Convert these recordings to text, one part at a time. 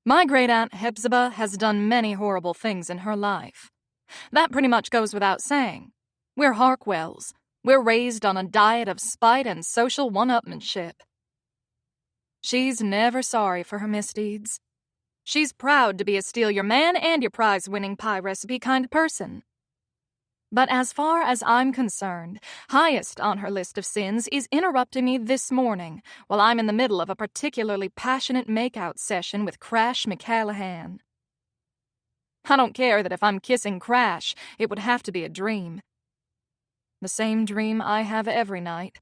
My great-aunt Hepzibah has done many horrible things in her life. That pretty much goes without saying. We're Harkwells. We're raised on a diet of spite and social one-upmanship. She's never sorry for her misdeeds. She's proud to be a steal-your-man and your prize-winning pie recipe kind of person. But as far as I'm concerned, highest on her list of sins is interrupting me this morning while I'm in the middle of a particularly passionate make-out session with Crash McCallahan. I don't care that if I'm kissing Crash, it would have to be a dream. The same dream I have every night.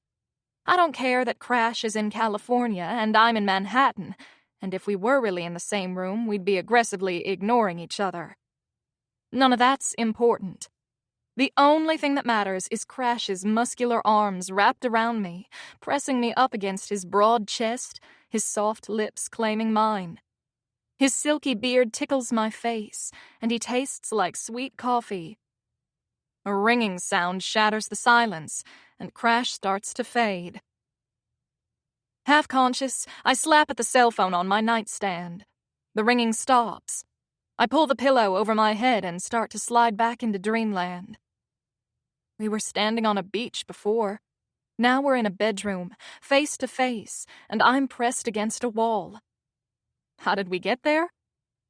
I don't care that Crash is in California and I'm in Manhattan, and if we were really in the same room, we'd be aggressively ignoring each other. None of that's important. The only thing that matters is Crash's muscular arms wrapped around me, pressing me up against his broad chest, his soft lips claiming mine. His silky beard tickles my face, and he tastes like sweet coffee. A ringing sound shatters the silence, and Crash starts to fade. Half-conscious, I slap at the cell phone on my nightstand. The ringing stops. I pull the pillow over my head and start to slide back into dreamland. We were standing on a beach before. Now we're in a bedroom, face to face, and I'm pressed against a wall. How did we get there?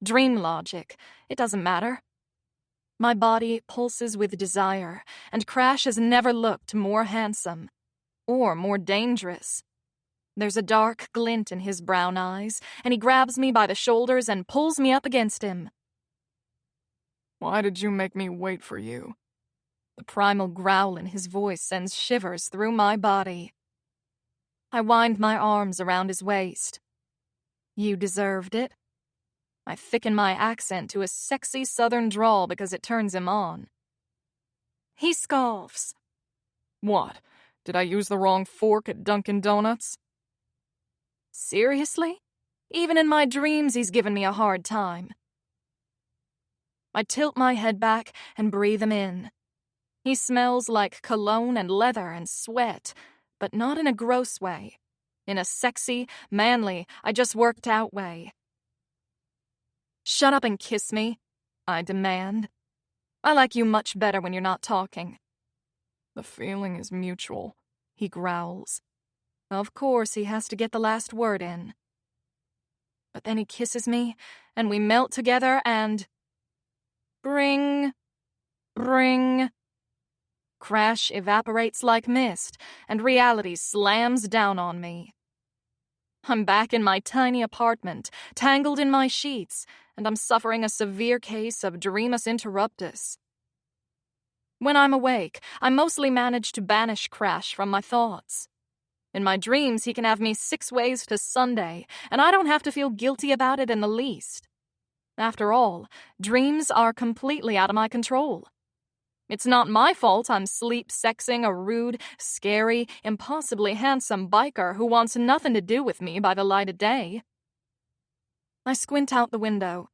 Dream logic. It doesn't matter. My body pulses with desire, and Crash has never looked more handsome. Or more dangerous. There's a dark glint in his brown eyes, and he grabs me by the shoulders and pulls me up against him. Why did you make me wait for you? The primal growl in his voice sends shivers through my body. I wind my arms around his waist. You deserved it. I thicken my accent to a sexy southern drawl because it turns him on. He scoffs. What? Did I use the wrong fork at Dunkin' Donuts? Seriously? Even in my dreams, he's given me a hard time. I tilt my head back and breathe him in. He smells like cologne and leather and sweat, but not in a gross way. In a sexy, manly, I just worked out way. Shut up and kiss me, I demand. I like you much better when you're not talking. The feeling is mutual, he growls. Of course he has to get the last word in. But then he kisses me, and we melt together and... Bring. Crash evaporates like mist, and reality slams down on me. I'm back in my tiny apartment, tangled in my sheets, and I'm suffering a severe case of dreamus interruptus. When I'm awake, I mostly manage to banish Crash from my thoughts. In my dreams, he can have me 6 ways to Sunday, and I don't have to feel guilty about it in the least. After all, dreams are completely out of my control. It's not my fault I'm sleep-sexing a rude, scary, impossibly handsome biker who wants nothing to do with me by the light of day. I squint out the window.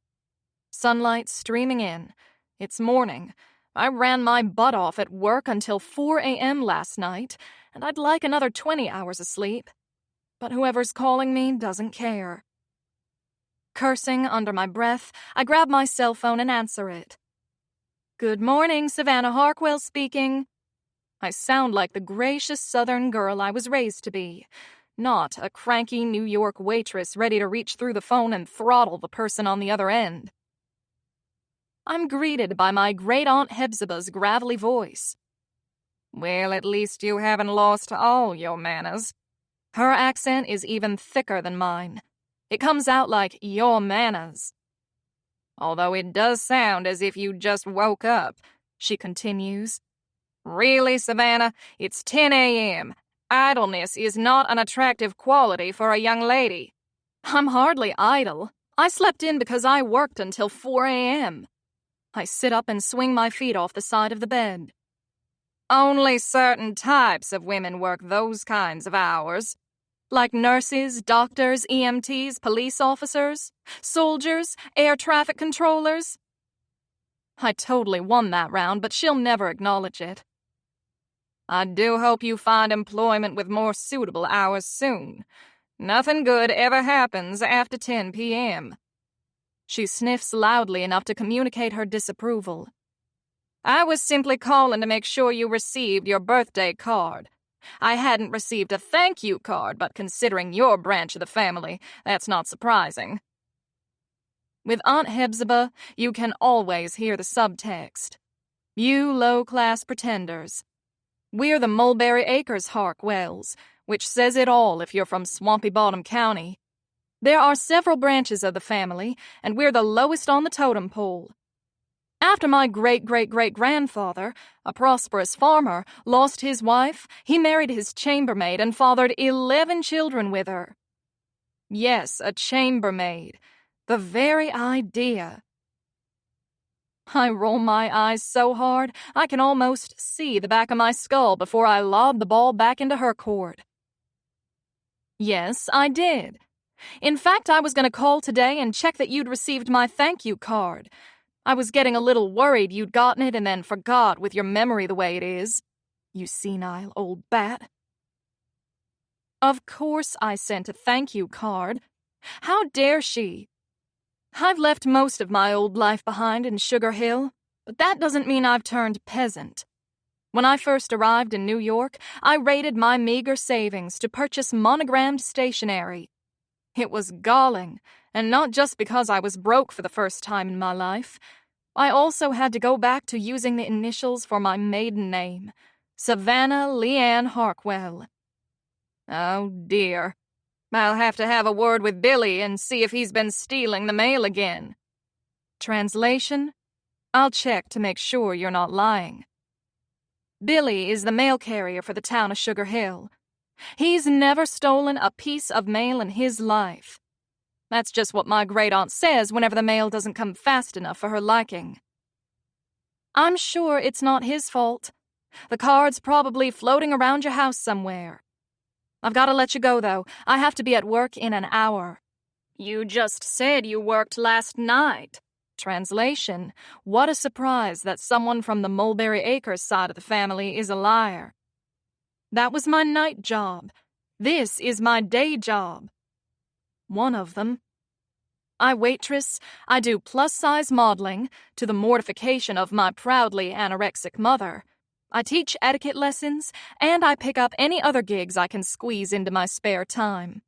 Sunlight streaming in. It's morning. I ran my butt off at work until 4 a.m. last night, and I'd like another 20 hours of sleep. But whoever's calling me doesn't care. Cursing under my breath, I grab my cell phone and answer it. Good morning, Savannah Harkwell speaking. I sound like the gracious southern girl I was raised to be, not a cranky New York waitress ready to reach through the phone and throttle the person on the other end. I'm greeted by my great-aunt Hepzibah's gravelly voice. Well, at least you haven't lost all your manners. Her accent is even thicker than mine. It comes out like your manners. Although it does sound as if you just woke up, she continues. Really, Savannah, it's 10 a.m. Idleness is not an attractive quality for a young lady. I'm hardly idle. I slept in because I worked until 4 a.m. I sit up and swing my feet off the side of the bed. Only certain types of women work those kinds of hours. Like nurses, doctors, EMTs, police officers, soldiers, air traffic controllers. I totally won that round, but she'll never acknowledge it. I do hope you find employment with more suitable hours soon. Nothing good ever happens after 10 p.m. She sniffs loudly enough to communicate her disapproval. I was simply calling to make sure you received your birthday card. I hadn't received a thank you card, but considering your branch of the family, that's not surprising. With Aunt Hephzibah, you can always hear the subtext. You low-class pretenders. We're the Mulberry Acres Harkwells, which says it all if you're from Swampy Bottom County. There are several branches of the family, and we're the lowest on the totem pole. After my great-great-great-grandfather, a prosperous farmer, lost his wife, he married his chambermaid and fathered 11 children with her. Yes, a chambermaid. The very idea. I roll my eyes so hard, I can almost see the back of my skull before I lob the ball back into her court. Yes, I did. In fact, I was going to call today and check that you'd received my thank you card. I was getting a little worried you'd gotten it and then forgot with your memory the way it is. You senile old bat. Of course I sent a thank you card. How dare she? I've left most of my old life behind in Sugar Hill, but that doesn't mean I've turned peasant. When I first arrived in New York, I raided my meager savings to purchase monogrammed stationery. It was galling, and not just because I was broke for the first time in my life. I also had to go back to using the initials for my maiden name, Savannah Leanne Harkwell. Oh, dear. I'll have to have a word with Billy and see if he's been stealing the mail again. Translation: I'll check to make sure you're not lying. Billy is the mail carrier for the town of Sugar Hill. He's never stolen a piece of mail in his life. That's just what my great-aunt says whenever the mail doesn't come fast enough for her liking. I'm sure it's not his fault. The card's probably floating around your house somewhere. I've got to let you go, though. I have to be at work in an hour. You just said you worked last night. Translation: what a surprise that someone from the Mulberry Acres side of the family is a liar. That was my night job. This is my day job. One of them. I waitress, I do plus-size modeling, to the mortification of my proudly anorexic mother. I teach etiquette lessons, and I pick up any other gigs I can squeeze into my spare time.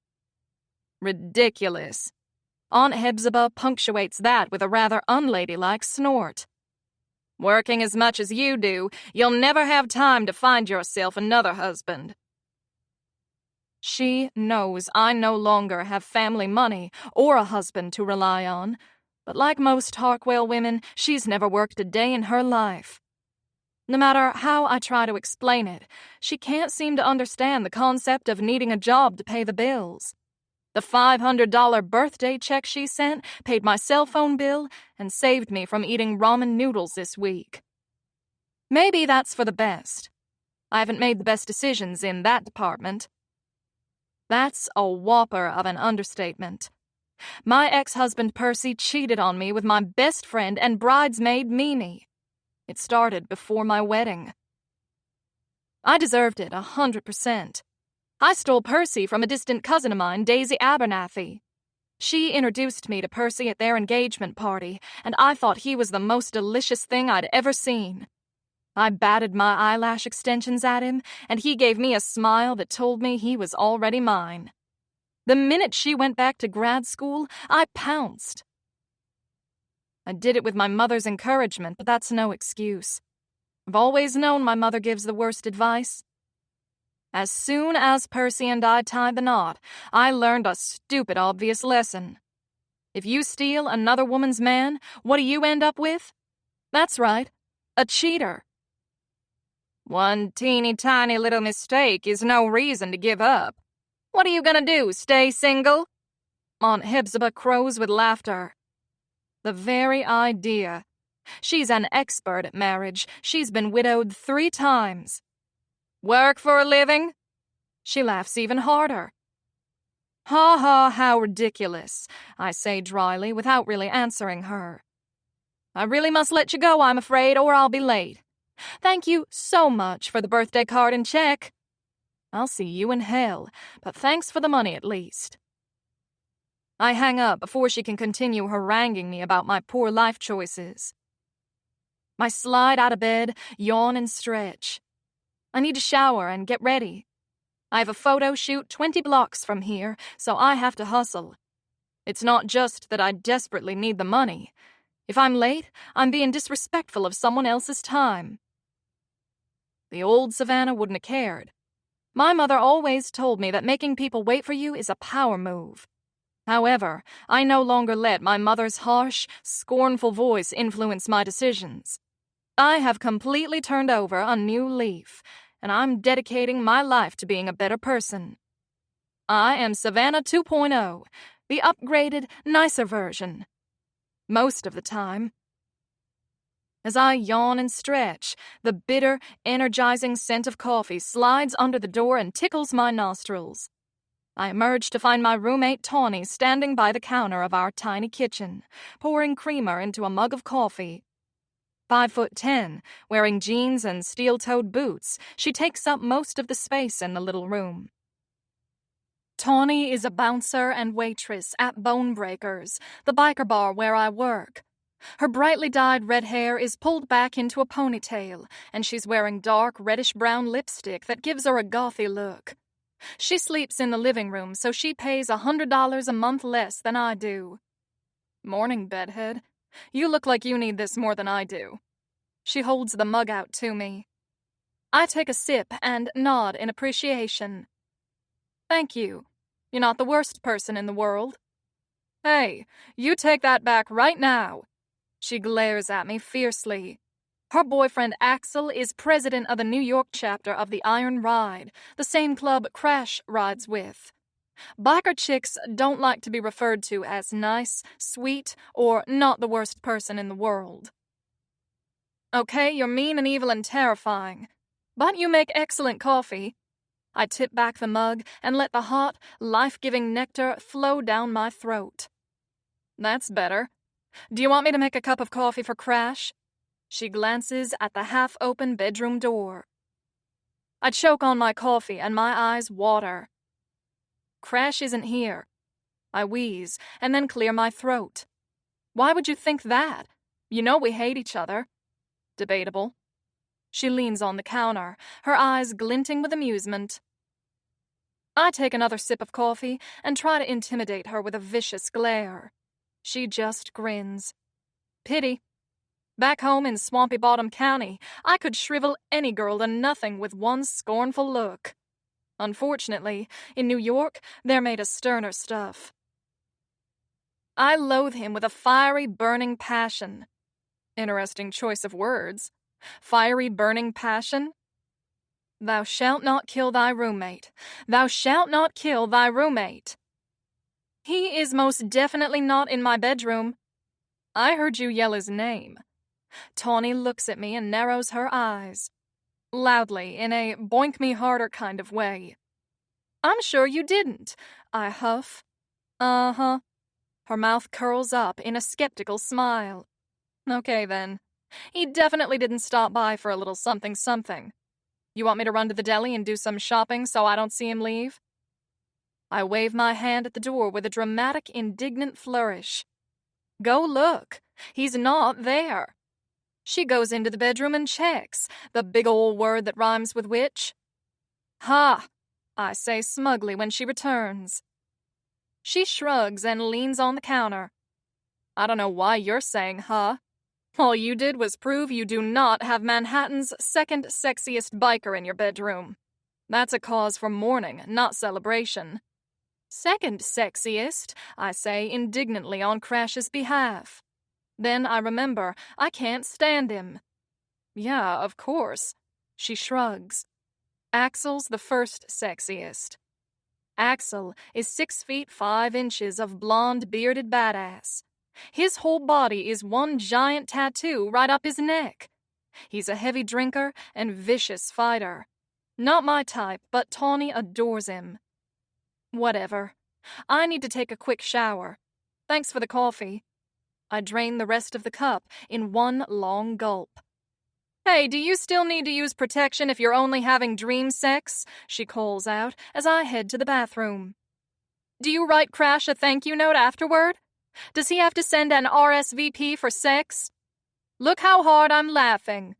Ridiculous. Aunt Hephzibah punctuates that with a rather unladylike snort. Working as much as you do, you'll never have time to find yourself another husband. She knows I no longer have family money or a husband to rely on, but like most Harkwell women, she's never worked a day in her life. No matter how I try to explain it, she can't seem to understand the concept of needing a job to pay the bills. The $500 birthday check she sent paid my cell phone bill and saved me from eating ramen noodles this week. Maybe that's for the best. I haven't made the best decisions in that department. That's a whopper of an understatement. My ex-husband Percy cheated on me with my best friend and bridesmaid Mimi. It started before my wedding. I deserved it 100%. I stole Percy from a distant cousin of mine, Daisy Abernathy. She introduced me to Percy at their engagement party, and I thought he was the most delicious thing I'd ever seen. I batted my eyelash extensions at him, and he gave me a smile that told me he was already mine. The minute she went back to grad school, I pounced. I did it with my mother's encouragement, but that's no excuse. I've always known my mother gives the worst advice. As soon as Percy and I tied the knot, I learned a stupid obvious lesson. If you steal another woman's man, what do you end up with? That's right, a cheater. One teeny tiny little mistake is no reason to give up. What are you gonna do, stay single? Aunt Hephzibah crows with laughter. The very idea. She's an expert at marriage. She's been widowed 3 times. Work for a living? She laughs even harder. Ha ha, how ridiculous, I say dryly without really answering her. I really must let you go, I'm afraid, or I'll be late. Thank you so much for the birthday card and check. I'll see you in hell, but thanks for the money at least. I hang up before she can continue haranguing me about my poor life choices. I slide out of bed, yawn and stretch. I need to shower and get ready. I have a photo shoot 20 blocks from here, so I have to hustle. It's not just that I desperately need the money. If I'm late, I'm being disrespectful of someone else's time. The old Savannah wouldn't have cared. My mother always told me that making people wait for you is a power move. However, I no longer let my mother's harsh, scornful voice influence my decisions. I have completely turned over a new leaf, and I'm dedicating my life to being a better person. I am Savannah 2.0, the upgraded, nicer version. Most of the time. As I yawn and stretch, the bitter, energizing scent of coffee slides under the door and tickles my nostrils. I emerge to find my roommate Tawny standing by the counter of our tiny kitchen, pouring creamer into a mug of coffee. 5'10", wearing jeans and steel-toed boots, she takes up most of the space in the little room. Tawny is a bouncer and waitress at Bone Breakers, the biker bar where I work. Her brightly dyed red hair is pulled back into a ponytail, and she's wearing dark reddish-brown lipstick that gives her a gothy look. She sleeps in the living room, so she pays $100 a month less than I do. Morning, bedhead. You look like you need this more than I do. She holds the mug out to me. I take a sip and nod in appreciation. Thank you. You're not the worst person in the world. Hey, you take that back right now. She glares at me fiercely. Her boyfriend Axel is president of the New York chapter of the Iron Ride, the same club Crash rides with. Biker chicks don't like to be referred to as nice, sweet, or not the worst person in the world. Okay, you're mean and evil and terrifying, but you make excellent coffee. I tip back the mug and let the hot, life-giving nectar flow down my throat. That's better. Do you want me to make a cup of coffee for Crash? She glances at the half-open bedroom door. I choke on my coffee and my eyes water. Crash isn't here. I wheeze and then clear my throat. Why would you think that? You know we hate each other. Debatable. She leans on the counter, her eyes glinting with amusement. I take another sip of coffee and try to intimidate her with a vicious glare. She just grins. Pity. Back home in Swampy Bottom County, I could shrivel any girl to nothing with one scornful look. Unfortunately, in New York, they're made of sterner stuff. I loathe him with a fiery, burning passion. Interesting choice of words. Fiery, burning passion? Thou shalt not kill thy roommate. Thou shalt not kill thy roommate. He is most definitely not in my bedroom. I heard you yell his name. Tawny looks at me and narrows her eyes. Loudly, in a boink me harder kind of way. I'm sure you didn't, I huff. Uh-huh. Her mouth curls up in a skeptical smile. Okay then. He definitely didn't stop by for a little something-something. You want me to run to the deli and do some shopping so I don't see him leave? I wave my hand at the door with a dramatic, indignant flourish. Go look. He's not there. She goes into the bedroom and checks, the big ol' word that rhymes with witch. Ha! I say smugly when she returns. She shrugs and leans on the counter. I don't know why you're saying huh. All you did was prove you do not have Manhattan's second sexiest biker in your bedroom. That's a cause for mourning, not celebration. Second sexiest, I say indignantly on Crash's behalf. Then I remember I can't stand him. Yeah, of course. She shrugs. Axel's the first sexiest. Axel is 6 feet 5 inches of blonde bearded badass. His whole body is one giant tattoo right up his neck. He's a heavy drinker and vicious fighter. Not my type, but Tawny adores him. Whatever. I need to take a quick shower. Thanks for the coffee. I drain the rest of the cup in one long gulp. Hey, do you still need to use protection if you're only having dream sex? She calls out as I head to the bathroom. Do you write Crash a thank you note afterward? Does he have to send an RSVP for sex? Look how hard I'm laughing.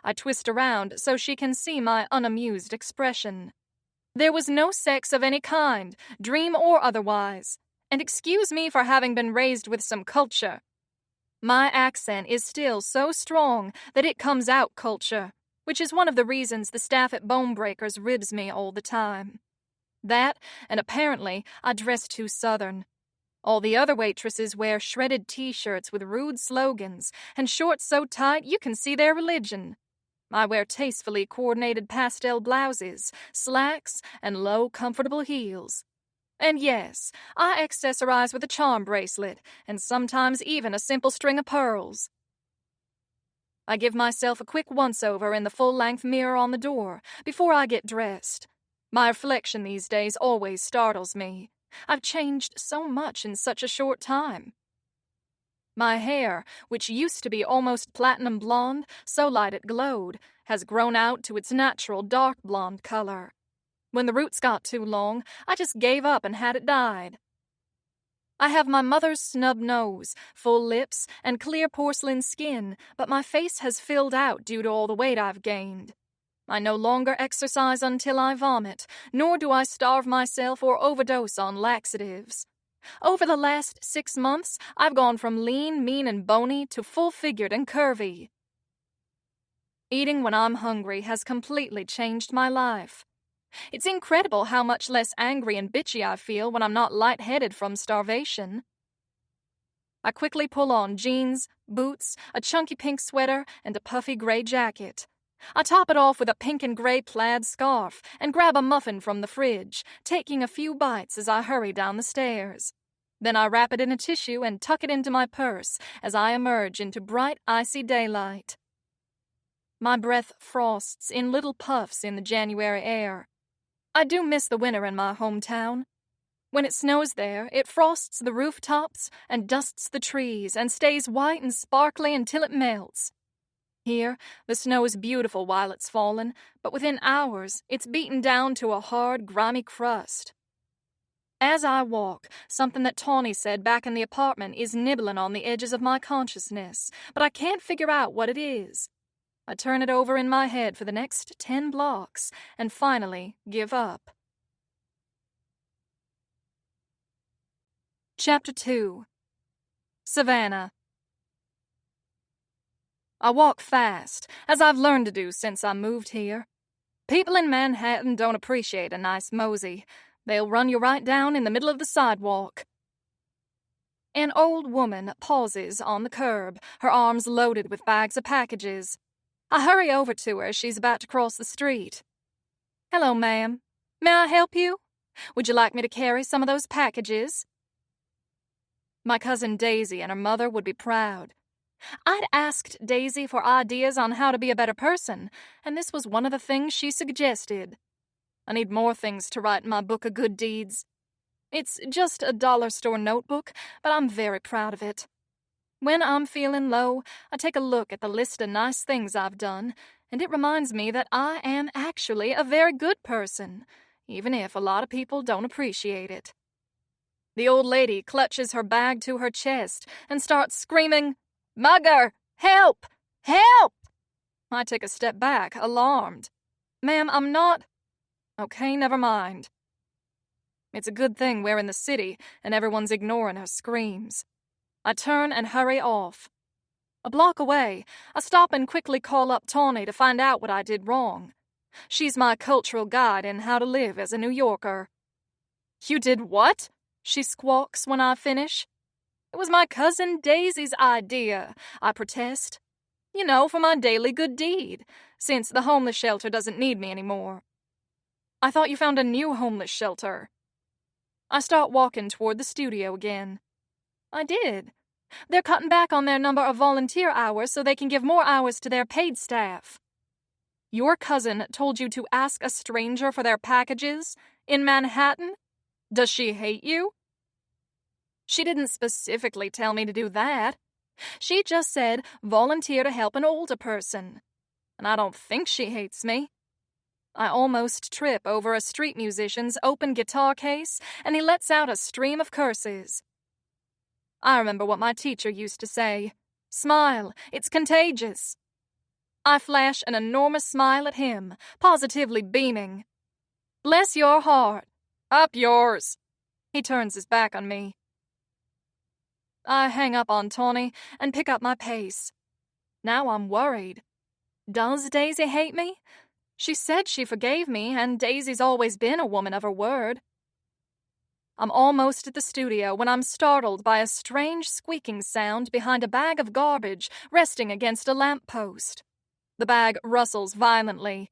I twist around so she can see my unamused expression. There was no sex of any kind, dream or otherwise, and excuse me for having been raised with some culture. My accent is still so strong that it comes out culture, which is one of the reasons the staff at Bonebreakers ribs me all the time. That, and apparently, I dress too southern. All the other waitresses wear shredded t-shirts with rude slogans and shorts so tight you can see their religion. I wear tastefully coordinated pastel blouses, slacks, and low, comfortable heels. And yes, I accessorize with a charm bracelet and sometimes even a simple string of pearls. I give myself a quick once-over in the full-length mirror on the door before I get dressed. My reflection these days always startles me. I've changed so much in such a short time. My hair, which used to be almost platinum blonde, so light it glowed, has grown out to its natural dark blonde color. When the roots got too long, I just gave up and had it dyed. I have my mother's snub nose, full lips, and clear porcelain skin, but my face has filled out due to all the weight I've gained. I no longer exercise until I vomit, nor do I starve myself or overdose on laxatives. Over the last 6 months, I've gone from lean, mean, and bony to full-figured and curvy. Eating when I'm hungry has completely changed my life. It's incredible how much less angry and bitchy I feel when I'm not lightheaded from starvation. I quickly pull on jeans, boots, a chunky pink sweater, and a puffy gray jacket. I top it off with a pink and gray plaid scarf and grab a muffin from the fridge, taking a few bites as I hurry down the stairs. Then I wrap it in a tissue and tuck it into my purse as I emerge into bright, icy daylight. My breath frosts in little puffs in the January air. I do miss the winter in my hometown. When it snows there, it frosts the rooftops and dusts the trees and stays white and sparkly until it melts. Here, the snow is beautiful while it's fallen, but within hours, it's beaten down to a hard, grimy crust. As I walk, something that Tawny said back in the apartment is nibbling on the edges of my consciousness, but I can't figure out what it is. I turn it over in my head for the next 10 blocks, and finally give up. Chapter 2. Savannah. I walk fast, as I've learned to do since I moved here. People in Manhattan don't appreciate a nice mosey. They'll run you right down in the middle of the sidewalk. An old woman pauses on the curb, her arms loaded with bags of packages. I hurry over to her as she's about to cross the street. "Hello, ma'am. May I help you? Would you like me to carry some of those packages?" My cousin Daisy and her mother would be proud. I'd asked Daisy for ideas on how to be a better person, and this was one of the things she suggested. I need more things to write in my book of good deeds. It's just a dollar store notebook, but I'm very proud of it. When I'm feeling low, I take a look at the list of nice things I've done, and it reminds me that I am actually a very good person, even if a lot of people don't appreciate it. The old lady clutches her bag to her chest and starts screaming, "Mugger! Help! Help!" I take a step back, alarmed. "Ma'am, I'm not—" Okay, never mind. It's a good thing we're in the city and everyone's ignoring her screams. I turn and hurry off. A block away, I stop and quickly call up Tawny to find out what I did wrong. She's my cultural guide in how to live as a New Yorker. "You did what?" she squawks when I finish. "It was my cousin Daisy's idea," I protest. "You know, for my daily good deed, since the homeless shelter doesn't need me anymore." "I thought you found a new homeless shelter." I start walking toward the studio again. "I did. They're cutting back on their number of volunteer hours so they can give more hours to their paid staff." "Your cousin told you to ask a stranger for their packages? In Manhattan? Does she hate you?" "She didn't specifically tell me to do that. She just said volunteer to help an older person. And I don't think she hates me." I almost trip over a street musician's open guitar case, and he lets out a stream of curses. I remember what my teacher used to say. Smile, it's contagious. I flash an enormous smile at him, positively beaming. Bless your heart. Up yours. He turns his back on me. I hang up on Tawny and pick up my pace. Now I'm worried. Does Daisy hate me? She said she forgave me, and Daisy's always been a woman of her word. I'm almost at the studio when I'm startled by a strange squeaking sound behind a bag of garbage resting against a lamppost. The bag rustles violently.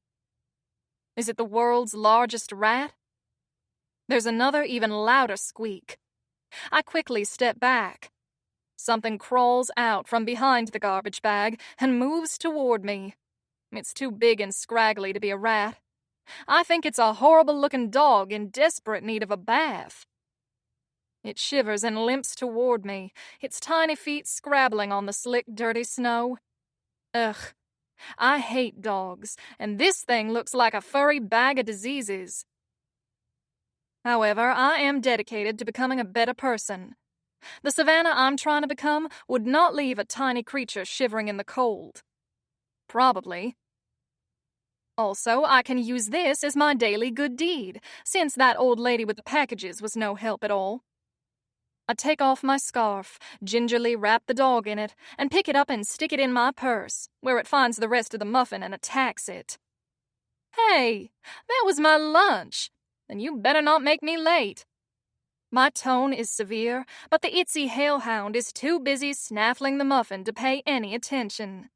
Is it the world's largest rat? There's another, even louder squeak. I quickly step back. Something crawls out from behind the garbage bag and moves toward me. It's too big and scraggly to be a rat. I think it's a horrible-looking dog in desperate need of a bath. It shivers and limps toward me, its tiny feet scrabbling on the slick, dirty snow. Ugh, I hate dogs, and this thing looks like a furry bag of diseases. However, I am dedicated to becoming a better person. The Savannah I'm trying to become would not leave a tiny creature shivering in the cold. Probably. Also, I can use this as my daily good deed, since that old lady with the packages was no help at all. I take off my scarf, gingerly wrap the dog in it, and pick it up and stick it in my purse, where it finds the rest of the muffin and attacks it. Hey, that was my lunch, and you better not make me late. My tone is severe, but the itsy hellhound is too busy snaffling the muffin to pay any attention.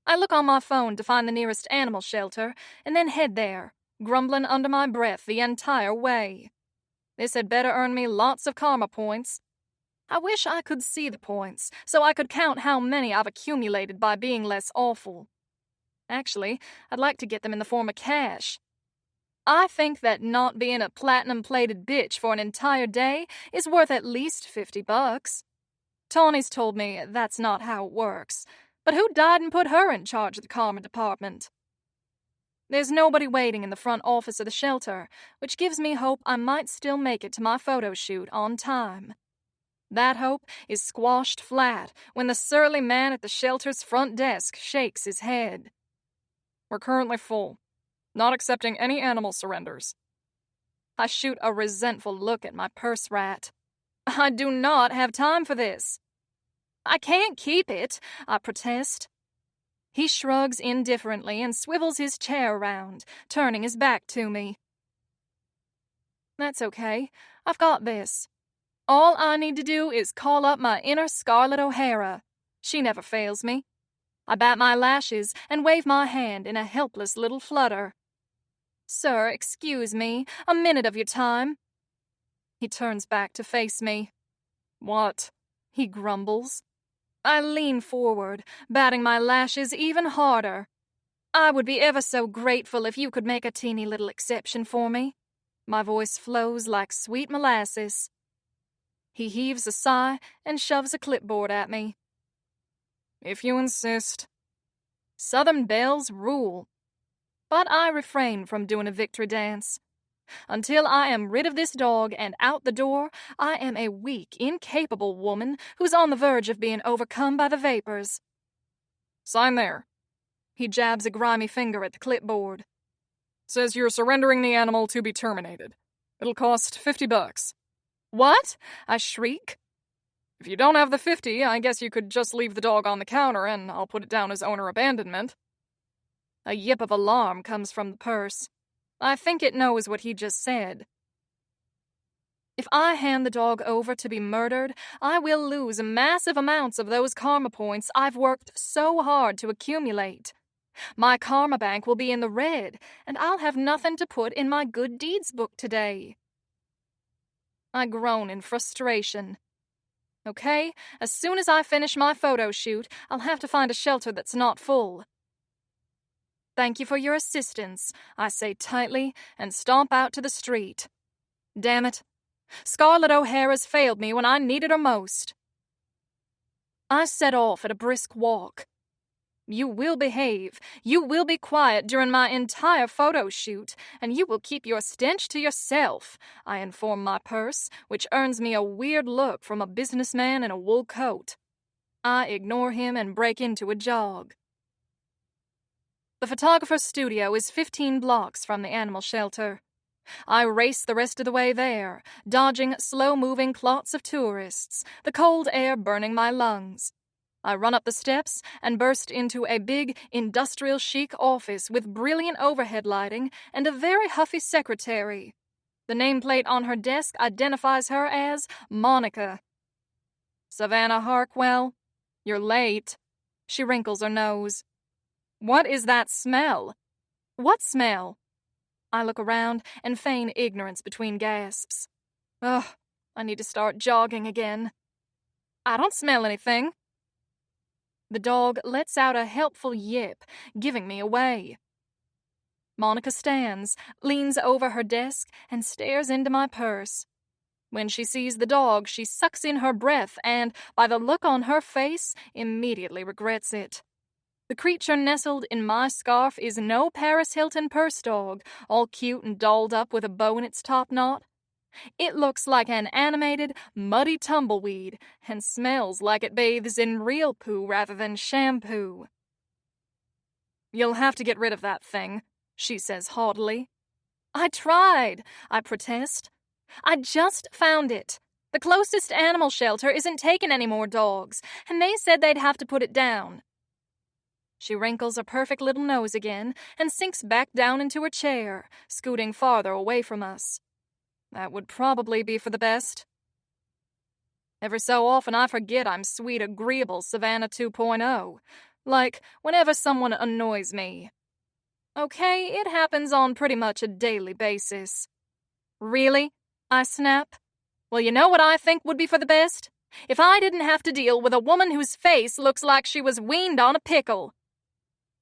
I look on my phone to find the nearest animal shelter, and then head there, grumbling under my breath the entire way. This had better earn me lots of karma points. I wish I could see the points, so I could count how many I've accumulated by being less awful. Actually, I'd like to get them in the form of cash. I think that not being a platinum-plated bitch for an entire day is worth at least $50. Tawny's told me that's not how it works, but who died and put her in charge of the karma department? There's nobody waiting in the front office of the shelter, which gives me hope I might still make it to my photo shoot on time. That hope is squashed flat when the surly man at the shelter's front desk shakes his head. We're currently full. Not accepting any animal surrenders. I shoot a resentful look at my purse rat. I do not have time for this. I can't keep it, I protest. He shrugs indifferently and swivels his chair around, turning his back to me. That's okay. I've got this. All I need to do is call up my inner Scarlett O'Hara. She never fails me. I bat my lashes and wave my hand in a helpless little flutter. Sir, excuse me, a minute of your time. He turns back to face me. What? He grumbles. I lean forward, batting my lashes even harder. I would be ever so grateful if you could make a teeny little exception for me. My voice flows like sweet molasses. He heaves a sigh and shoves a clipboard at me. If you insist. Southern belles rule. But I refrain from doing a victory dance. Until I am rid of this dog and out the door, I am a weak, incapable woman who's on the verge of being overcome by the vapors. Sign there. He jabs a grimy finger at the clipboard. Says you're surrendering the animal to be terminated. It'll cost $50. What? I shriek. If you don't have the 50, I guess you could just leave the dog on the counter and I'll put it down as owner abandonment. A yip of alarm comes from the purse. I think it knows what he just said. If I hand the dog over to be murdered, I will lose massive amounts of those karma points I've worked so hard to accumulate. My karma bank will be in the red, and I'll have nothing to put in my good deeds book today. I groan in frustration. Okay, as soon as I finish my photo shoot, I'll have to find a shelter that's not full. Thank you for your assistance, I say tightly, and stomp out to the street. Damn it. Scarlett O'Hara's failed me when I needed her most. I set off at a brisk walk. You will behave, you will be quiet during my entire photo shoot, and you will keep your stench to yourself, I inform my purse, which earns me a weird look from a businessman in a wool coat. I ignore him and break into a jog. The photographer's studio is 15 blocks from the animal shelter. I race the rest of the way there, dodging slow-moving clots of tourists, the cold air burning my lungs. I run up the steps and burst into a big, industrial-chic office with brilliant overhead lighting and a very huffy secretary. The nameplate on her desk identifies her as Monica. "Savannah Harkwell, you're late." She wrinkles her nose. "What is that smell?" "What smell?" I look around and feign ignorance between gasps. Ugh, I need to start jogging again. "I don't smell anything." The dog lets out a helpful yip, giving me away. Monica stands, leans over her desk, and stares into my purse. When she sees the dog, she sucks in her breath and, by the look on her face, immediately regrets it. The creature nestled in my scarf is no Paris Hilton purse dog, all cute and dolled up with a bow in its top knot. It looks like an animated, muddy tumbleweed and smells like it bathes in real poo rather than shampoo. "You'll have to get rid of that thing," she says haughtily. "I tried," I protest. "I just found it. The closest animal shelter isn't taking any more dogs, and they said they'd have to put it down." She wrinkles her perfect little nose again and sinks back down into her chair, scooting farther away from us. That would probably be for the best. Every so often I forget I'm sweet, agreeable Savannah 2.0, like whenever someone annoys me. Okay, it happens on pretty much a daily basis. "Really?" I snap. "Well, you know what I think would be for the best? If I didn't have to deal with a woman whose face looks like she was weaned on a pickle."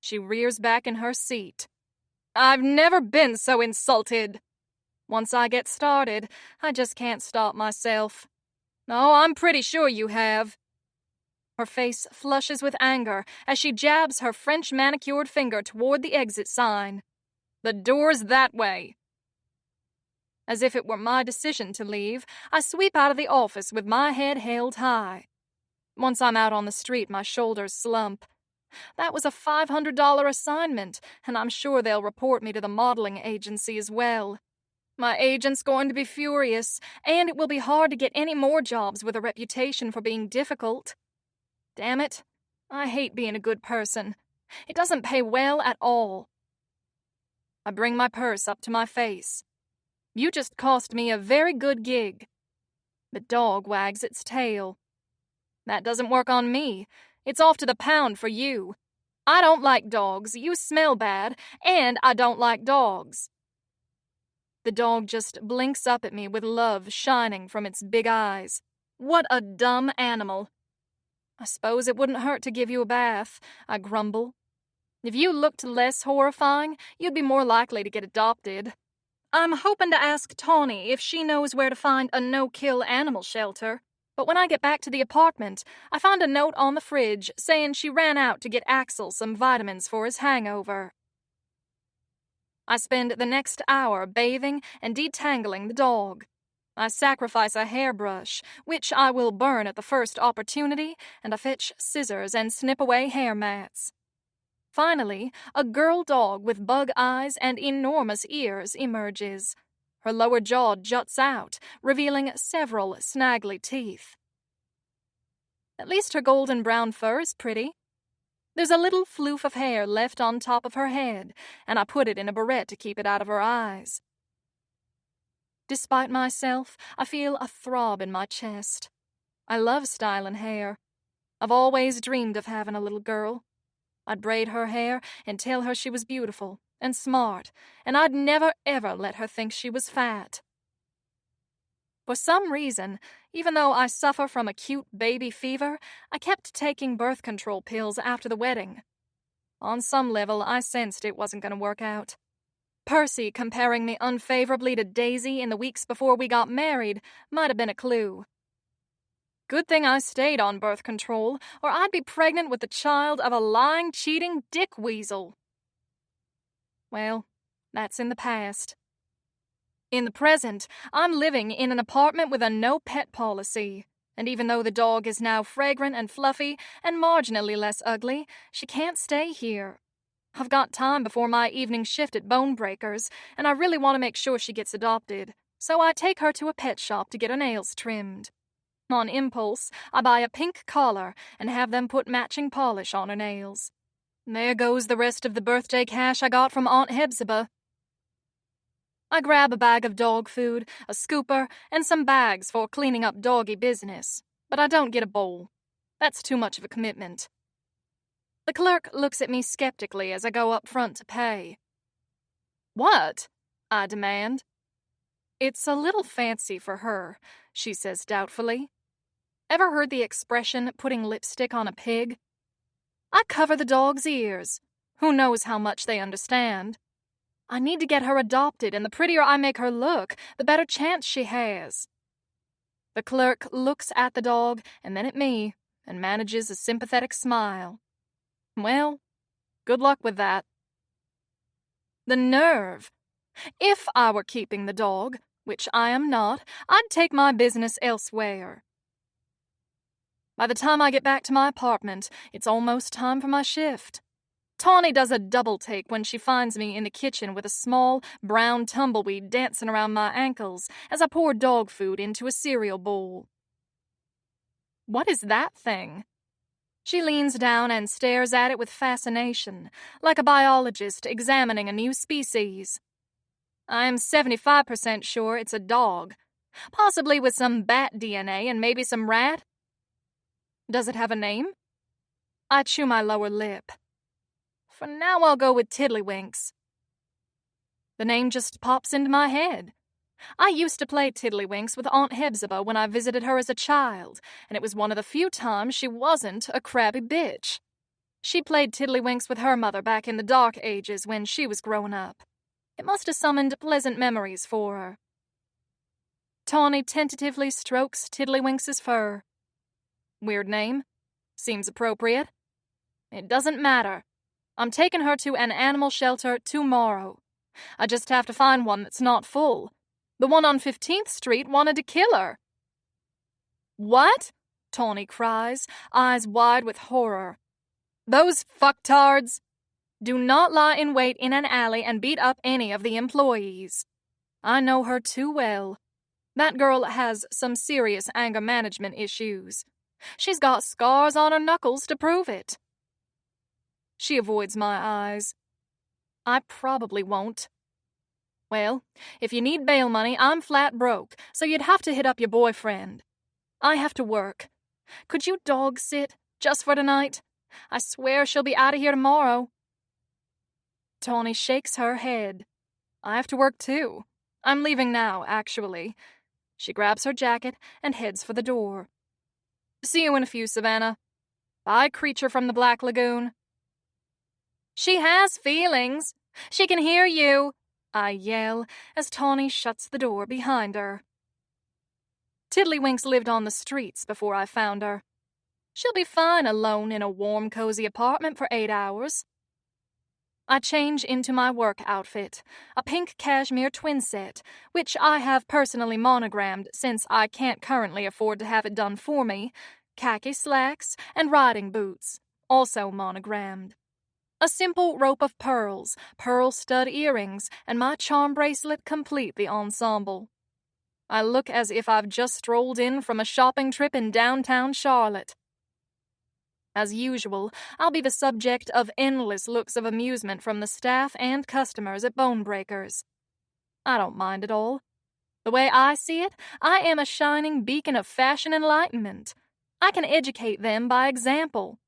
She rears back in her seat. "I've never been so insulted. Once I get started, I just can't stop myself. Oh, I'm pretty sure you have." Her face flushes with anger as she jabs her French manicured finger toward the exit sign. "The door's that way." As if it were my decision to leave, I sweep out of the office with my head held high. Once I'm out on the street, my shoulders slump. That was a $500 assignment, and I'm sure they'll report me to the modeling agency as well. My agent's going to be furious, and it will be hard to get any more jobs with a reputation for being difficult. Damn it, I hate being a good person. It doesn't pay well at all. I bring my purse up to my face. "You just cost me a very good gig." The dog wags its tail. "That doesn't work on me. It's off to the pound for you. I don't like dogs, you smell bad, and I don't like dogs." The dog just blinks up at me with love shining from its big eyes. What a dumb animal. "I suppose it wouldn't hurt to give you a bath," I grumble. "If you looked less horrifying, you'd be more likely to get adopted." I'm hoping to ask Tawny if she knows where to find a no-kill animal shelter, but when I get back to the apartment, I find a note on the fridge saying she ran out to get Axel some vitamins for his hangover. I spend the next hour bathing and detangling the dog. I sacrifice a hairbrush, which I will burn at the first opportunity, and I fetch scissors and snip away hair mats. Finally, a girl dog with bug eyes and enormous ears emerges. Her lower jaw juts out, revealing several snaggly teeth. At least her golden brown fur is pretty. There's a little floof of hair left on top of her head, and I put it in a barrette to keep it out of her eyes. Despite myself, I feel a throb in my chest. I love styling hair. I've always dreamed of having a little girl. I'd braid her hair and tell her she was beautiful and smart, and I'd never ever let her think she was fat. For some reason, even though I suffer from acute baby fever, I kept taking birth control pills after the wedding. On some level, I sensed it wasn't going to work out. Percy comparing me unfavorably to Daisy in the weeks before we got married might have been a clue. Good thing I stayed on birth control, or I'd be pregnant with the child of a lying, cheating dick weasel. Well, that's in the past. In the present, I'm living in an apartment with a no-pet policy, and even though the dog is now fragrant and fluffy and marginally less ugly, she can't stay here. I've got time before my evening shift at Bone Breakers, and I really want to make sure she gets adopted, so I take her to a pet shop to get her nails trimmed. On impulse, I buy a pink collar and have them put matching polish on her nails. There goes the rest of the birthday cash I got from Aunt Hephzibah. I grab a bag of dog food, a scooper, and some bags for cleaning up doggy business, but I don't get a bowl. That's too much of a commitment. The clerk looks at me skeptically as I go up front to pay. "What?" I demand. "It's a little fancy for her," she says doubtfully. "Ever heard the expression, putting lipstick on a pig? I cover the dog's ears. Who knows how much they understand? I need to get her adopted, and the prettier I make her look, the better chance she has." The clerk looks at the dog and then at me and manages a sympathetic smile. Well, good luck with that. The nerve! If I were keeping the dog, which I am not, I'd take my business elsewhere. By the time I get back to my apartment, it's almost time for my shift. Tawny does a double take when she finds me in the kitchen with a small, brown tumbleweed dancing around my ankles as I pour dog food into a cereal bowl. "What is that thing?" She leans down and stares at it with fascination, like a biologist examining a new species. I am 75% sure it's a dog, possibly with some bat DNA and maybe some rat. Does it have a name? I chew my lower lip. For now, I'll go with Tiddlywinks. The name just pops into my head. I used to play Tiddlywinks with Aunt Hephzibah when I visited her as a child, and it was one of the few times she wasn't a crabby bitch. She played Tiddlywinks with her mother back in the dark ages when she was growing up. It must have summoned pleasant memories for her. Tawny tentatively strokes Tiddlywinks' fur. Weird name. Seems appropriate. It doesn't matter. I'm taking her to an animal shelter tomorrow. I just have to find one that's not full. The one on 15th Street wanted to kill her. "What?" Tawny cries, eyes wide with horror. "Those fucktards! Do not lie in wait in an alley and beat up any of the employees. I know her too well. That girl has some serious anger management issues. She's got scars on her knuckles to prove it." She avoids my eyes. I probably won't. Well, if you need bail money, I'm flat broke, so you'd have to hit up your boyfriend. I have to work. Could you dog sit, just for tonight? I swear she'll be out of here tomorrow. Tawny shakes her head. I have to work too. I'm leaving now, actually. She grabs her jacket and heads for the door. See you in a few, Savannah. Bye, creature from the Black Lagoon. She has feelings. She can hear you, I yell as Tawny shuts the door behind her. Tiddlywinks lived on the streets before I found her. She'll be fine alone in a warm, cozy apartment for 8 hours. I change into my work outfit, a pink cashmere twin set, which I have personally monogrammed since I can't currently afford to have it done for me, khaki slacks, and riding boots, also monogrammed. A simple rope of pearls, pearl stud earrings, and my charm bracelet complete the ensemble. I look as if I've just strolled in from a shopping trip in downtown Charlotte. As usual, I'll be the subject of endless looks of amusement from the staff and customers at Bone Breakers. I don't mind at all. The way I see it, I am a shining beacon of fashion enlightenment. I can educate them by example.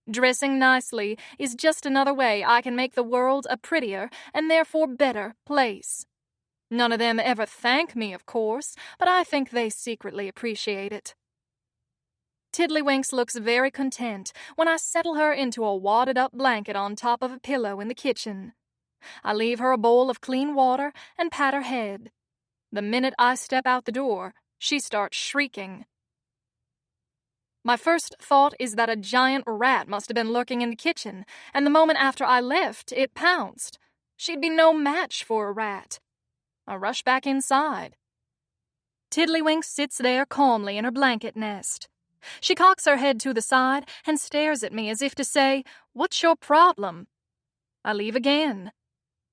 Dressing nicely is just another way I can make the world a prettier and therefore better place. None of them ever thank me, of course, but I think they secretly appreciate it. Tiddlywinks looks very content when I settle her into a wadded-up blanket on top of a pillow in the kitchen. I leave her a bowl of clean water and pat her head. The minute I step out the door, she starts shrieking. My first thought is that a giant rat must have been lurking in the kitchen, and the moment after I left, it pounced. She'd be no match for a rat. I rush back inside. Tiddlywinks sits there calmly in her blanket nest. She cocks her head to the side and stares at me as if to say, "What's your problem?" I leave again.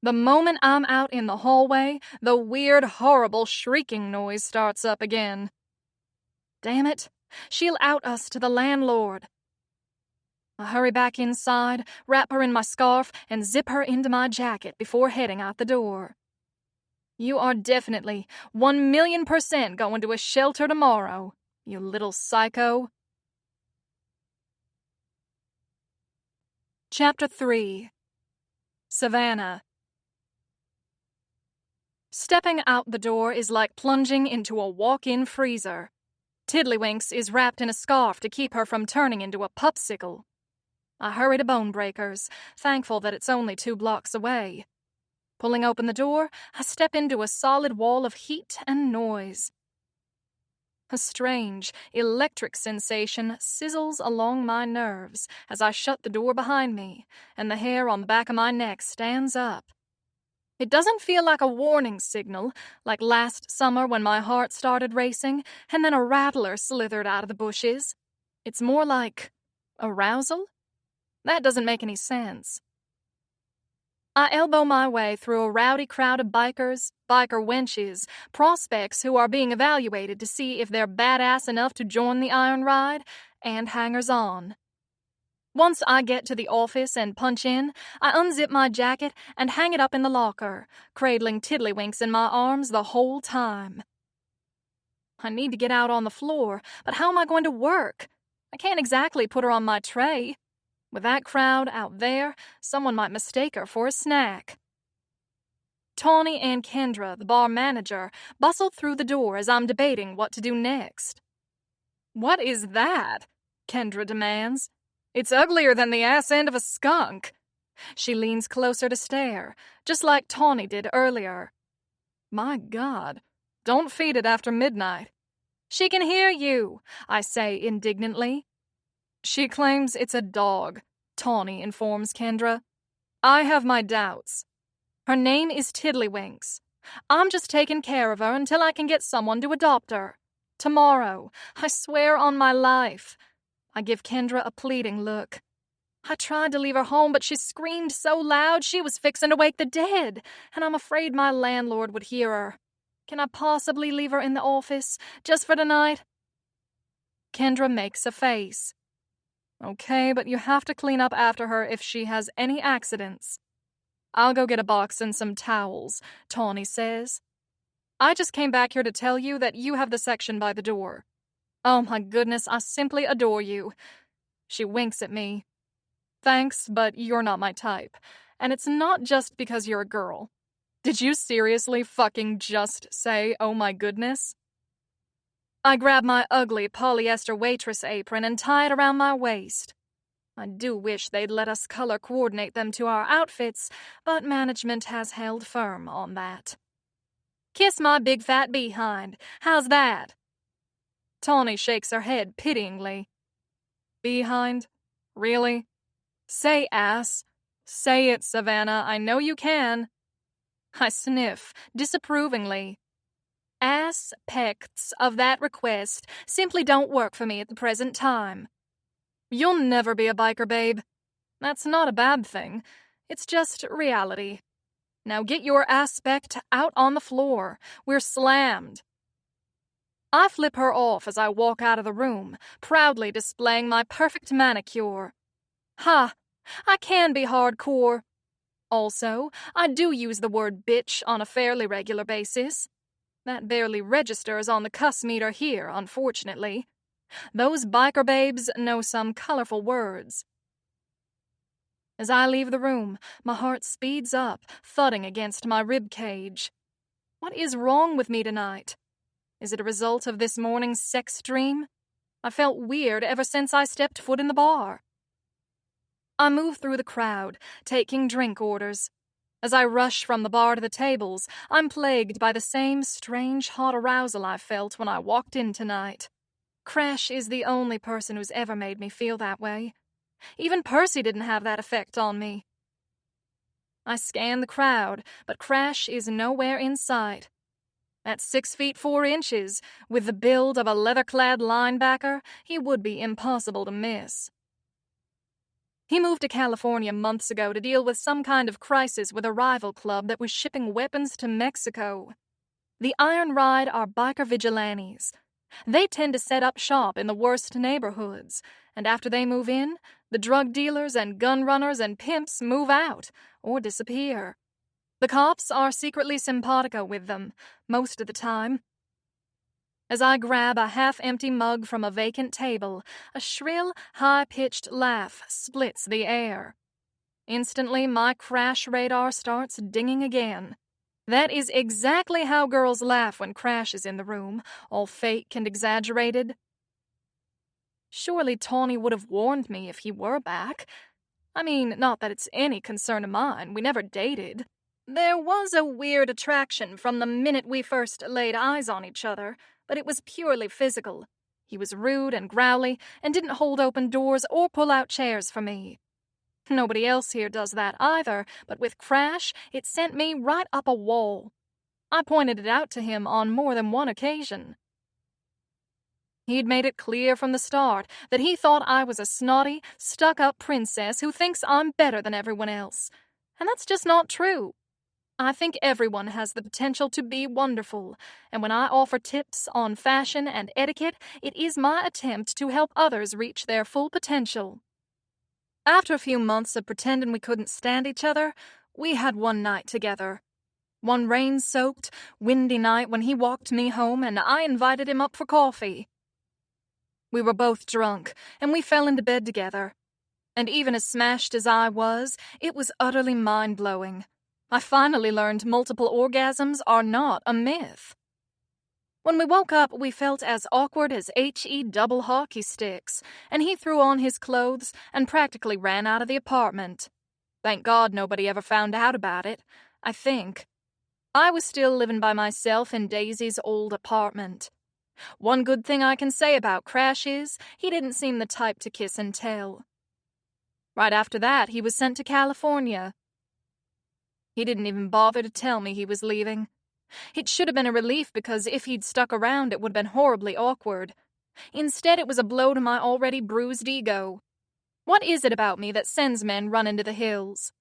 The moment I'm out in the hallway, the weird, horrible shrieking noise starts up again. Damn it, she'll out us to the landlord. I hurry back inside, wrap her in my scarf, and zip her into my jacket before heading out the door. You are definitely 1,000,000% going to a shelter tomorrow, you little psycho. Chapter 3. Savannah. Stepping out the door is like plunging into a walk-in freezer. Tiddlywinks is wrapped in a scarf to keep her from turning into a popsicle. I hurry to Bonebreakers, thankful that it's only 2 blocks away. Pulling open the door, I step into a solid wall of heat and noise. A strange, electric sensation sizzles along my nerves as I shut the door behind me, and the hair on the back of my neck stands up. It doesn't feel like a warning signal, like last summer when my heart started racing and then a rattler slithered out of the bushes. It's more like arousal? That doesn't make any sense. I elbow my way through a rowdy crowd of bikers, biker wenches, prospects who are being evaluated to see if they're badass enough to join the iron ride, and hangers-on. Once I get to the office and punch in, I unzip my jacket and hang it up in the locker, cradling Tiddlywinks in my arms the whole time. I need to get out on the floor, but how am I going to work? I can't exactly put her on my tray. With that crowd out there, someone might mistake her for a snack. Tawny and Kendra, the bar manager, bustle through the door as I'm debating what to do next. "What is that?" Kendra demands. "It's uglier than the ass end of a skunk." She leans closer to stare, just like Tawny did earlier. "My God, don't feed it after midnight." "She can hear you," I say indignantly. "She claims it's a dog," Tawny informs Kendra. "I have my doubts. Her name is Tiddlywinks. I'm just taking care of her until I can get someone to adopt her. Tomorrow, I swear on my life." I give Kendra a pleading look. "I tried to leave her home, but she screamed so loud she was fixing to wake the dead, and I'm afraid my landlord would hear her. Can I possibly leave her in the office, just for tonight?" Kendra makes a face. "Okay, but you have to clean up after her if she has any accidents." "I'll go get a box and some towels," Tawny says. "I just came back here to tell you that you have the section by the door. Oh my goodness, I simply adore you." She winks at me. "Thanks, but you're not my type. And it's not just because you're a girl." Did you seriously fucking just say, "oh my goodness"? I grab my ugly polyester waitress apron and tie it around my waist. I do wish they'd let us color coordinate them to our outfits, but management has held firm on that. "Kiss my big fat behind. How's that?" Tawny shakes her head pityingly. "Behind? Really? Say ass. Say it, Savannah. I know you can." I sniff disapprovingly. Aspects of that request simply don't work for me at the present time. You'll never be a biker, babe. That's not a bad thing. It's just reality. Now get your aspect out on the floor. We're slammed. I flip her off as I walk out of the room, proudly displaying my perfect manicure. Ha! I can be hardcore. Also, I do use the word bitch on a fairly regular basis. That barely registers on the cuss meter here, unfortunately. Those biker babes know some colorful words. As I leave the room, my heart speeds up, thudding against my rib cage. What is wrong with me tonight? Is it a result of this morning's sex dream? I felt weird ever since I stepped foot in the bar. I move through the crowd, taking drink orders. As I rush from the bar to the tables, I'm plagued by the same strange hot arousal I felt when I walked in tonight. Crash is the only person who's ever made me feel that way. Even Percy didn't have that effect on me. I scan the crowd, but Crash is nowhere in sight. At 6 feet 4 inches, with the build of a leather-clad linebacker, he would be impossible to miss. He moved to California months ago to deal with some kind of crisis with a rival club that was shipping weapons to Mexico. The Iron Ride are biker vigilantes. They tend to set up shop in the worst neighborhoods, and after they move in, the drug dealers and gun runners and pimps move out or disappear. The cops are secretly simpatico with them, most of the time. As I grab a half-empty mug from a vacant table, a shrill, high-pitched laugh splits the air. Instantly, my Crash radar starts dinging again. That is exactly how girls laugh when Crash is in the room, all fake and exaggerated. Surely Tawny would have warned me if he were back. I mean, not that it's any concern of mine, we never dated. There was a weird attraction from the minute we first laid eyes on each other, but it was purely physical. He was rude and growly and didn't hold open doors or pull out chairs for me. Nobody else here does that either, but with Crash, it sent me right up a wall. I pointed it out to him on more than one occasion. He'd made it clear from the start that he thought I was a snotty, stuck-up princess who thinks I'm better than everyone else. And that's just not true. I think everyone has the potential to be wonderful, and when I offer tips on fashion and etiquette, it is my attempt to help others reach their full potential. After a few months of pretending we couldn't stand each other, we had one night together. One rain-soaked, windy night when he walked me home and I invited him up for coffee. We were both drunk, and we fell into bed together. And even as smashed as I was, it was utterly mind-blowing. I finally learned multiple orgasms are not a myth. When we woke up, we felt as awkward as HE double hockey sticks, and he threw on his clothes and practically ran out of the apartment. Thank God nobody ever found out about it, I think. I was still living by myself in Daisy's old apartment. One good thing I can say about Crash is he didn't seem the type to kiss and tell. Right after that, he was sent to California. He didn't even bother to tell me he was leaving. It should have been a relief because if he'd stuck around, it would have been horribly awkward. Instead, it was a blow to my already bruised ego. What is it about me that sends men running to the hills?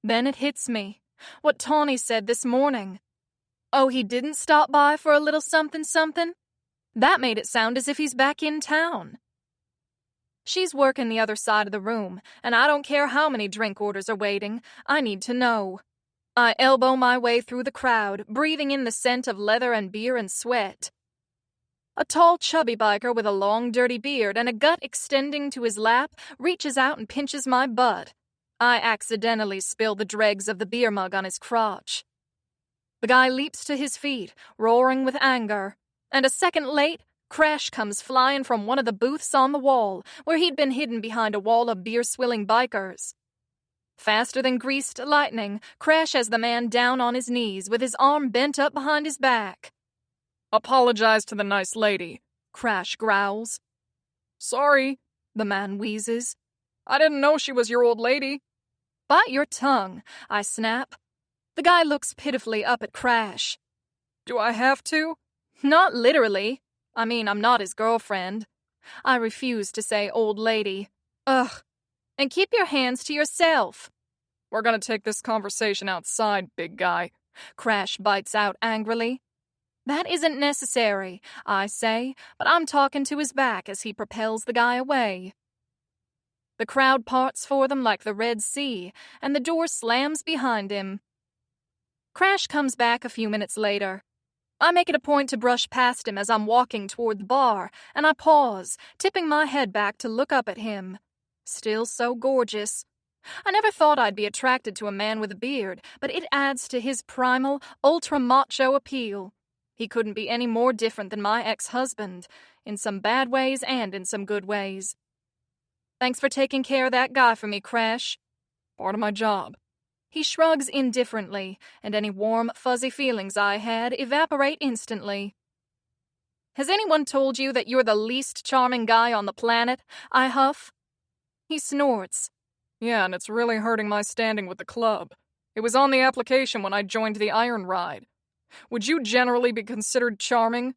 Then it hits me. What Tawny said this morning. Oh, he didn't stop by for a little something-something? That made it sound as if he's back in town. She's working the other side of the room, and I don't care how many drink orders are waiting. I need to know. I elbow my way through the crowd, breathing in the scent of leather and beer and sweat. A tall, chubby biker with a long, dirty beard and a gut extending to his lap reaches out and pinches my butt. I accidentally spill the dregs of the beer mug on his crotch. The guy leaps to his feet, roaring with anger, and a second late, Crash comes flying from one of the booths on the wall, where he'd been hidden behind a wall of beer-swilling bikers. Faster than greased lightning, Crash has the man down on his knees with his arm bent up behind his back. "Apologize to the nice lady," Crash growls. "Sorry," the man wheezes. "I didn't know she was your old lady." "Bite your tongue," I snap. The guy looks pitifully up at Crash. "Do I have to?" "Not literally. I mean, I'm not his girlfriend." I refuse to say old lady. Ugh. "And keep your hands to yourself." "We're gonna take this conversation outside, big guy," Crash bites out angrily. "That isn't necessary," I say, but I'm talking to his back as he propels the guy away. The crowd parts for them like the Red Sea, and the door slams behind him. Crash comes back a few minutes later. I make it a point to brush past him as I'm walking toward the bar, and I pause, tipping my head back to look up at him. Still so gorgeous. I never thought I'd be attracted to a man with a beard, but it adds to his primal, ultra-macho appeal. He couldn't be any more different than my ex-husband, in some bad ways and in some good ways. Thanks for taking care of that guy for me, Crash. Part of my job. He shrugs indifferently, and any warm, fuzzy feelings I had evaporate instantly. Has anyone told you that you're the least charming guy on the planet? I huff. He snorts. Yeah, and it's really hurting my standing with the club. It was on the application when I joined the Iron Ride. Would you generally be considered charming?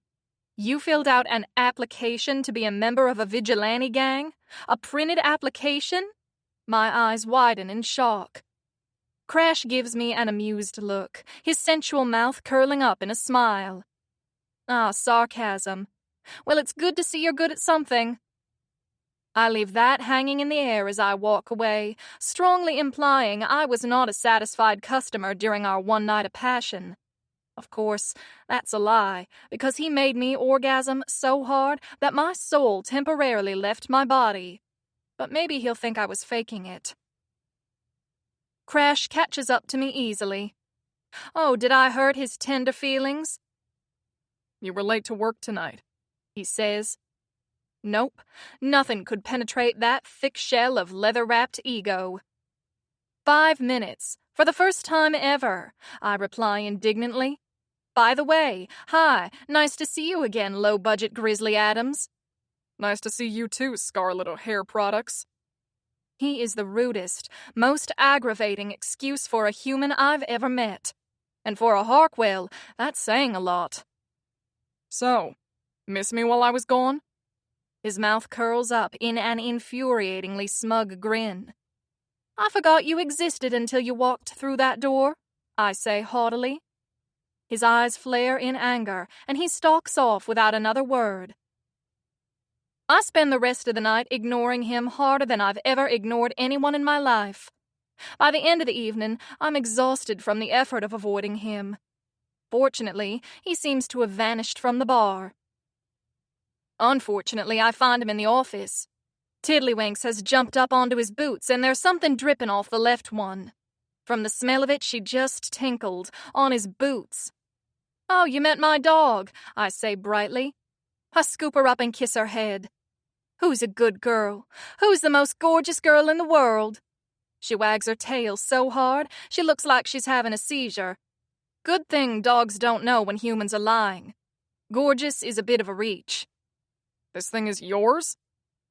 You filled out an application to be a member of a vigilante gang? A printed application? My eyes widen in shock. Crash gives me an amused look, his sensual mouth curling up in a smile. Ah, sarcasm. Well, it's good to see you're good at something. I leave that hanging in the air as I walk away, strongly implying I was not a satisfied customer during our one night of passion. Of course, that's a lie, because he made me orgasm so hard that my soul temporarily left my body. But maybe he'll think I was faking it. Crash catches up to me easily. Oh, did I hurt his tender feelings? You were late to work tonight, he says. Nope, nothing could penetrate that thick shell of leather-wrapped ego. 5 minutes, for the first time ever, I reply indignantly. By the way, hi, nice to see you again, low-budget Grizzly Adams. Nice to see you too, Scarlet O'Hare Products. He is the rudest, most aggravating excuse for a human I've ever met. And for a Harkwell, that's saying a lot. So, miss me while I was gone? His mouth curls up in an infuriatingly smug grin. I forgot you existed until you walked through that door, I say haughtily. His eyes flare in anger, and he stalks off without another word. I spend the rest of the night ignoring him harder than I've ever ignored anyone in my life. By the end of the evening, I'm exhausted from the effort of avoiding him. Fortunately, he seems to have vanished from the bar. Unfortunately, I find him in the office. Tiddlywinks has jumped up onto his boots, and there's something dripping off the left one. From the smell of it, she just tinkled on his boots. Oh, you meant my dog, I say brightly. I scoop her up and kiss her head. Who's a good girl? Who's the most gorgeous girl in the world? She wags her tail so hard, she looks like she's having a seizure. Good thing dogs don't know when humans are lying. Gorgeous is a bit of a reach. This thing is yours?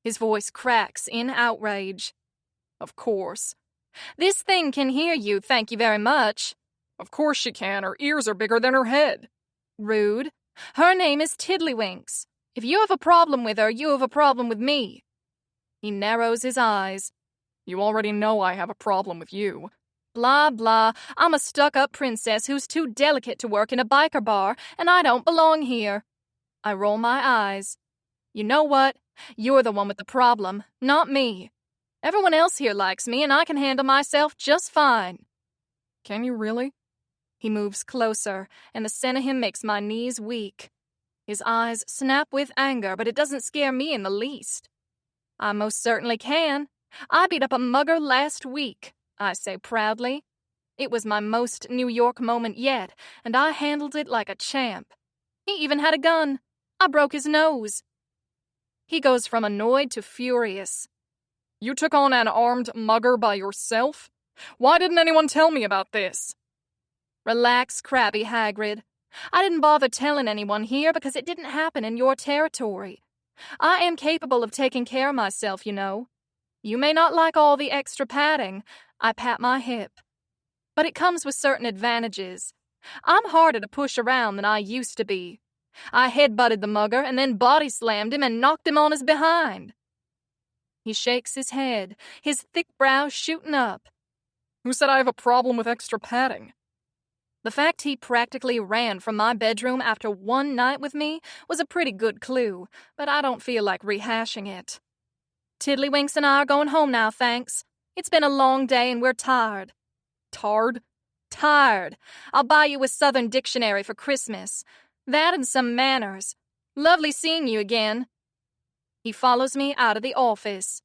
His voice cracks in outrage. Of course. This thing can hear you, thank you very much. Of course she can. Her ears are bigger than her head. Rude. Her name is Tiddlywinks. If you have a problem with her, you have a problem with me. He narrows his eyes. You already know I have a problem with you. Blah, blah. I'm a stuck-up princess who's too delicate to work in a biker bar, and I don't belong here. I roll my eyes. You know what? You're the one with the problem, not me. Everyone else here likes me, and I can handle myself just fine. Can you really? He moves closer, and the scent of him makes my knees weak. His eyes snap with anger, but it doesn't scare me in the least. I most certainly can. I beat up a mugger last week, I say proudly. It was my most New York moment yet, and I handled it like a champ. He even had a gun. I broke his nose. He goes from annoyed to furious. You took on an armed mugger by yourself? Why didn't anyone tell me about this? Relax, crabby Hagrid. I didn't bother telling anyone here because it didn't happen in your territory. I am capable of taking care of myself, you know. You may not like all the extra padding. I pat my hip. But it comes with certain advantages. I'm harder to push around than I used to be. I headbutted the mugger and then body slammed him and knocked him on his behind. He shakes his head, his thick brows shooting up. Who said I have a problem with extra padding? The fact he practically ran from my bedroom after one night with me was a pretty good clue, but I don't feel like rehashing it. Tiddlywinks and I are going home now, thanks. It's been a long day and we're tired. Tarred? Tired. I'll buy you a Southern dictionary for Christmas. That and some manners. Lovely seeing you again. He follows me out of the office.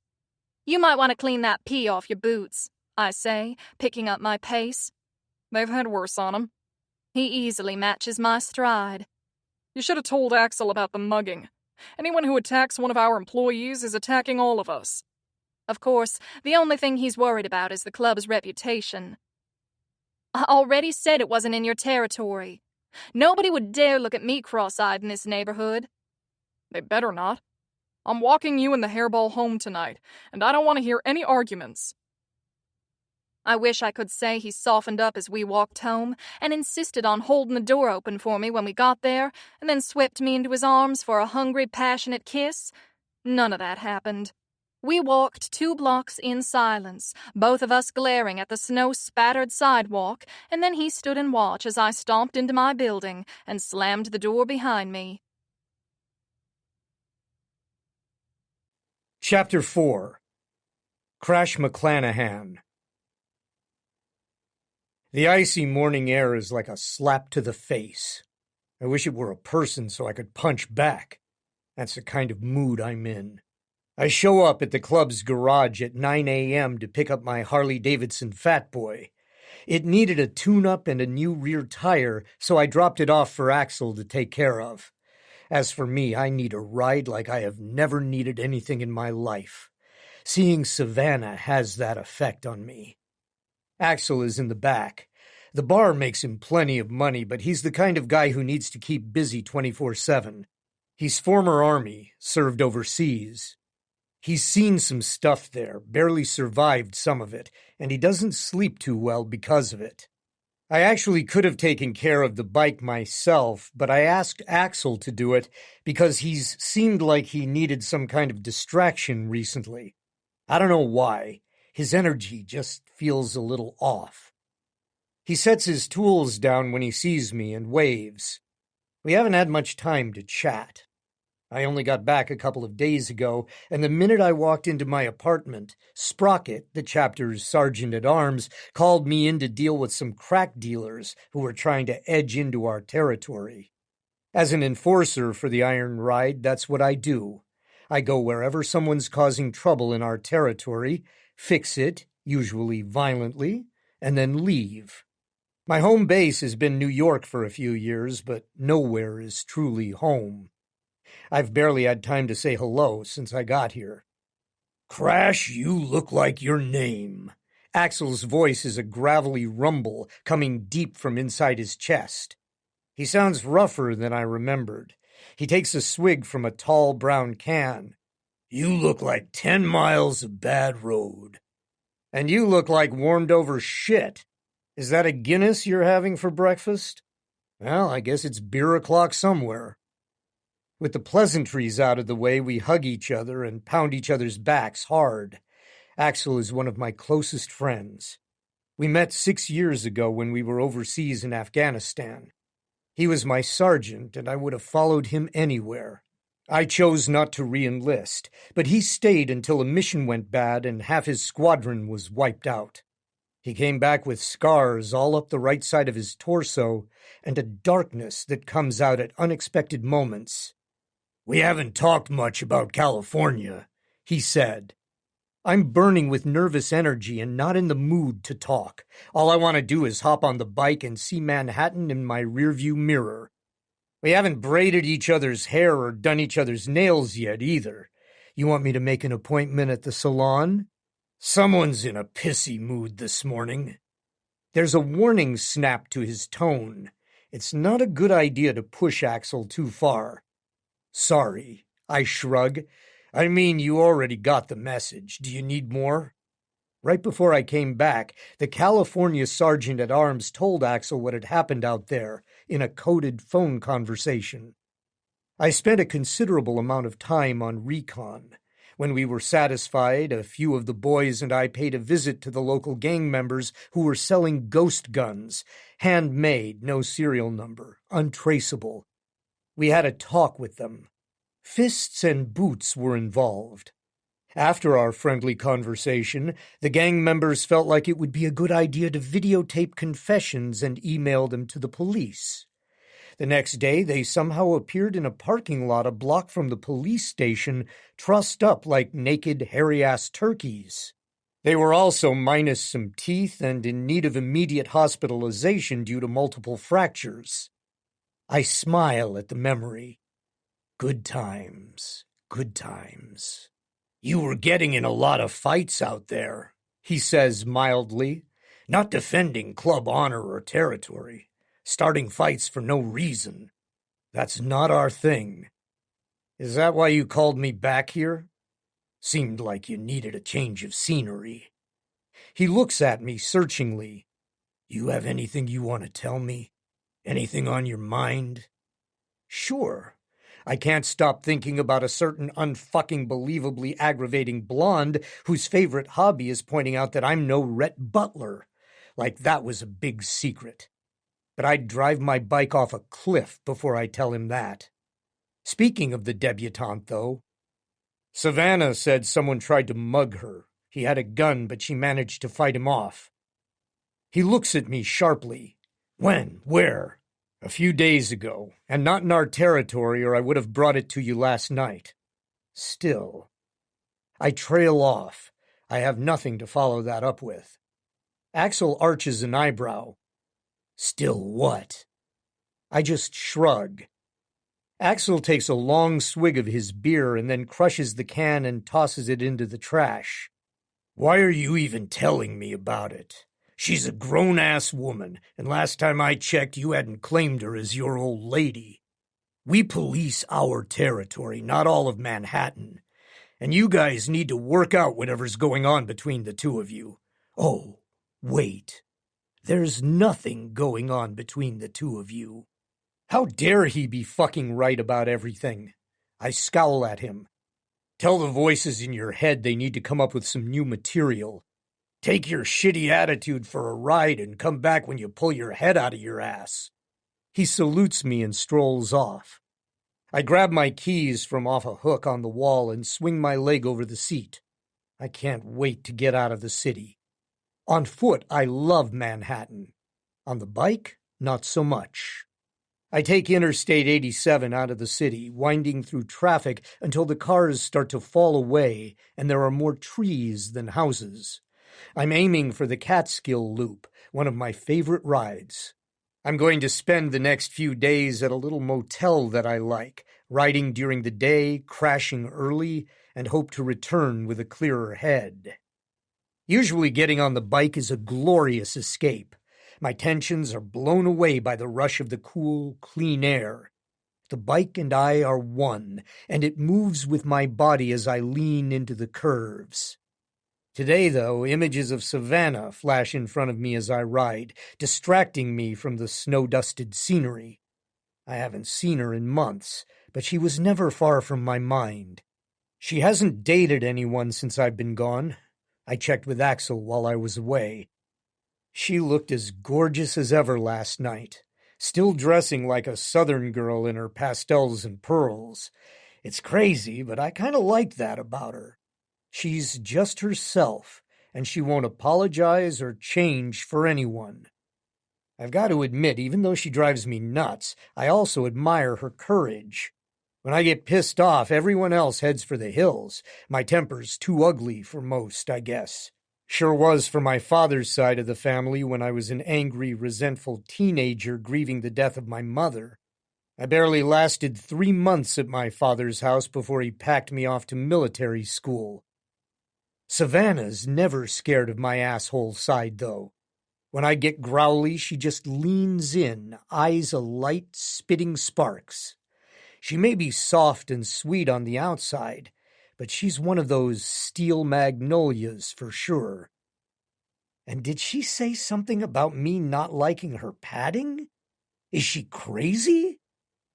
You might want to clean that pee off your boots, I say, picking up my pace. They've had worse on 'em. He easily matches my stride. You should have told Axel about the mugging. Anyone who attacks one of our employees is attacking all of us. Of course, the only thing he's worried about is the club's reputation. I already said it wasn't in your territory. Nobody would dare look at me cross-eyed in this neighborhood. They better not. I'm walking you and the hairball home tonight, and I don't want to hear any arguments. I wish I could say he softened up as we walked home and insisted on holding the door open for me when we got there and then swept me into his arms for a hungry, passionate kiss. None of that happened. We walked 2 blocks in silence, both of us glaring at the snow-spattered sidewalk, and then he stood and watched as I stomped into my building and slammed the door behind me. Chapter 4. Crash McClanahan. The icy morning air is like a slap to the face. I wish it were a person so I could punch back. That's the kind of mood I'm in. I show up at the club's garage at 9 a.m. to pick up my Harley-Davidson Fat Boy. It needed a tune-up and a new rear tire, so I dropped it off for Axel to take care of. As for me, I need a ride like I have never needed anything in my life. Seeing Savannah has that effect on me. Axel is in the back. The bar makes him plenty of money, but he's the kind of guy who needs to keep busy 24/7. He's former Army, served overseas. He's seen some stuff there, barely survived some of it, and he doesn't sleep too well because of it. I actually could have taken care of the bike myself, but I asked Axel to do it because he's seemed like he needed some kind of distraction recently. I don't know why. His energy just feels a little off. He sets his tools down when he sees me and waves. We haven't had much time to chat. I only got back a couple of days ago, and the minute I walked into my apartment, Sprocket, the chapter's sergeant-at-arms, called me in to deal with some crack dealers who were trying to edge into our territory. As an enforcer for the Iron Ride, that's what I do. I go wherever someone's causing trouble in our territory, fix it, usually violently, and then leave. My home base has been New York for a few years, but nowhere is truly home. I've barely had time to say hello since I got here. Crash, you look like your name. Axel's voice is a gravelly rumble coming deep from inside his chest. He sounds rougher than I remembered. He takes a swig from a tall brown can. You look like 10 miles of bad road. And you look like warmed-over shit. Is that a Guinness you're having for breakfast? Well, I guess it's beer o'clock somewhere. With the pleasantries out of the way, we hug each other and pound each other's backs hard. Axel is one of my closest friends. We met 6 years ago when we were overseas in Afghanistan. He was my sergeant, and I would have followed him anywhere. I chose not to re-enlist, but he stayed until a mission went bad and half his squadron was wiped out. He came back with scars all up the right side of his torso and a darkness that comes out at unexpected moments. We haven't talked much about California, he said. I'm burning with nervous energy and not in the mood to talk. All I want to do is hop on the bike and see Manhattan in my rearview mirror. We haven't braided each other's hair or done each other's nails yet either. You want me to make an appointment at the salon? Someone's in a pissy mood this morning. There's a warning snap to his tone. It's not a good idea to push Axel too far. Sorry, I shrug. I mean, you already got the message. Do you need more? Right before I came back, the California sergeant-at-arms told Axel what had happened out there in a coded phone conversation. I spent a considerable amount of time on recon. When we were satisfied, a few of the boys and I paid a visit to the local gang members who were selling ghost guns, handmade, no serial number, untraceable. We had a talk with them. Fists and boots were involved. After our friendly conversation, the gang members felt like it would be a good idea to videotape confessions and email them to the police. The next day, they somehow appeared in a parking lot a block from the police station, trussed up like naked, hairy-ass turkeys. They were also minus some teeth and in need of immediate hospitalization due to multiple fractures. I smile at the memory. Good times, good times. You were getting in a lot of fights out there, he says mildly, not defending club honor or territory, starting fights for no reason. That's not our thing. Is that why you called me back here? Seemed like you needed a change of scenery. He looks at me searchingly. You have anything you want to tell me? Anything on your mind? Sure. I can't stop thinking about a certain unfucking believably aggravating blonde whose favorite hobby is pointing out that I'm no Rhett Butler. Like that was a big secret. But I'd drive my bike off a cliff before I tell him that. Speaking of the debutante, though, Savannah said someone tried to mug her. He had a gun, but she managed to fight him off. He looks at me sharply. When? Where? A few days ago, and not in our territory, or I would have brought it to you last night. Still. I trail off. I have nothing to follow that up with. Axel arches an eyebrow. Still what? I just shrug. Axel takes a long swig of his beer and then crushes the can and tosses it into the trash. Why are you even telling me about it? She's a grown-ass woman, and last time I checked, you hadn't claimed her as your old lady. We police our territory, not all of Manhattan. And you guys need to work out whatever's going on between the two of you. Oh, wait. There's nothing going on between the two of you. How dare he be fucking right about everything? I scowl at him. Tell the voices in your head they need to come up with some new material. Take your shitty attitude for a ride and come back when you pull your head out of your ass. He salutes me and strolls off. I grab my keys from off a hook on the wall and swing my leg over the seat. I can't wait to get out of the city. On foot, I love Manhattan. On the bike, not so much. I take Interstate 87 out of the city, winding through traffic until the cars start to fall away and there are more trees than houses. I'm aiming for the Catskill Loop, one of my favorite rides. I'm going to spend the next few days at a little motel that I like, riding during the day, crashing early, and hope to return with a clearer head. Usually getting on the bike is a glorious escape. My tensions are blown away by the rush of the cool, clean air. The bike and I are one, and it moves with my body as I lean into the curves. Today, though, images of Savannah flash in front of me as I ride, distracting me from the snow-dusted scenery. I haven't seen her in months, but she was never far from my mind. She hasn't dated anyone since I've been gone. I checked with Axel while I was away. She looked as gorgeous as ever last night, still dressing like a southern girl in her pastels and pearls. It's crazy, but I kind of like that about her. She's just herself, and she won't apologize or change for anyone. I've got to admit, even though she drives me nuts, I also admire her courage. When I get pissed off, everyone else heads for the hills. My temper's too ugly for most, I guess. Sure was for my father's side of the family when I was an angry, resentful teenager grieving the death of my mother. I barely lasted 3 months at my father's house before he packed me off to military school. Savannah's never scared of my asshole side, though. When I get growly, she just leans in, eyes alight, spitting sparks. She may be soft and sweet on the outside, but she's one of those steel magnolias for sure. And did she say something about me not liking her padding? Is she crazy?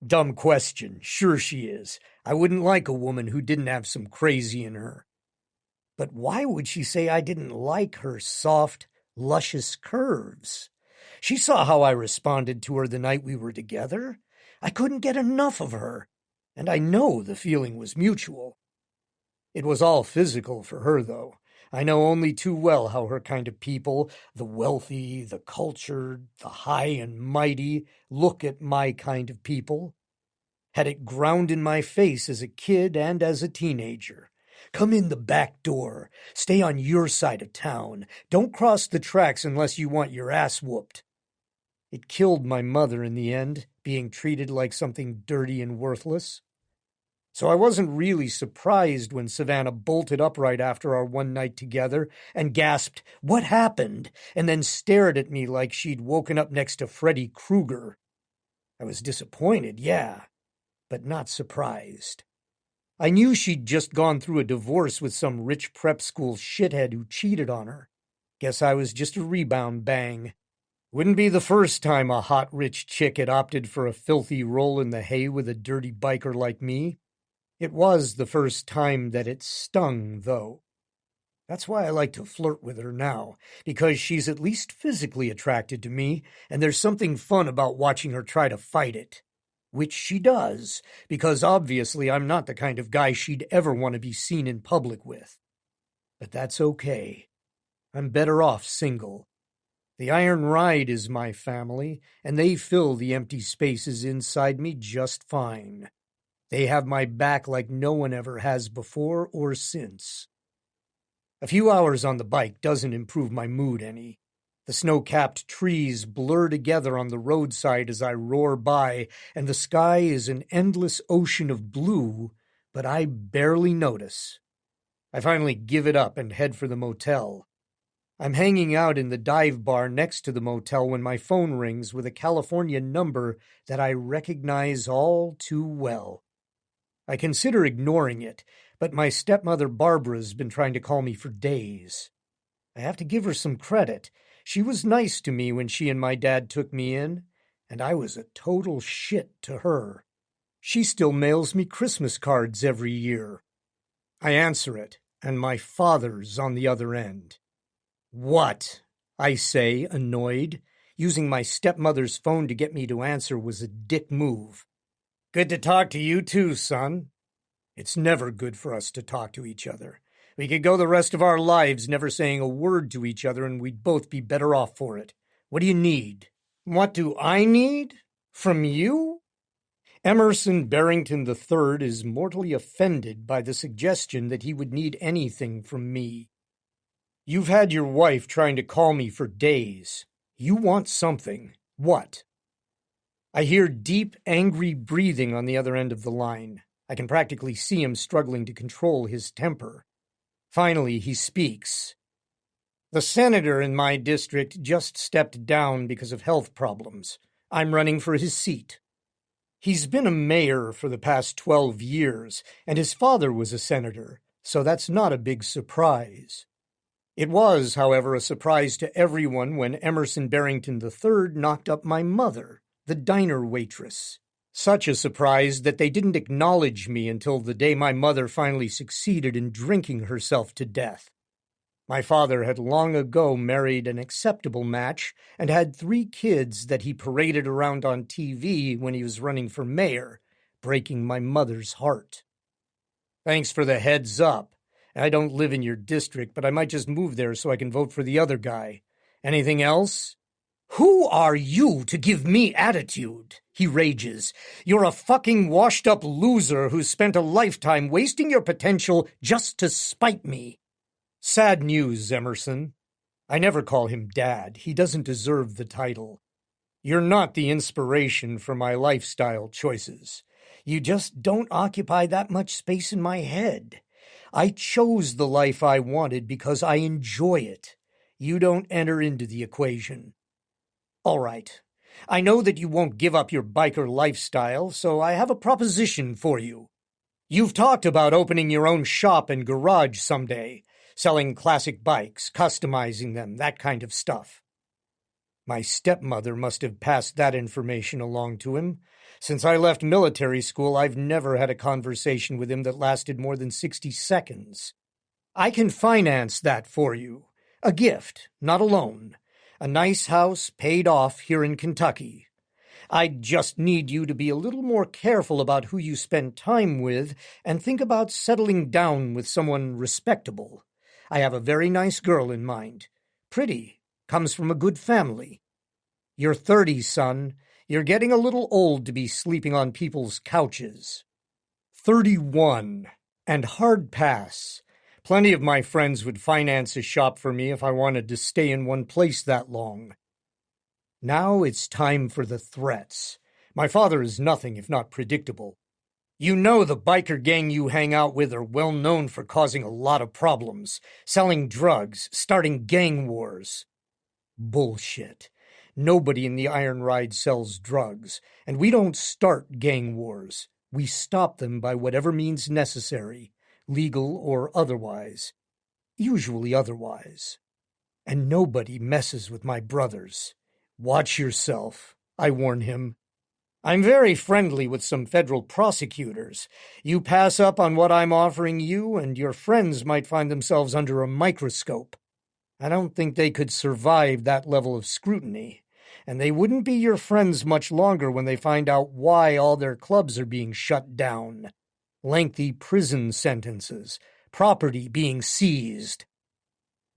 Dumb question. Sure she is. I wouldn't like a woman who didn't have some crazy in her. But why would she say I didn't like her soft, luscious curves? She saw how I responded to her the night we were together. I couldn't get enough of her, and I know the feeling was mutual. It was all physical for her, though. I know only too well how her kind of people, the wealthy, the cultured, the high and mighty, look at my kind of people. Had it ground in my face as a kid and as a teenager. Come in the back door. Stay on your side of town. Don't cross the tracks unless you want your ass whooped. It killed my mother in the end, being treated like something dirty and worthless. So I wasn't really surprised when Savannah bolted upright after our one night together and gasped, "What happened?" and then stared at me like she'd woken up next to Freddy Krueger. I was disappointed, yeah, but not surprised. I knew she'd just gone through a divorce with some rich prep school shithead who cheated on her. Guess I was just a rebound bang. Wouldn't be the first time a hot rich chick had opted for a filthy roll in the hay with a dirty biker like me. It was the first time that it stung, though. That's why I like to flirt with her now, because she's at least physically attracted to me, and there's something fun about watching her try to fight it. Which she does, because obviously I'm not the kind of guy she'd ever want to be seen in public with. But that's okay. I'm better off single. The Iron Ride is my family, and they fill the empty spaces inside me just fine. They have my back like no one ever has before or since. A few hours on the bike doesn't improve my mood any. The snow-capped trees blur together on the roadside as I roar by, and the sky is an endless ocean of blue, but I barely notice. I finally give it up and head for the motel. I'm hanging out in the dive bar next to the motel when my phone rings with a California number that I recognize all too well. I consider ignoring it, but my stepmother Barbara's been trying to call me for days. I have to give her some credit. She was nice to me when she and my dad took me in, and I was a total shit to her. She still mails me Christmas cards every year. I answer it, and my father's on the other end. "What?" I say, annoyed. Using my stepmother's phone to get me to answer was a dick move. "Good to talk to you too, son." It's never good for us to talk to each other. We could go the rest of our lives never saying a word to each other, and we'd both be better off for it. What do you need? What do I need? From you? Emerson Barrington III is mortally offended by the suggestion that he would need anything from me. You've had your wife trying to call me for days. You want something. What? I hear deep, angry breathing on the other end of the line. I can practically see him struggling to control his temper. Finally, he speaks. "The senator in my district just stepped down because of health problems. I'm running for his seat. He's been a mayor for the past 12 years, and his father was a senator, so that's not a big surprise. It was, however, a surprise to everyone when Emerson Barrington III knocked up my mother, the diner waitress. Such a surprise that they didn't acknowledge me until the day my mother finally succeeded in drinking herself to death. My father had long ago married an acceptable match and had 3 kids that he paraded around on TV when he was running for mayor, breaking my mother's heart. Thanks for the heads up. I don't live in your district, but I might just move there so I can vote for the other guy. Anything else?" "Who are you to give me attitude?" he rages. "You're a fucking washed-up loser who's spent a lifetime wasting your potential just to spite me." Sad news, Emerson. I never call him Dad. He doesn't deserve the title. You're not the inspiration for my lifestyle choices. You just don't occupy that much space in my head. I chose the life I wanted because I enjoy it. You don't enter into the equation. All right. I know that you won't give up your biker lifestyle, so I have a proposition for you. You've talked about opening your own shop and garage someday, selling classic bikes, customizing them, that kind of stuff. My stepmother must have passed that information along to him. Since I left military school, I've never had a conversation with him that lasted more than 60 seconds. I can finance that for you. A gift, not a loan. A nice house paid off here in Kentucky. I'd just need you to be a little more careful about who you spend time with and think about settling down with someone respectable. I have a very nice girl in mind. Pretty. Comes from a good family. You're 30, son. You're getting a little old to be sleeping on people's couches. 31. And hard pass. Plenty of my friends would finance a shop for me if I wanted to stay in one place that long. Now it's time for the threats. My father is nothing if not predictable. You know the biker gang you hang out with are well known for causing a lot of problems, selling drugs, starting gang wars. Bullshit. Nobody in the Iron Ride sells drugs, and we don't start gang wars. We stop them by whatever means necessary, legal or otherwise. Usually otherwise. And nobody messes with my brothers. Watch yourself, I warn him. I'm very friendly with some federal prosecutors. You pass up on what I'm offering you, and your friends might find themselves under a microscope. I don't think they could survive that level of scrutiny, and they wouldn't be your friends much longer when they find out why all their clubs are being shut down. Lengthy prison sentences, property being seized.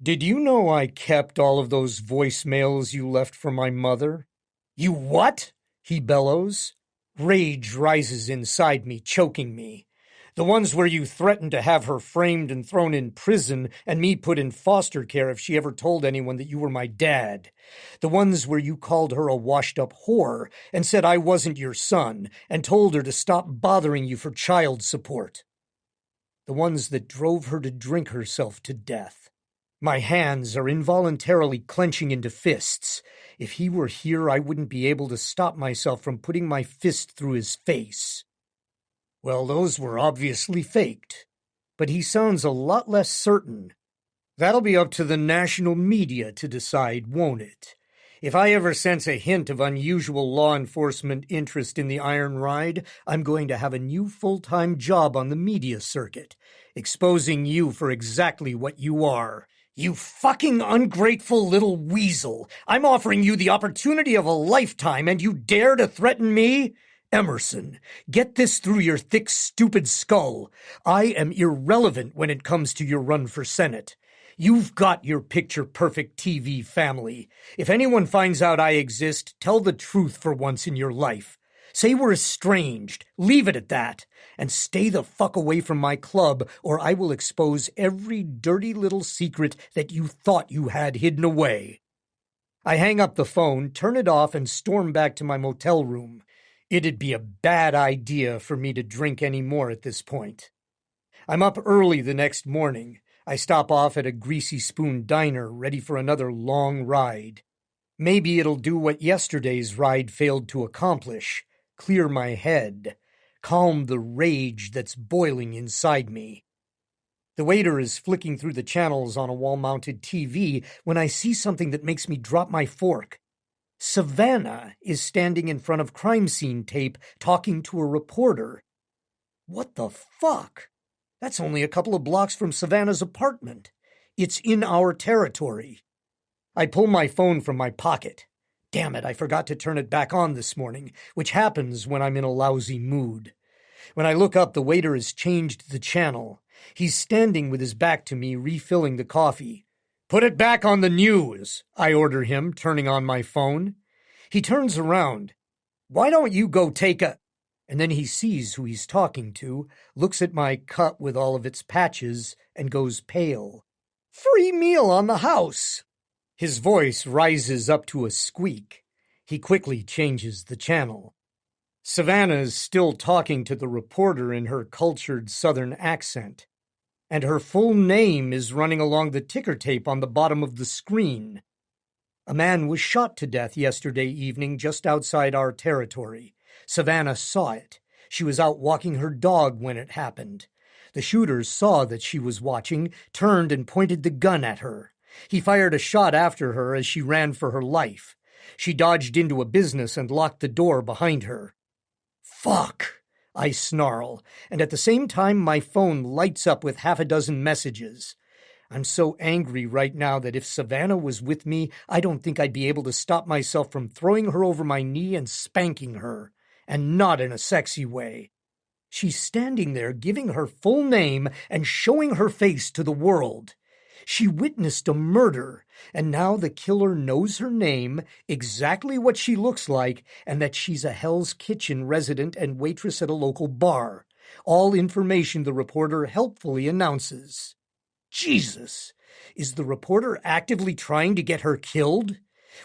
Did you know I kept all of those voicemails you left for my mother? You what? He bellows. Rage rises inside me, choking me. The ones where you threatened to have her framed and thrown in prison and me put in foster care if she ever told anyone that you were my dad. The ones where you called her a washed-up whore and said I wasn't your son and told her to stop bothering you for child support. The ones that drove her to drink herself to death. My hands are involuntarily clenching into fists. If he were here, I wouldn't be able to stop myself from putting my fist through his face. Well, those were obviously faked. But he sounds a lot less certain. That'll be up to the national media to decide, won't it? If I ever sense a hint of unusual law enforcement interest in the Iron Ride, I'm going to have a new full-time job on the media circuit, exposing you for exactly what you are. You fucking ungrateful little weasel! I'm offering you the opportunity of a lifetime, and you dare to threaten me? Emerson, get this through your thick, stupid skull. I am irrelevant when it comes to your run for Senate. You've got your picture-perfect TV family. If anyone finds out I exist, tell the truth for once in your life. Say we're estranged. Leave it at that. And stay the fuck away from my club, or I will expose every dirty little secret that you thought you had hidden away. I hang up the phone, turn it off, and storm back to my motel room. It'd be a bad idea for me to drink any more at this point. I'm up early the next morning. I stop off at a Greasy Spoon diner, ready for another long ride. Maybe it'll do what yesterday's ride failed to accomplish. Clear my head. Calm the rage that's boiling inside me. The waiter is flicking through the channels on a wall-mounted TV when I see something that makes me drop my fork. Savannah is standing in front of crime scene tape talking to a reporter. What the fuck? That's only a couple of blocks from Savannah's apartment. It's in our territory. I pull my phone from my pocket. Damn it, I forgot to turn it back on this morning, which happens when I'm in a lousy mood. When I look up, the waiter has changed the channel. He's standing with his back to me, refilling the coffee. Put it back on the news, I order him, turning on my phone. He turns around. Why don't you go take a... And then he sees who he's talking to, looks at my cut with all of its patches, and goes pale. Free meal on the house. His voice rises up to a squeak. He quickly changes the channel. Savannah is still talking to the reporter in her cultured southern accent, and her full name is running along the ticker tape on the bottom of the screen. A man was shot to death yesterday evening just outside our territory. Savannah saw it. She was out walking her dog when it happened. The shooters saw that she was watching, turned and pointed the gun at her. He fired a shot after her as she ran for her life. She dodged into a business and locked the door behind her. Fuck! I snarl, and at the same time my phone lights up with half a dozen messages. I'm so angry right now that if Savannah was with me, I don't think I'd be able to stop myself from throwing her over my knee and spanking her, and not in a sexy way. She's standing there giving her full name and showing her face to the world. She witnessed a murder, and now the killer knows her name, exactly what she looks like, and that she's a Hell's Kitchen resident and waitress at a local bar. All information the reporter helpfully announces. Jesus! Is the reporter actively trying to get her killed?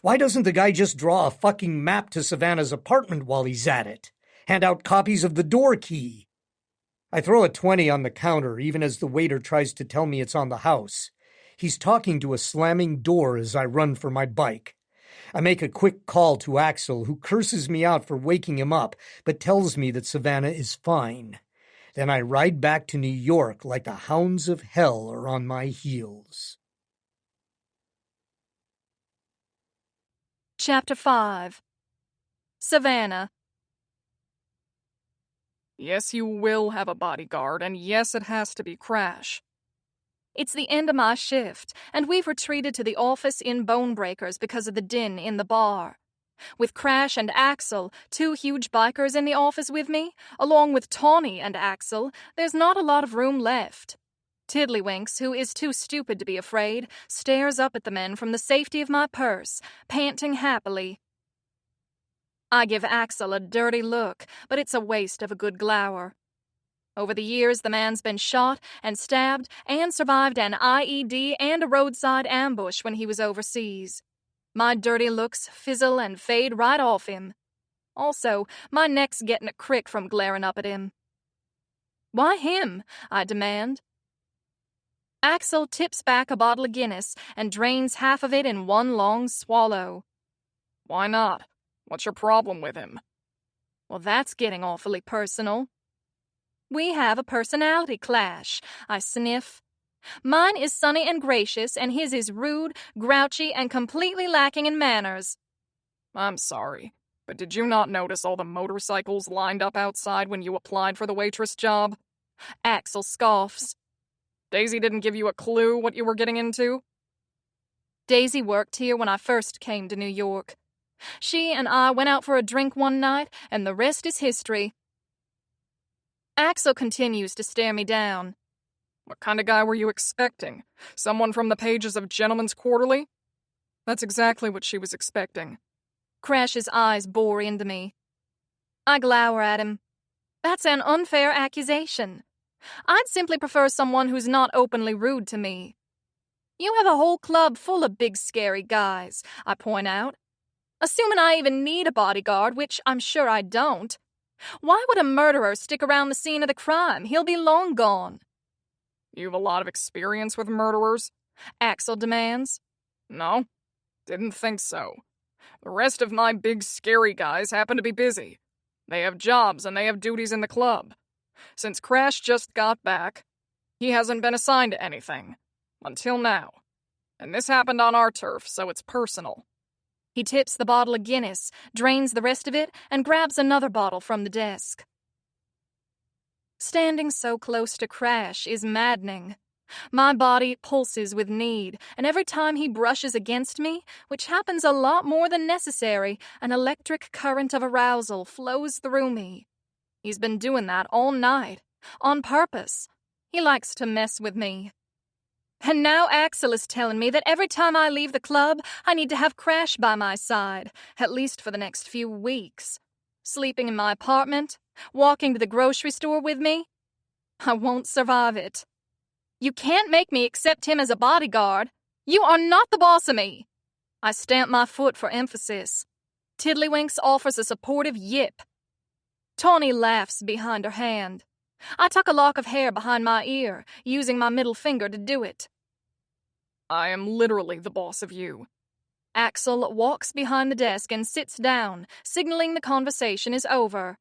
Why doesn't the guy just draw a fucking map to Savannah's apartment while he's at it? Hand out copies of the door key. I throw a 20 on the counter, even as the waiter tries to tell me it's on the house. He's talking to a slamming door as I run for my bike. I make a quick call to Axel, who curses me out for waking him up, but tells me that Savannah is fine. Then I ride back to New York like the hounds of hell are on my heels. Chapter 5. Savannah. Yes, you will have a bodyguard, and yes, it has to be Crash. It's the end of my shift, and we've retreated to the office in Bonebreakers because of the din in the bar. With Crash and Axel, two huge bikers in the office with me, along with Tawny and Axel, there's not a lot of room left. Tiddlywinks, who is too stupid to be afraid, stares up at the men from the safety of my purse, panting happily. I give Axel a dirty look, but it's a waste of a good glower. Over the years, the man's been shot and stabbed and survived an IED and a roadside ambush when he was overseas. My dirty looks fizzle and fade right off him. Also, my neck's getting a crick from glaring up at him. Why him? I demand. Axel tips back a bottle of Guinness and drains half of it in one long swallow. Why not? What's your problem with him? Well, that's getting awfully personal. We have a personality clash, I sniff. Mine is sunny and gracious, and his is rude, grouchy, and completely lacking in manners. I'm sorry, but did you not notice all the motorcycles lined up outside when you applied for the waitress job? Axel scoffs. Daisy didn't give you a clue what you were getting into? Daisy worked here when I first came to New York. She and I went out for a drink one night, and the rest is history. Axel continues to stare me down. What kind of guy were you expecting? Someone from the pages of Gentleman's Quarterly? That's exactly what she was expecting. Crash's eyes bore into me. I glower at him. That's an unfair accusation. I'd simply prefer someone who's not openly rude to me. You have a whole club full of big scary guys, I point out. Assuming I even need a bodyguard, which I'm sure I don't. Why would a murderer stick around the scene of the crime? He'll be long gone. You have a lot of experience with murderers? Axel demands. No, didn't think so. The rest of my big scary guys happen to be busy. They have jobs and they have duties in the club. Since Crash just got back, he hasn't been assigned to anything. Until now. And this happened on our turf, so it's personal. He tips the bottle of Guinness, drains the rest of it, and grabs another bottle from the desk. Standing so close to Crash is maddening. My body pulses with need, and every time he brushes against me, which happens a lot more than necessary, an electric current of arousal flows through me. He's been doing that all night, on purpose. He likes to mess with me. And now Axel is telling me that every time I leave the club, I need to have Crash by my side, at least for the next few weeks. Sleeping in my apartment, walking to the grocery store with me. I won't survive it. You can't make me accept him as a bodyguard. You are not the boss of me. I stamp my foot for emphasis. Tiddlywinks offers a supportive yip. Tawny laughs behind her hand. I tuck a lock of hair behind my ear, using my middle finger to do it. I am literally the boss of you. Axel walks behind the desk and sits down, signaling the conversation is over.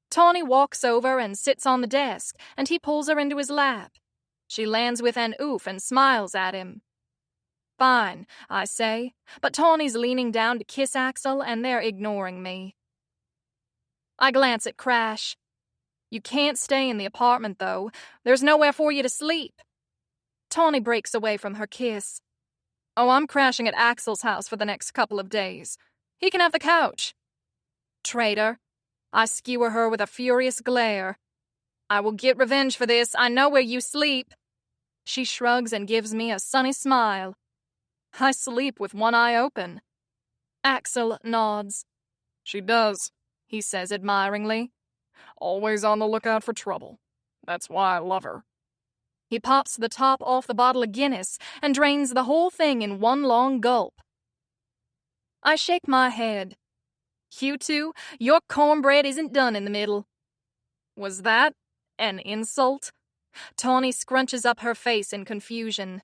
Tawny walks over and sits on the desk, and he pulls her into his lap. She lands with an oof and smiles at him. Fine, I say, but Tawny's leaning down to kiss Axel, and they're ignoring me. I glance at Crash. You can't stay in the apartment, though. There's nowhere for you to sleep. Tawny breaks away from her kiss. Oh, I'm crashing at Axel's house for the next couple of days. He can have the couch. Traitor. I skewer her with a furious glare. I will get revenge for this. I know where you sleep. She shrugs and gives me a sunny smile. I sleep with one eye open. Axel nods. She does, he says admiringly. Always on the lookout for trouble. That's why I love her. He pops the top off the bottle of Guinness and drains the whole thing in one long gulp. I shake my head. You two, your cornbread isn't done in the middle. Was that an insult? Tawny scrunches up her face in confusion.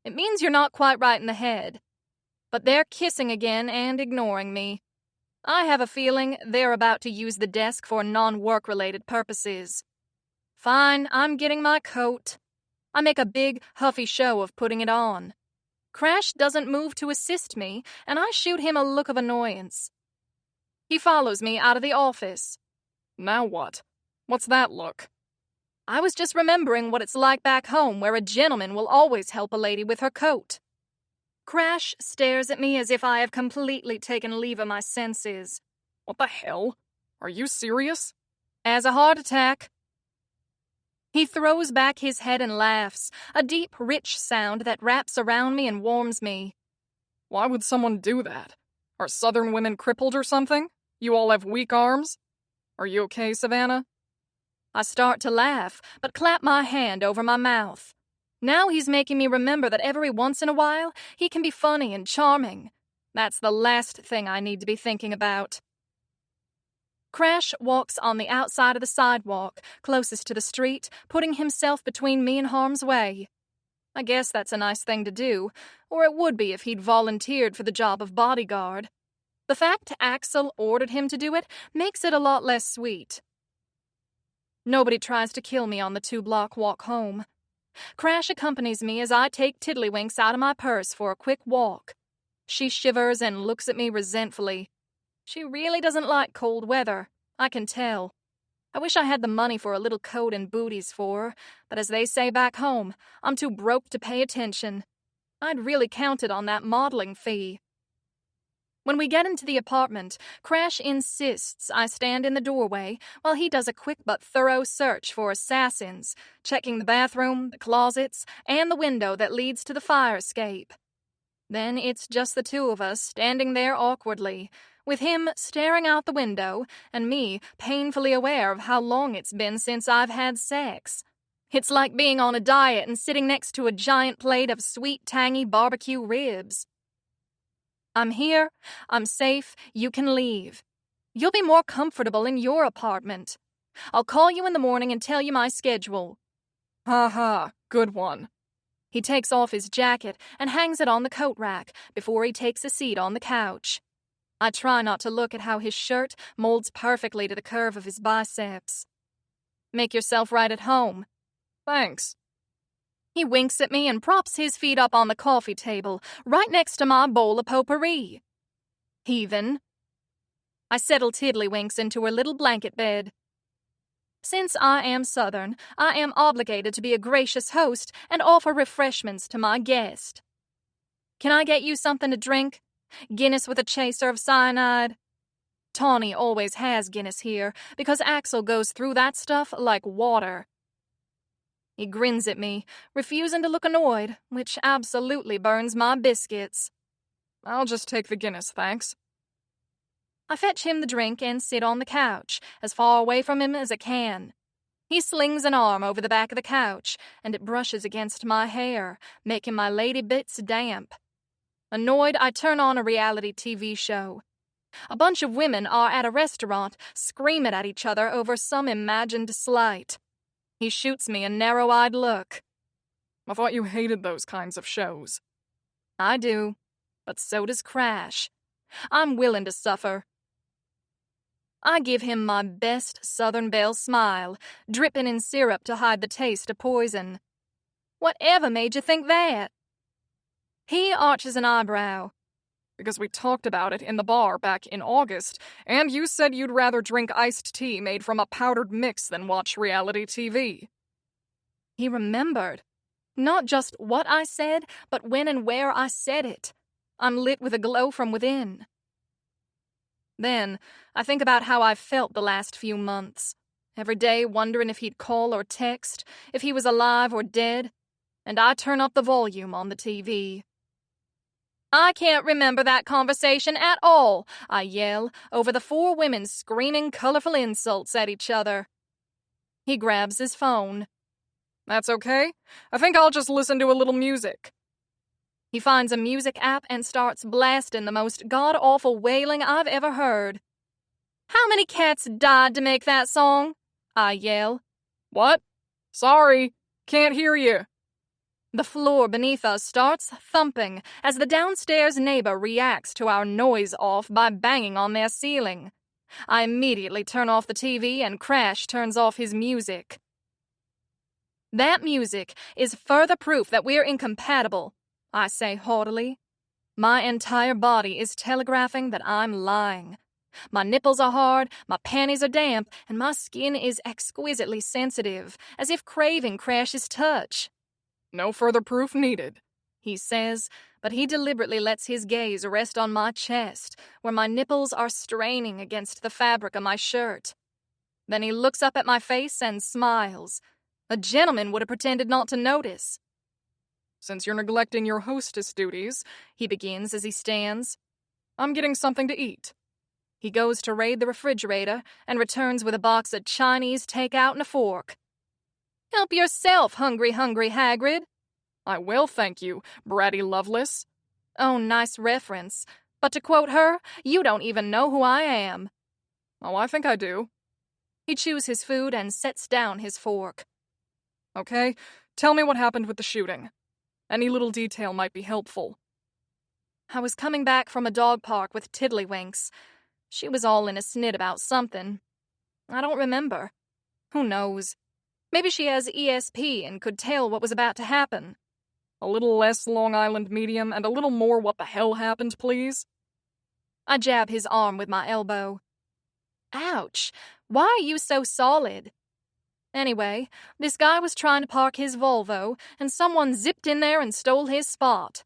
It means you're not quite right in the head. But they're kissing again and ignoring me. I have a feeling they're about to use the desk for non-work-related purposes. Fine, I'm getting my coat. I make a big, huffy show of putting it on. Crash doesn't move to assist me, and I shoot him a look of annoyance. He follows me out of the office. Now what? What's that look? I was just remembering what it's like back home, where a gentleman will always help a lady with her coat. Crash stares at me as if I have completely taken leave of my senses. What the hell? Are you serious? As a heart attack. He throws back his head and laughs, a deep, rich sound that wraps around me and warms me. Why would someone do that? Are Southern women crippled or something? You all have weak arms? Are you okay, Savannah? I start to laugh, but clap my hand over my mouth. Now he's making me remember that every once in a while, he can be funny and charming. That's the last thing I need to be thinking about. Crash walks on the outside of the sidewalk, closest to the street, putting himself between me and harm's way. I guess that's a nice thing to do, or it would be if he'd volunteered for the job of bodyguard. The fact Axel ordered him to do it makes it a lot less sweet. Nobody tries to kill me on the 2-block walk home. Crash accompanies me as I take Tiddlywinks out of my purse for a quick walk. She shivers and looks at me resentfully. She really doesn't like cold weather, I can tell. I wish I had the money for a little coat and booties for her, but as they say back home, I'm too broke to pay attention. I'd really counted on that modeling fee. When we get into the apartment, Crash insists I stand in the doorway while he does a quick but thorough search for assassins, checking the bathroom, the closets, and the window that leads to the fire escape. Then it's just the two of us standing there awkwardly, with him staring out the window and me painfully aware of how long it's been since I've had sex. It's like being on a diet and sitting next to a giant plate of sweet, tangy barbecue ribs. I'm here, I'm safe, you can leave. You'll be more comfortable in your apartment. I'll call you in the morning and tell you my schedule. Ha ha, good one. He takes off his jacket and hangs it on the coat rack before he takes a seat on the couch. I try not to look at how his shirt molds perfectly to the curve of his biceps. Make yourself right at home. Thanks. He winks at me and props his feet up on the coffee table, right next to my bowl of potpourri. Heathen. I settle Tiddlywinks into her little blanket bed. Since I am Southern, I am obligated to be a gracious host and offer refreshments to my guest. Can I get you something to drink? Guinness with a chaser of cyanide? Tawny always has Guinness here, because Axel goes through that stuff like water. He grins at me, refusing to look annoyed, which absolutely burns my biscuits. I'll just take the Guinness, thanks. I fetch him the drink and sit on the couch, as far away from him as I can. He slings an arm over the back of the couch, and it brushes against my hair, making my lady bits damp. Annoyed, I turn on a reality TV show. A bunch of women are at a restaurant, screaming at each other over some imagined slight. He shoots me a narrow-eyed look. I thought you hated those kinds of shows. I do, but so does Crash. I'm willing to suffer. I give him my best Southern Belle smile, dripping in syrup to hide the taste of poison. Whatever made you think that? He arches an eyebrow. Because we talked about it in the bar back in August, and you said you'd rather drink iced tea made from a powdered mix than watch reality TV. He remembered. Not just what I said, but when and where I said it. I'm lit with a glow from within. Then, I think about how I've felt the last few months. Every day wondering if he'd call or text, if he was alive or dead, and I turn up the volume on the TV. I can't remember that conversation at all, I yell, over the 4 women screaming colorful insults at each other. He grabs his phone. That's okay. I think I'll just listen to a little music. He finds a music app and starts blasting the most god-awful wailing I've ever heard. How many cats died to make that song? I yell. What? Sorry, can't hear you. The floor beneath us starts thumping as the downstairs neighbor reacts to our noise off by banging on their ceiling. I immediately turn off the TV and Crash turns off his music. That music is further proof that we're incompatible, I say haughtily. My entire body is telegraphing that I'm lying. My nipples are hard, my panties are damp, and my skin is exquisitely sensitive, as if craving Crash's touch. No further proof needed, he says, but he deliberately lets his gaze rest on my chest, where my nipples are straining against the fabric of my shirt. Then he looks up at my face and smiles. A gentleman would have pretended not to notice. Since you're neglecting your hostess duties, he begins as he stands, I'm getting something to eat. He goes to raid the refrigerator and returns with a box of Chinese takeout and a fork. Help yourself, hungry Hagrid. I will, thank you, bratty Lovelace. Oh, nice reference. But to quote her, you don't even know who I am. Oh, I think I do. He chews his food and sets down his fork. Okay, tell me what happened with the shooting. Any little detail might be helpful. I was coming back from a dog park with Tiddlywinks. She was all in a snit about something. I don't remember. Who knows? Maybe she has ESP and could tell what was about to happen. A little less Long Island medium and a little more what the hell happened, please? I jab his arm with my elbow. Ouch! Why are you so solid? Anyway, this guy was trying to park his Volvo, and someone zipped in there and stole his spot.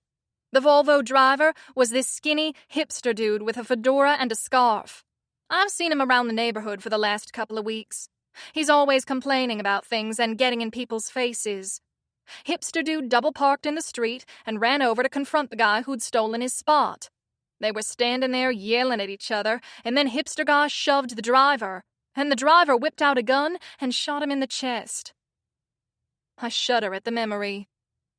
The Volvo driver was this skinny hipster dude with a fedora and a scarf. I've seen him around the neighborhood for the last couple of weeks. He's always complaining about things and getting in people's faces. Hipster dude double-parked in the street and ran over to confront the guy who'd stolen his spot. They were standing there yelling at each other, and then hipster guy shoved the driver, and the driver whipped out a gun and shot him in the chest. I shudder at the memory.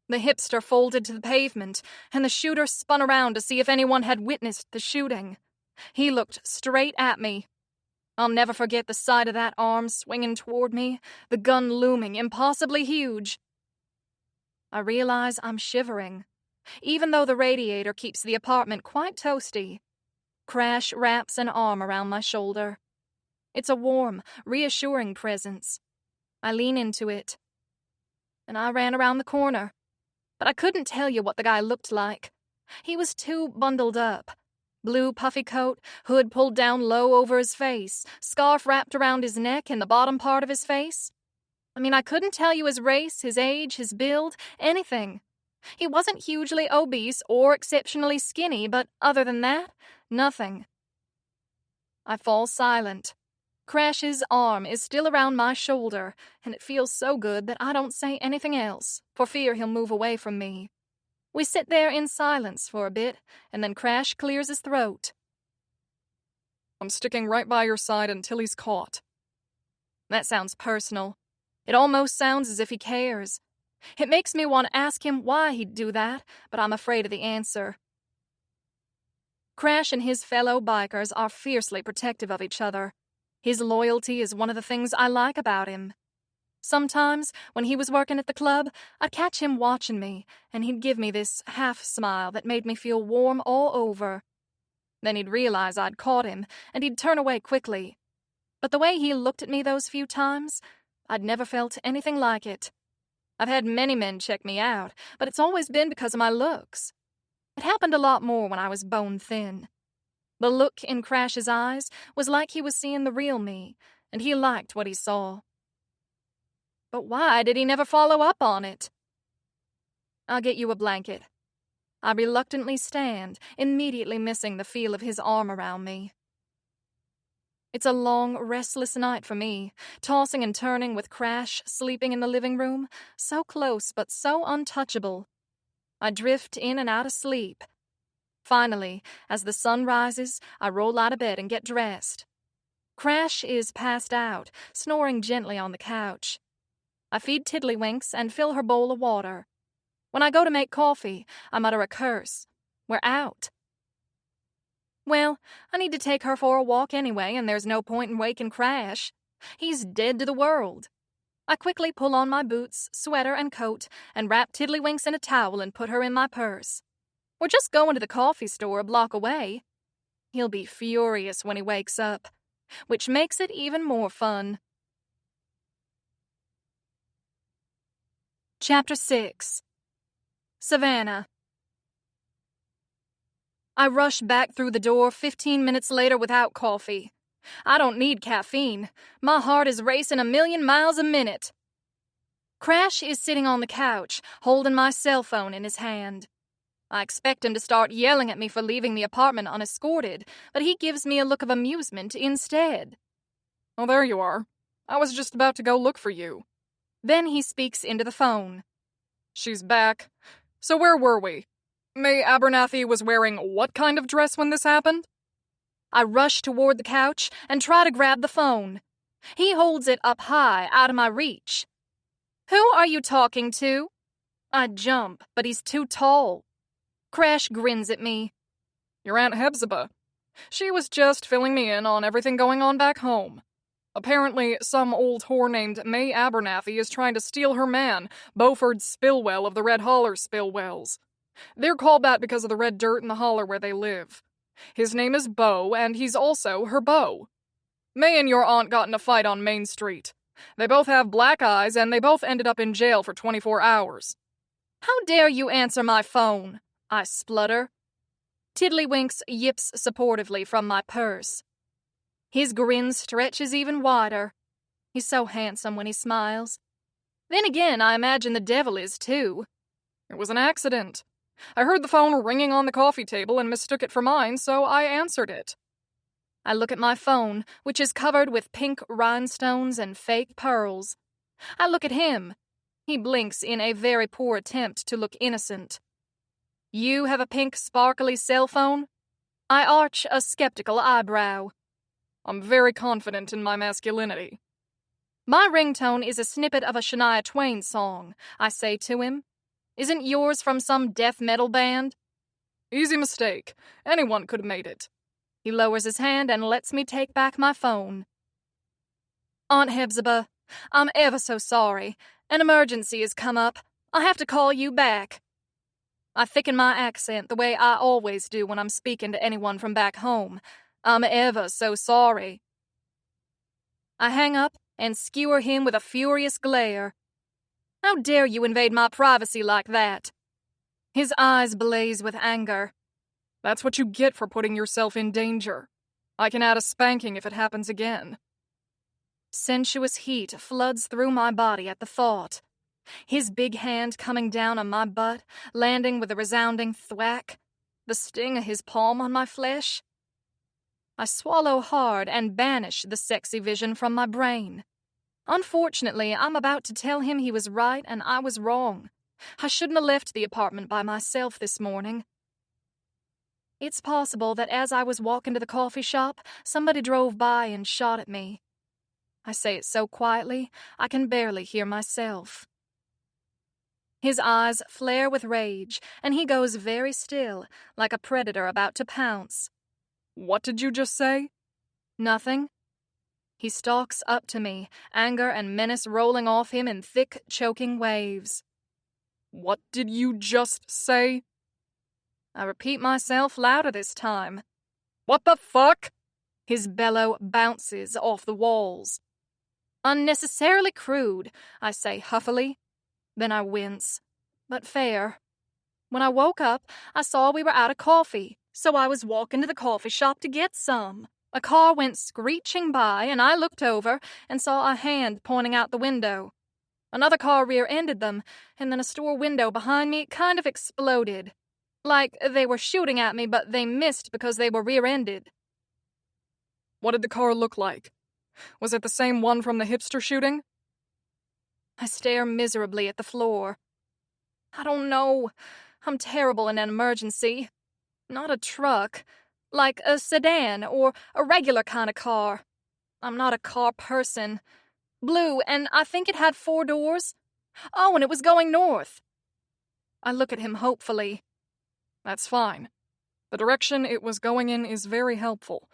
The hipster folded to the pavement, and the shooter spun around to see if anyone had witnessed the shooting. He looked straight at me. I'll never forget the sight of that arm swinging toward me, the gun looming impossibly huge. I realize I'm shivering, even though the radiator keeps the apartment quite toasty. Crash wraps an arm around my shoulder. It's a warm, reassuring presence. I lean into it. And I ran around the corner. But I couldn't tell you what the guy looked like. He was too bundled up. Blue puffy coat, hood pulled down low over his face, scarf wrapped around his neck and the bottom part of his face. I couldn't tell you his race, his age, his build, anything. He wasn't hugely obese or exceptionally skinny, but other than that, nothing. I fall silent. Crash's arm is still around my shoulder, and it feels so good that I don't say anything else, for fear he'll move away from me. We sit there in silence for a bit, and then Crash clears his throat. I'm sticking right by your side until he's caught. That sounds personal. It almost sounds as if he cares. It makes me want to ask him why he'd do that, but I'm afraid of the answer. Crash and his fellow bikers are fiercely protective of each other. His loyalty is one of the things I like about him. Sometimes, when he was working at the club, I'd catch him watching me, and he'd give me this half-smile that made me feel warm all over. Then he'd realize I'd caught him, and he'd turn away quickly. But the way he looked at me those few times, I'd never felt anything like it. I've had many men check me out, but it's always been because of my looks. It happened a lot more when I was bone thin. The look in Crash's eyes was like he was seeing the real me, and he liked what he saw. But why did he never follow up on it? I'll get you a blanket. I reluctantly stand, immediately missing the feel of his arm around me. It's a long, restless night for me, tossing and turning with Crash sleeping in the living room, so close but so untouchable. I drift in and out of sleep. Finally, as the sun rises, I roll out of bed and get dressed. Crash is passed out, snoring gently on the couch. I feed Tiddlywinks and fill her bowl of water. When I go to make coffee, I mutter a curse. We're out. Well, I need to take her for a walk anyway, and there's no point in waking Crash. He's dead to the world. I quickly pull on my boots, sweater, and coat, and wrap Tiddlywinks in a towel and put her in my purse. We're just going to the coffee store a block away. He'll be furious when he wakes up, which makes it even more fun. Chapter 6. Savannah. I rush back through the door 15 minutes later without coffee. I don't need caffeine. My heart is racing 1,000,000 miles a minute. Crash is sitting on the couch, holding my cell phone in his hand. I expect him to start yelling at me for leaving the apartment unescorted, but he gives me a look of amusement instead. Oh, there you are. I was just about to go look for you. Then he speaks into the phone. She's back. So where were we? May Abernathy was wearing what kind of dress when this happened? I rush toward the couch and try to grab the phone. He holds it up high, out of my reach. Who are you talking to? I jump, but he's too tall. Crash grins at me. Your Aunt Hephzibah. She was just filling me in on everything going on back home. Apparently, some old whore named May Abernathy is trying to steal her man, Beauford Spillwell of the Red Holler Spillwells. They're called that because of the red dirt in the holler where they live. His name is Beau, and he's also her beau. May and your aunt got in a fight on Main Street. They both have black eyes, and they both ended up in jail for 24 hours. How dare you answer my phone? I splutter. Tiddlywinks yips supportively from my purse. His grin stretches even wider. He's so handsome when he smiles. Then again, I imagine the devil is too. It was an accident. I heard the phone ringing on the coffee table and mistook it for mine, so I answered it. I look at my phone, which is covered with pink rhinestones and fake pearls. I look at him. He blinks in a very poor attempt to look innocent. You have a pink, sparkly cell phone? I arch a skeptical eyebrow. I'm very confident in my masculinity. My ringtone is a snippet of a Shania Twain song, I say to him. Isn't yours from some death metal band? Easy mistake. Anyone could have made it. He lowers his hand and lets me take back my phone. Aunt Hephzibah, I'm ever so sorry. An emergency has come up. I have to call you back. I thicken my accent the way I always do when I'm speaking to anyone from back home. I'm ever so sorry. I hang up and skewer him with a furious glare. How dare you invade my privacy like that? His eyes blaze with anger. That's what you get for putting yourself in danger. I can add a spanking if it happens again. Sensuous heat floods through my body at the thought. His big hand coming down on my butt, landing with a resounding thwack. The sting of his palm on my flesh. I swallow hard and banish the sexy vision from my brain. Unfortunately, I'm about to tell him he was right and I was wrong. I shouldn't have left the apartment by myself this morning. It's possible that as I was walking to the coffee shop, somebody drove by and shot at me. I say it so quietly, I can barely hear myself. His eyes flare with rage, and he goes very still, like a predator about to pounce. What did you just say? Nothing. He stalks up to me, anger and menace rolling off him in thick, choking waves. What did you just say? I repeat myself louder this time. What the fuck? His bellow bounces off the walls. Unnecessarily crude, I say huffily. Then I wince. But fair. When I woke up, I saw we were out of coffee, so I was walking to the coffee shop to get some. A car went screeching by, and I looked over and saw a hand pointing out the window. Another car rear-ended them, and then a store window behind me kind of exploded. Like they were shooting at me, but they missed because they were rear-ended. What did the car look like? Was it the same one from the hipster shooting? I stare miserably at the floor. I don't know. I'm terrible in an emergency. Not a truck. Like a sedan or a regular kind of car. I'm not a car person. Blue, and I think it had 4 doors. Oh, and it was going north. I look at him hopefully. That's fine. The direction it was going in is very helpful.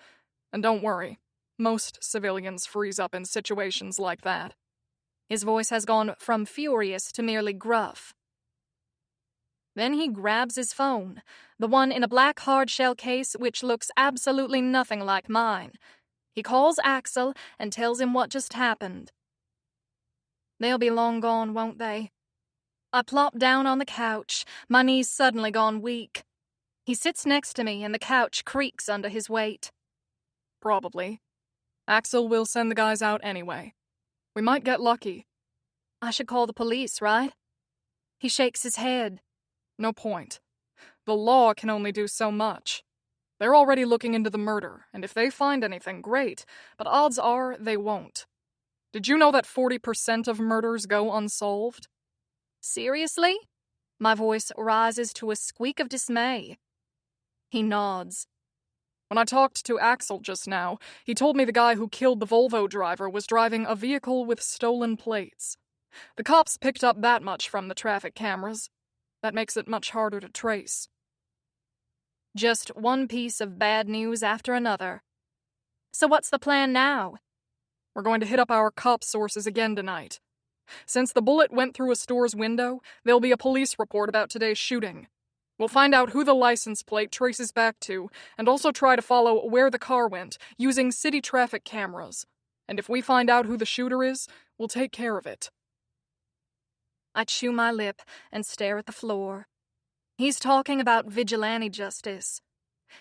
And don't worry, most civilians freeze up in situations like that. His voice has gone from furious to merely gruff. Then he grabs his phone, the one in a black hard-shell case which looks absolutely nothing like mine. He calls Axel and tells him what just happened. They'll be long gone, won't they? I plop down on the couch, my knees suddenly gone weak. He sits next to me and the couch creaks under his weight. Probably. Axel will send the guys out anyway. We might get lucky. I should call the police, right? He shakes his head. No point. The law can only do so much. They're already looking into the murder, and if they find anything, great, but odds are they won't. Did you know that 40% of murders go unsolved? Seriously? My voice rises to a squeak of dismay. He nods. When I talked to Axel just now, he told me the guy who killed the Volvo driver was driving a vehicle with stolen plates. The cops picked up that much from the traffic cameras. That makes it much harder to trace. Just one piece of bad news after another. So what's the plan now? We're going to hit up our cop sources again tonight. Since the bullet went through a store's window, there'll be a police report about today's shooting. We'll find out who the license plate traces back to, and also try to follow where the car went, using city traffic cameras. And if we find out who the shooter is, we'll take care of it. I chew my lip and stare at the floor. He's talking about vigilante justice.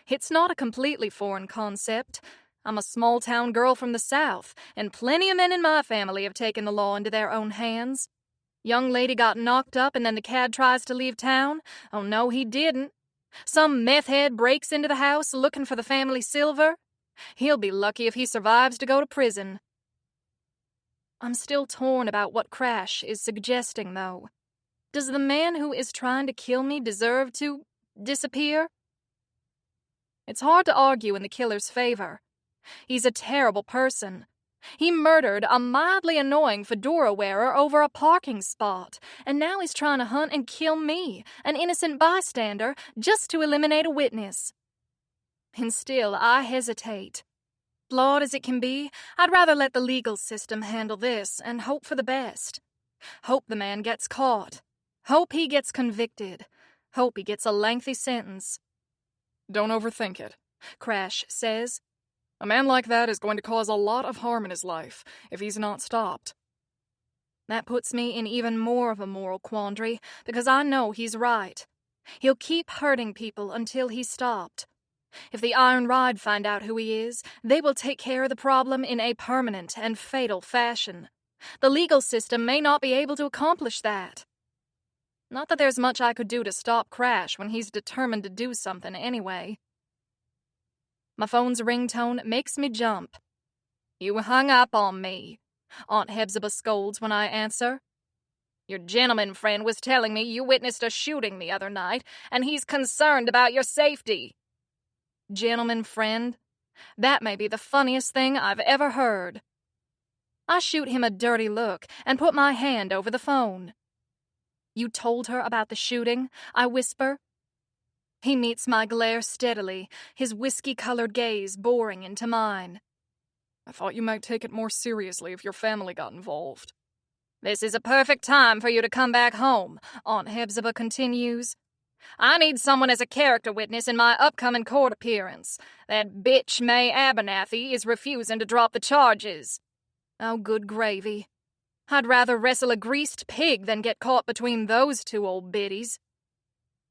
It's not a completely foreign concept. I'm a small-town girl from the South, and plenty of men in my family have taken the law into their own hands. Young lady got knocked up and then the cad tries to leave town. Oh, no, he didn't. Some meth head breaks into the house looking for the family silver. He'll be lucky if he survives to go to prison. I'm still torn about what Crash is suggesting, though. Does the man who is trying to kill me deserve to disappear? It's hard to argue in the killer's favor. He's a terrible person. He murdered a mildly annoying fedora wearer over a parking spot, and now he's trying to hunt and kill me, an innocent bystander, just to eliminate a witness. And still, I hesitate. Flawed as it can be, I'd rather let the legal system handle this and hope for the best. Hope the man gets caught. Hope he gets convicted. Hope he gets a lengthy sentence. Don't overthink it, Crash says. A man like that is going to cause a lot of harm in his life if he's not stopped. That puts me in even more of a moral quandary, because I know he's right. He'll keep hurting people until he's stopped. If the Iron Ride find out who he is, they will take care of the problem in a permanent and fatal fashion. The legal system may not be able to accomplish that. Not that there's much I could do to stop Crash when he's determined to do something anyway. My phone's ringtone makes me jump. You hung up on me, Aunt Hephzibah scolds when I answer. Your gentleman friend was telling me you witnessed a shooting the other night, and he's concerned about your safety. Gentleman friend? That may be the funniest thing I've ever heard. I shoot him a dirty look and put my hand over the phone. You told her about the shooting? I whisper. He meets my glare steadily, his whiskey-colored gaze boring into mine. I thought you might take it more seriously if your family got involved. This is a perfect time for you to come back home, Aunt Hephzibah continues. I need someone as a character witness in my upcoming court appearance. That bitch May Abernathy is refusing to drop the charges. Oh, good gravy. I'd rather wrestle a greased pig than get caught between those two old biddies.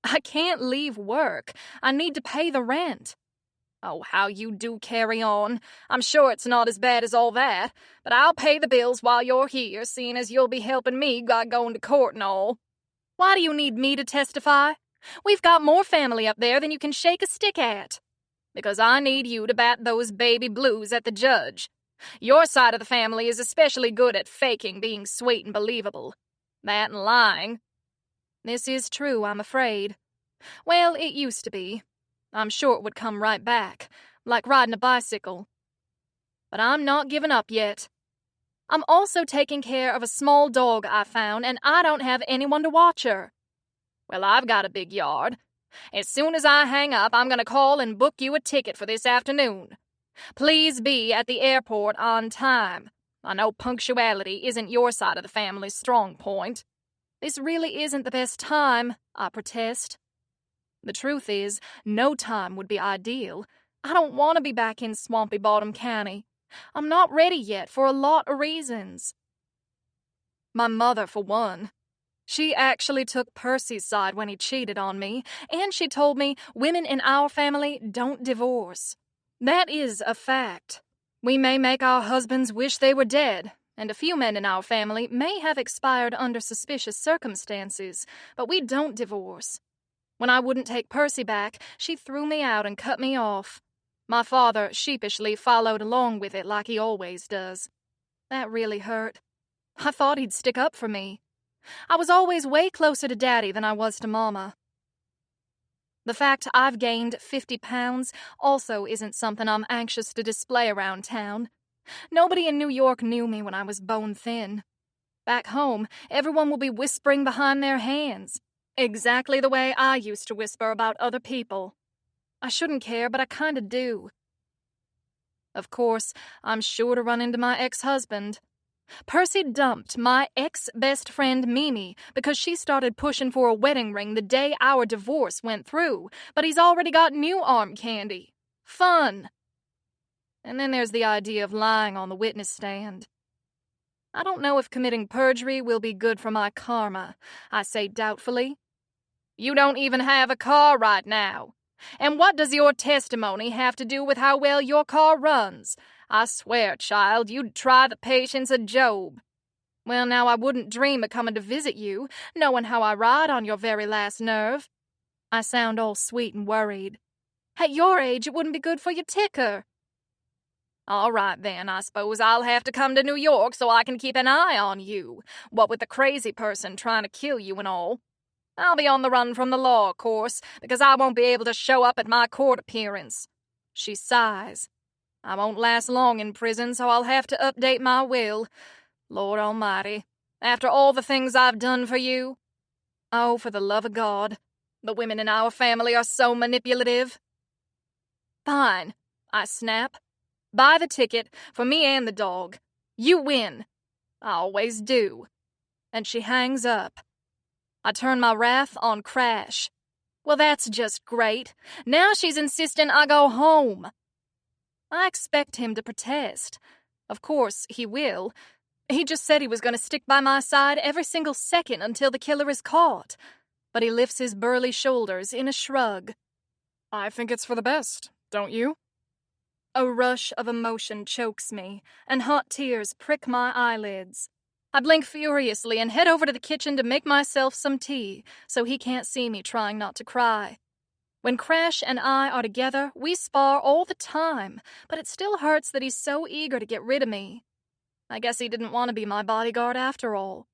I can't leave work. I need to pay the rent. Oh, how you do carry on. I'm sure it's not as bad as all that, but I'll pay the bills while you're here, seeing as you'll be helping me going to court and all. Why do you need me to testify? We've got more family up there than you can shake a stick at. Because I need you to bat those baby blues at the judge. Your side of the family is especially good at faking being sweet and believable. That and lying. This is true, I'm afraid. Well, it used to be. I'm sure it would come right back, like riding a bicycle. But I'm not giving up yet. I'm also taking care of a small dog I found, and I don't have anyone to watch her. Well, I've got a big yard. As soon as I hang up, I'm going to call and book you a ticket for this afternoon. Please be at the airport on time. I know punctuality isn't your side of the family's strong point. This really isn't the best time, I protest. The truth is, no time would be ideal. I don't want to be back in Swampy Bottom County. I'm not ready yet for a lot of reasons. My mother, for one. She actually took Percy's side when he cheated on me, and she told me women in our family don't divorce. That is a fact. We may make our husbands wish they were dead, and a few men in our family may have expired under suspicious circumstances, but we don't divorce. When I wouldn't take Percy back, she threw me out and cut me off. My father sheepishly followed along with it like he always does. That really hurt. I thought he'd stick up for me. I was always way closer to Daddy than I was to Mama. The fact I've gained 50 pounds also isn't something I'm anxious to display around town. Nobody in New York knew me when I was bone thin. Back home, everyone will be whispering behind their hands, exactly the way I used to whisper about other people. I shouldn't care, but I kinda do. Of course, I'm sure to run into my ex-husband. Percy dumped my ex-best friend Mimi because she started pushing for a wedding ring the day our divorce went through, but he's already got new arm candy. Fun. And then there's the idea of lying on the witness stand. I don't know if committing perjury will be good for my karma, I say doubtfully. You don't even have a car right now. And what does your testimony have to do with how well your car runs? I swear, child, you'd try the patience of Job. Well, now, I wouldn't dream of coming to visit you, knowing how I ride on your very last nerve. I sound all sweet and worried. At your age, it wouldn't be good for your ticker. All right, then, I suppose I'll have to come to New York so I can keep an eye on you, what with the crazy person trying to kill you and all. I'll be on the run from the law, of course, because I won't be able to show up at my court appearance. She sighs. I won't last long in prison, so I'll have to update my will. Lord Almighty, after all the things I've done for you. Oh, for the love of God. The women in our family are so manipulative. Fine, I snap. Buy the ticket for me and the dog. You win. I always do. And she hangs up. I turn my wrath on Crash. Well, that's just great. Now she's insisting I go home. I expect him to protest. Of course, he will. He just said he was going to stick by my side every single second until the killer is caught. But he lifts his burly shoulders in a shrug. I think it's for the best, don't you? A rush of emotion chokes me, and hot tears prick my eyelids. I blink furiously and head over to the kitchen to make myself some tea, so he can't see me trying not to cry. When Crash and I are together, we spar all the time, but it still hurts that he's so eager to get rid of me. I guess he didn't want to be my bodyguard after all.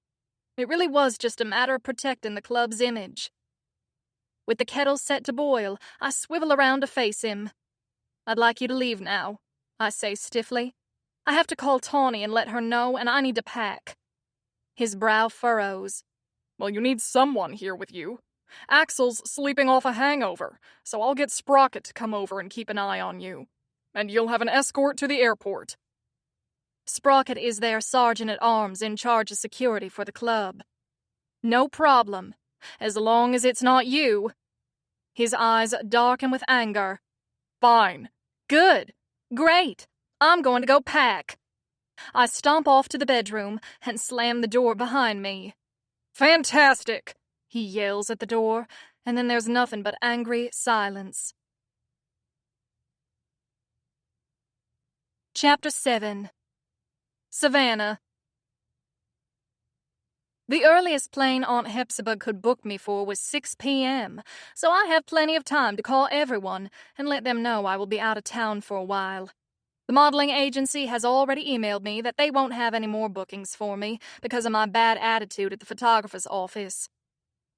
It really was just a matter of protecting the club's image. With the kettle set to boil, I swivel around to face him. I'd like you to leave now, I say stiffly. I have to call Tawny and let her know, and I need to pack. His brow furrows. Well, you need someone here with you. Axel's sleeping off a hangover, so I'll get Sprocket to come over and keep an eye on you. And you'll have an escort to the airport. Sprocket is their sergeant-at-arms in charge of security for the club. No problem, as long as it's not you. His eyes darken with anger. Fine. Good. Great. I'm going to go pack. I stomp off to the bedroom and slam the door behind me. Fantastic! He yells at the door, and then there's nothing but angry silence. Chapter 7. Savannah. The earliest plane Aunt Hepzibah could book me for was 6 p.m., so I have plenty of time to call everyone and let them know I will be out of town for a while. The modeling agency has already emailed me that they won't have any more bookings for me because of my bad attitude at the photographer's office.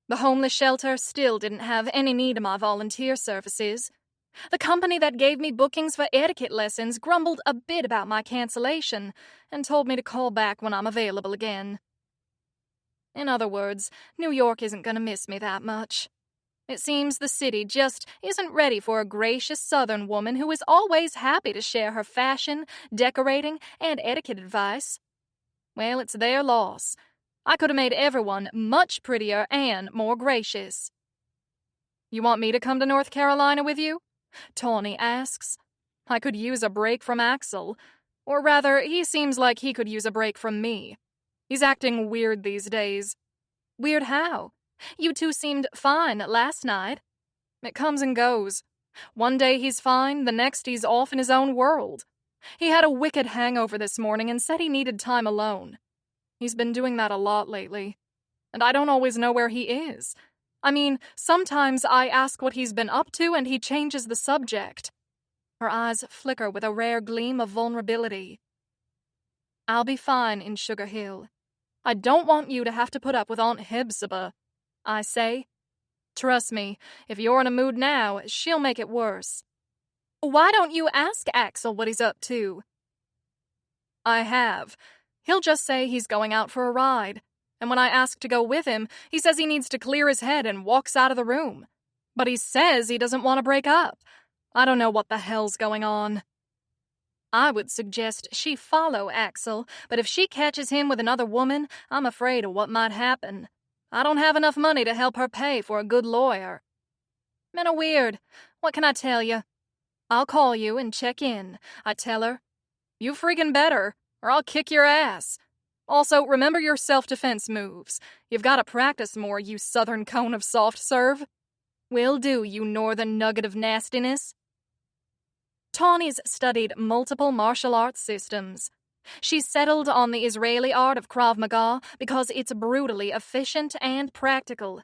The homeless shelter still didn't have any need of my volunteer services. The company that gave me bookings for etiquette lessons grumbled a bit about my cancellation and told me to call back when I'm available again. In other words, New York isn't going to miss me that much. It seems the city just isn't ready for a gracious Southern woman who is always happy to share her fashion, decorating, and etiquette advice. Well, it's their loss. I could have made everyone much prettier and more gracious. You want me to come to North Carolina with you? Tawny asks. I could use a break from Axel. Or rather, he seems like he could use a break from me. He's acting weird these days. Weird how? You two seemed fine last night. It comes and goes. One day he's fine, the next he's off in his own world. He had a wicked hangover this morning and said he needed time alone. He's been doing that a lot lately. And I don't always know where he is. I mean, sometimes I ask what he's been up to and he changes the subject. Her eyes flicker with a rare gleam of vulnerability. I'll be fine in Sugar Hill. I don't want you to have to put up with Aunt Hephzibah, I say. Trust me, if you're in a mood now, she'll make it worse. Why don't you ask Axel what he's up to? I have. He'll just say he's going out for a ride. And when I ask to go with him, he says he needs to clear his head and walks out of the room. But he says he doesn't want to break up. I don't know what the hell's going on. I would suggest she follow Axel, but if she catches him with another woman, I'm afraid of what might happen. I don't have enough money to help her pay for a good lawyer. Men are weird. What can I tell you? I'll call you and check in, I tell her. You freaking better, or I'll kick your ass. Also, remember your self-defense moves. You've got to practice more, you southern cone of soft serve. Will do, you northern nugget of nastiness. Tawny's studied multiple martial arts systems. She's settled on the Israeli art of Krav Maga because it's brutally efficient and practical.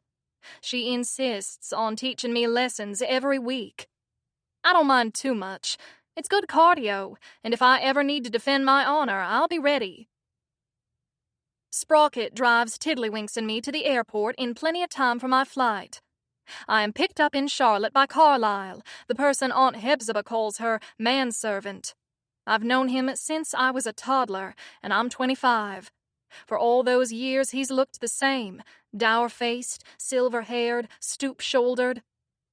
She insists on teaching me lessons every week. I don't mind too much. It's good cardio, and if I ever need to defend my honor, I'll be ready. Sprocket drives Tiddlywinks and me to the airport in plenty of time for my flight. I am picked up in Charlotte by Carlisle, the person Aunt Hephzibah calls her manservant. I've known him since I was a toddler, and I'm 25. For all those years, he's looked the same, dour-faced, silver-haired, stoop-shouldered.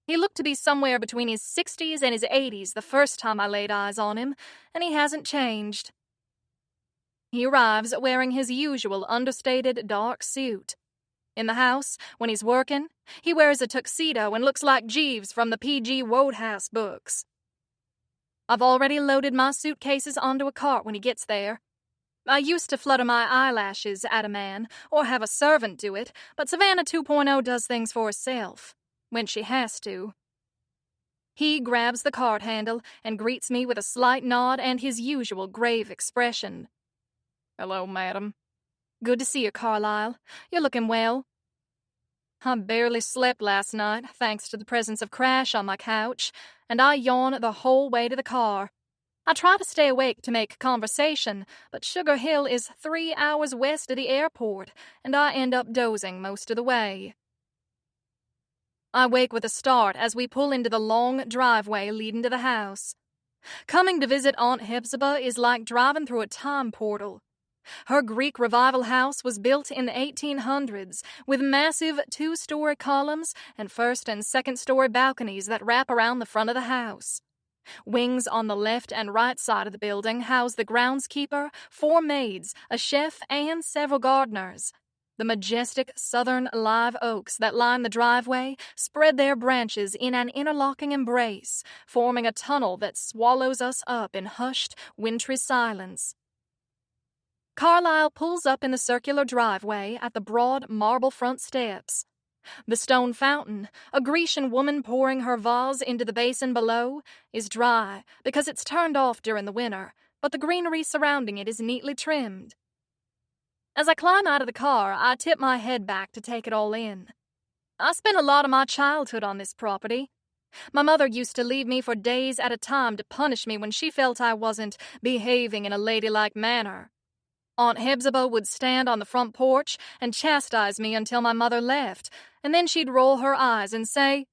He looked to be somewhere between his 60s and his 80s the first time I laid eyes on him, and he hasn't changed. He arrives wearing his usual understated dark suit. In the house, when he's working, he wears a tuxedo and looks like Jeeves from the P.G. Wodehouse books. I've already loaded my suitcases onto a cart when he gets there. I used to flutter my eyelashes at a man, or have a servant do it, but Savannah 2.0 does things for herself, when she has to. He grabs the cart handle and greets me with a slight nod and his usual grave expression. Hello, madam. Good to see you, Carlisle. You're looking well. I barely slept last night, thanks to the presence of Crash on my couch, and I yawn the whole way to the car. I try to stay awake to make conversation, but Sugar Hill is 3 hours west of the airport, and I end up dozing most of the way. I wake with a start as we pull into the long driveway leading to the house. Coming to visit Aunt Hephzibah is like driving through a time portal. Her Greek Revival house was built in the 1800s with massive 2-story columns and first and second-story balconies that wrap around the front of the house. Wings on the left and right side of the building house the groundskeeper, 4 maids, a chef, and several gardeners. The majestic southern live oaks that line the driveway spread their branches in an interlocking embrace, forming a tunnel that swallows us up in hushed, wintry silence. Carlisle pulls up in the circular driveway at the broad marble front steps. The stone fountain, a Grecian woman pouring her vase into the basin below, is dry because it's turned off during the winter, but the greenery surrounding it is neatly trimmed. As I climb out of the car, I tip my head back to take it all in. I spent a lot of my childhood on this property. My mother used to leave me for days at a time to punish me when she felt I wasn't behaving in a ladylike manner. Aunt Hephzibah would stand on the front porch and chastise me until my mother left, and then she'd roll her eyes and say,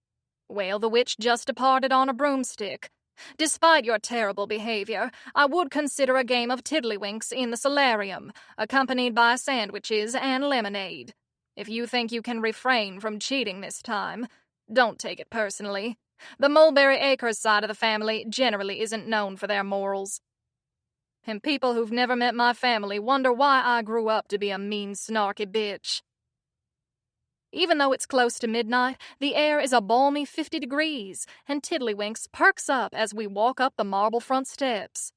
"Well, the witch just departed on a broomstick. Despite your terrible behavior, I would consider a game of tiddlywinks in the solarium, accompanied by sandwiches and lemonade. If you think you can refrain from cheating this time, Don't take it personally. The Mulberry Acres side of the family generally isn't known for their morals. And people who've never met my family wonder why I grew up to be a mean, snarky bitch. Even though it's close to midnight, the air is a balmy 50 degrees, and Tiddlywinks perks up as we walk up the marble front steps.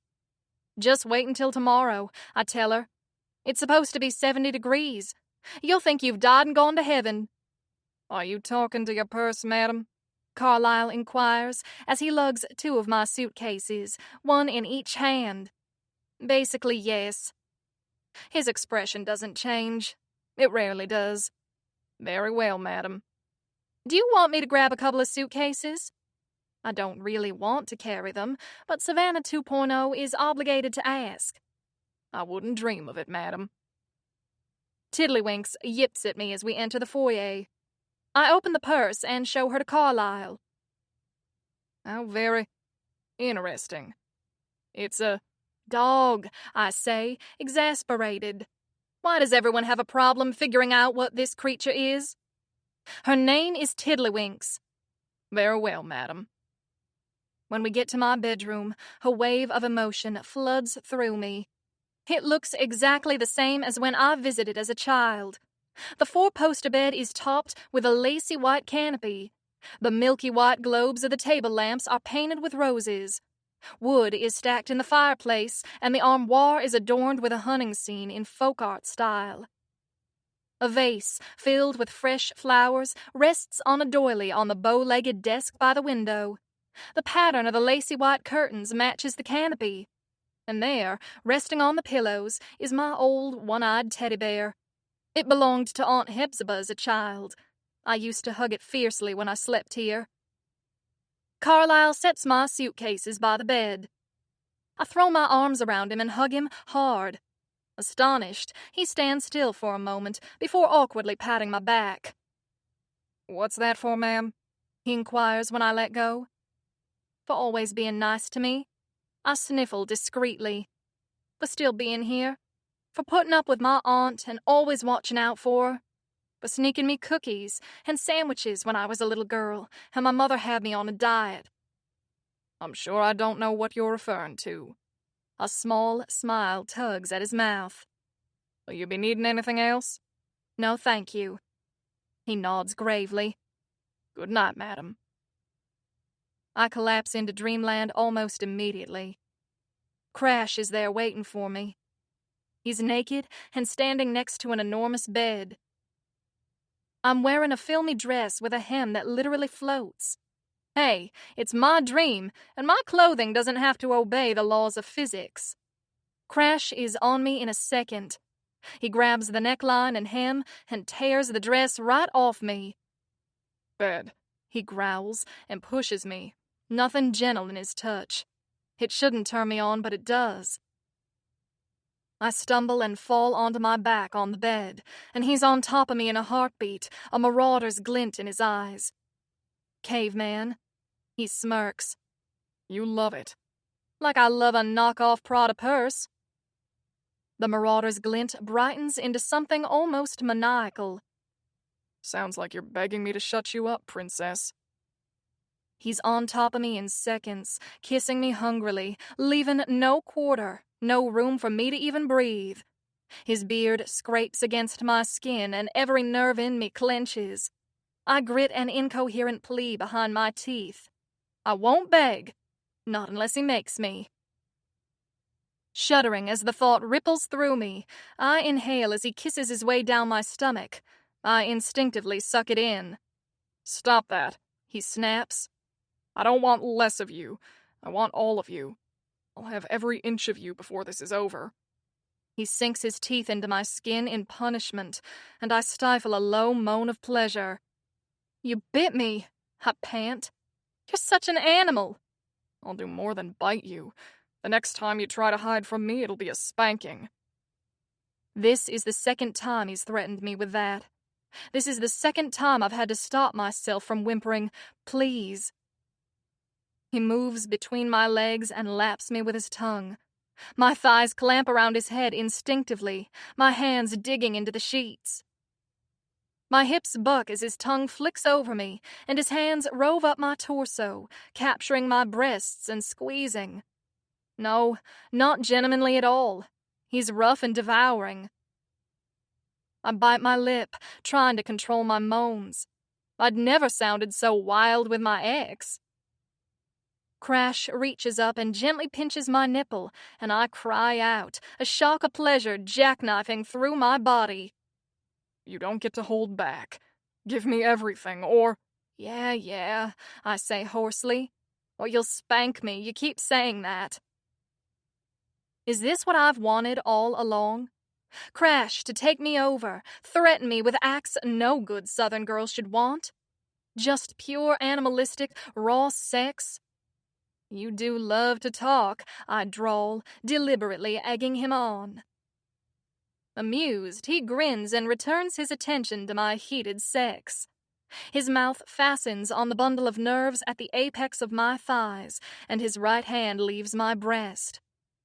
Just wait until tomorrow, I tell her. It's supposed to be 70 degrees. You'll think you've died and gone to heaven. Are you talking to your purse, madam? Carlyle inquires as he lugs 2 of my suitcases, 1 in each hand. Basically, yes. His expression doesn't change. It rarely does. Very well, madam. Do you want me to grab a couple of suitcases? I don't really want to carry them, but Savannah 2.0 is obligated to ask. I wouldn't dream of it, madam. Tiddlywinks yips at me as we enter the foyer. I open the purse and show her to Carlyle. How very interesting. It's a dog, I say, exasperated. Why does everyone have a problem figuring out what this creature is? Her name is Tiddlywinks. Very well, madam. When we get to my bedroom, a wave of emotion floods through me. It looks exactly the same as when I visited as a child. The 4-poster bed is topped with a lacy white canopy. The milky white globes of the table lamps are painted with roses. Wood is stacked in the fireplace, and the armoire is adorned with a hunting scene in folk art style. A vase, filled with fresh flowers, rests on a doily on the bow-legged desk by the window. The pattern of the lacy white curtains matches the canopy. And there, resting on the pillows, is my old one-eyed teddy bear. It belonged to Aunt Hepzibah as a child. I used to hug it fiercely when I slept here. Carlyle sets my suitcases by the bed. I throw my arms around him and hug him hard. Astonished, he stands still for a moment before awkwardly patting my back. What's that for, ma'am? He inquires when I let go. For always being nice to me. I sniffle discreetly. For still being here. For putting up with my aunt and always watching out for her. For sneaking me cookies and sandwiches when I was a little girl and my mother had me on a diet. I'm sure I don't know what you're referring to. A small smile tugs at his mouth. Will you be needing anything else? No, thank you. He nods gravely. Good night, madam. I collapse into dreamland almost immediately. Crash is there waiting for me. He's naked and standing next to an enormous bed. I'm wearing a filmy dress with a hem that literally floats. Hey, it's my dream, and my clothing doesn't have to obey the laws of physics. Crash is on me in a second. He grabs the neckline and hem and tears the dress right off me. Bed, he growls and pushes me, nothing gentle in his touch. It shouldn't turn me on, but it does. I stumble and fall onto my back on the bed, and he's on top of me in a heartbeat, a marauder's glint in his eyes. Caveman. He smirks. You love it. Like I love a knockoff Prada purse. The marauder's glint brightens into something almost maniacal. Sounds like you're begging me to shut you up, princess. He's on top of me in seconds, kissing me hungrily, leaving no quarter, no room for me to even breathe. His beard scrapes against my skin, and every nerve in me clenches. I grit an incoherent plea behind my teeth. I won't beg, not unless he makes me. Shuddering as the thought ripples through me, I inhale as he kisses his way down my stomach. I instinctively suck it in. Stop that, he snaps. I don't want less of you. I want all of you. I'll have every inch of you before this is over. He sinks his teeth into my skin in punishment, and I stifle a low moan of pleasure. You bit me, I pant. You're such an animal. I'll do more than bite you. The next time you try to hide from me, it'll be a spanking. This is the second time he's threatened me with that. This is the second time I've had to stop myself from whimpering, please. He moves between my legs and laps me with his tongue. My thighs clamp around his head instinctively, my hands digging into the sheets. My hips buck as his tongue flicks over me, and his hands rove up my torso, capturing my breasts and squeezing. No, not gentlemanly at all. He's rough and devouring. I bite my lip, trying to control my moans. I'd never sounded so wild with my ex. Crash reaches up and gently pinches my nipple, and I cry out, a shock of pleasure jackknifing through my body. You don't get to hold back. Give me everything, or... Yeah, I say hoarsely. Or you'll spank me, you keep saying that. Is this what I've wanted all along? Crash to take me over, threaten me with acts no good Southern girl should want? Just pure animalistic, raw sex? You do love to talk, I drawl, deliberately egging him on. Amused, he grins and returns his attention to my heated sex. His mouth fastens on the bundle of nerves at the apex of my thighs, and his right hand leaves my breast.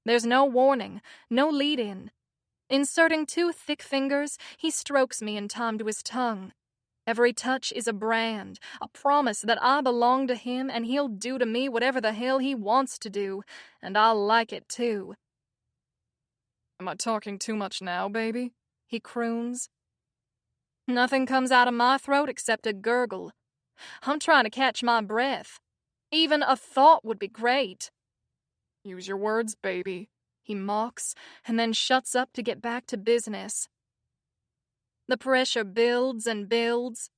There's no warning, no lead-in. Inserting 2 thick fingers, he strokes me in time to his tongue. Every touch is a brand, a promise that I belong to him and he'll do to me whatever the hell he wants to do, and I'll like it too. Am I talking too much now, baby? He croons. Nothing comes out of my throat except a gurgle. I'm trying to catch my breath. Even a thought would be great. Use your words, baby. He mocks, and then shuts up to get back to business. The pressure builds and builds.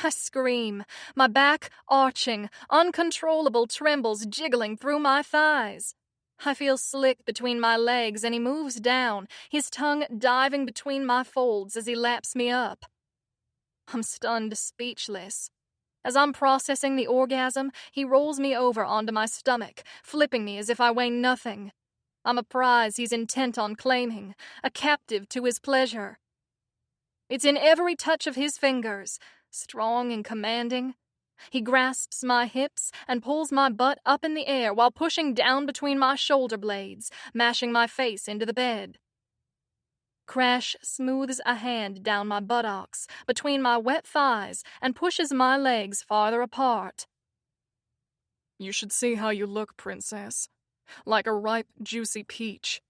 I scream, my back arching, uncontrollable trembles jiggling through my thighs. I feel slick between my legs, and he moves down, his tongue diving between my folds as he laps me up. I'm stunned speechless. As I'm processing the orgasm, he rolls me over onto my stomach, flipping me as if I weigh nothing. I'm a prize he's intent on claiming, a captive to his pleasure. It's in every touch of his fingers, strong and commanding. He grasps my hips and pulls my butt up in the air while pushing down between my shoulder blades, mashing my face into the bed. Crash smooths a hand down my buttocks, between my wet thighs, and pushes my legs farther apart. You should see how you look, princess. Like a ripe, juicy peach.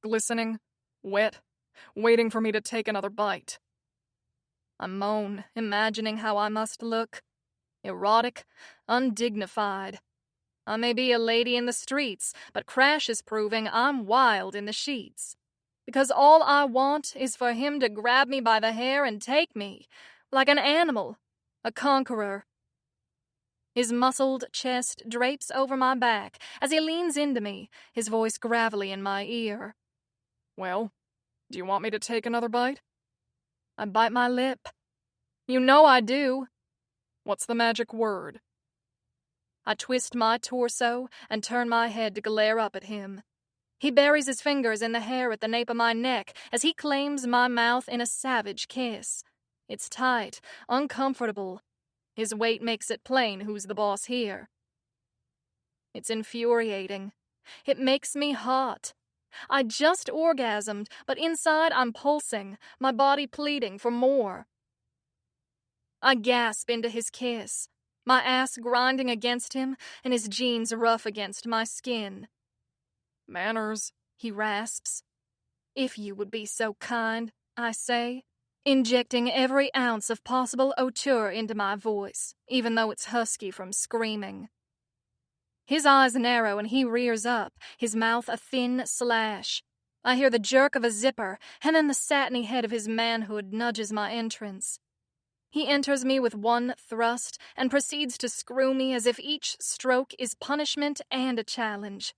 Glistening, wet, waiting for me to take another bite. I moan, imagining how I must look. Erotic, undignified. I may be a lady in the streets, but Crash is proving I'm wild in the sheets. Because all I want is for him to grab me by the hair and take me, like an animal, a conqueror. His muscled chest drapes over my back as he leans into me, his voice gravelly in my ear. Well, do you want me to take another bite? I bite my lip. You know I do. What's the magic word? I twist my torso and turn my head to glare up at him. He buries his fingers in the hair at the nape of my neck as he claims my mouth in a savage kiss. It's tight, uncomfortable. His weight makes it plain who's the boss here. It's infuriating. It makes me hot. I just orgasmed, but inside I'm pulsing, my body pleading for more. I gasp into his kiss, my ass grinding against him and his jeans rough against my skin. Manners, he rasps. If you would be so kind, I say, injecting every ounce of possible hauteur into my voice, even though it's husky from screaming. His eyes narrow and he rears up, his mouth a thin slash. I hear the jerk of a zipper, and then the satiny head of his manhood nudges my entrance. He enters me with one thrust and proceeds to screw me as if each stroke is punishment and a challenge.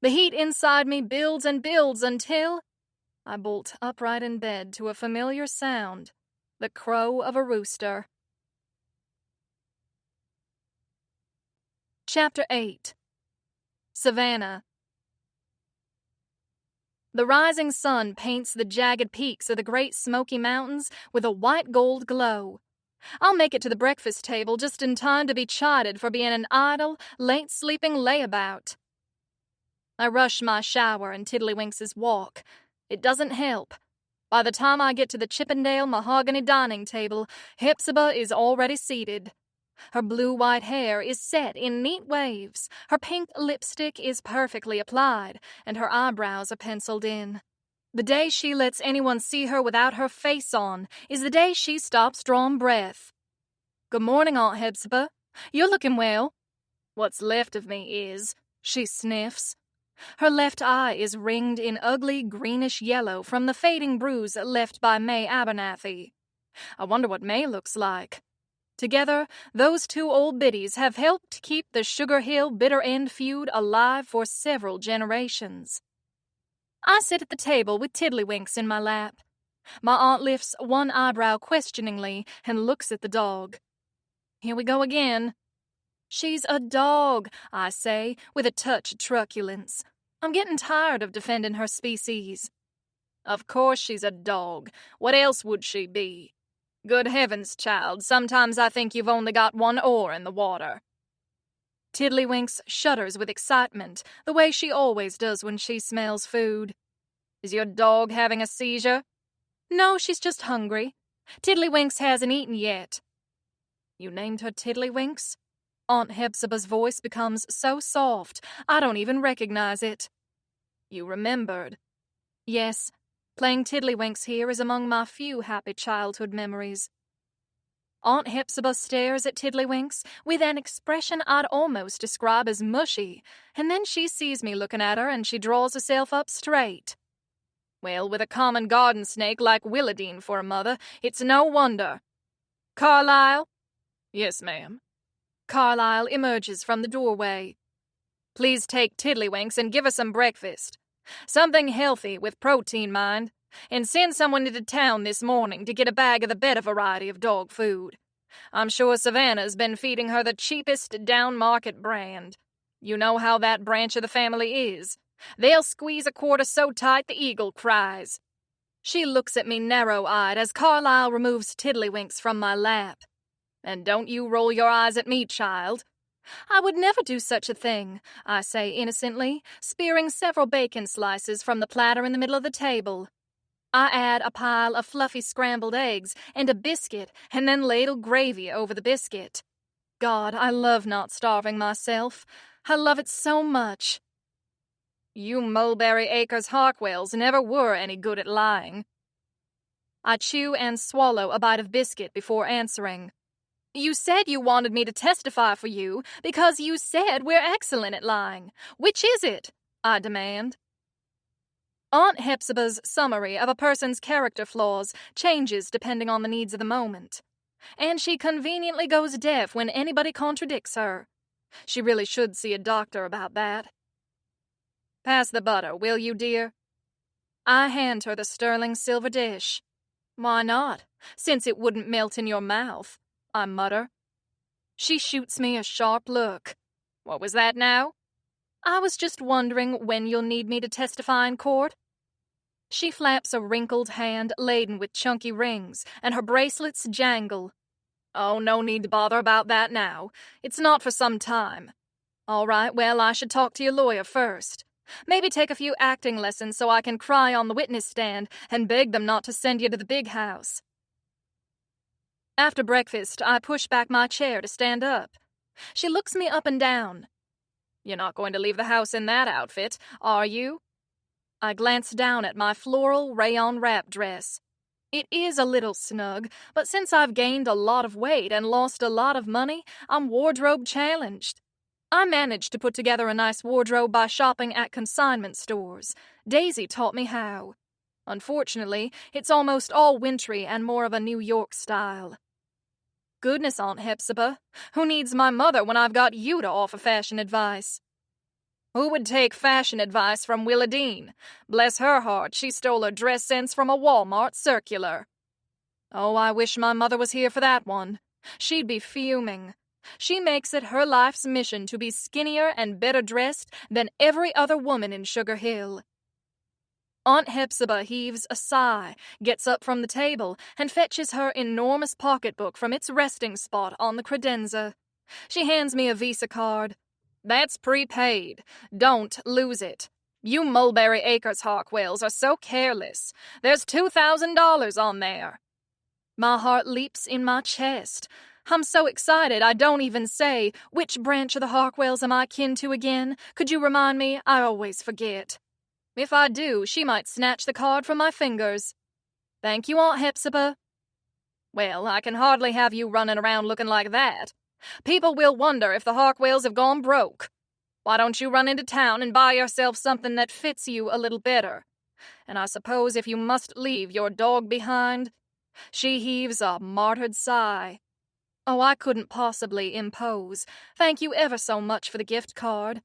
The heat inside me builds and builds until I bolt upright in bed to a familiar sound, the crow of a rooster. Chapter 8. Savannah. The rising sun paints the jagged peaks of the Great Smoky Mountains with a white-gold glow. I'll make it to the breakfast table just in time to be chided for being an idle, late-sleeping layabout. I rush my shower and Tiddlywinks' walk. It doesn't help. By the time I get to the Chippendale mahogany dining table, Hepzibah is already seated. Her blue-white hair is set in neat waves, her pink lipstick is perfectly applied, and her eyebrows are penciled in. The day she lets anyone see her without her face on is the day she stops drawing breath. "Good morning, Aunt Hepzibah. You're looking well." "What's left of me is," she sniffs. Her left eye is ringed in ugly greenish yellow from the fading bruise left by May Abernathy. I wonder what May looks like. Together, those two old biddies have helped keep the Sugar Hill bitter end feud alive for several generations. I sit at the table with Tiddlywinks in my lap. My aunt lifts one eyebrow questioningly and looks at the dog. "Here we go again." "She's a dog," I say, with a touch of truculence. I'm getting tired of defending her species. "Of course she's a dog. What else would she be? Good heavens, child, sometimes I think you've only got one oar in the water." Tiddlywinks shudders with excitement, the way she always does when she smells food. "Is your dog having a seizure?" "No, she's just hungry. Tiddlywinks hasn't eaten yet." "You named her Tiddlywinks?" Aunt Hepzibah's voice becomes so soft, I don't even recognize it. "You remembered?" "Yes. Playing Tiddlywinks here is among my few happy childhood memories." Aunt Hepzibah stares at Tiddlywinks with an expression I'd almost describe as mushy, and then she sees me looking at her and she draws herself up straight. "Well, with a common garden snake like Willadine for a mother, it's no wonder. Carlyle?" "Yes, ma'am." Carlyle emerges from the doorway. "Please take Tiddlywinks and give her some breakfast. Something healthy, with protein, mind. And send someone into town this morning to get a bag of the better variety of dog food. I'm sure Savannah's been feeding her the cheapest down-market brand. You know how that branch of the family is. They'll squeeze a quarter so tight the eagle cries." She looks at me narrow-eyed as Carlyle removes Tiddlywinks from my lap. "And don't you roll your eyes at me, child." "I would never do such a thing," I say innocently, spearing several bacon slices from the platter in the middle of the table. I add a pile of fluffy scrambled eggs and a biscuit, and then ladle gravy over the biscuit. God, I love not starving myself. I love it so much. "You Mulberry Acres Harkwells never were any good at lying." I chew and swallow a bite of biscuit before answering. "You said you wanted me to testify for you because you said we're excellent at lying. Which is it?" I demand. Aunt Hepzibah's summary of a person's character flaws changes depending on the needs of the moment. And she conveniently goes deaf when anybody contradicts her. She really should see a doctor about that. "Pass the butter, will you, dear?" I hand her the sterling silver dish. "Why not, since it wouldn't melt in your mouth?" I mutter. She shoots me a sharp look. "What was that now?" "I was just wondering when you'll need me to testify in court." She flaps a wrinkled hand laden with chunky rings, and her bracelets jangle. "Oh, no need to bother about that now. It's not for some time." "All right, well, I should talk to your lawyer first. Maybe take a few acting lessons so I can cry on the witness stand and beg them not to send you to the big house." After breakfast, I push back my chair to stand up. She looks me up and down. "You're not going to leave the house in that outfit, are you?" I glance down at my floral rayon wrap dress. It is a little snug, but since I've gained a lot of weight and lost a lot of money, I'm wardrobe challenged. I managed to put together a nice wardrobe by shopping at consignment stores. Daisy taught me how. Unfortunately, it's almost all wintry and more of a New York style. Goodness, Aunt Hepzibah, who needs my mother when I've got you to offer fashion advice? Who would take fashion advice from Willadine? Bless her heart, she stole her dress sense from a Walmart circular. Oh, I wish my mother was here for that one. She'd be fuming. She makes it her life's mission to be skinnier and better dressed than every other woman in Sugar Hill. Aunt Hepzibah heaves a sigh, gets up from the table, and fetches her enormous pocketbook from its resting spot on the credenza. She hands me a Visa card. "That's prepaid. Don't lose it. You Mulberry Acres Harkwells are so careless. There's $2,000 on there. My heart leaps in my chest. I'm so excited I don't even say, which branch of the Harkwells am I kin to again? Could you remind me? I always forget. If I do, she might snatch the card from my fingers. Thank you, Aunt Hepzibah. Well, I can hardly have you running around looking like that. People will wonder if the Harkwells have gone broke. Why don't you run into town and buy yourself something that fits you a little better? And I suppose if you must leave your dog behind. She heaves a martyred sigh. Oh, I couldn't possibly impose. Thank you ever so much for the gift card.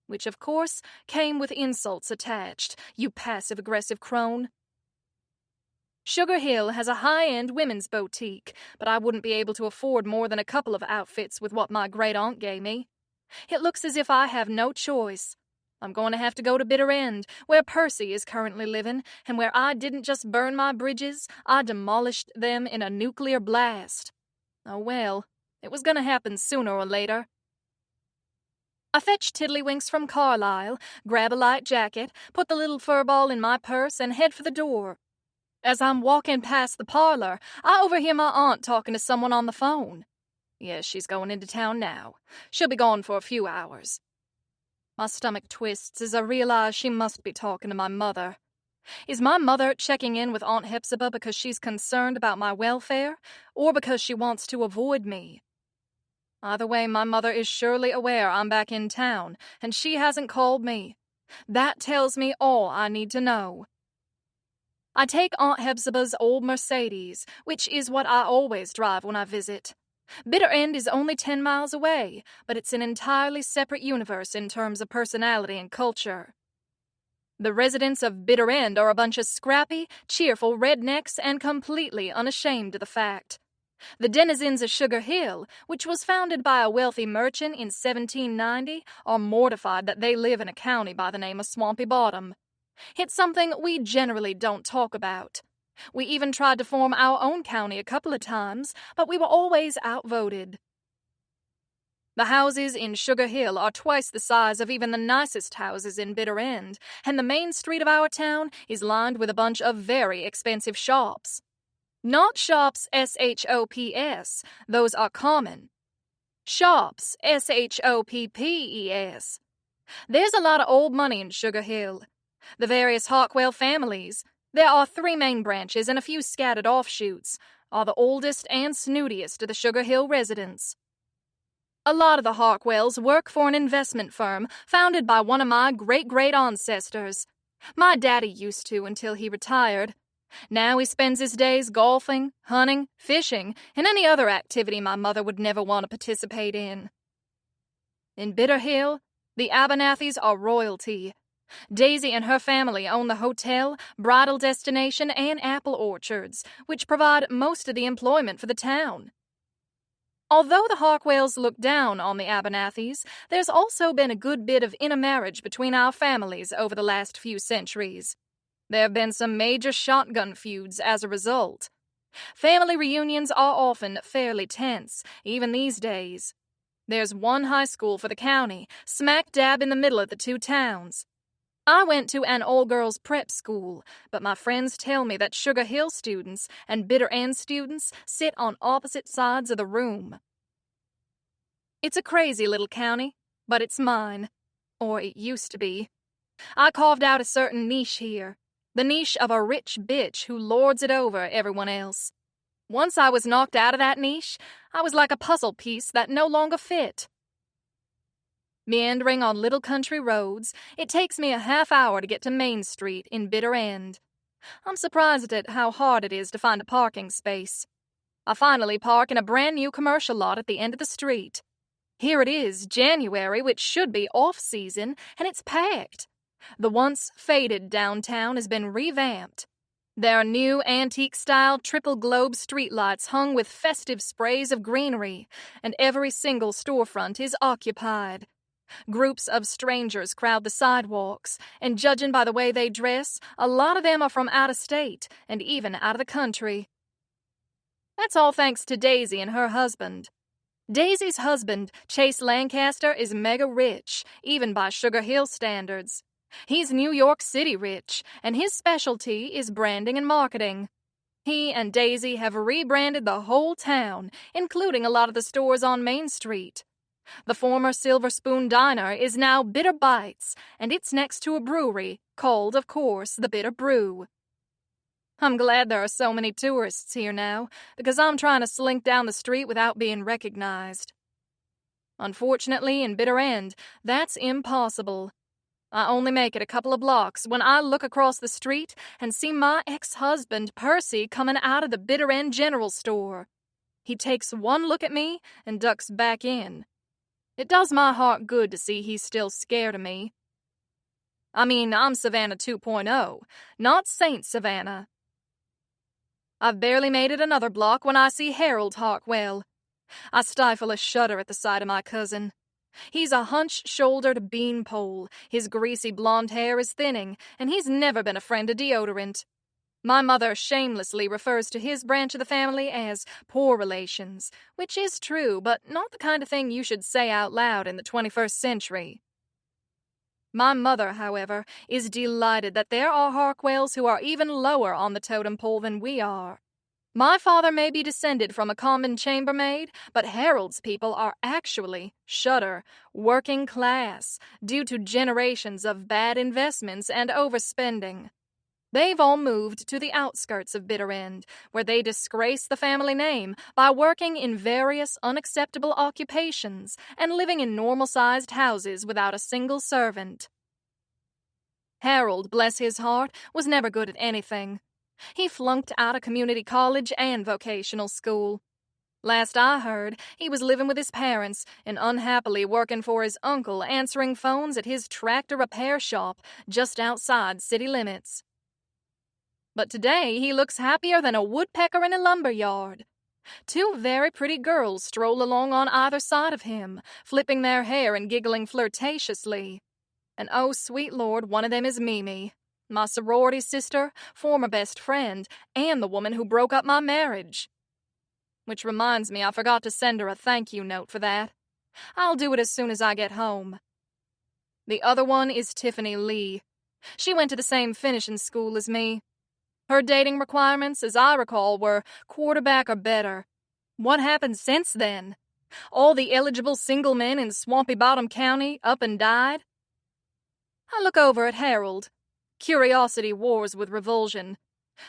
Which, of course, came with insults attached, you passive-aggressive crone. Sugar Hill has a high-end women's boutique, but I wouldn't be able to afford more than a couple of outfits with what my great-aunt gave me. It looks as if I have no choice. I'm going to have to go to Bitter End, where Percy is currently living, and where I didn't just burn my bridges, I demolished them in a nuclear blast. Oh well, it was going to happen sooner or later. I fetch Tiddlywinks from Carlisle, grab a light jacket, put the little fur ball in my purse, and head for the door. As I'm walking past the parlor, I overhear my aunt talking to someone on the phone. Yes, she's going into town now. She'll be gone for a few hours. My stomach twists as I realize she must be talking to my mother. Is my mother checking in with Aunt Hepzibah because she's concerned about my welfare, or because she wants to avoid me? Either way, my mother is surely aware I'm back in town, and she hasn't called me. That tells me all I need to know. I take Aunt Hepzibah's old Mercedes, which is what I always drive when I visit. Bitter End is only 10 miles away, but it's an entirely separate universe in terms of personality and culture. The residents of Bitter End are a bunch of scrappy, cheerful rednecks and completely unashamed of the fact. The denizens of Sugar Hill, which was founded by a wealthy merchant in 1790, are mortified that they live in a county by the name of Swampy Bottom. It's something we generally don't talk about. We even tried to form our own county a couple of times, but we were always outvoted. The houses in Sugar Hill are twice the size of even the nicest houses in Bitter End, and the main street of our town is lined with a bunch of very expensive shops. Not shops S-H-O-P-S, those are common. Shops S-H-O-P-P-E-S. There's a lot of old money in Sugar Hill. The various Harkwell families, there are 3 main branches and a few scattered offshoots, are the oldest and snootiest of the Sugar Hill residents. A lot of the Harkwells work for an investment firm founded by one of my great-great-ancestors. My daddy used to until he retired. Now he spends his days golfing, hunting, fishing, and any other activity my mother would never want to participate in. In Bitter Hill, the Abernethys are royalty. Daisy and her family own the hotel, bridal destination, and apple orchards, which provide most of the employment for the town. Although the Harkwells look down on the Abernethys, there's also been a good bit of intermarriage between our families over the last few centuries. There have been some major shotgun feuds as a result. Family reunions are often fairly tense, even these days. There's one high school for the county, smack dab in the middle of the 2 towns. I went to an all-girls prep school, but my friends tell me that Sugar Hill students and Bitter End students sit on opposite sides of the room. It's a crazy little county, but it's mine. Or it used to be. I carved out a certain niche here. The niche of a rich bitch who lords it over everyone else. Once I was knocked out of that niche, I was like a puzzle piece that no longer fit. Meandering on little country roads, it takes me a half hour to get to Main Street in Bitter End. I'm surprised at how hard it is to find a parking space. I finally park in a brand new commercial lot at the end of the street. Here it is, January, which should be off-season, and it's packed. The once faded downtown has been revamped. There are new antique-style triple-globe streetlights hung with festive sprays of greenery, and every single storefront is occupied. Groups of strangers crowd the sidewalks, and judging by the way they dress, a lot of them are from out of state and even out of the country. That's all thanks to Daisy and her husband. Daisy's husband, Chase Lancaster, is mega rich, even by Sugar Hill standards. He's New York City rich, and his specialty is branding and marketing. He and Daisy have rebranded the whole town, including a lot of the stores on Main Street. The former Silver Spoon Diner is now Bitter Bites, and it's next to a brewery called, of course, the Bitter Brew. I'm glad there are so many tourists here now, because I'm trying to slink down the street without being recognized. Unfortunately, in Bitter End, that's impossible. I only make it a couple of blocks when I look across the street and see my ex-husband, Percy, coming out of the Bitter End General Store. He takes one look at me and ducks back in. It does my heart good to see he's still scared of me. I mean, I'm Savannah 2.0, not Saint Savannah. I've barely made it another block when I see Harold Harkwell. I stifle a shudder at the sight of my cousin. He's a hunch-shouldered beanpole, his greasy blonde hair is thinning, and he's never been a friend of deodorant. My mother shamelessly refers to his branch of the family as poor relations, which is true, but not the kind of thing you should say out loud in the 21st century. My mother, however, is delighted that there are Harkwells who are even lower on the totem pole than we are. My father may be descended from a common chambermaid, but Harold's people are actually, shudder, working class, due to generations of bad investments and overspending. They've all moved to the outskirts of Bitter End, where they disgrace the family name by working in various unacceptable occupations and living in normal-sized houses without a single servant. Harold, bless his heart, was never good at anything. He flunked out of community college and vocational school. Last I heard, he was living with his parents and unhappily working for his uncle, answering phones at his tractor repair shop just outside city limits. But today he looks happier than a woodpecker in a lumber yard. Two very pretty girls stroll along on either side of him, flipping their hair and giggling flirtatiously. And oh, sweet Lord, one of them is Mimi, my sorority sister, former best friend, and the woman who broke up my marriage. Which reminds me, I forgot to send her a thank you note for that. I'll do it as soon as I get home. The other one is Tiffany Lee. She went to the same finishing school as me. Her dating requirements, as I recall, were quarterback or better. What happened since then? All the eligible single men in Swampy Bottom County up and died? I look over at Harold. Curiosity wars with revulsion.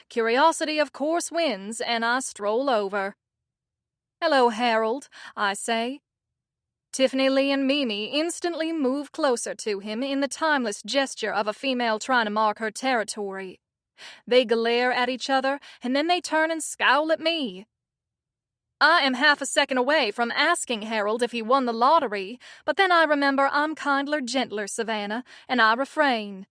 Curiosity, of course, wins, and I stroll over. "Hello, Harold," I say. Tiffany Lee and Mimi instantly move closer to him in the timeless gesture of a female trying to mark her territory. They glare at each other, and then they turn and scowl at me. I am half a second away from asking Harold if he won the lottery, but then I remember I'm kindler, gentler, Savannah, and I refrain.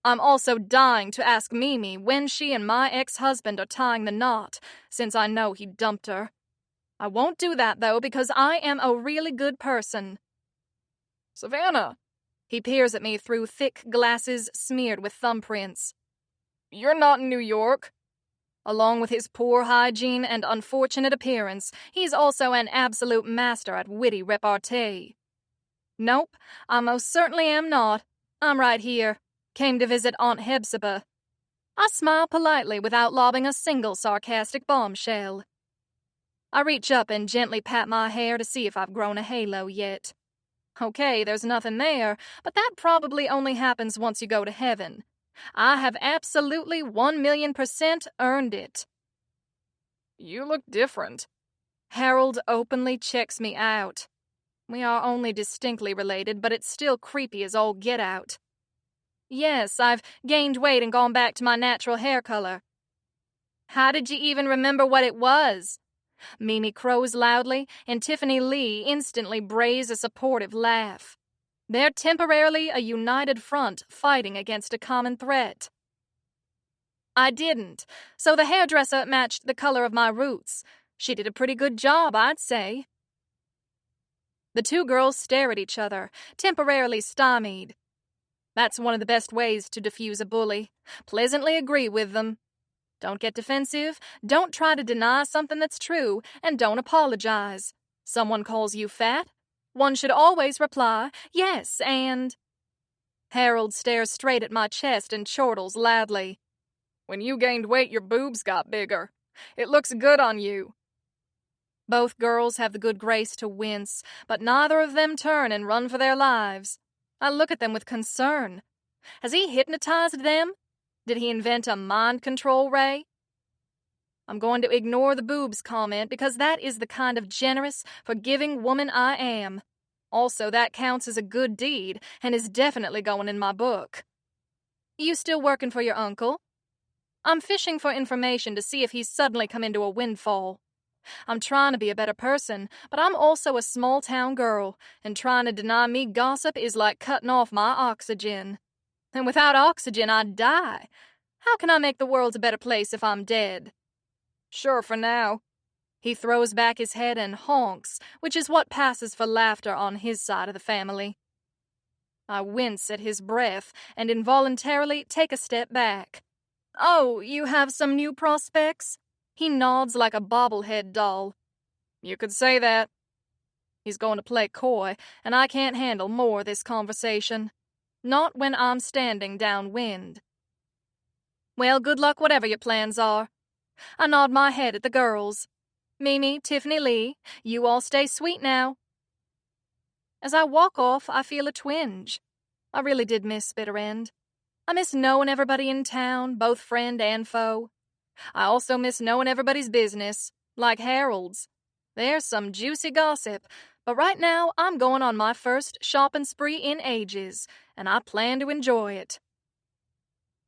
I'm also dying to ask Mimi when she and my ex-husband are tying the knot, since I know he dumped her. I won't do that, though, because I am a really good person. Savannah, He peers at me through thick glasses smeared with thumbprints. you're not in New York. Along with his poor hygiene and unfortunate appearance, he's also an absolute master at witty repartee. Nope, I most certainly am not. I'm right here. Came to visit Aunt Hepzibah. I smile politely without lobbing a single sarcastic bombshell. I reach up and gently pat my hair to see if I've grown a halo yet. Okay, there's nothing there, but that probably only happens once you go to heaven. I have absolutely 1,000,000% earned it. You look different. Harold openly checks me out. We are only distinctly related, but it's still creepy as all get out. Yes, I've gained weight and gone back to my natural hair color. How did you even remember what it was? Mimi crows loudly, and Tiffany Lee instantly brays a supportive laugh. They're temporarily a united front fighting against a common threat. I didn't, so the hairdresser matched the color of my roots. She did a pretty good job, I'd say. The two girls stare at each other, temporarily stymied. That's one of the best ways to diffuse a bully. Pleasantly agree with them. Don't get defensive, don't try to deny something that's true, and don't apologize. Someone calls you fat? One should always reply, yes, and... Harold stares straight at my chest and chortles loudly. When you gained weight, your boobs got bigger. It looks good on you. Both girls have the good grace to wince, but neither of them turn and run for their lives. I look at them with concern. Has he hypnotized them? Did he invent a mind control ray? I'm going to ignore the boobs comment because that is the kind of generous, forgiving woman I am. Also, that counts as a good deed and is definitely going in my book. You still working for your uncle? I'm fishing for information to see if he's suddenly come into a windfall. I'm trying to be a better person, but I'm also a small-town girl, and trying to deny me gossip is like cutting off my oxygen. And without oxygen, I'd die. How can I make the world a better place if I'm dead? Sure, for now. He throws back his head and honks, which is what passes for laughter on his side of the family. I wince at his breath and involuntarily take a step back. Oh, you have some new prospects? He nods like a bobblehead doll. You could say that. He's going to play coy, and I can't handle more of this conversation. Not when I'm standing downwind. Well, good luck whatever your plans are. I nod my head at the girls. Mimi, Tiffany Lee, you all stay sweet now. As I walk off, I feel a twinge. I really did miss Bitter End. I miss knowing everybody in town, both friend and foe. I also miss knowing everybody's business, like Harold's. There's some juicy gossip, but right now I'm going on my first shopping spree in ages, and I plan to enjoy it.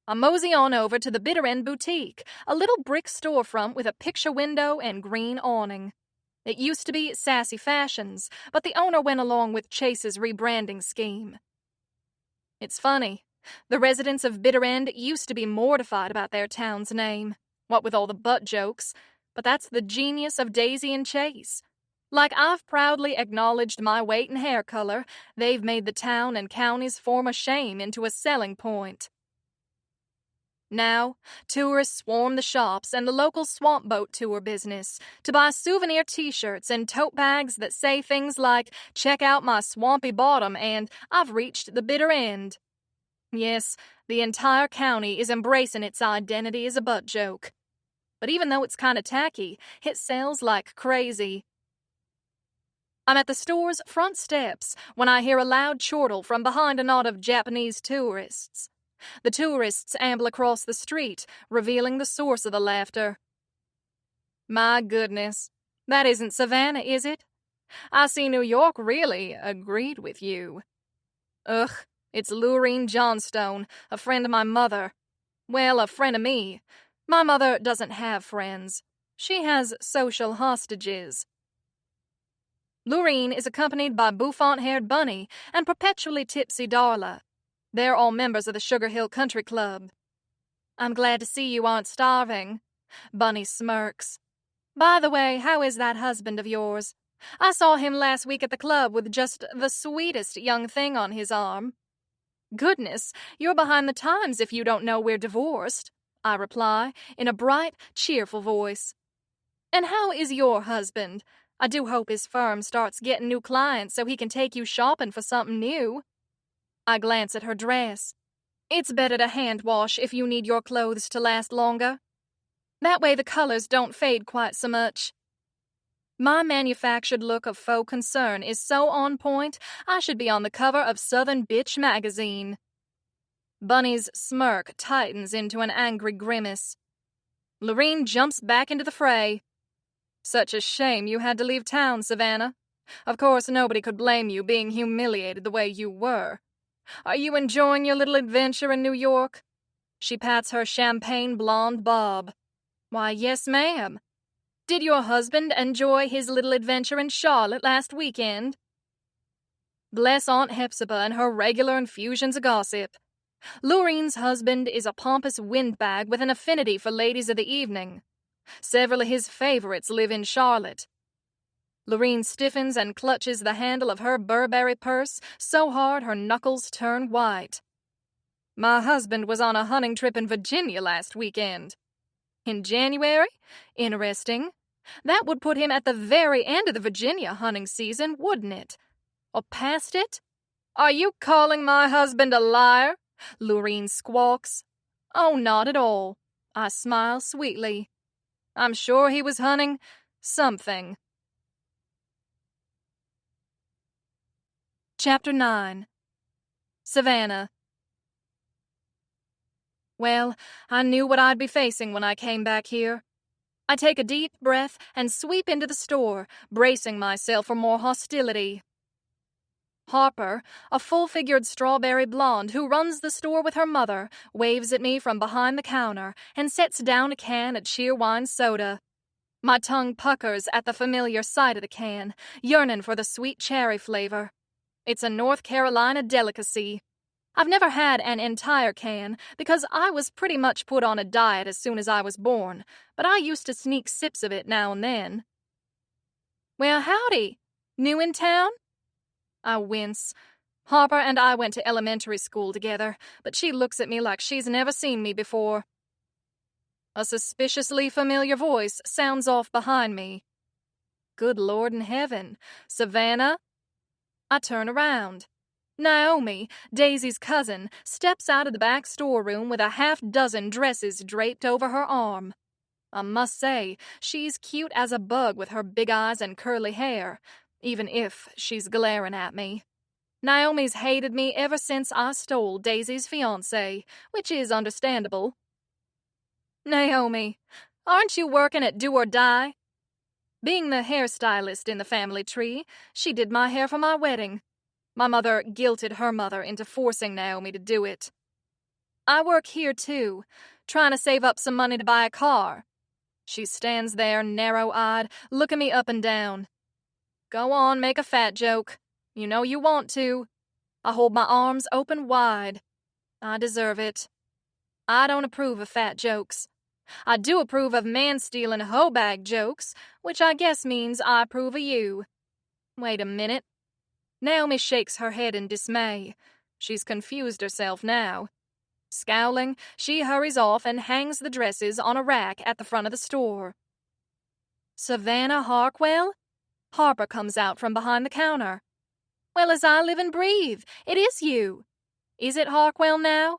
I mosey on over to the Bitter End Boutique, a little brick storefront with a picture window and green awning. It used to be Sassy Fashions, but the owner went along with Chase's rebranding scheme. It's funny. The residents of Bitter End used to be mortified about their town's name, what with all the butt jokes, but that's the genius of Daisy and Chase. Like I've proudly acknowledged my weight and hair color, they've made the town and county's form of shame into a selling point. Now, tourists swarm the shops and the local swamp boat tour business to buy souvenir t-shirts and tote bags that say things like, "Check out my swampy bottom" and "I've reached the bitter end." Yes, the entire county is embracing its identity as a butt joke. But even though it's kind of tacky, it sells like crazy. I'm at the store's front steps when I hear a loud chortle from behind a knot of Japanese tourists. The tourists amble across the street, revealing the source of the laughter. My goodness, that isn't Savannah, is it? I see New York really agreed with you. Ugh, it's Lurene Johnstone, a friend of my mother. Well, a friend of me. My mother doesn't have friends. She has social hostages. Lurene is accompanied by bouffant-haired Bunny and perpetually tipsy Darla. They're all members of the Sugar Hill Country Club. I'm glad to see you aren't starving. Bunny smirks. By the way, how is that husband of yours? I saw him last week at the club with just the sweetest young thing on his arm. Goodness, you're behind the times if you don't know we're divorced, I reply, in a bright, cheerful voice. And how is your husband? I do hope his firm starts getting new clients so he can take you shopping for something new. I glance at her dress. It's better to hand wash if you need your clothes to last longer. That way the colors don't fade quite so much. My manufactured look of faux concern is so on point, I should be on the cover of Southern Bitch magazine. Bunny's smirk tightens into an angry grimace. Lurene jumps back into the fray. Such a shame you had to leave town, Savannah. Of course, nobody could blame you being humiliated the way you were. Are you enjoying your little adventure in New York? She pats her champagne blonde bob. Why, yes, ma'am. Did your husband enjoy his little adventure in Charlotte last weekend? Bless Aunt Hepzibah and her regular infusions of gossip. Lurene's husband is a pompous windbag with an affinity for ladies of the evening. Several of his favorites live in Charlotte. Lurene stiffens and clutches the handle of her Burberry purse so hard her knuckles turn white. My husband was on a hunting trip in Virginia last weekend. In January? Interesting. That would put him at the very end of the Virginia hunting season, wouldn't it? Or past it? Are you calling my husband a liar? Lureen squawks. Oh, not at all. I smile sweetly. I'm sure he was hunting something. Chapter 9. Savannah. Well, I knew what I'd be facing when I came back here. I take a deep breath and sweep into the store, bracing myself for more hostility. Harper, a full-figured strawberry blonde who runs the store with her mother, waves at me from behind the counter and sets down a can of Cheerwine soda. My tongue puckers at the familiar sight of the can, yearning for the sweet cherry flavor. It's a North Carolina delicacy. I've never had an entire can because I was pretty much put on a diet as soon as I was born, but I used to sneak sips of it now and then. Well, howdy. New in town? I wince. Harper and I went to elementary school together, but she looks at me like she's never seen me before. A suspiciously familiar voice sounds off behind me. Good Lord in heaven, Savannah? I turn around. Naomi, Daisy's cousin, steps out of the back storeroom with a half-dozen dresses draped over her arm. I must say, she's cute as a bug with her big eyes and curly hair, even if she's glaring at me. Naomi's hated me ever since I stole Daisy's fiancé, which is understandable. Naomi, aren't you working at Do or Die? Being the hairstylist in the family tree, she did my hair for my wedding. My mother guilted her mother into forcing Naomi to do it. I work here, too, trying to save up some money to buy a car. She stands there, narrow-eyed, looking me up and down. Go on, make a fat joke. You know you want to. I hold my arms open wide. I deserve it. I don't approve of fat jokes. I do approve of man-stealing hoe bag jokes, which I guess means I approve of you. Wait a minute. Naomi shakes her head in dismay. She's confused herself now. Scowling, she hurries off and hangs the dresses on a rack at the front of the store. Savannah Harkwell? Harper comes out from behind the counter. Well, as I live and breathe, it is you. Is it Harkwell now?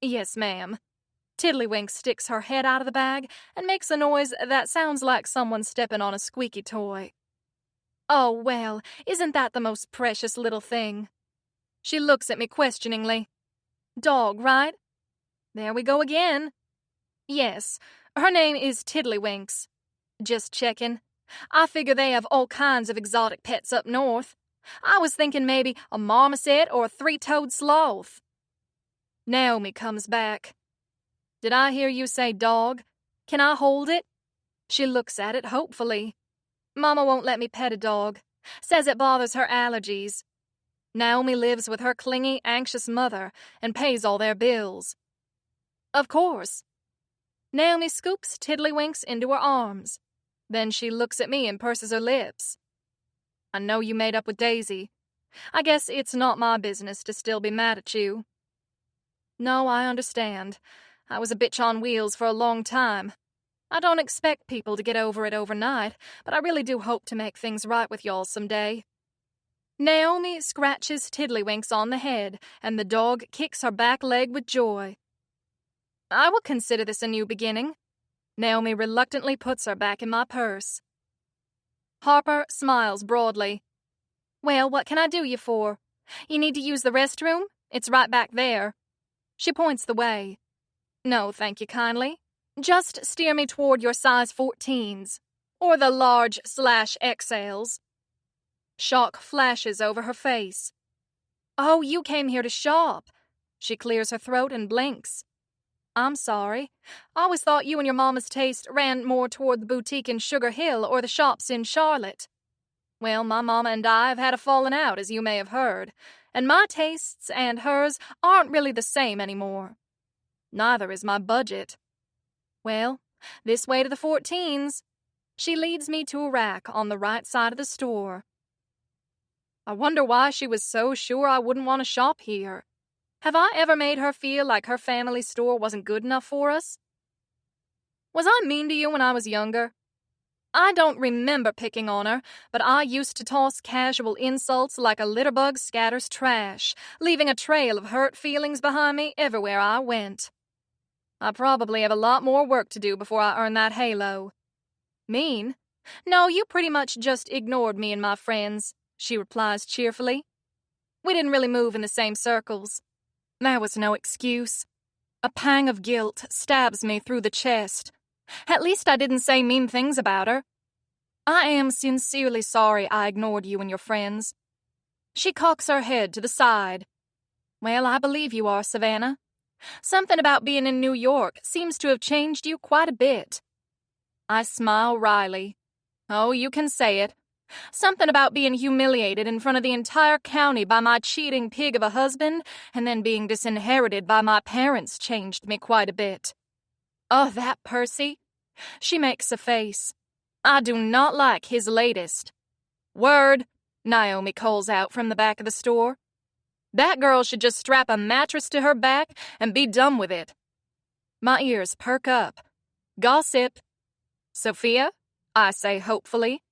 Yes, ma'am. Tiddlywink sticks her head out of the bag and makes a noise that sounds like someone stepping on a squeaky toy. Oh, well, isn't that the most precious little thing? She looks at me questioningly. Dog, right? There we go again. Yes, her name is Tiddlywinks. Just checking. I figure they have all kinds of exotic pets up north. I was thinking maybe a marmoset or a three-toed sloth. Naomi comes back. Did I hear you say dog? Can I hold it? She looks at it hopefully. Mama won't let me pet a dog. Says it bothers her allergies. Naomi lives with her clingy, anxious mother and pays all their bills. Of course. Naomi scoops Tiddlywinks into her arms. Then she looks at me and purses her lips. I know you made up with Daisy. I guess it's not my business to still be mad at you. No, I understand. I was a bitch on wheels for a long time. I don't expect people to get over it overnight, but I really do hope to make things right with y'all someday. Naomi scratches Tiddlywinks on the head, and the dog kicks her back leg with joy. I will consider this a new beginning. Naomi reluctantly puts her back in my purse. Harper smiles broadly. Well, what can I do you for? You need to use the restroom? It's right back there. She points the way. No, thank you kindly. Just steer me toward your size 14s, or the large/XLs. Shock flashes over her face. Oh, you came here to shop. She clears her throat and blinks. I'm sorry. I always thought you and your mama's taste ran more toward the boutique in Sugar Hill or the shops in Charlotte. Well, my mama and I have had a falling out, as you may have heard, and my tastes and hers aren't really the same anymore. Neither is my budget. Well, this way to the 14s. She leads me to a rack on the right side of the store. I wonder why she was so sure I wouldn't want to shop here. Have I ever made her feel like her family store wasn't good enough for us? Was I mean to you when I was younger? I don't remember picking on her, but I used to toss casual insults like a litterbug scatters trash, leaving a trail of hurt feelings behind me everywhere I went. I probably have a lot more work to do before I earn that halo. Mean? No, you pretty much just ignored me and my friends, she replies cheerfully. We didn't really move in the same circles. There was no excuse. A pang of guilt stabs me through the chest. At least I didn't say mean things about her. I am sincerely sorry I ignored you and your friends. She cocks her head to the side. Well, I believe you are, Savannah. Something about being in New York seems to have changed you quite a bit. I smile wryly. Oh, you can say it. Something about being humiliated in front of the entire county by my cheating pig of a husband and then being disinherited by my parents changed me quite a bit. Oh, that Percy. She makes a face. I do not like his latest. Word, Naomi calls out from the back of the store. That girl should just strap a mattress to her back and be done with it. My ears perk up. Gossip. Sophia? I say hopefully.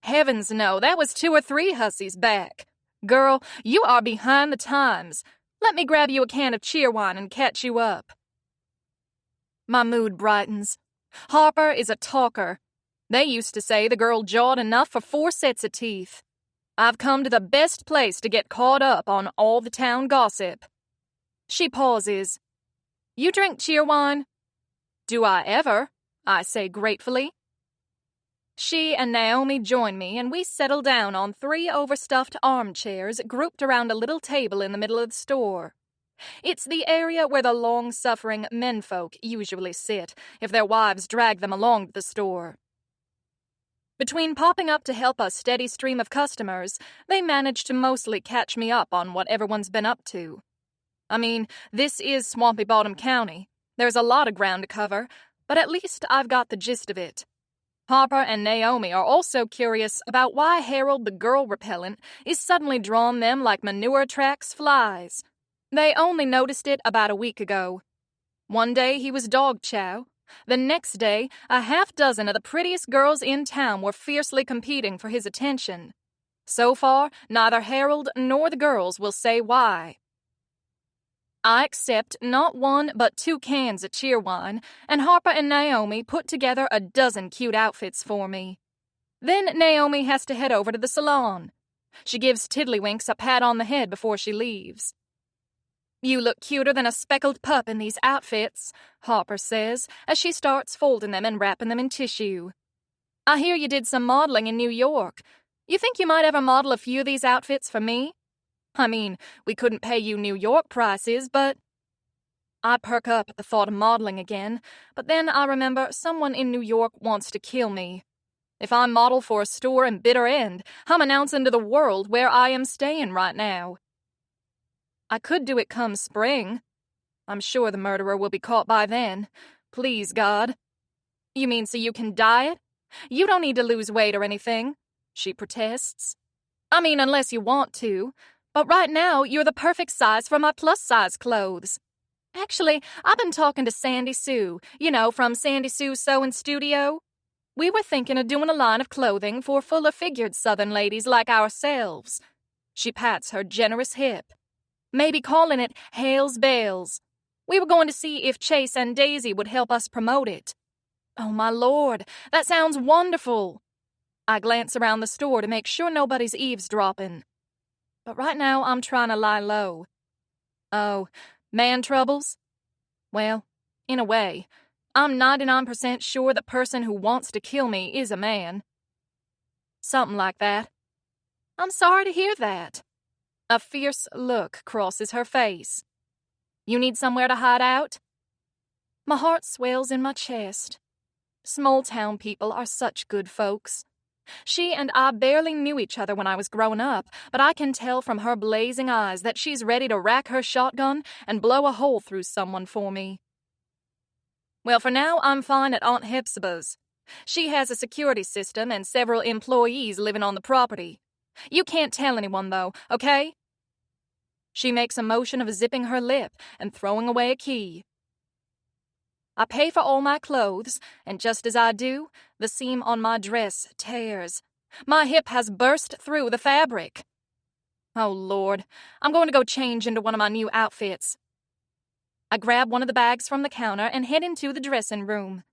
Heavens no, that was 2 or 3 hussies back. Girl, you are behind the times. Let me grab you a can of cheerwine and catch you up. My mood brightens. Harper is a talker. They used to say the girl jawed enough for 4 sets of teeth. I've come to the best place to get caught up on all the town gossip. She pauses. You drink cheerwine? Do I ever? I say gratefully. She and Naomi join me, and we settle down on 3 overstuffed armchairs grouped around a little table in the middle of the store. It's the area where the long-suffering menfolk usually sit if their wives drag them along to the store. Between popping up to help a steady stream of customers, they manage to mostly catch me up on what everyone's been up to. I mean, this is Swampy Bottom County. There's a lot of ground to cover, but at least I've got the gist of it. Harper and Naomi are also curious about why Harold the girl repellent is suddenly drawn them like manure attracts flies. They only noticed it about a week ago. One day he was dog chow. The next day, a half-dozen of the prettiest girls in town were fiercely competing for his attention. So far, neither Harold nor the girls will say why. I accept not 1 but 2 cans of cheerwine, and Harper and Naomi put together a dozen cute outfits for me. Then Naomi has to head over to the salon. She gives Tiddlywinks a pat on the head before she leaves. You look cuter than a speckled pup in these outfits, Harper says, as she starts folding them and wrapping them in tissue. I hear you did some modeling in New York. You think you might ever model a few of these outfits for me? I mean, we couldn't pay you New York prices, but... I perk up at the thought of modeling again, but then I remember someone in New York wants to kill me. If I model for a store in Bitter End, I'm announcing to the world where I am staying right now. I could do it come spring. I'm sure the murderer will be caught by then. Please, God. You mean so you can diet? You don't need to lose weight or anything, she protests. I mean, unless you want to. But right now, you're the perfect size for my plus-size clothes. Actually, I've been talking to Sandy Sue, from Sandy Sue Sewing Studio. We were thinking of doing a line of clothing for fuller-figured Southern ladies like ourselves. She pats her generous hip. Maybe calling it Hales Bales. We were going to see if Chase and Daisy would help us promote it. Oh, my Lord, that sounds wonderful. I glance around the store to make sure nobody's eavesdropping. But right now, I'm trying to lie low. Oh, man troubles? Well, in a way, I'm 99% sure the person who wants to kill me is a man. Something like that. I'm sorry to hear that. A fierce look crosses her face. You need somewhere to hide out? My heart swells in my chest. Small-town people are such good folks. She and I barely knew each other when I was growing up, but I can tell from her blazing eyes that she's ready to rack her shotgun and blow a hole through someone for me. Well, for now, I'm fine at Aunt Hepzibah's. She has a security system and several employees living on the property. You can't tell anyone, though, okay? She makes a motion of zipping her lip and throwing away a key. I pay for all my clothes, and just as I do, the seam on my dress tears. My hip has burst through the fabric. Oh, Lord, I'm going to go change into one of my new outfits. I grab one of the bags from the counter and head into the dressing room.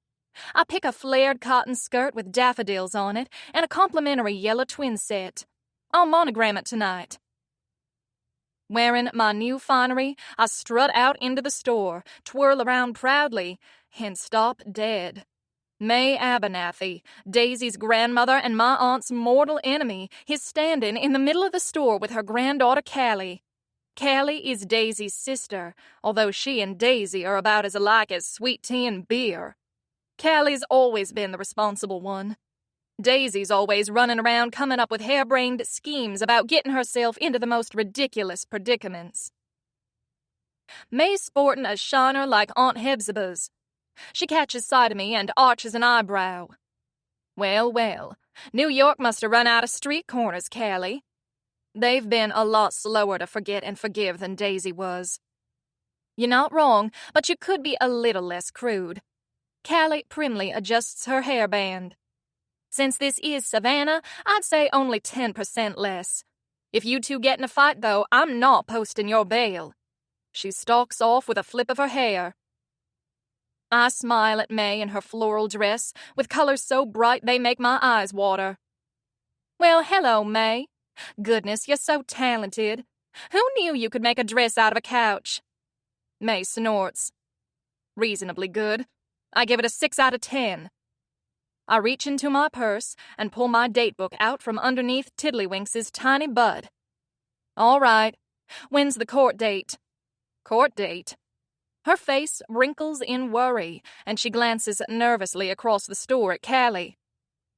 I pick a flared cotton skirt with daffodils on it and a complimentary yellow twin set. I'll monogram it tonight. Wearing my new finery, I strut out into the store, twirl around proudly, and stop dead. May Abernathy, Daisy's grandmother and my aunt's mortal enemy, is standing in the middle of the store with her granddaughter Callie. Callie is Daisy's sister, although she and Daisy are about as alike as sweet tea and beer. Callie's always been the responsible one. Daisy's always running around coming up with harebrained schemes about getting herself into the most ridiculous predicaments. May's sporting a shiner like Aunt Hephzibah's. She catches sight of me and arches an eyebrow. Well, well, New York must have run out of street corners, Callie. They've been a lot slower to forget and forgive than Daisy was. You're not wrong, but you could be a little less crude. Callie primly adjusts her hairband. Since this is Savannah, I'd say only 10% less. If you two get in a fight, though, I'm not posting your bail. She stalks off with a flip of her hair. I smile at May in her floral dress, with colors so bright they make my eyes water. Well, hello, May. Goodness, you're so talented. Who knew you could make a dress out of a couch? May snorts. Reasonably good. I give it a 6 out of 10. I reach into my purse and pull my datebook out from underneath Tiddlywinks' tiny bud. All right. When's the court date? Court date? Her face wrinkles in worry, and she glances nervously across the store at Callie.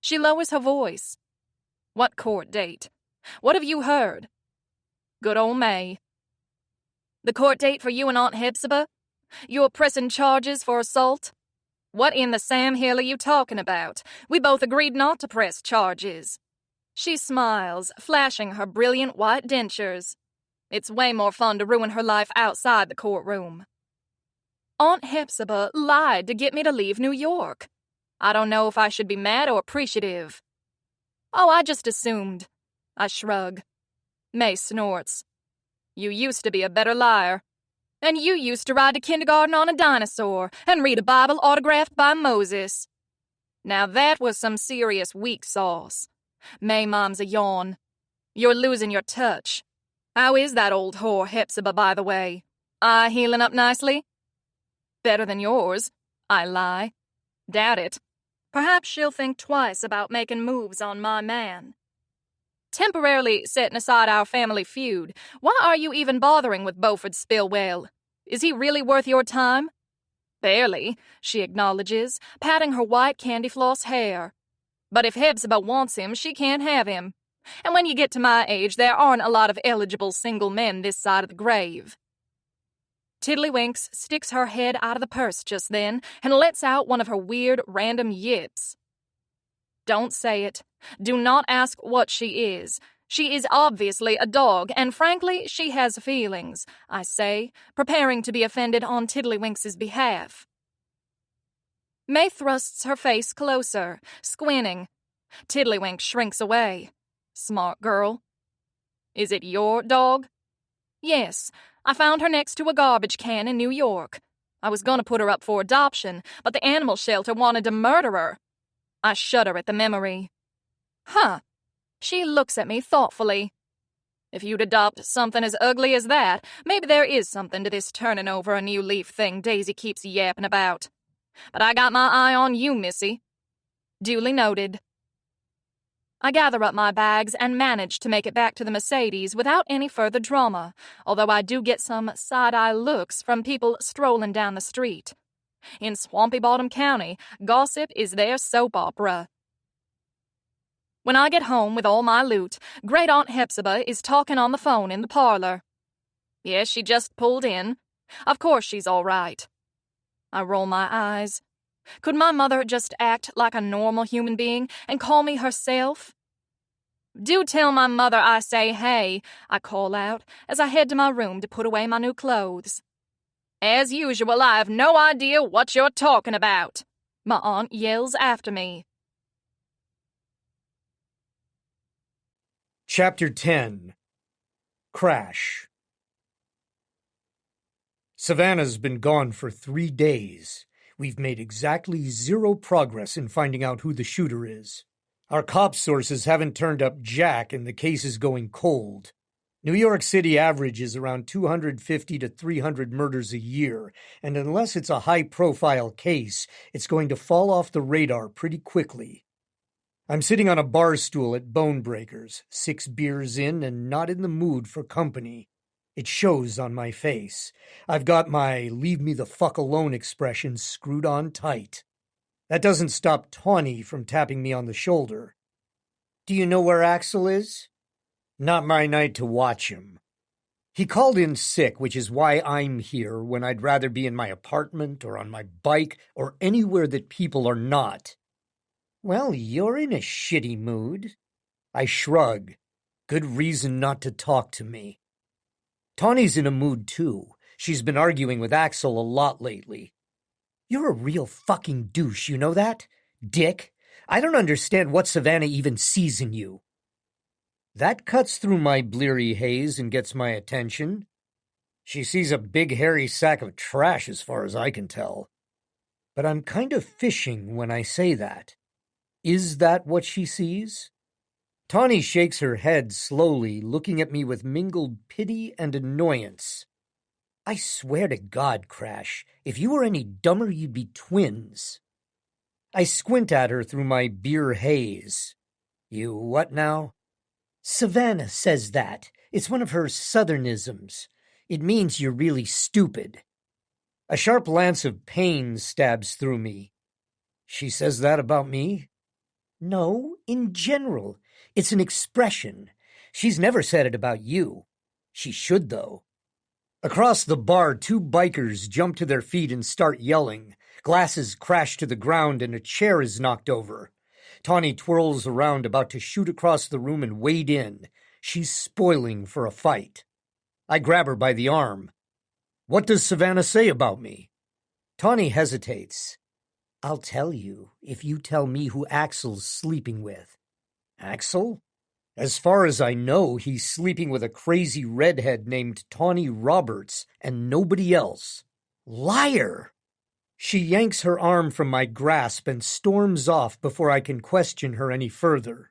She lowers her voice. What court date? What have you heard? Good old May. The court date for you and Aunt Hephzibah? You're pressing charges for assault? What in the Sam Hill are you talking about? We both agreed not to press charges. She smiles, flashing her brilliant white dentures. It's way more fun to ruin her life outside the courtroom. Aunt Hephzibah lied to get me to leave New York. I don't know if I should be mad or appreciative. Oh, I just assumed. I shrug. May snorts. You used to be a better liar. And you used to ride to kindergarten on a dinosaur and read a Bible autographed by Moses. Now that was some serious weak sauce. May mom's a yawn. You're losing your touch. How is that old whore Hephzibah, by the way? Eye healing up nicely? Better than yours, I lie. Doubt it. Perhaps she'll think twice about making moves on my man. Temporarily setting aside our family feud, why are you even bothering with Beaufort Spillwell? Is he really worth your time? Barely, she acknowledges, patting her white candy floss hair. But if Hephzibah wants him, she can't have him. And when you get to my age, there aren't a lot of eligible single men this side of the grave. Tiddlywinks sticks her head out of the purse just then and lets out one of her weird random yips. Don't say it. Do not ask what she is. She is obviously a dog, and frankly, she has feelings, I say, preparing to be offended on Tiddlywinks' behalf. May thrusts her face closer, squinting. Tiddlywinks shrinks away. Smart girl. Is it your dog? Yes. I found her next to a garbage can in New York. I was going to put her up for adoption, but the animal shelter wanted to murder her. I shudder at the memory. Huh. She looks at me thoughtfully. If you'd adopt something as ugly as that, maybe there is something to this turning over a new leaf thing Daisy keeps yapping about. But I got my eye on you, Missy. Duly noted. I gather up my bags and manage to make it back to the Mercedes without any further drama, although I do get some side-eye looks from people strolling down the street. In Swampy Bottom County, gossip is their soap opera. When I get home with all my loot, Great Aunt Hephzibah is talking on the phone in the parlor. Yes, she just pulled in. Of course she's all right. I roll my eyes. Could my mother just act like a normal human being and call me herself? Do tell my mother I say hey, I call out as I head to my room to put away my new clothes. As usual, I have no idea what you're talking about, my aunt yells after me. Chapter 10. Crash. Savannah's been gone for 3 days. We've made exactly 0 progress in finding out who the shooter is. Our cop sources haven't turned up jack and the case is going cold. New York City averages around 250 to 300 murders a year, and unless it's a high-profile case, it's going to fall off the radar pretty quickly. I'm sitting on a bar stool at Bone Breakers, 6 beers in and not in the mood for company. It shows on my face. I've got my leave me the fuck alone expression screwed on tight. That doesn't stop Tawny from tapping me on the shoulder. Do you know where Axel is? Not my night to watch him. He called in sick, which is why I'm here when I'd rather be in my apartment or on my bike or anywhere that people are not. Well, you're in a shitty mood. I shrug. Good reason not to talk to me. Tawny's in a mood too. She's been arguing with Axel a lot lately. You're a real fucking douche, you know that? Dick, I don't understand what Savannah even sees in you. That cuts through my bleary haze and gets my attention. She sees a big hairy sack of trash as far as I can tell. But I'm kind of fishing when I say that. Is that what she sees? Tawny shakes her head slowly, looking at me with mingled pity and annoyance. I swear to God, Crash, if you were any dumber, you'd be twins. I squint at her through my beer haze. You what now? Savannah says that. It's one of her southernisms. It means you're really stupid. A sharp lance of pain stabs through me. She says that about me? No, in general. It's an expression. She's never said it about you. She should, though. Across the bar, 2 bikers jump to their feet and start yelling. Glasses crash to the ground and a chair is knocked over. Tawny twirls around, about to shoot across the room and wade in. She's spoiling for a fight. I grab her by the arm. What does Savannah say about me? Tawny hesitates. I'll tell you if you tell me who Axel's sleeping with. Axel? As far as I know, he's sleeping with a crazy redhead named Tawny Roberts and nobody else. Liar! She yanks her arm from my grasp and storms off before I can question her any further.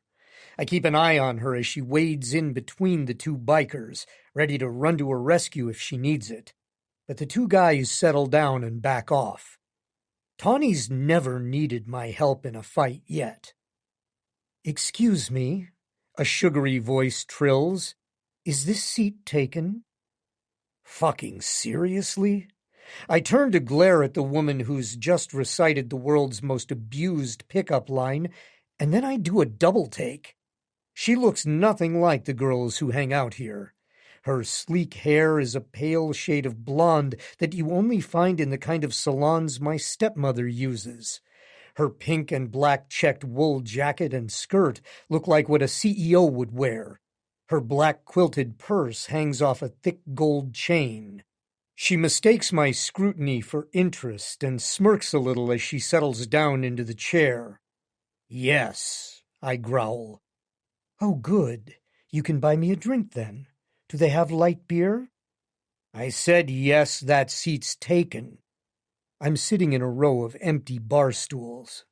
I keep an eye on her as she wades in between the 2 bikers, ready to run to her rescue if she needs it. But the 2 guys settle down and back off. Tawny's never needed my help in a fight yet. Excuse me, a sugary voice trills. Is this seat taken? Fucking seriously? I turn to glare at the woman who's just recited the world's most abused pickup line, and then I do a double take. She looks nothing like the girls who hang out here. Her sleek hair is a pale shade of blonde that you only find in the kind of salons my stepmother uses. Her pink and black checked wool jacket and skirt look like what a CEO would wear. Her black quilted purse hangs off a thick gold chain. She mistakes my scrutiny for interest and smirks a little as she settles down into the chair. Yes, I growl. Oh, good. You can buy me a drink then. Do they have light beer? I said yes, that seat's taken. I'm sitting in a row of empty bar stools.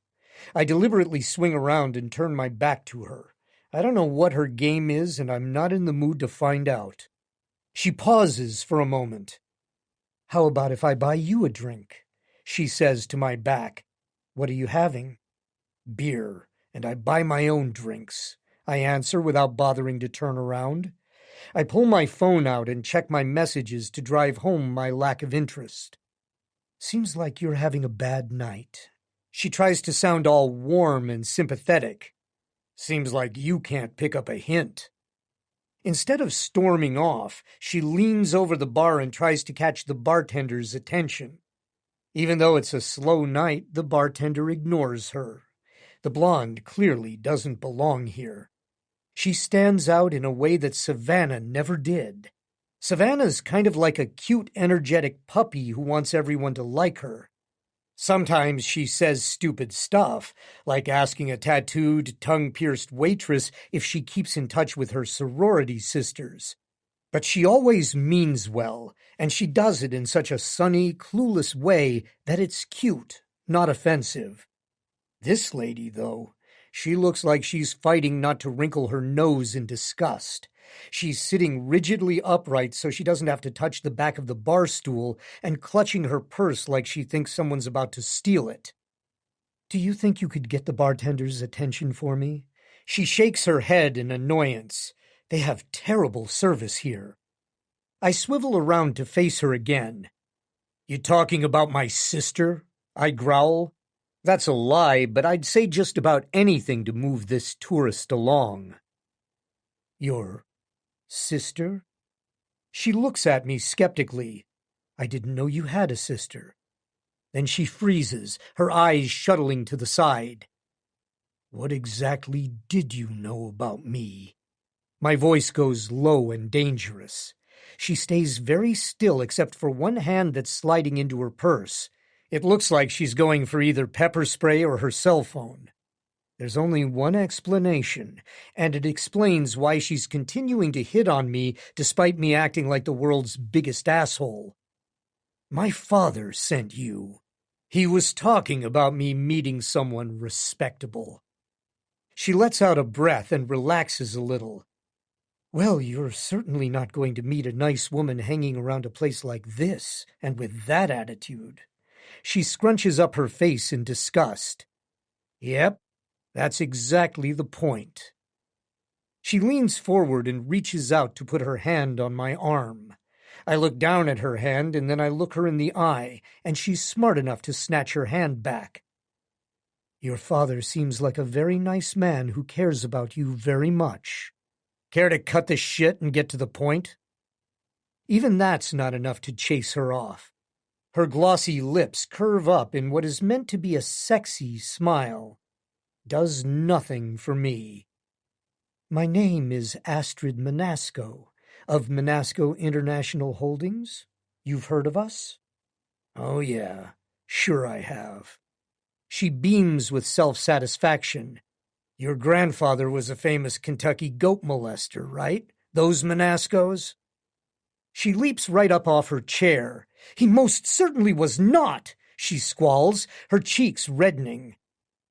I deliberately swing around and turn my back to her. I don't know what her game is, and I'm not in the mood to find out. She pauses for a moment. How about if I buy you a drink? She says to my back. What are you having? Beer, and I buy my own drinks. I answer without bothering to turn around. I pull my phone out and check my messages to drive home my lack of interest. Seems like you're having a bad night. She tries to sound all warm and sympathetic. Seems like you can't pick up a hint. Instead of storming off, she leans over the bar and tries to catch the bartender's attention. Even though it's a slow night, the bartender ignores her. The blonde clearly doesn't belong here. She stands out in a way that Savannah never did. Savannah's kind of like a cute, energetic puppy who wants everyone to like her. Sometimes she says stupid stuff, like asking a tattooed, tongue-pierced waitress if she keeps in touch with her sorority sisters. But she always means well, and she does it in such a sunny, clueless way that it's cute, not offensive. This lady, though, she looks like she's fighting not to wrinkle her nose in disgust. She's sitting rigidly upright so she doesn't have to touch the back of the bar stool and clutching her purse like she thinks someone's about to steal it. "Do you think you could get the bartender's attention for me?" She shakes her head in annoyance. They have terrible service here. I swivel around to face her again. "You talking about my sister?" I growl. That's a lie, but I'd say just about anything to move this tourist along. "Your sister?" She looks at me skeptically. "I didn't know you had a sister." Then she freezes, her eyes shuttling to the side. "What exactly did you know about me?" My voice goes low and dangerous. She stays very still except for one hand that's sliding into her purse. It looks like she's going for either pepper spray or her cell phone. There's only one explanation, and it explains why she's continuing to hit on me despite me acting like the world's biggest asshole. "My father sent you. He was talking about me meeting someone respectable." She lets out a breath and relaxes a little. "Well, you're certainly not going to meet a nice woman hanging around a place like this, and with that attitude." She scrunches up her face in disgust. "Yep. That's exactly the point." She leans forward and reaches out to put her hand on my arm. I look down at her hand and then I look her in the eye, and she's smart enough to snatch her hand back. "Your father seems like a very nice man who cares about you very much. Care to cut the shit and get to the point?" Even that's not enough to chase her off. Her glossy lips curve up in what is meant to be a sexy smile. Does nothing for me. "My name is Astrid Manasco, of Manasco International Holdings. You've heard of us?" "Oh yeah, sure I have." She beams with self-satisfaction. "Your grandfather was a famous Kentucky goat molester, right? Those Manascos?" She leaps right up off her chair. "He most certainly was not," she squalls, her cheeks reddening.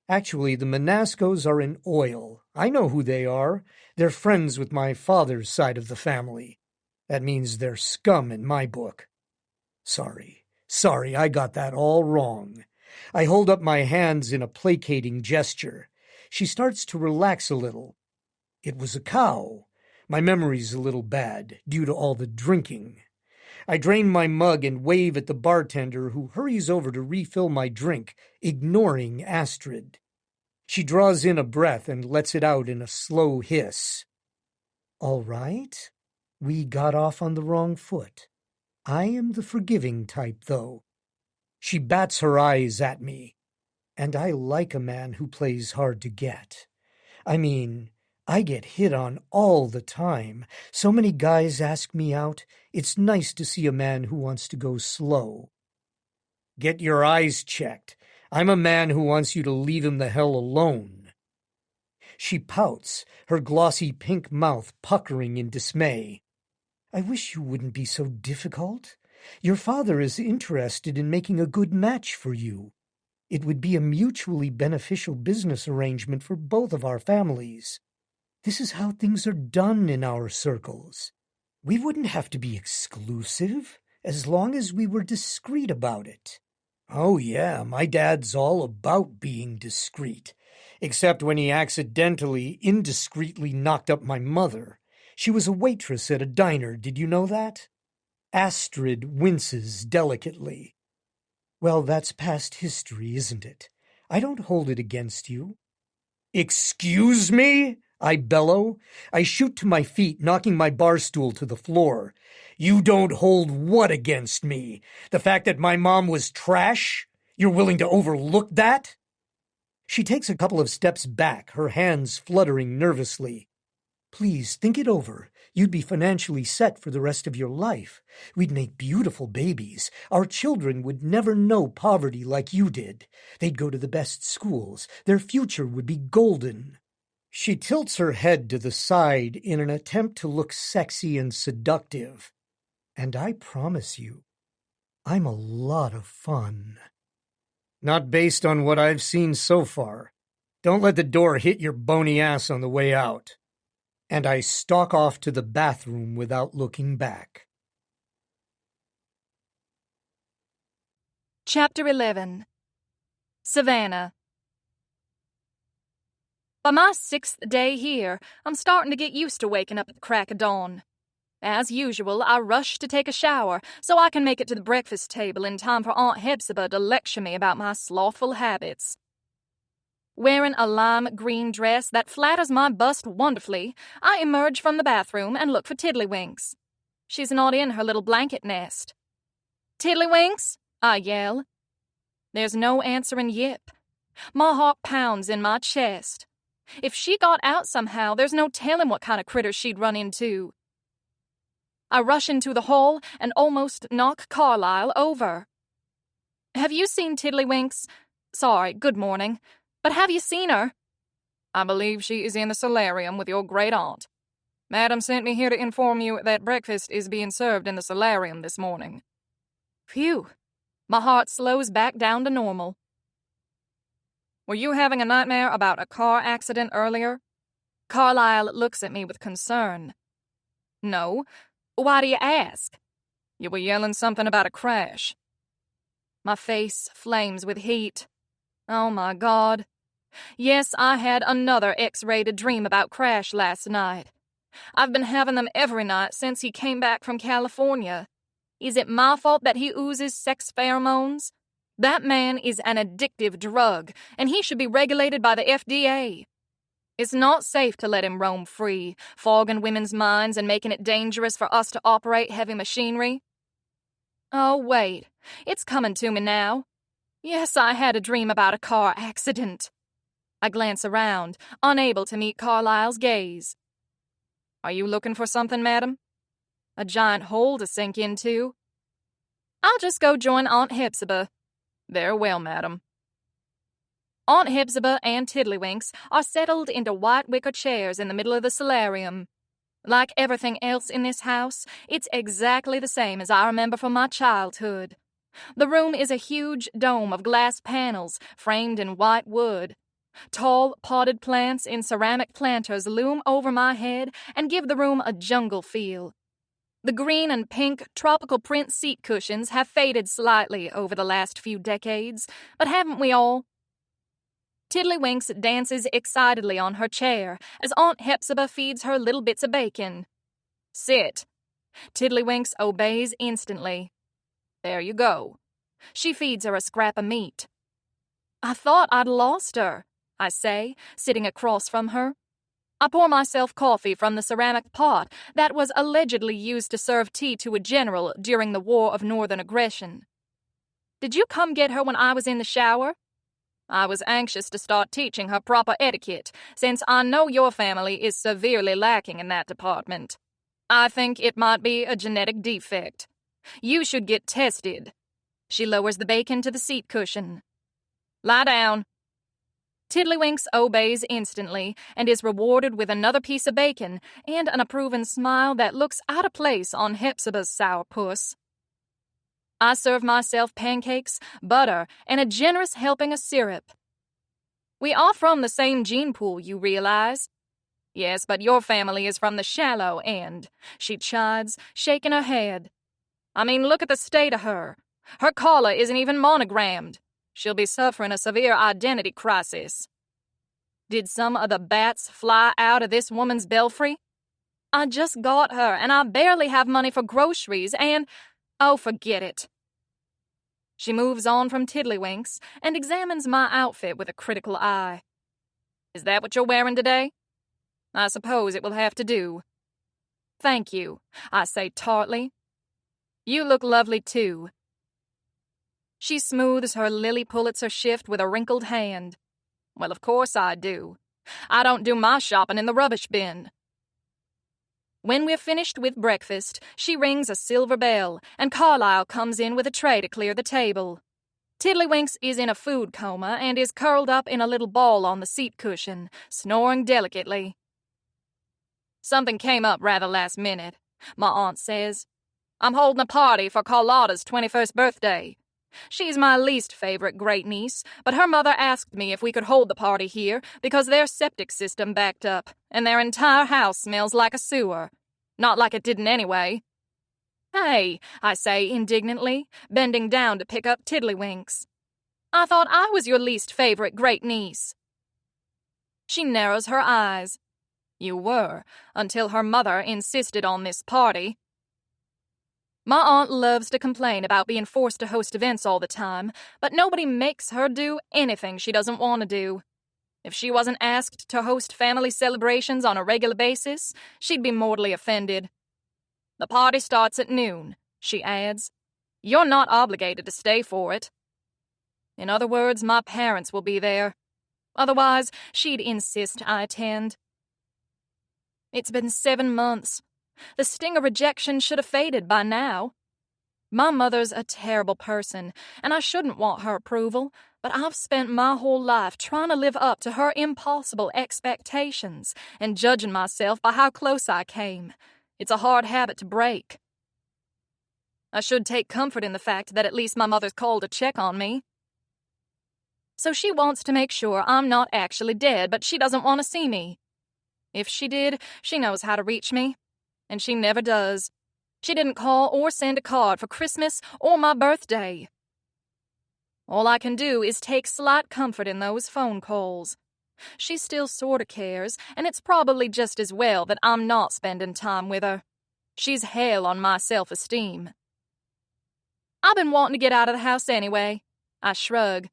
"Actually, the Manascos are in oil. I know who they are. They're friends with my father's side of the family. That means they're scum in my book." Sorry, I got that all wrong." I hold up my hands in a placating gesture. She starts to relax a little. "It was a cow. My memory's a little bad, due to all the drinking." I drain my mug and wave at the bartender, who hurries over to refill my drink, ignoring Astrid. She draws in a breath and lets it out in a slow hiss. "All right. We got off on the wrong foot. I am the forgiving type, though." She bats her eyes at me. "And I like a man who plays hard to get. I mean, I get hit on all the time. So many guys ask me out. It's nice to see a man who wants to go slow." "Get your eyes checked. I'm a man who wants you to leave him the hell alone." She pouts, her glossy pink mouth puckering in dismay. "I wish you wouldn't be so difficult. Your father is interested in making a good match for you. It would be a mutually beneficial business arrangement for both of our families. This is how things are done in our circles. We wouldn't have to be exclusive, as long as we were discreet about it." "Oh yeah, my dad's all about being discreet, except when he accidentally, indiscreetly knocked up my mother. She was a waitress at a diner, did you know that?" Astrid winces delicately. "Well, that's past history, isn't it? I don't hold it against you." "Excuse me?" I bellow. I shoot to my feet, knocking my bar stool to the floor. "You don't hold what against me? The fact that my mom was trash? You're willing to overlook that?" She takes a couple of steps back, her hands fluttering nervously. Please, think it over. You'd be financially set for the rest of your life. We'd make beautiful babies. Our children would never know poverty like you did. They'd go to the best schools. Their future would be golden. She tilts her head to the side in an attempt to look sexy and seductive. And I promise you, I'm a lot of fun. Not based on what I've seen so far. Don't let the door hit your bony ass on the way out. And I stalk off to the bathroom without looking back. Chapter 11. Savannah. By my 6th day here, I'm starting to get used to waking up at the crack of dawn. As usual, I rush to take a shower so I can make it to the breakfast table in time for Aunt Hepzibah to lecture me about my slothful habits. Wearing a lime green dress that flatters my bust wonderfully, I emerge from the bathroom and look for Tiddlywinks. She's not in her little blanket nest. "Tiddlywinks!" I yell. There's no answering yip. My heart pounds in my chest. If she got out somehow, there's no telling what kind of critter she'd run into. I rush into the hall and almost knock Carlyle over. "Have you seen Tiddlywinks? Sorry, good morning. But have you seen her?" "I believe she is in the solarium with your great aunt. Madam sent me here to inform you that breakfast is being served in the solarium this morning." Phew. My heart slows back down to normal. "Were you having a nightmare about a car accident earlier?" Carlyle looks at me with concern. "No. Why do you ask?" You were yelling something about a crash." My face flames with heat. Oh my God. Yes, I had another X-rated dream about Crash last night. I've been having them every night since he came back from California. Is it my fault that he oozes sex pheromones? That man is an addictive drug, and he should be regulated by the FDA. It's not safe to let him roam free, fogging women's minds and making it dangerous for us to operate heavy machinery. Oh, wait. It's coming to me now. Yes, I had a dream about a car accident. I glance around, unable to meet Carlyle's gaze. "Are you looking for something, madam?" A giant hole to sink into. "I'll just go join Aunt Hepzibah." "Very well, madam." Aunt Hepzibah and Tiddlywinks are settled into white wicker chairs in the middle of the solarium. Like everything else in this house, it's exactly the same as I remember from my childhood. The room is a huge dome of glass panels framed in white wood. Tall, potted plants in ceramic planters loom over my head and give the room a jungle feel. The green and pink tropical print seat cushions have faded slightly over the last few decades, but haven't we all? Tiddlywinks dances excitedly on her chair as Aunt Hepzibah feeds her little bits of bacon. "Sit." Tiddlywinks obeys instantly. "There you go." She feeds her a scrap of meat. "I thought I'd lost her," I say, sitting across from her. I pour myself coffee from the ceramic pot that was allegedly used to serve tea to a general during the War of Northern Aggression. "Did you come get her when I was in the shower?" "I was anxious to start teaching her proper etiquette, since I know your family is severely lacking in that department. I think it might be a genetic defect. You should get tested." She lowers the bacon to the seat cushion. "Lie down." Tiddlywinks obeys instantly and is rewarded with another piece of bacon and an approving smile that looks out of place on Hepzibah's sourpuss. I serve myself pancakes, butter, and a generous helping of syrup. "We are from the same gene pool, you realize." "Yes, but your family is from the shallow end," she chides, shaking her head. "I mean, look at the state of her. Her collar isn't even monogrammed. She'll be suffering a severe identity crisis." Did some of the bats fly out of this woman's belfry? I just got her, and I barely have money for groceries, and... oh, forget it. She moves on from Tiddlywinks and examines my outfit with a critical eye. "Is that what you're wearing today?" "I suppose it will have to do." "Thank you," I say tartly. "You look lovely, too." She smooths her Lily Pulitzer shift with a wrinkled hand. "Well, of course I do. I don't do my shopping in the rubbish bin." When we're finished with breakfast, she rings a silver bell, and Carlisle comes in with a tray to clear the table. Tiddlywinks is in a food coma and is curled up in a little ball on the seat cushion, snoring delicately. Something came up rather last minute, my aunt says. I'm holding a party for Carlotta's 21st birthday. She's my least favorite great-niece, but her mother asked me if we could hold the party here because their septic system backed up, and their entire house smells like a sewer. Not like it didn't anyway. Hey, I say indignantly, bending down to pick up Tiddlywinks. I thought I was your least favorite great-niece. She narrows her eyes. You were, until her mother insisted on this party. My aunt loves to complain about being forced to host events all the time, but nobody makes her do anything she doesn't want to do. If she wasn't asked to host family celebrations on a regular basis, she'd be mortally offended. The party starts at noon, she adds. You're not obligated to stay for it. In other words, my parents will be there. Otherwise, she'd insist I attend. It's been 7 months. The sting of rejection should have faded by now. My mother's a terrible person, and I shouldn't want her approval, but I've spent my whole life trying to live up to her impossible expectations and judging myself by how close I came. It's a hard habit to break. I should take comfort in the fact that at least my mother's called to check on me. So she wants to make sure I'm not actually dead, but she doesn't want to see me. If she did, she knows how to reach me. And she never does. She didn't call or send a card for Christmas or my birthday. All I can do is take slight comfort in those phone calls. She still sorta cares, and it's probably just as well that I'm not spending time with her. She's hell on my self-esteem. I've been wanting to get out of the house anyway. I shrug.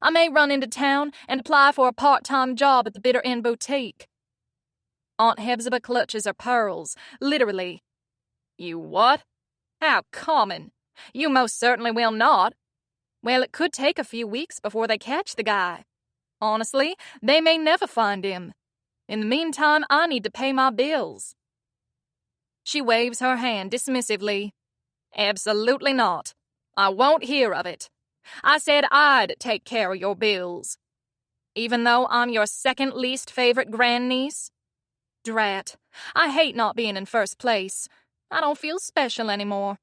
I may run into town and apply for a part-time job at the Bitter End Boutique. Aunt Hephzibah clutches her pearls, literally. You what? How common. You most certainly will not. Well, it could take a few weeks before they catch the guy. Honestly, they may never find him. In the meantime, I need to pay my bills. She waves her hand dismissively. Absolutely not. I won't hear of it. I said I'd take care of your bills. Even though I'm your second least favorite grandniece? Drat. I hate not being in first place. I don't feel special anymore.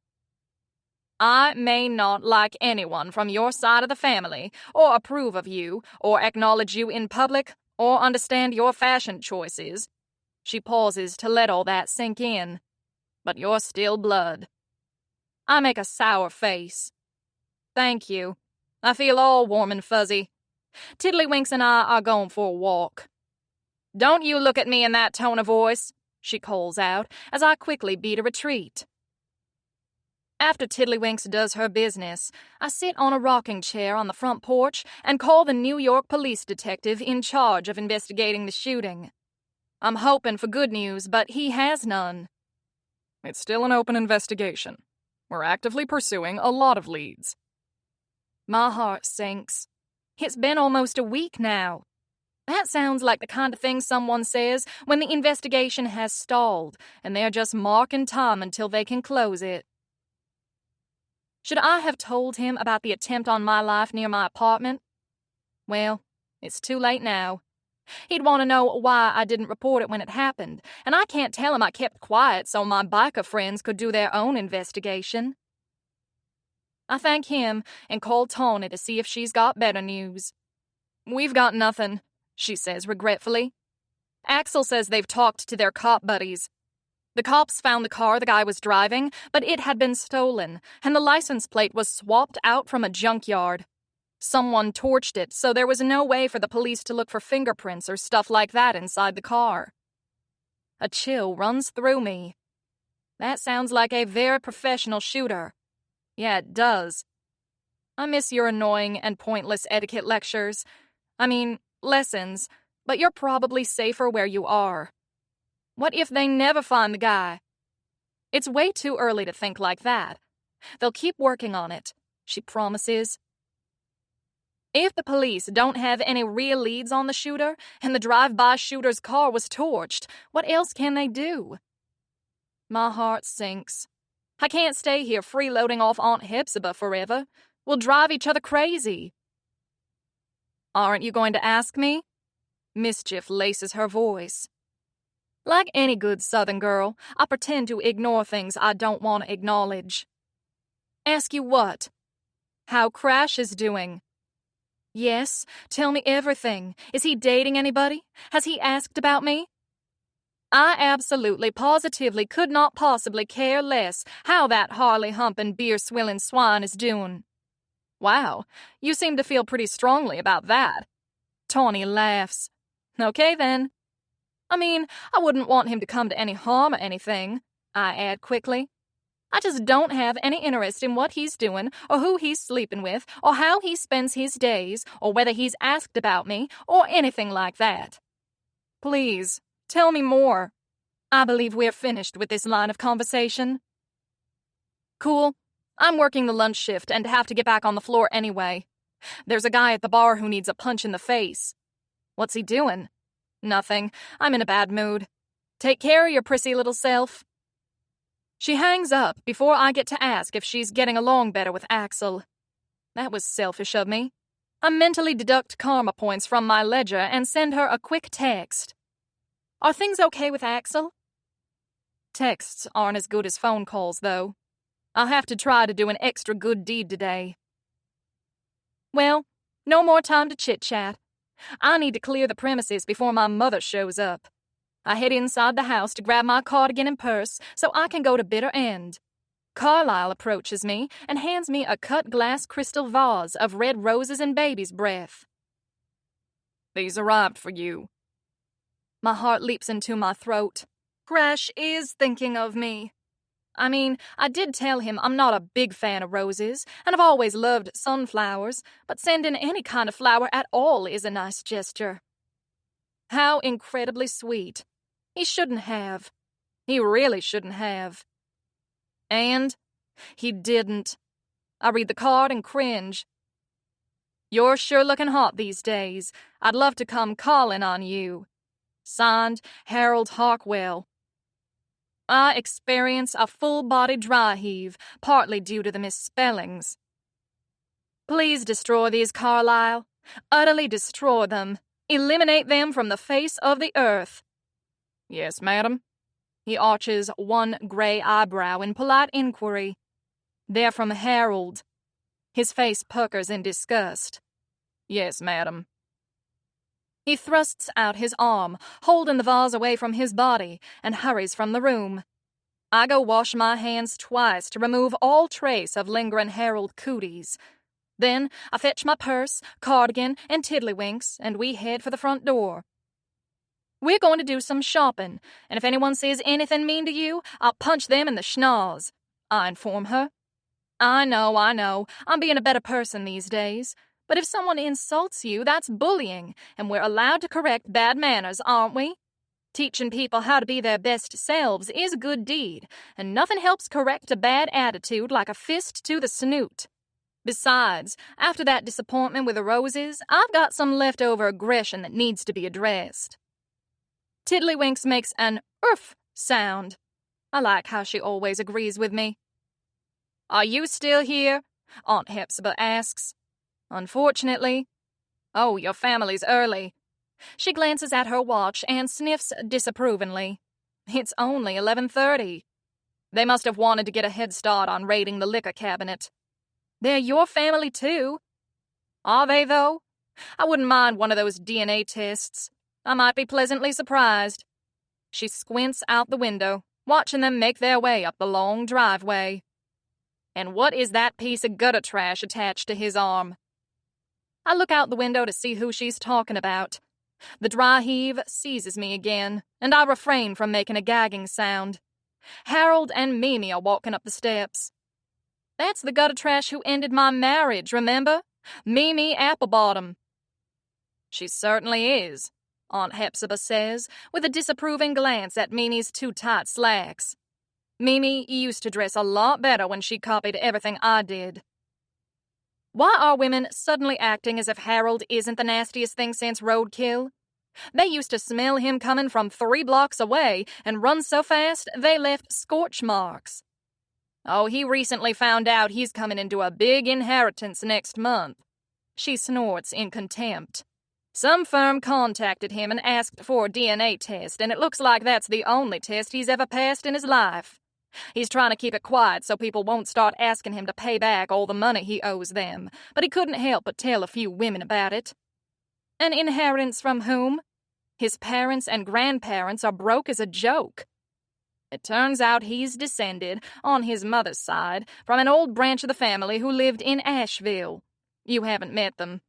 I may not like anyone from your side of the family, or approve of you, or acknowledge you in public, or understand your fashion choices. She pauses to let all that sink in. But you're still blood. I make a sour face. Thank you. I feel all warm and fuzzy. Tiddlywinks and I are going for a walk. Don't you look at me in that tone of voice, she calls out, as I quickly beat a retreat. After Tiddlywinks does her business, I sit on a rocking chair on the front porch and call the New York police detective in charge of investigating the shooting. I'm hoping for good news, but he has none. It's still an open investigation. We're actively pursuing a lot of leads. My heart sinks. It's been almost a week now. That sounds like the kind of thing someone says when the investigation has stalled and they're just marking time until they can close it. Should I have told him about the attempt on my life near my apartment? Well, it's too late now. He'd want to know why I didn't report it when it happened, and I can't tell him I kept quiet so my biker friends could do their own investigation. I thank him and call Tawny to see if she's got better news. We've got nothing, she says regretfully. Axel says they've talked to their cop buddies. The cops found the car the guy was driving, but it had been stolen, and the license plate was swapped out from a junkyard. Someone torched it, so there was no way for the police to look for fingerprints or stuff like that inside the car. A chill runs through me. That sounds like a very professional shooter. Yeah, it does. I miss your annoying and pointless etiquette lectures. Lessons, but you're probably safer where you are. What if they never find the guy? It's way too early to think like that. They'll keep working on it, she promises. If the police don't have any real leads on the shooter, and the drive-by shooter's car was torched, what else can they do? My heart sinks. I can't stay here freeloading off Aunt Hepzibah forever. We'll drive each other crazy. Aren't you going to ask me? Mischief laces her voice. Like any good Southern girl, I pretend to ignore things I don't want to acknowledge. Ask you what? How Crash is doing? Yes, tell me everything. Is he dating anybody? Has he asked about me? I absolutely, positively could not possibly care less how that Harley-humping, beer-swilling swine is doing. Wow, you seem to feel pretty strongly about that. Tawny laughs. Okay, then. I mean, I wouldn't want him to come to any harm or anything, I add quickly. I just don't have any interest in what he's doing, or who he's sleeping with, or how he spends his days, or whether he's asked about me, or anything like that. Please, tell me more. I believe we're finished with this line of conversation. Cool. I'm working the lunch shift and have to get back on the floor anyway. There's a guy at the bar who needs a punch in the face. What's he doing? Nothing. I'm in a bad mood. Take care of your prissy little self. She hangs up before I get to ask if she's getting along better with Axel. That was selfish of me. I mentally deduct karma points from my ledger and send her a quick text. Are things okay with Axel? Texts aren't as good as phone calls, though. I'll have to try to do an extra good deed today. Well, no more time to chit-chat. I need to clear the premises before my mother shows up. I head inside the house to grab my cardigan and purse so I can go to bitter end. Carlisle approaches me and hands me a cut glass crystal vase of red roses and baby's breath. These arrived for you. My heart leaps into my throat. Crash is thinking of me. I mean, I did tell him I'm not a big fan of roses, and I've always loved sunflowers, but sending any kind of flower at all is a nice gesture. How incredibly sweet. He shouldn't have. He really shouldn't have. And he didn't. I read the card and cringe. You're sure looking hot these days. I'd love to come calling on you. Signed, Harold Harkwell. I experience a full-body dry heave, partly due to the misspellings. Please destroy these, Carlisle. Utterly destroy them. Eliminate them from the face of the earth. Yes, madam. He arches one gray eyebrow in polite inquiry. They're from Harold. His face puckers in disgust. Yes, madam. He thrusts out his arm, holding the vase away from his body, and hurries from the room. I go wash my hands twice to remove all trace of lingering Harold cooties. Then I fetch my purse, cardigan, and tiddlywinks, and we head for the front door. We're going to do some shopping, and if anyone says anything mean to you, I'll punch them in the schnoz, I inform her. I know, I'm being a better person these days. But if someone insults you, that's bullying, and we're allowed to correct bad manners, aren't we? Teaching people how to be their best selves is a good deed, and nothing helps correct a bad attitude like a fist to the snoot. Besides, after that disappointment with the roses, I've got some leftover aggression that needs to be addressed. Tiddlywinks makes an "oof" sound. I like how she always agrees with me. Are you still here? Aunt Hepzibah asks. Unfortunately. Oh, your family's early. She glances at her watch and sniffs disapprovingly. It's only 11:30. They must have wanted to get a head start on raiding the liquor cabinet. They're your family, too. Are they, though? I wouldn't mind one of those DNA tests. I might be pleasantly surprised. She squints out the window, watching them make their way up the long driveway. And what is that piece of gutter trash attached to his arm? I look out the window to see who she's talking about. The dry heave seizes me again, and I refrain from making a gagging sound. Harold and Mimi are walking up the steps. That's the gutter trash who ended my marriage, remember? Mimi Applebottom. She certainly is, Aunt Hepzibah says, with a disapproving glance at Mimi's too-tight slacks. Mimi used to dress a lot better when she copied everything I did. Why are women suddenly acting as if Harold isn't the nastiest thing since roadkill? They used to smell him coming from 3 blocks away and run so fast they left scorch marks. Oh, he recently found out he's coming into a big inheritance next month. She snorts in contempt. Some firm contacted him and asked for a DNA test, and it looks like that's the only test he's ever passed in his life. He's trying to keep it quiet so people won't start asking him to pay back all the money he owes them, but he couldn't help but tell a few women about it. An inheritance from whom? His parents and grandparents are broke as a joke. It turns out he's descended, on his mother's side, from an old branch of the family who lived in Asheville. You haven't met them.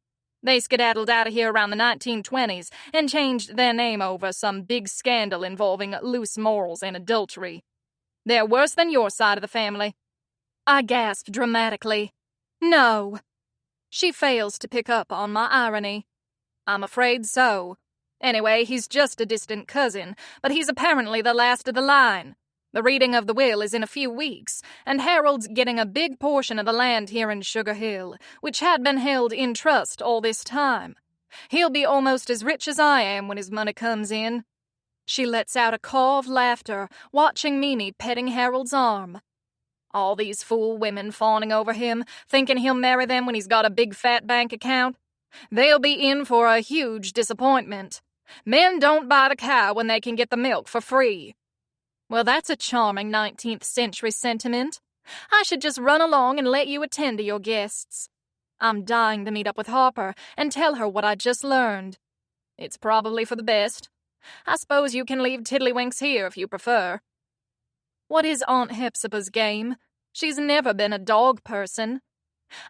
They skedaddled out of here around the 1920s and changed their name over some big scandal involving loose morals and adultery. They're worse than your side of the family. I gasped dramatically. No. She fails to pick up on my irony. I'm afraid so. Anyway, he's just a distant cousin, but he's apparently the last of the line. The reading of the will is in a few weeks, and Harold's getting a big portion of the land here in Sugar Hill, which had been held in trust all this time. He'll be almost as rich as I am when his money comes in. She lets out a caw of laughter, watching Mimi petting Harold's arm. All these fool women fawning over him, thinking he'll marry them when he's got a big fat bank account. They'll be in for a huge disappointment. Men don't buy the cow when they can get the milk for free. Well, that's a charming 19th century sentiment. I should just run along and let you attend to your guests. I'm dying to meet up with Harper and tell her what I just learned. It's probably for the best. I suppose you can leave Tiddlywinks here if you prefer. What is Aunt Hepzibah's game? She's never been a dog person.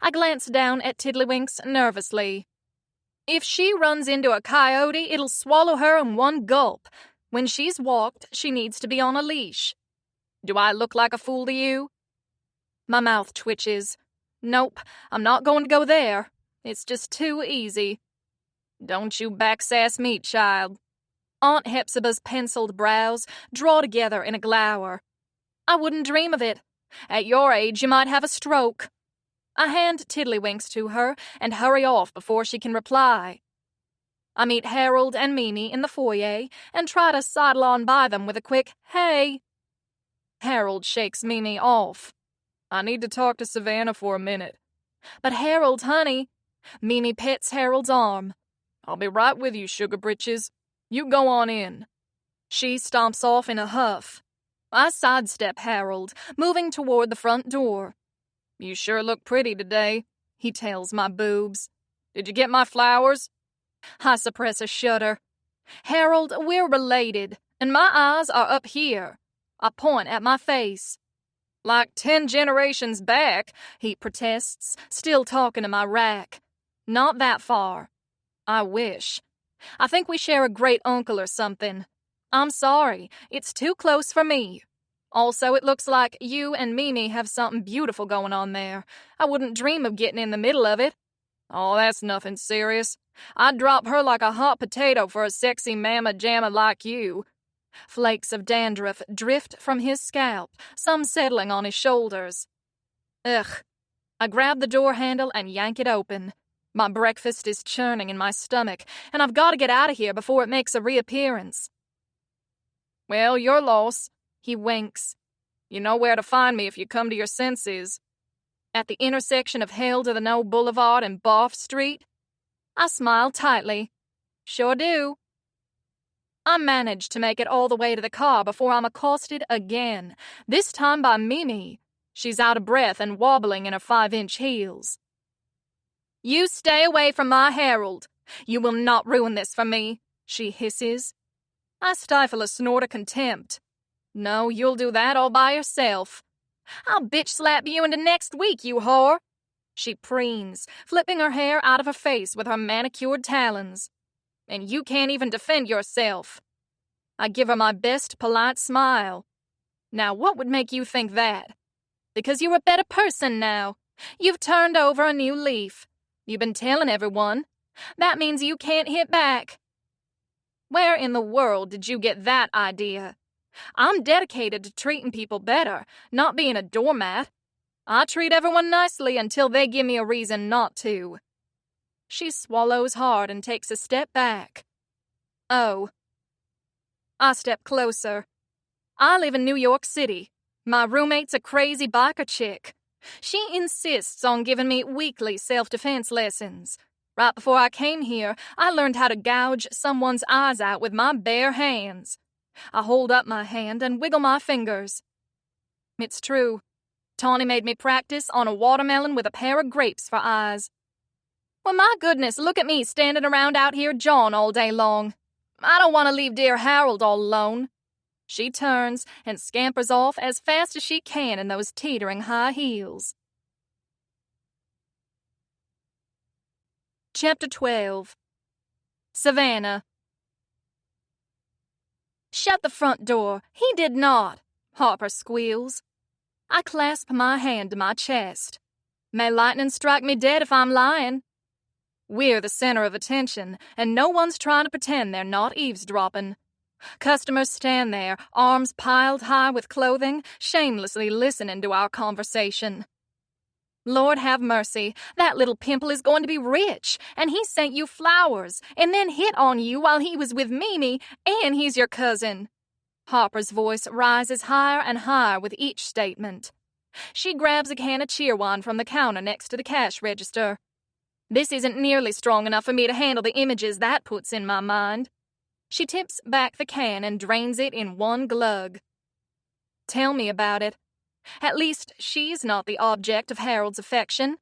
I glanced down at Tiddlywinks nervously. If she runs into a coyote, it'll swallow her in one gulp. When she's walked, she needs to be on a leash. Do I look like a fool to you? My mouth twitches. Nope, I'm not going to go there. It's just too easy. Don't you backsass me, child. Aunt Hepzibah's penciled brows draw together in a glower. I wouldn't dream of it. At your age, you might have a stroke. I hand Tiddlywinks to her and hurry off before she can reply. I meet Harold and Mimi in the foyer and try to sidle on by them with a quick, hey. Harold shakes Mimi off. I need to talk to Savannah for a minute. But Harold, honey. Mimi pets Harold's arm. I'll be right with you, Sugar Britches. You go on in. She stomps off in a huff. I sidestep Harold, moving toward the front door. You sure look pretty today, he tells my boobs. Did you get my flowers? I suppress a shudder. Harold, we're related, and my eyes are up here. I point at my face. Like 10 generations back, he protests, still talking to my rack. Not that far. I wish. I think we share a great uncle or something. I'm sorry, it's too close for me. Also, it looks like you and Mimi have something beautiful going on there. I wouldn't dream of getting in the middle of it. Oh, that's nothing serious. I'd drop her like a hot potato for a sexy mamma jamma like you. Flakes of dandruff drift from his scalp, some settling on his shoulders. Ugh. I grab the door handle and yank it open. My breakfast is churning in my stomach, and I've got to get out of here before it makes a reappearance. Well, your loss. He winks. You know where to find me if you come to your senses. At the intersection of Hell to the No Boulevard and Boff Street? I smile tightly. Sure do. I manage to make it all the way to the car before I'm accosted again, this time by Mimi. She's out of breath and wobbling in her 5-inch heels. You stay away from my Harold. You will not ruin this for me, she hisses. I stifle a snort of contempt. No, you'll do that all by yourself. I'll bitch slap you into next week, you whore. She preens, flipping her hair out of her face with her manicured talons. And you can't even defend yourself. I give her my best polite smile. Now, what would make you think that? Because you're a better person now. You've turned over a new leaf. You've been telling everyone. That means you can't hit back. Where in the world did you get that idea? I'm dedicated to treating people better, not being a doormat. I treat everyone nicely until they give me a reason not to. She swallows hard and takes a step back. Oh. I step closer. I live in New York City. My roommate's a crazy biker chick. She insists on giving me weekly self-defense lessons. Right before I came here, I learned how to gouge someone's eyes out with my bare hands. I hold up my hand and wiggle my fingers. It's true. Tawny made me practice on a watermelon with a pair of grapes for eyes. Well, my goodness, look at me standing around out here jawing all day long. I don't want to leave dear Harold all alone. She turns and scampers off as fast as she can in those teetering high heels. Chapter 12. Savannah. Shut the front door. He did not, Harper squeals. I clasp my hand to my chest. May lightning strike me dead if I'm lying. We're the center of attention, and no one's trying to pretend they're not eavesdropping. Customers stand there, arms piled high with clothing, shamelessly listening to our conversation. Lord have mercy, that little pimple is going to be rich, and he sent you flowers, and then hit on you while he was with Mimi, and he's your cousin. Harper's voice rises higher and higher with each statement. She grabs a can of cheerwine from the counter next to the cash register. This isn't nearly strong enough for me to handle the images that puts in my mind. She tips back the can and drains it in one glug. Tell me about it. At least she's not the object of Harold's affection.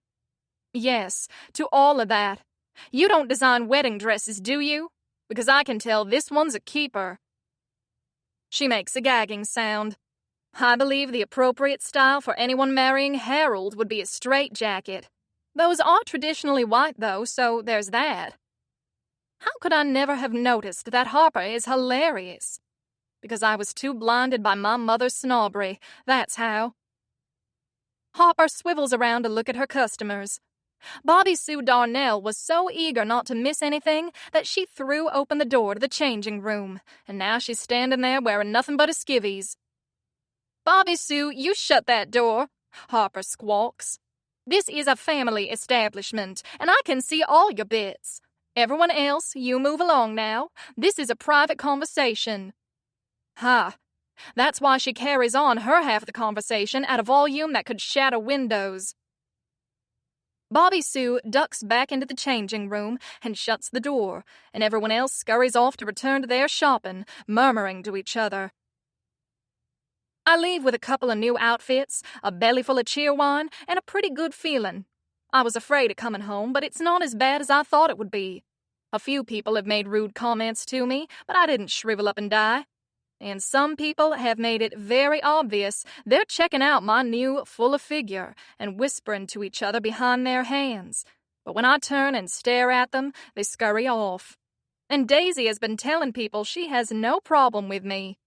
Yes, to all of that. You don't design wedding dresses, do you? Because I can tell this one's a keeper. She makes a gagging sound. I believe the appropriate style for anyone marrying Harold would be a straitjacket. Those are traditionally white, though, so there's that. How could I never have noticed that Harper is hilarious? Because I was too blinded by my mother's snobbery, that's how. Harper swivels around to look at her customers. Bobby Sue Darnell was so eager not to miss anything that she threw open the door to the changing room, and now she's standing there wearing nothing but a skivvies. Bobby Sue, you shut that door, Harper squawks. This is a family establishment, and I can see all your bits. Everyone else, you move along now. This is a private conversation. Ha! That's why she carries on her half of the conversation at a volume that could shatter windows. Bobby Sue ducks back into the changing room and shuts the door, and everyone else scurries off to return to their shopping, murmuring to each other. I leave with a couple of new outfits, a bellyful of cheerwine, and a pretty good feeling. I was afraid of coming home, but it's not as bad as I thought it would be. A few people have made rude comments to me, but I didn't shrivel up and die. And some people have made it very obvious they're checking out my new fuller figure and whispering to each other behind their hands. But when I turn and stare at them, they scurry off. And Daisy has been telling people she has no problem with me.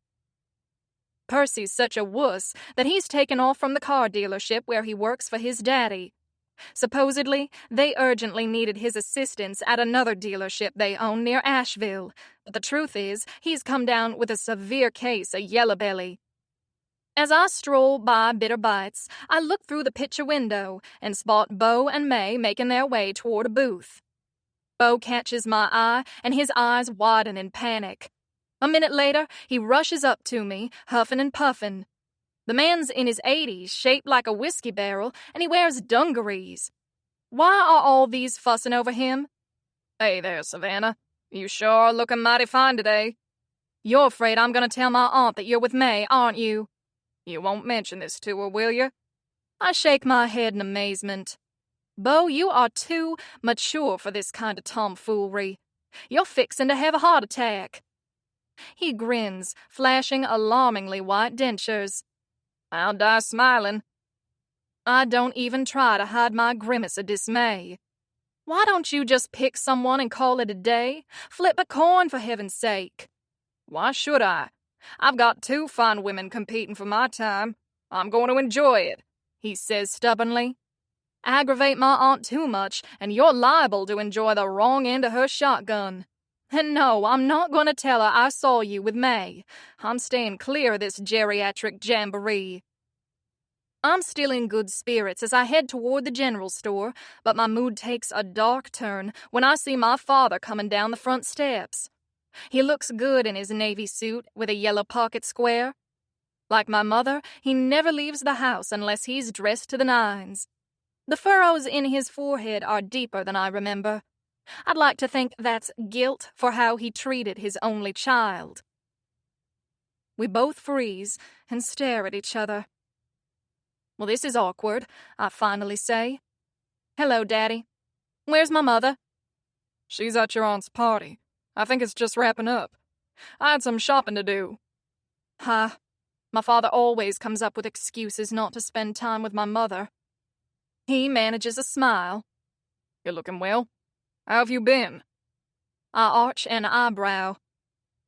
Percy's such a wuss that he's taken off from the car dealership where he works for his daddy. Supposedly, they urgently needed his assistance at another dealership they own near Asheville, but the truth is, he's come down with a severe case of yellow belly. As I stroll by Bitter Bites, I look through the picture window and spot Bo and May making their way toward a booth. Bo catches my eye, and his eyes widen in panic. A minute later, he rushes up to me, huffing and puffing. The man's in his 80s, shaped like a whiskey barrel, and he wears dungarees. Why are all these fussing over him? Hey there, Savannah. You sure are looking mighty fine today. You're afraid I'm going to tell my aunt that you're with May, aren't you? You won't mention this to her, will you? I shake my head in amazement. Bo, you are too mature for this kind of tomfoolery. You're fixing to have a heart attack. He grins, flashing alarmingly white dentures. I'll die smiling. I don't even try to hide my grimace of dismay. Why don't you just pick someone and call it a day? Flip a coin, for heaven's sake. Why should I? I've got 2 fine women competing for my time. I'm going to enjoy it, he says stubbornly. Aggravate my aunt too much, and you're liable to enjoy the wrong end of her shotgun. And no, I'm not going to tell her I saw you with May. I'm staying clear of this geriatric jamboree. I'm still in good spirits as I head toward the general store, but my mood takes a dark turn when I see my father coming down the front steps. He looks good in his navy suit with a yellow pocket square. Like my mother, he never leaves the house unless he's dressed to the nines. The furrows in his forehead are deeper than I remember. I'd like to think that's guilt for how he treated his only child. We both freeze and stare at each other. Well, this is awkward, I finally say. Hello, Daddy. Where's my mother? She's at your aunt's party. I think it's just wrapping up. I had some shopping to do. Ha. My father always comes up with excuses not to spend time with my mother. He manages a smile. You're looking well. How have you been? I arch an eyebrow.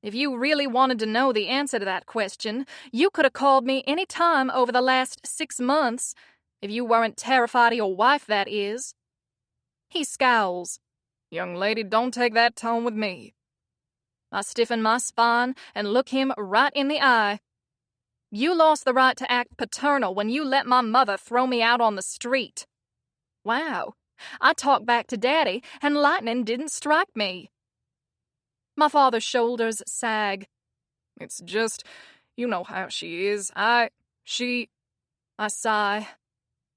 If you really wanted to know the answer to that question, you could have called me any time over the last 6 months, if you weren't terrified of your wife, that is. He scowls. Young lady, don't take that tone with me. I stiffen my spine and look him right in the eye. You lost the right to act paternal when you let my mother throw me out on the street. Wow, I talked back to Daddy and lightning didn't strike me. My father's shoulders sag. It's just, you know how she is. I sigh.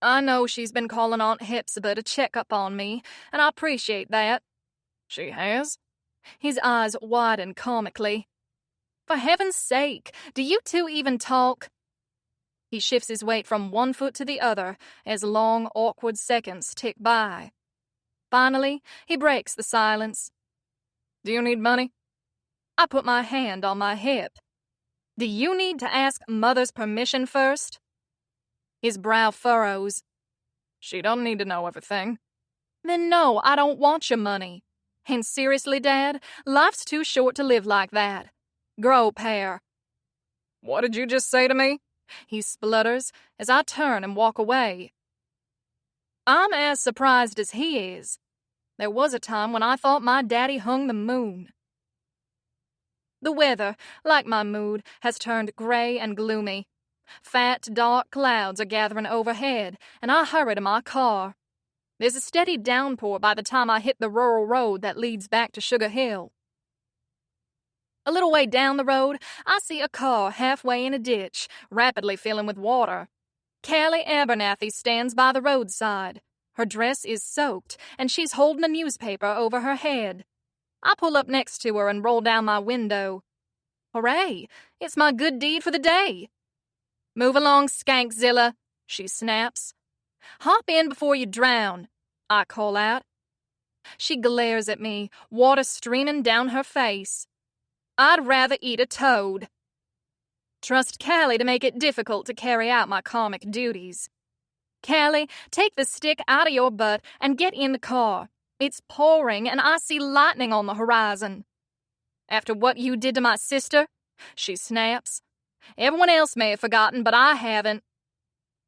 I know she's been calling Aunt Hepzibah to check up on me, and I appreciate that. She has? His eyes widen comically. For heaven's sake, do you two even talk? He shifts his weight from one foot to the other as long, awkward seconds tick by. Finally, he breaks the silence. Do you need money? I put my hand on my hip. Do you need to ask Mother's permission first? His brow furrows. She don't need to know everything. Then no, I don't want your money. And seriously, Dad, life's too short to live like that. Grow a pair. What did you just say to me? He splutters as I turn and walk away. I'm as surprised as he is. There was a time when I thought my daddy hung the moon. The weather, like my mood, has turned gray and gloomy. Fat, dark clouds are gathering overhead, and I hurry to my car. There's a steady downpour by the time I hit the rural road that leads back to Sugar Hill. A little way down the road, I see a car halfway in a ditch, rapidly filling with water. Callie Abernathy stands by the roadside. Her dress is soaked, and she's holding a newspaper over her head. I pull up next to her and roll down my window. Hooray! It's my good deed for the day. Move along, Skankzilla, she snaps. Hop in before you drown, I call out. She glares at me, water streaming down her face. I'd rather eat a toad. Trust Callie to make it difficult to carry out my comic duties. Callie, take the stick out of your butt and get in the car. It's pouring and I see lightning on the horizon. After what you did to my sister, she snaps. Everyone else may have forgotten, but I haven't.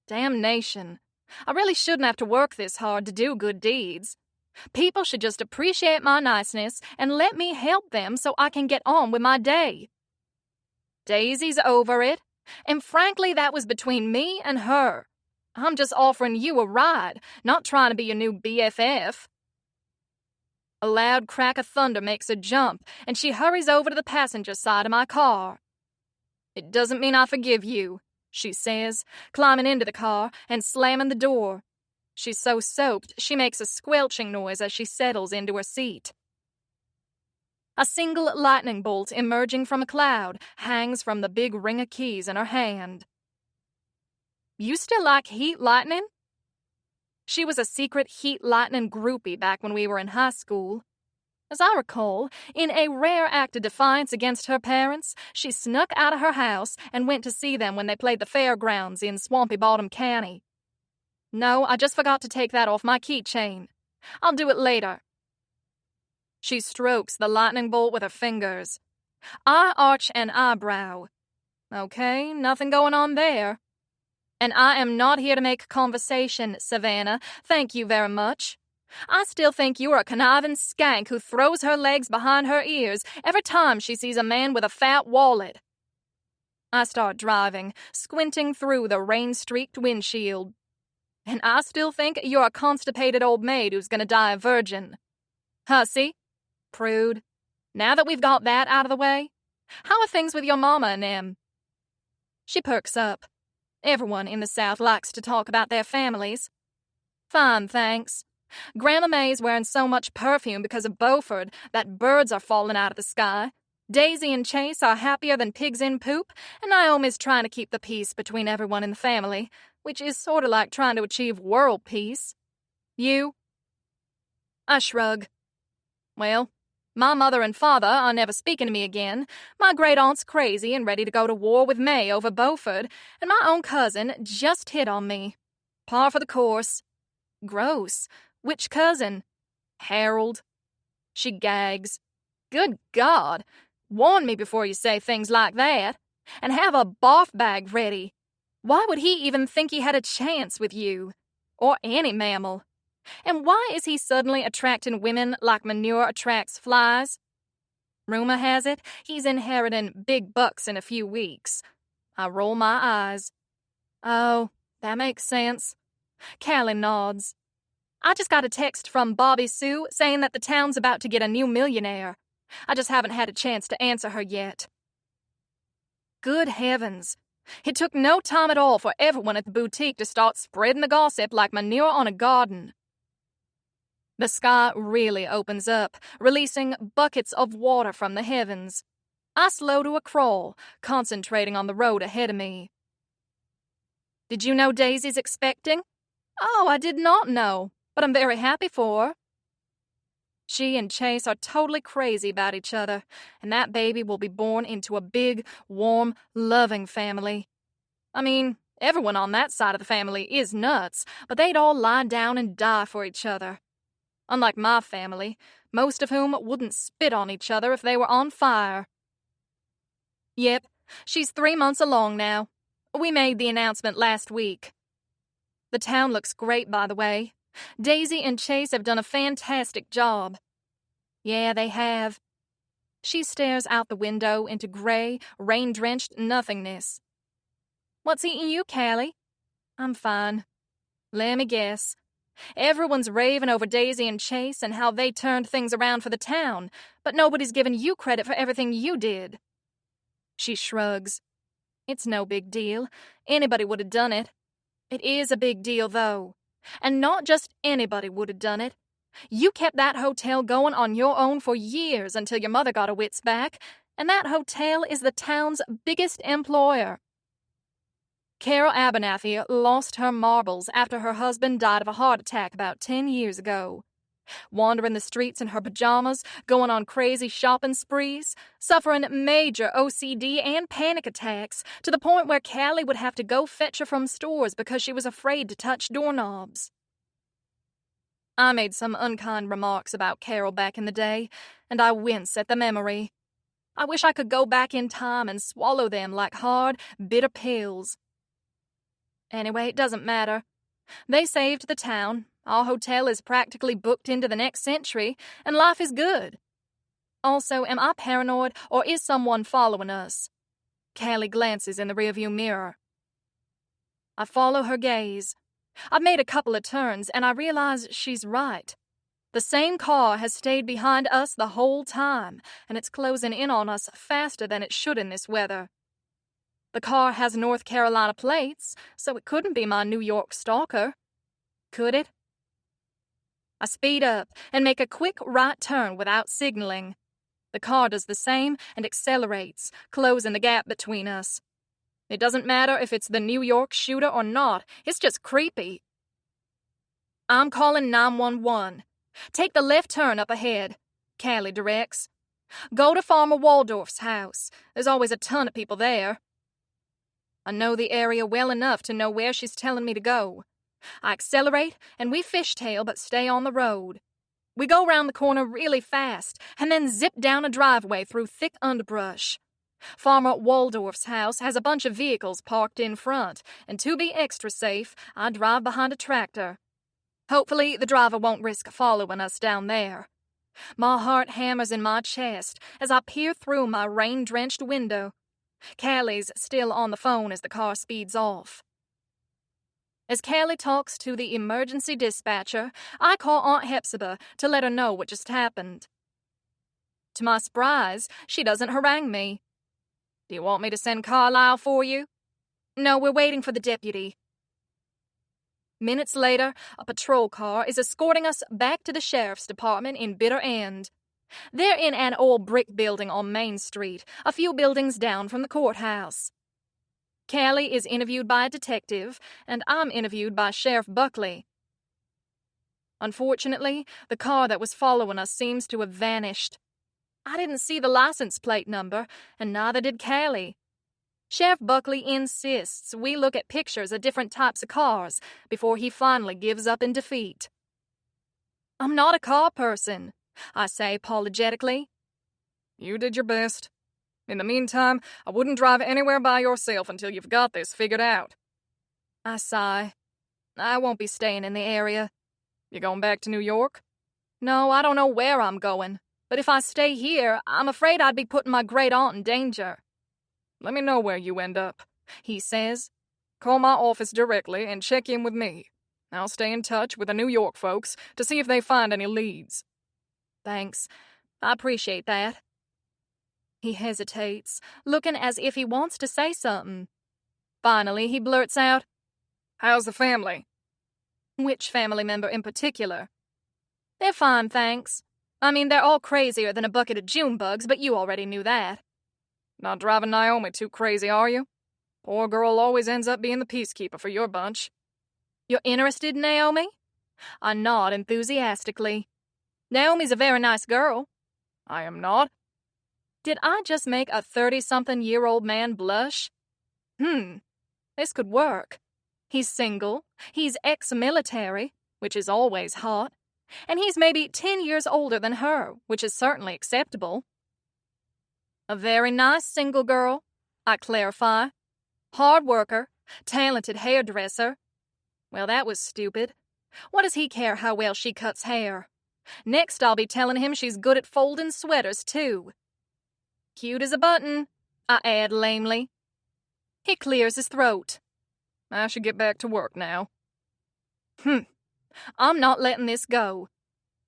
Damnation. I really shouldn't have to work this hard to do good deeds. People should just appreciate my niceness and let me help them so I can get on with my day. Daisy's over it, and frankly, that was between me and her. I'm just offering you a ride, not trying to be your new BFF. A loud crack of thunder makes her jump, and she hurries over to the passenger side of my car. It doesn't mean I forgive you, she says, climbing into the car and slamming the door. She's so soaked, she makes a squelching noise as she settles into her seat. A single lightning bolt emerging from a cloud hangs from the big ring of keys in her hand. You still like Heat Lightning? She was a secret Heat Lightning groupie back when we were in high school. As I recall, in a rare act of defiance against her parents, she snuck out of her house and went to see them when they played the fairgrounds in Swampy Bottom County. No, I just forgot to take that off my keychain. I'll do it later. She strokes the lightning bolt with her fingers. I arch an eyebrow. Okay, nothing going on there. And I am not here to make conversation, Savannah. Thank you very much. I still think you're a conniving skank who throws her legs behind her ears every time she sees a man with a fat wallet. I start driving, squinting through the rain-streaked windshield. And I still think you're a constipated old maid who's gonna die a virgin. Hussy. Prude. Now that we've got that out of the way, how are things with your mama and them? She perks up. Everyone in the South likes to talk about their families. Fine, thanks. Grandma May's wearing so much perfume because of Beaufort that birds are falling out of the sky. Daisy and Chase are happier than pigs in poop, and Naomi's trying to keep the peace between everyone in the family, which is sort of like trying to achieve world peace. You? I shrug. Well, my mother and father are never speaking to me again. My great-aunt's crazy and ready to go to war with May over Beaufort, and my own cousin just hit on me. Par for the course. Gross. Which cousin? Harold. She gags. Good God. Warn me before you say things like that. And have a barf bag ready. Why would he even think he had a chance with you? Or any mammal? And why is he suddenly attracting women like manure attracts flies? Rumor has it he's inheriting big bucks in a few weeks. I roll my eyes. Oh, that makes sense. Callie nods. I just got a text from Bobby Sue saying that the town's about to get a new millionaire. I just haven't had a chance to answer her yet. Good heavens. It took no time at all for everyone at the boutique to start spreading the gossip like manure on a garden. The sky really opens up, releasing buckets of water from the heavens. I slow to a crawl, concentrating on the road ahead of me. Did you know Daisy's expecting? Oh, I did not know, but I'm very happy for her. She and Chase are totally crazy about each other, and that baby will be born into a big, warm, loving family. I mean, everyone on that side of the family is nuts, but they'd all lie down and die for each other. Unlike my family, most of whom wouldn't spit on each other if they were on fire. Yep, she's 3 months along now. We made the announcement last week. The town looks great, by the way. Daisy and Chase have done a fantastic job. Yeah, they have. She stares out the window into gray, rain-drenched nothingness. What's eating you, Callie? I'm fine. Let me guess. Everyone's raving over Daisy and Chase and how they turned things around for the town, but nobody's given you credit for everything you did. She shrugs. It's no big deal. Anybody would have done it. It is a big deal, though. And not just anybody would have done it. You kept that hotel going on your own for years until your mother got her wits back, and that hotel is the town's biggest employer. Carol Abernathy lost her marbles after her husband died of a heart attack about 10 years ago. Wandering the streets in her pajamas, going on crazy shopping sprees, suffering major OCD and panic attacks to the point where Callie would have to go fetch her from stores because she was afraid to touch doorknobs. I made some unkind remarks about Carol back in the day, and I wince at the memory. I wish I could go back in time and swallow them like hard, bitter pills. Anyway, it doesn't matter. They saved the town. Our hotel is practically booked into the next century, and life is good. Also, am I paranoid, or is someone following us? Callie glances in the rearview mirror. I follow her gaze. I've made a couple of turns, and I realize she's right. The same car has stayed behind us the whole time, and it's closing in on us faster than it should in this weather. The car has North Carolina plates, so it couldn't be my New York stalker. Could it? I speed up and make a quick right turn without signaling. The car does the same and accelerates, closing the gap between us. It doesn't matter if it's the New York shooter or not, it's just creepy. I'm calling 911. Take the left turn up ahead, Callie directs. Go to Farmer Waldorf's house. There's always a ton of people there. I know the area well enough to know where she's telling me to go. I accelerate, and we fishtail but stay on the road. We go round the corner really fast, and then zip down a driveway through thick underbrush. Farmer Waldorf's house has a bunch of vehicles parked in front, and to be extra safe, I drive behind a tractor. Hopefully, the driver won't risk following us down there. My heart hammers in my chest as I peer through my rain-drenched window. Callie's still on the phone as the car speeds off. As Callie talks to the emergency dispatcher, I call Aunt Hepzibah to let her know what just happened. To my surprise, she doesn't harangue me. Do you want me to send Carlisle for you? No, we're waiting for the deputy. Minutes later, a patrol car is escorting us back to the sheriff's department in Bitter End. They're in an old brick building on Main Street, a few buildings down from the courthouse. Callie is interviewed by a detective, and I'm interviewed by Sheriff Buckley. Unfortunately, the car that was following us seems to have vanished. I didn't see the license plate number, and neither did Callie. Sheriff Buckley insists we look at pictures of different types of cars before he finally gives up in defeat. I'm not a car person, I say apologetically. You did your best. In the meantime, I wouldn't drive anywhere by yourself until you've got this figured out. I sigh. I won't be staying in the area. You going back to New York? No, I don't know where I'm going. But if I stay here, I'm afraid I'd be putting my great-aunt in danger. Let me know where you end up, he says. Call my office directly and check in with me. I'll stay in touch with the New York folks to see if they find any leads. Thanks. I appreciate that. He hesitates, looking as if he wants to say something. Finally, he blurts out, How's the family? Which family member in particular? They're fine, thanks. I mean, they're all crazier than a bucket of June bugs, but you already knew that. Not driving Naomi too crazy, are you? Poor girl always ends up being the peacekeeper for your bunch. You're interested in Naomi? I nod enthusiastically. Naomi's a very nice girl. I am not. Did I just make a 30-something-year-old man blush? This could work. He's single, he's ex-military, which is always hot, and he's maybe 10 years older than her, which is certainly acceptable. A very nice single girl, I clarify. Hard worker, talented hairdresser. Well, that was stupid. What does he care how well she cuts hair? Next, I'll be telling him she's good at folding sweaters, too. Cute as a button, I add lamely. He clears his throat. I should get back to work now. I'm not letting this go.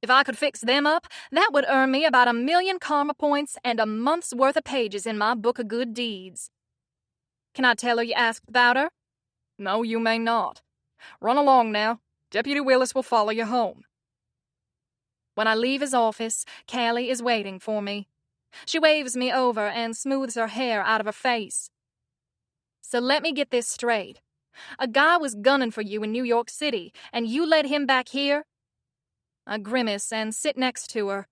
If I could fix them up, that would earn me about 1 million karma points and a month's worth of pages in my book of good deeds. Can I tell her you asked about her? No, you may not. Run along now. Deputy Willis will follow you home. When I leave his office, Callie is waiting for me. She waves me over and smooths her hair out of her face. So let me get this straight. A guy was gunning for you in New York City, and you led him back here? I grimace and sit next to her.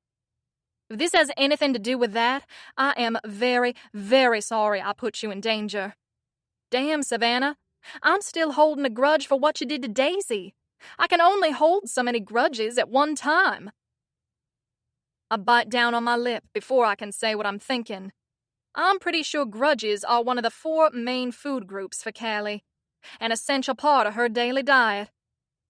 If this has anything to do with that, I am very, very sorry I put you in danger. Damn, Savannah, I'm still holding a grudge for what you did to Daisy. I can only hold so many grudges at one time. I bite down on my lip before I can say what I'm thinking. I'm pretty sure grudges are one of the 4 main food groups for Callie, an essential part of her daily diet.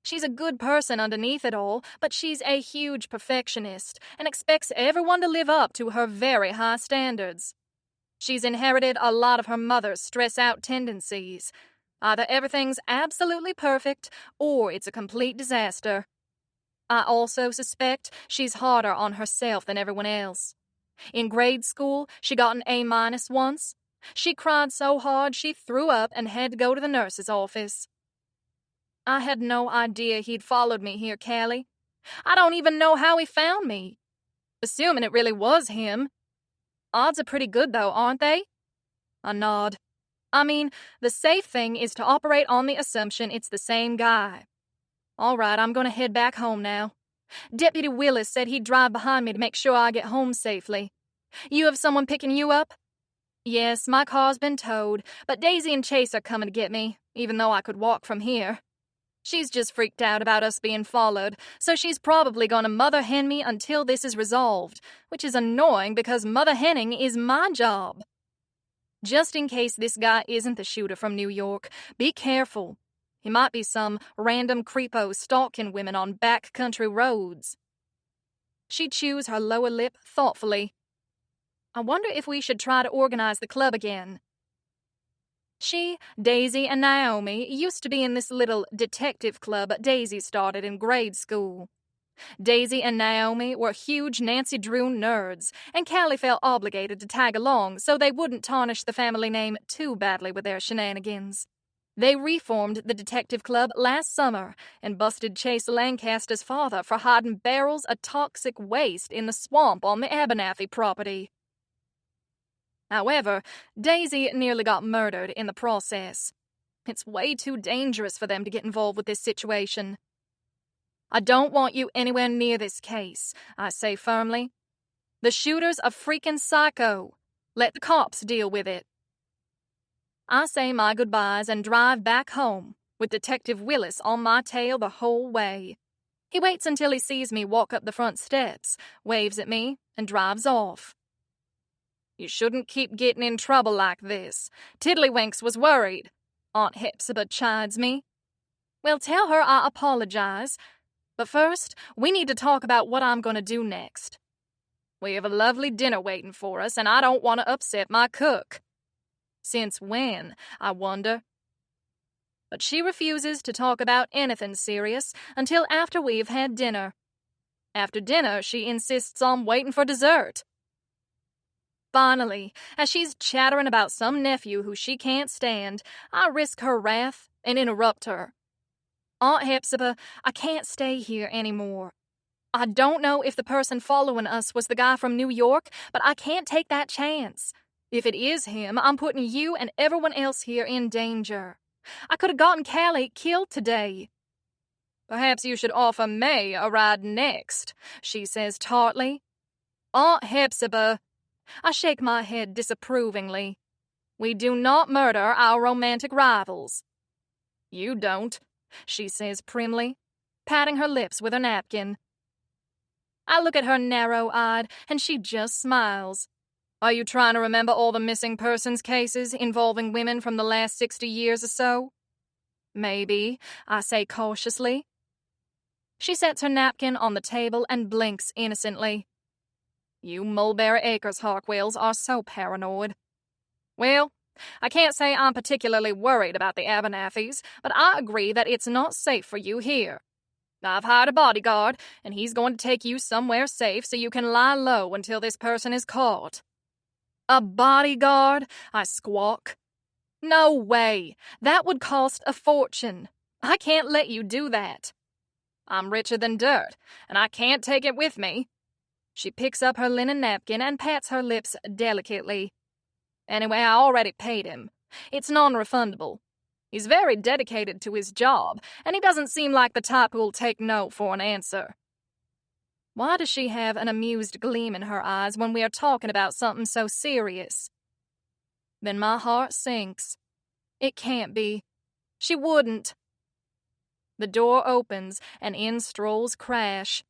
She's a good person underneath it all, but she's a huge perfectionist and expects everyone to live up to her very high standards. She's inherited a lot of her mother's stress-out tendencies. Either everything's absolutely perfect, or it's a complete disaster. I also suspect she's harder on herself than everyone else. In grade school, she got an A- once. She cried so hard she threw up and had to go to the nurse's office. I had no idea he'd followed me here, Callie. I don't even know how he found me. Assuming it really was him. Odds are pretty good, though, aren't they? I nod. I mean, the safe thing is to operate on the assumption it's the same guy. All right, I'm going to head back home now. Deputy Willis said he'd drive behind me to make sure I get home safely. You have someone picking you up? Yes, my car's been towed, but Daisy and Chase are coming to get me, even though I could walk from here. She's just freaked out about us being followed, so she's probably going to mother hen me until this is resolved, which is annoying because mother henning is my job. Just in case this guy isn't the shooter from New York, be careful. He might be some random creepo stalking women on backcountry roads. She chews her lower lip thoughtfully. I wonder if we should try to organize the club again. She, Daisy, and Naomi used to be in this little detective club Daisy started in grade school. Daisy and Naomi were huge Nancy Drew nerds, and Callie felt obligated to tag along so they wouldn't tarnish the family name too badly with their shenanigans. They reformed the detective club last summer and busted Chase Lancaster's father for hiding barrels of toxic waste in the swamp on the Abernathy property. However, Daisy nearly got murdered in the process. It's way too dangerous for them to get involved with this situation. I don't want you anywhere near this case, I say firmly. The shooter's a freaking psycho. Let the cops deal with it. I say my goodbyes and drive back home, with Detective Willis on my tail the whole way. He waits until he sees me walk up the front steps, waves at me, and drives off. You shouldn't keep getting in trouble like this. Tiddlywinks was worried. Aunt Hepzibah chides me. Well, tell her I apologize. But first, we need to talk about what I'm going to do next. We have a lovely dinner waiting for us, and I don't want to upset my cook. Since when, I wonder? But she refuses to talk about anything serious until after we've had dinner. After dinner, she insists on waiting for dessert. Finally, as she's chattering about some nephew who she can't stand, I risk her wrath and interrupt her. Aunt Hepzibah, I can't stay here anymore. I don't know if the person following us was the guy from New York, but I can't take that chance. If it is him, I'm putting you and everyone else here in danger. I could have gotten Callie killed today. Perhaps you should offer May a ride next, she says tartly. Aunt Hepzibah. I shake my head disapprovingly. We do not murder our romantic rivals. You don't, she says primly, patting her lips with her napkin. I look at her narrow-eyed, and she just smiles. Are you trying to remember all the missing persons cases involving women from the last 60 years or so? Maybe, I say cautiously. She sets her napkin on the table and blinks innocently. You Mulberry Acres Harkwells are so paranoid. Well, I can't say I'm particularly worried about the Abernathys, but I agree that it's not safe for you here. I've hired a bodyguard, and he's going to take you somewhere safe so you can lie low until this person is caught. A bodyguard? I squawk. No way. That would cost a fortune. I can't let you do that. I'm richer than dirt, and I can't take it with me. She picks up her linen napkin and pats her lips delicately. Anyway, I already paid him. It's non-refundable. He's very dedicated to his job, and he doesn't seem like the type who'll take no for an answer. Why does she have an amused gleam in her eyes when we are talking about something so serious? Then my heart sinks. It can't be. She wouldn't. The door opens, and in strolls Crash.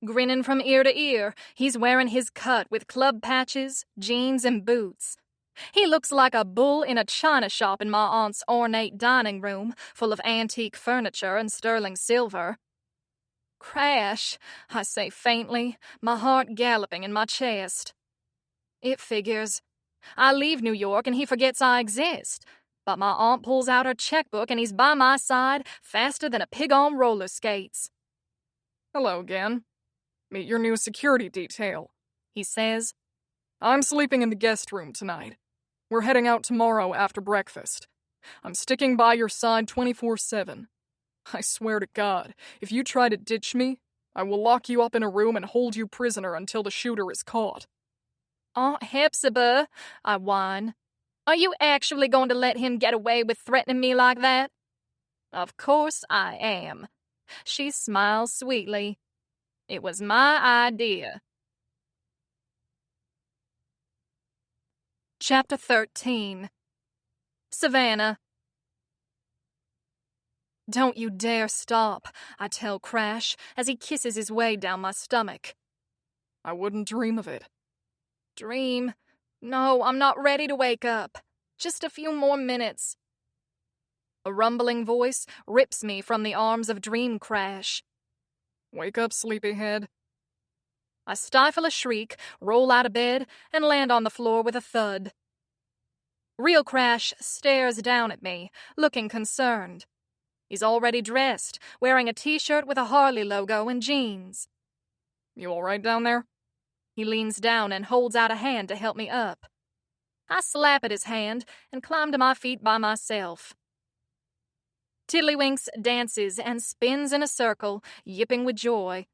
Grinning from ear to ear, he's wearing his cut with club patches, jeans, and boots. He looks like a bull in a china shop in my aunt's ornate dining room, full of antique furniture and sterling silver. Crash, I say faintly, my heart galloping in my chest. It figures. I leave New York and he forgets I exist. But my aunt pulls out her checkbook and he's by my side faster than a pig on roller skates. Hello again. Meet your new security detail, he says. I'm sleeping in the guest room tonight. We're heading out tomorrow after breakfast. I'm sticking by your side 24/7. I swear to God, if you try to ditch me, I will lock you up in a room and hold you prisoner until the shooter is caught. Aunt Hepzibah, I whine. Are you actually going to let him get away with threatening me like that? Of course I am. She smiles sweetly. It was my idea. Chapter 13. Savannah. Don't you dare stop, I tell Crash as he kisses his way down my stomach. I wouldn't dream of it. Dream? No, I'm not ready to wake up. Just a few more minutes. A rumbling voice rips me from the arms of Dream Crash. Wake up, sleepyhead. I stifle a shriek, roll out of bed, and land on the floor with a thud. Real Crash stares down at me, looking concerned. He's already dressed, wearing a t-shirt with a Harley logo and jeans. You all right down there? He leans down and holds out a hand to help me up. I slap at his hand and climb to my feet by myself. Tiddlywinks dances and spins in a circle, yipping with joy.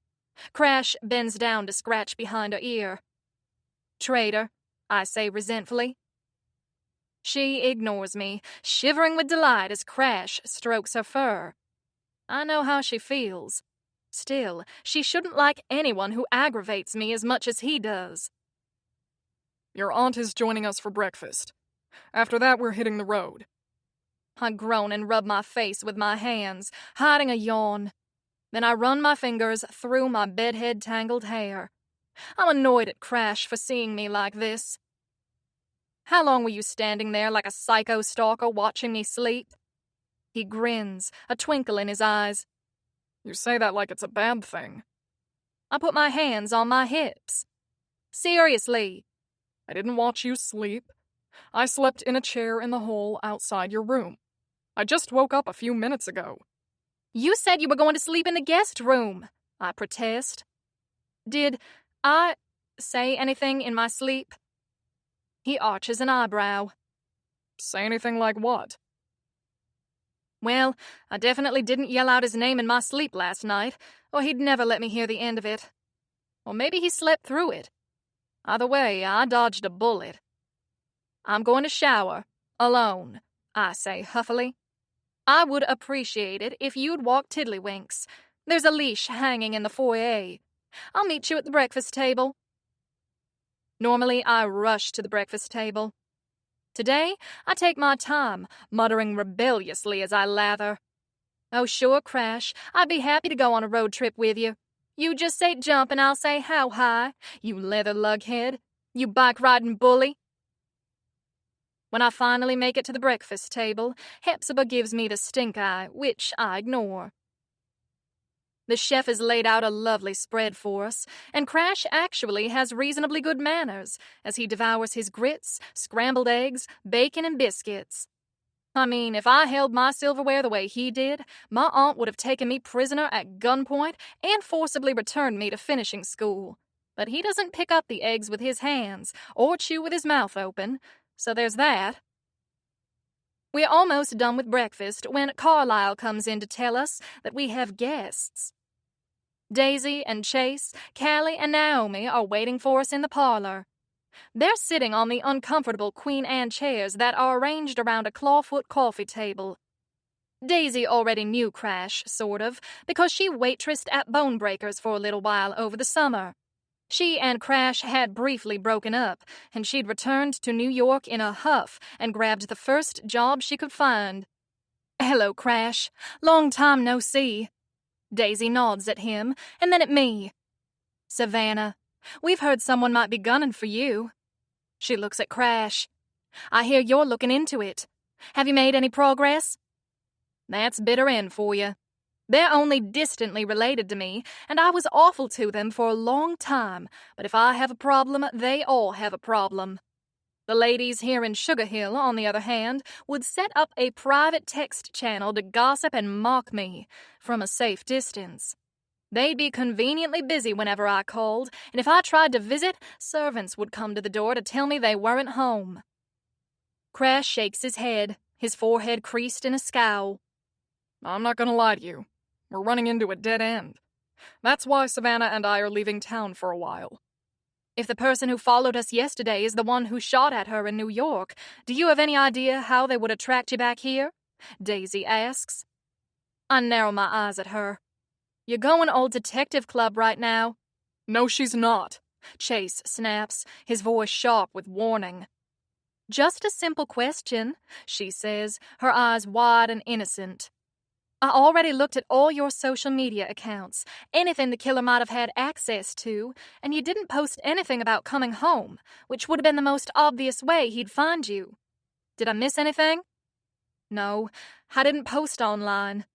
Crash bends down to scratch behind her ear. Traitor, I say resentfully. She ignores me, shivering with delight as Crash strokes her fur. I know how she feels. Still, she shouldn't like anyone who aggravates me as much as he does. Your aunt is joining us for breakfast. After that, we're hitting the road. I groan and rub my face with my hands, hiding a yawn. Then I run my fingers through my bedhead-tangled hair. I'm annoyed at Crash for seeing me like this. How long were you standing there like a psycho stalker watching me sleep? He grins, a twinkle in his eyes. You say that like it's a bad thing. I put my hands on my hips. Seriously. I didn't watch you sleep. I slept in a chair in the hall outside your room. I just woke up a few minutes ago. You said you were going to sleep in the guest room, I protest. Did I say anything in my sleep? He arches an eyebrow. Say anything like what? Well, I definitely didn't yell out his name in my sleep last night, or he'd never let me hear the end of it. Or maybe he slept through it. Either way, I dodged a bullet. I'm going to shower, alone, I say huffily. I would appreciate it if you'd walk Tiddlywinks. There's a leash hanging in the foyer. I'll meet you at the breakfast table. Normally, I rush to the breakfast table. Today, I take my time, muttering rebelliously as I lather. Oh, sure, Crash, I'd be happy to go on a road trip with you. You just say jump and I'll say how high, you leather lughead, you bike-riding bully. When I finally make it to the breakfast table, Hepzibah gives me the stink eye, which I ignore. The chef has laid out a lovely spread for us, and Crash actually has reasonably good manners as he devours his grits, scrambled eggs, bacon, and biscuits. I mean, if I held my silverware the way he did, my aunt would have taken me prisoner at gunpoint and forcibly returned me to finishing school. But he doesn't pick up the eggs with his hands or chew with his mouth open, so there's that. We're almost done with breakfast when Carlisle comes in to tell us that we have guests. Daisy and Chase, Callie and Naomi are waiting for us in the parlor. They're sitting on the uncomfortable Queen Anne chairs that are arranged around a clawfoot coffee table. Daisy already knew Crash, sort of, because she waitressed at Bone Breakers for a little while over the summer. She and Crash had briefly broken up, and she'd returned to New York in a huff and grabbed the first job she could find. Hello, Crash. Long time no see. Daisy nods at him, and then at me. Savannah, we've heard someone might be gunning for you. She looks at Crash. I hear you're looking into it. Have you made any progress? That's bitter end for you. They're only distantly related to me, and I was awful to them for a long time, but if I have a problem, they all have a problem. The ladies here in Sugar Hill, on the other hand, would set up a private text channel to gossip and mock me from a safe distance. They'd be conveniently busy whenever I called, and if I tried to visit, servants would come to the door to tell me they weren't home. Crash shakes his head, his forehead creased in a scowl. I'm not gonna lie to you. We're running into a dead end. That's why Savannah and I are leaving town for a while. If the person who followed us yesterday is the one who shot at her in New York, do you have any idea how they would attract you back here? Daisy asks. I narrow my eyes at her. You're going old detective club right now. No, she's not. Chase snaps, his voice sharp with warning. Just a simple question, she says, her eyes wide and innocent. I already looked at all your social media accounts, anything the killer might have had access to, and you didn't post anything about coming home, which would have been the most obvious way he'd find you. Did I miss anything? No, I didn't post online.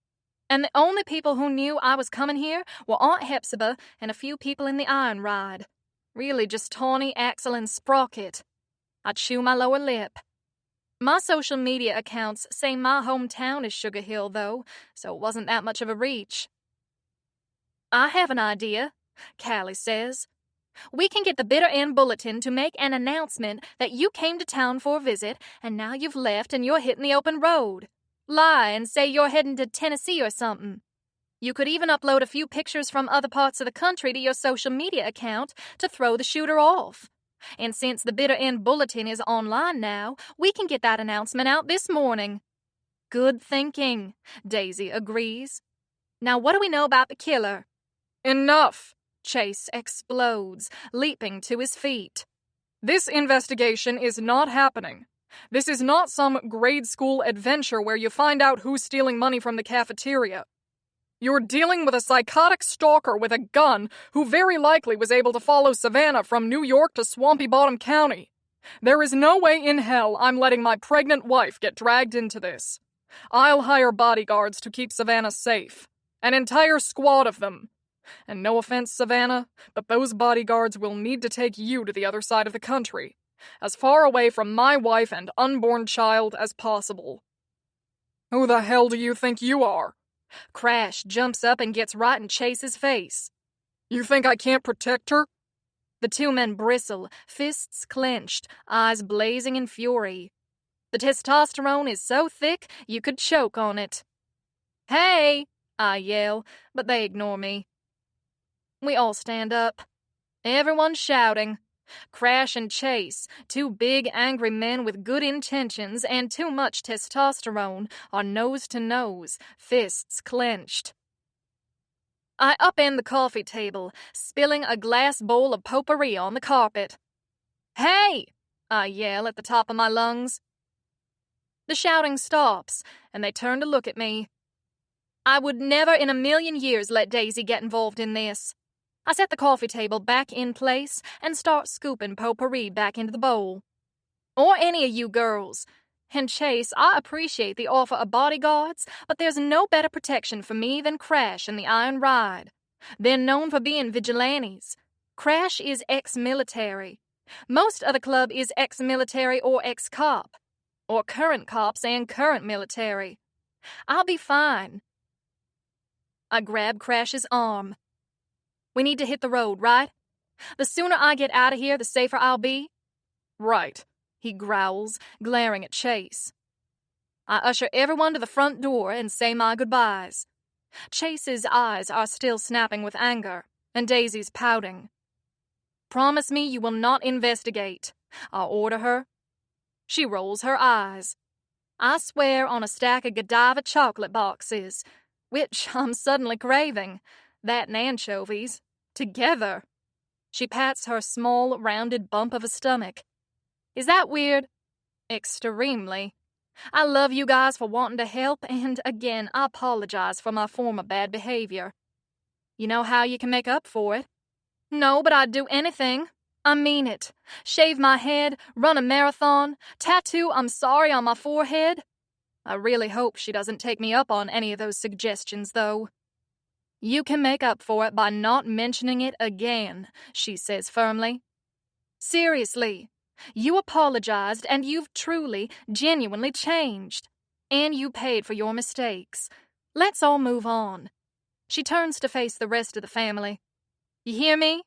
And the only people who knew I was coming here were Aunt Hepzibah and a few people in the iron ride. Really just Tawny, Axel, and Sprocket. I chew my lower lip. My social media accounts say my hometown is Sugar Hill, though, so it wasn't that much of a reach. I have an idea, Callie says. We can get the Bitter End Bulletin to make an announcement that you came to town for a visit, and now you've left and you're hitting the open road. Lie and say you're heading to Tennessee or something. You could even upload a few pictures from other parts of the country to your social media account to throw the shooter off. And since the Bitter End Bulletin is online now, we can get that announcement out this morning. Good thinking, Daisy agrees. Now what do we know about the killer? Enough! Chase explodes, leaping to his feet. This investigation is not happening. This is not some grade school adventure where you find out who's stealing money from the cafeteria. You're dealing with a psychotic stalker with a gun who very likely was able to follow Savannah from New York to Swampy Bottom County. There is no way in hell I'm letting my pregnant wife get dragged into this. I'll hire bodyguards to keep Savannah safe. An entire squad of them. And no offense, Savannah, but those bodyguards will need to take you to the other side of the country, as far away from my wife and unborn child as possible. Who the hell do you think you are? Crash jumps up and gets right in Chase's face. You think I can't protect her? The two men bristle, fists clenched, eyes blazing in fury. The testosterone is so thick you could choke on it. Hey! I yell, but they ignore me. We all stand up. Everyone's shouting. Crash and Chase, two big angry men with good intentions and too much testosterone, are nose to nose, fists clenched. I upend the coffee table, spilling a glass bowl of potpourri on the carpet. Hey! I yell at the top of my lungs. The shouting stops, and they turn to look at me. I would never in a million years let Daisy get involved in this. I set the coffee table back in place and start scooping potpourri back into the bowl. Or any of you girls. And Chase, I appreciate the offer of bodyguards, but there's no better protection for me than Crash and the Iron Ride. They're known for being vigilantes. Crash is ex-military. Most of the club is ex-military or ex-cop. Or current cops and current military. I'll be fine. I grab Crash's arm. We need to hit the road, right? The sooner I get out of here, the safer I'll be. Right, he growls, glaring at Chase. I usher everyone to the front door and say my goodbyes. Chase's eyes are still snapping with anger, and Daisy's pouting. Promise me you will not investigate, I order her. She rolls her eyes. I swear on a stack of Godiva chocolate boxes, which I'm suddenly craving, that and anchovies. Together. She pats her small, rounded bump of a stomach. Is that weird? Extremely. I love you guys for wanting to help, and again, I apologize for my former bad behavior. You know how you can make up for it? No, but I'd do anything. I mean it. Shave my head, run a marathon, tattoo I'm sorry on my forehead. I really hope she doesn't take me up on any of those suggestions, though. You can make up for it by not mentioning it again, she says firmly. Seriously, you apologized and you've truly, genuinely changed. And you paid for your mistakes. Let's all move on. She turns to face the rest of the family. You hear me?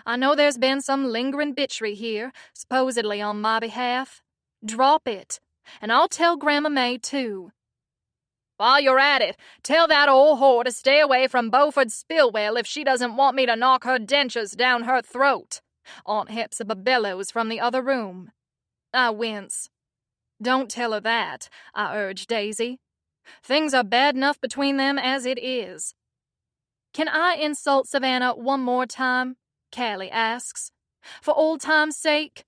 I know there's been some lingering bitchery here, supposedly on my behalf. Drop it, and I'll tell Grandma May too. While you're at it, tell that old whore to stay away from Beaufort Spillwell if she doesn't want me to knock her dentures down her throat. Aunt Hepzibah bellows from the other room. I wince. Don't tell her that, I urge Daisy. Things are bad enough between them as it is. Can I insult Savannah one more time? Callie asks. For old time's sake?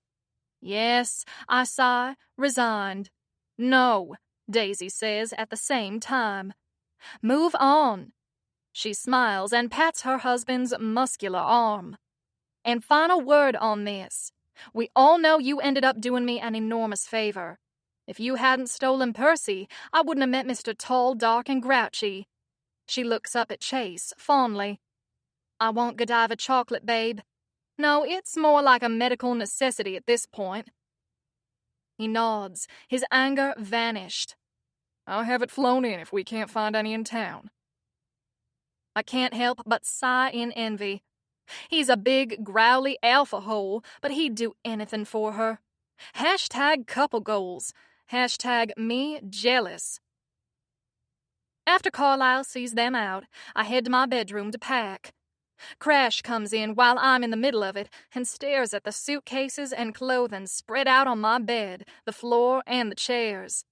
Yes, I sigh, resigned. No, Daisy says at the same time. Move on. She smiles and pats her husband's muscular arm. And final word on this. We all know you ended up doing me an enormous favor. If you hadn't stolen Percy, I wouldn't have met Mr. Tall, Dark, and Grouchy. She looks up at Chase fondly. I want Godiva chocolate, babe. No, it's more like a medical necessity at this point. He nods. His anger vanished. I'll have it flown in if we can't find any in town. I can't help but sigh in envy. He's a big, growly alpha hole, but he'd do anything for her. Hashtag couple goals. Hashtag me jealous. After Carlisle sees them out, I head to my bedroom to pack. Crash comes in while I'm in the middle of it and stares at the suitcases and clothing spread out on my bed, the floor, and the chairs.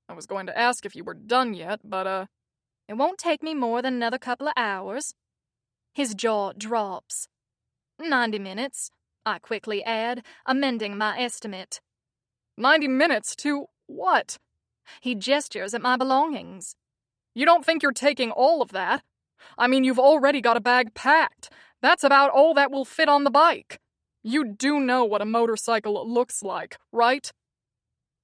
I was going to ask if you were done yet, but, It won't take me more than another couple of hours. His jaw drops. 90 minutes, I quickly add, amending my estimate. 90 minutes to what? He gestures at my belongings. You don't think you're taking all of that? I mean, you've already got a bag packed. That's about all that will fit on the bike. You do know what a motorcycle looks like, right?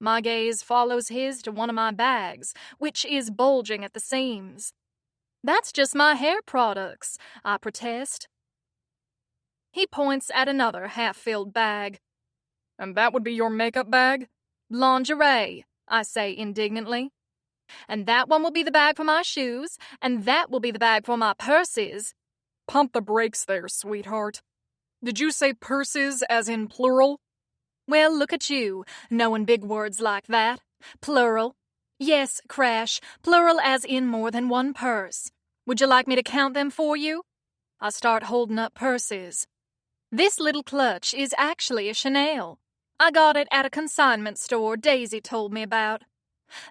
My gaze follows his to one of my bags, which is bulging at the seams. That's just my hair products, I protest. He points at another half-filled bag. And that would be your makeup bag? Lingerie, I say indignantly. And that one will be the bag for my shoes, and that will be the bag for my purses. Pump the brakes there, sweetheart. Did you say purses as in plural? Well, look at you, knowing big words like that. Plural. Yes, Crash, plural as in more than one purse. Would you like me to count them for you? I start holding up purses. This little clutch is actually a Chanel. I got it at a consignment store Daisy told me about.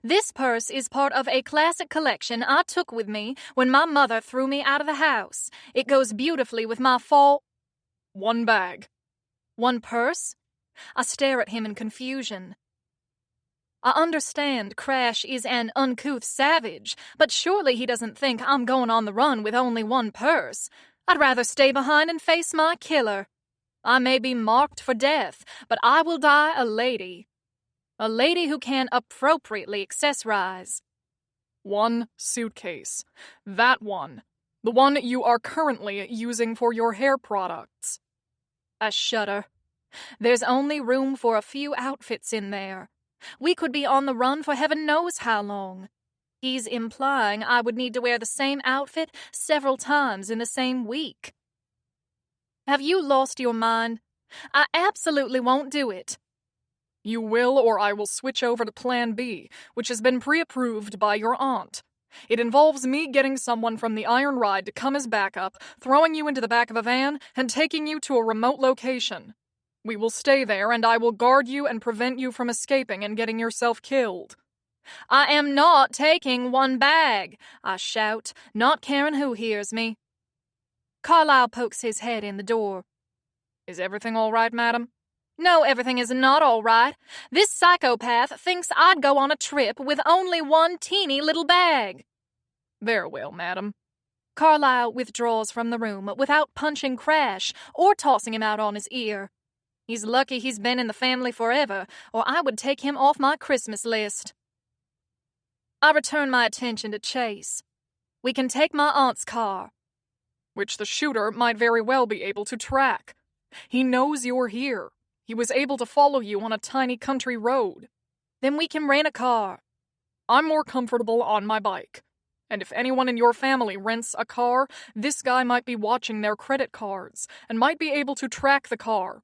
This purse is part of a classic collection I took with me when my mother threw me out of the house. It goes beautifully with my fall. One bag. One purse? I stare at him in confusion. I understand Crash is an uncouth savage, but surely he doesn't think I'm going on the run with only one purse. I'd rather stay behind and face my killer. I may be marked for death, but I will die a lady. A lady who can appropriately accessorize. One suitcase. That one. The one you are currently using for your hair products. I shudder. There's only room for a few outfits in there. We could be on the run for heaven knows how long. He's implying I would need to wear the same outfit several times in the same week. Have you lost your mind? I absolutely won't do it. You will, or I will switch over to Plan B, which has been pre-approved by your aunt. It involves me getting someone from the Iron Ride to come as backup, throwing you into the back of a van, and taking you to a remote location. We will stay there, and I will guard you and prevent you from escaping and getting yourself killed. I am not taking one bag, I shout, not caring who hears me. Carlisle pokes his head in the door. Is everything all right, madam? No, everything is not all right. This psychopath thinks I'd go on a trip with only one teeny little bag. Very well, madam. Carlisle withdraws from the room without punching Crash or tossing him out on his ear. He's lucky he's been in the family forever, or I would take him off my Christmas list. I return my attention to Chase. We can take my aunt's car. Which the shooter might very well be able to track. He knows you're here. He was able to follow you on a tiny country road. Then we can rent a car. I'm more comfortable on my bike. And if anyone in your family rents a car, this guy might be watching their credit cards and might be able to track the car.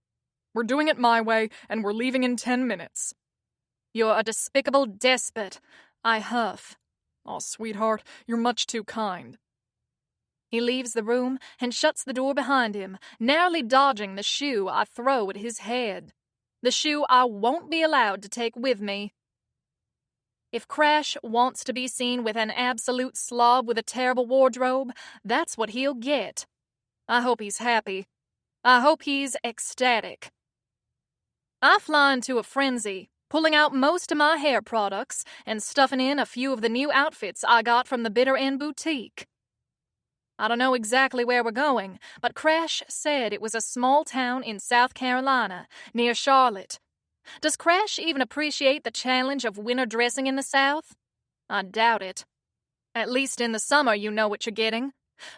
We're doing it my way, and we're leaving in 10 minutes. You're a despicable despot, I huff. Oh, sweetheart, you're much too kind. He leaves the room and shuts the door behind him, narrowly dodging the shoe I throw at his head. The shoe I won't be allowed to take with me. If Crash wants to be seen with an absolute slob with a terrible wardrobe, that's what he'll get. I hope he's happy. I hope he's ecstatic. I fly into a frenzy, pulling out most of my hair products and stuffing in a few of the new outfits I got from the Bitter End Boutique. I don't know exactly where we're going, but Crash said it was a small town in South Carolina, near Charlotte. Does Crash even appreciate the challenge of winter dressing in the South? I doubt it. At least in the summer you know what you're getting.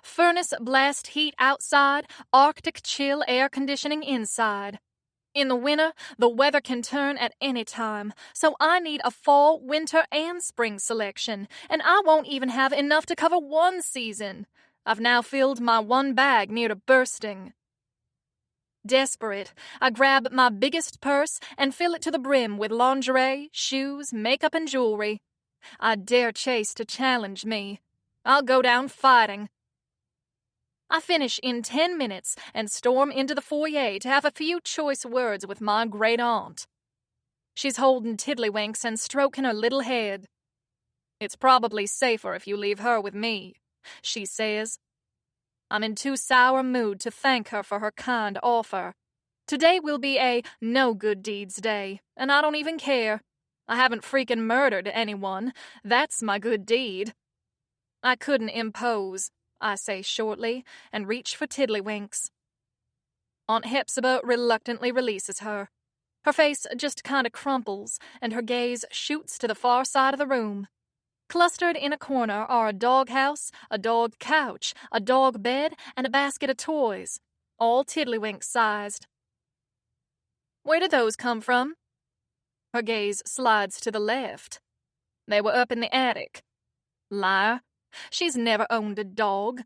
Furnace blast heat outside, Arctic chill air conditioning inside. In the winter, the weather can turn at any time, so I need a fall, winter, and spring selection, and I won't even have enough to cover one season. I've now filled my one bag near to bursting. Desperate, I grab my biggest purse and fill it to the brim with lingerie, shoes, makeup, and jewelry. I dare Chase to challenge me. I'll go down fighting. I finish in 10 minutes and storm into the foyer to have a few choice words with my great aunt. She's holding tiddlywinks and stroking her little head. "It's probably safer if you leave her with me," she says. I'm in too sour a mood to thank her for her kind offer. Today will be a no good deeds day, and I don't even care. I haven't freaking murdered anyone. That's my good deed. I couldn't impose, I say shortly, and reach for tiddlywinks. Aunt Hepzibah reluctantly releases her. Her face just kind of crumples, and her gaze shoots to the far side of the room. Clustered in a corner are a doghouse, a dog couch, a dog bed, and a basket of toys, all tiddlywink-sized. "Where did those come from?" Her gaze slides to the left. "They were up in the attic." Liar. She's never owned a dog.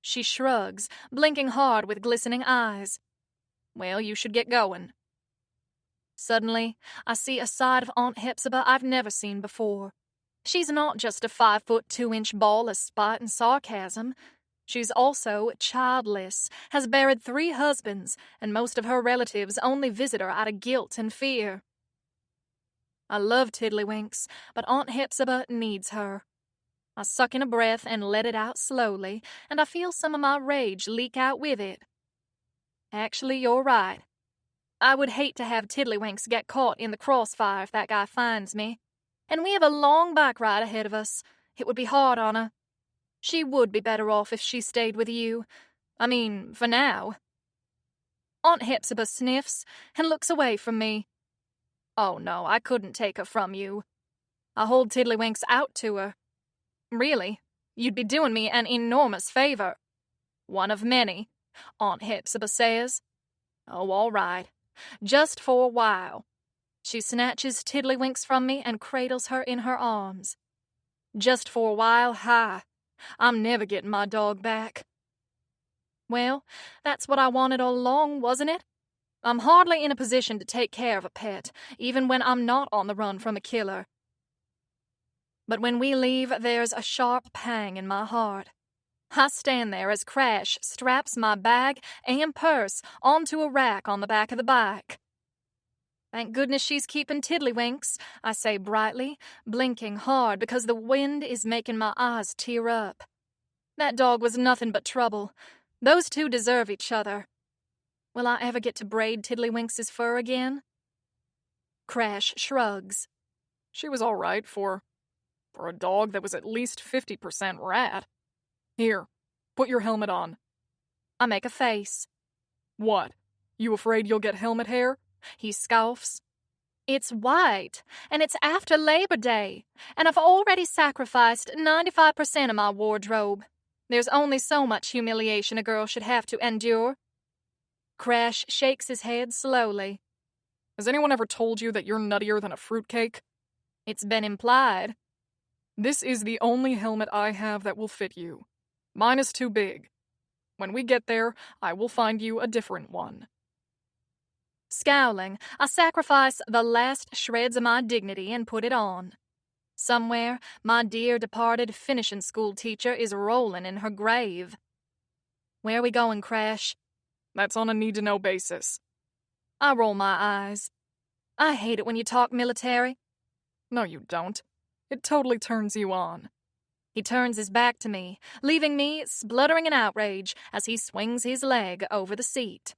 She shrugs, blinking hard with glistening eyes. "Well, you should get going." Suddenly, I see a side of Aunt Hepzibah I've never seen before. She's not just a 5'2" ball of spite and sarcasm. She's also childless, has buried 3 husbands, and most of her relatives only visit her out of guilt and fear. I love Tiddlywinks, but Aunt Hepzibah needs her. I suck in a breath and let it out slowly, and I feel some of my rage leak out with it. Actually, you're right. I would hate to have Tiddlywinks get caught in the crossfire if that guy finds me. And we have a long bike ride ahead of us. It would be hard on her. She would be better off if she stayed with you. I mean, for now. Aunt Hepzibah sniffs and looks away from me. "Oh no, I couldn't take her from you." I hold Tiddlywinks out to her. "Really, you'd be doing me an enormous favor." "One of many," Aunt Hepzibah says. "Oh, all right. Just for a while." She snatches Tiddlywinks from me and cradles her in her arms. Just for a while, hi. I'm never getting my dog back. Well, that's what I wanted all along, wasn't it? I'm hardly in a position to take care of a pet, even when I'm not on the run from a killer. But when we leave, there's a sharp pang in my heart. I stand there as Crash straps my bag and purse onto a rack on the back of the bike. "Thank goodness she's keeping Tiddlywinks," I say brightly, blinking hard because the wind is making my eyes tear up. That dog was nothing but trouble. Those two deserve each other. Will I ever get to braid Tiddlywinks' fur again? Crash shrugs. "She was all right for a dog that was at least 50% rat. Here, put your helmet on." I make a face. "What? You afraid you'll get helmet hair?" He scoffs. "It's white, and it's after Labor Day, and I've already sacrificed 95% of my wardrobe. There's only so much humiliation a girl should have to endure." Crash shakes his head slowly. "Has anyone ever told you that you're nuttier than a fruitcake?" "It's been implied." "This is the only helmet I have that will fit you. Mine is too big. When we get there, I will find you a different one." Scowling, I sacrifice the last shreds of my dignity and put it on. Somewhere, my dear departed finishing school teacher is rolling in her grave. "Where are we going, Crash?" "That's on a need-to-know basis." I roll my eyes. I hate it when you talk military. "No, you don't. It totally turns you on." He turns his back to me, leaving me spluttering in outrage as he swings his leg over the seat.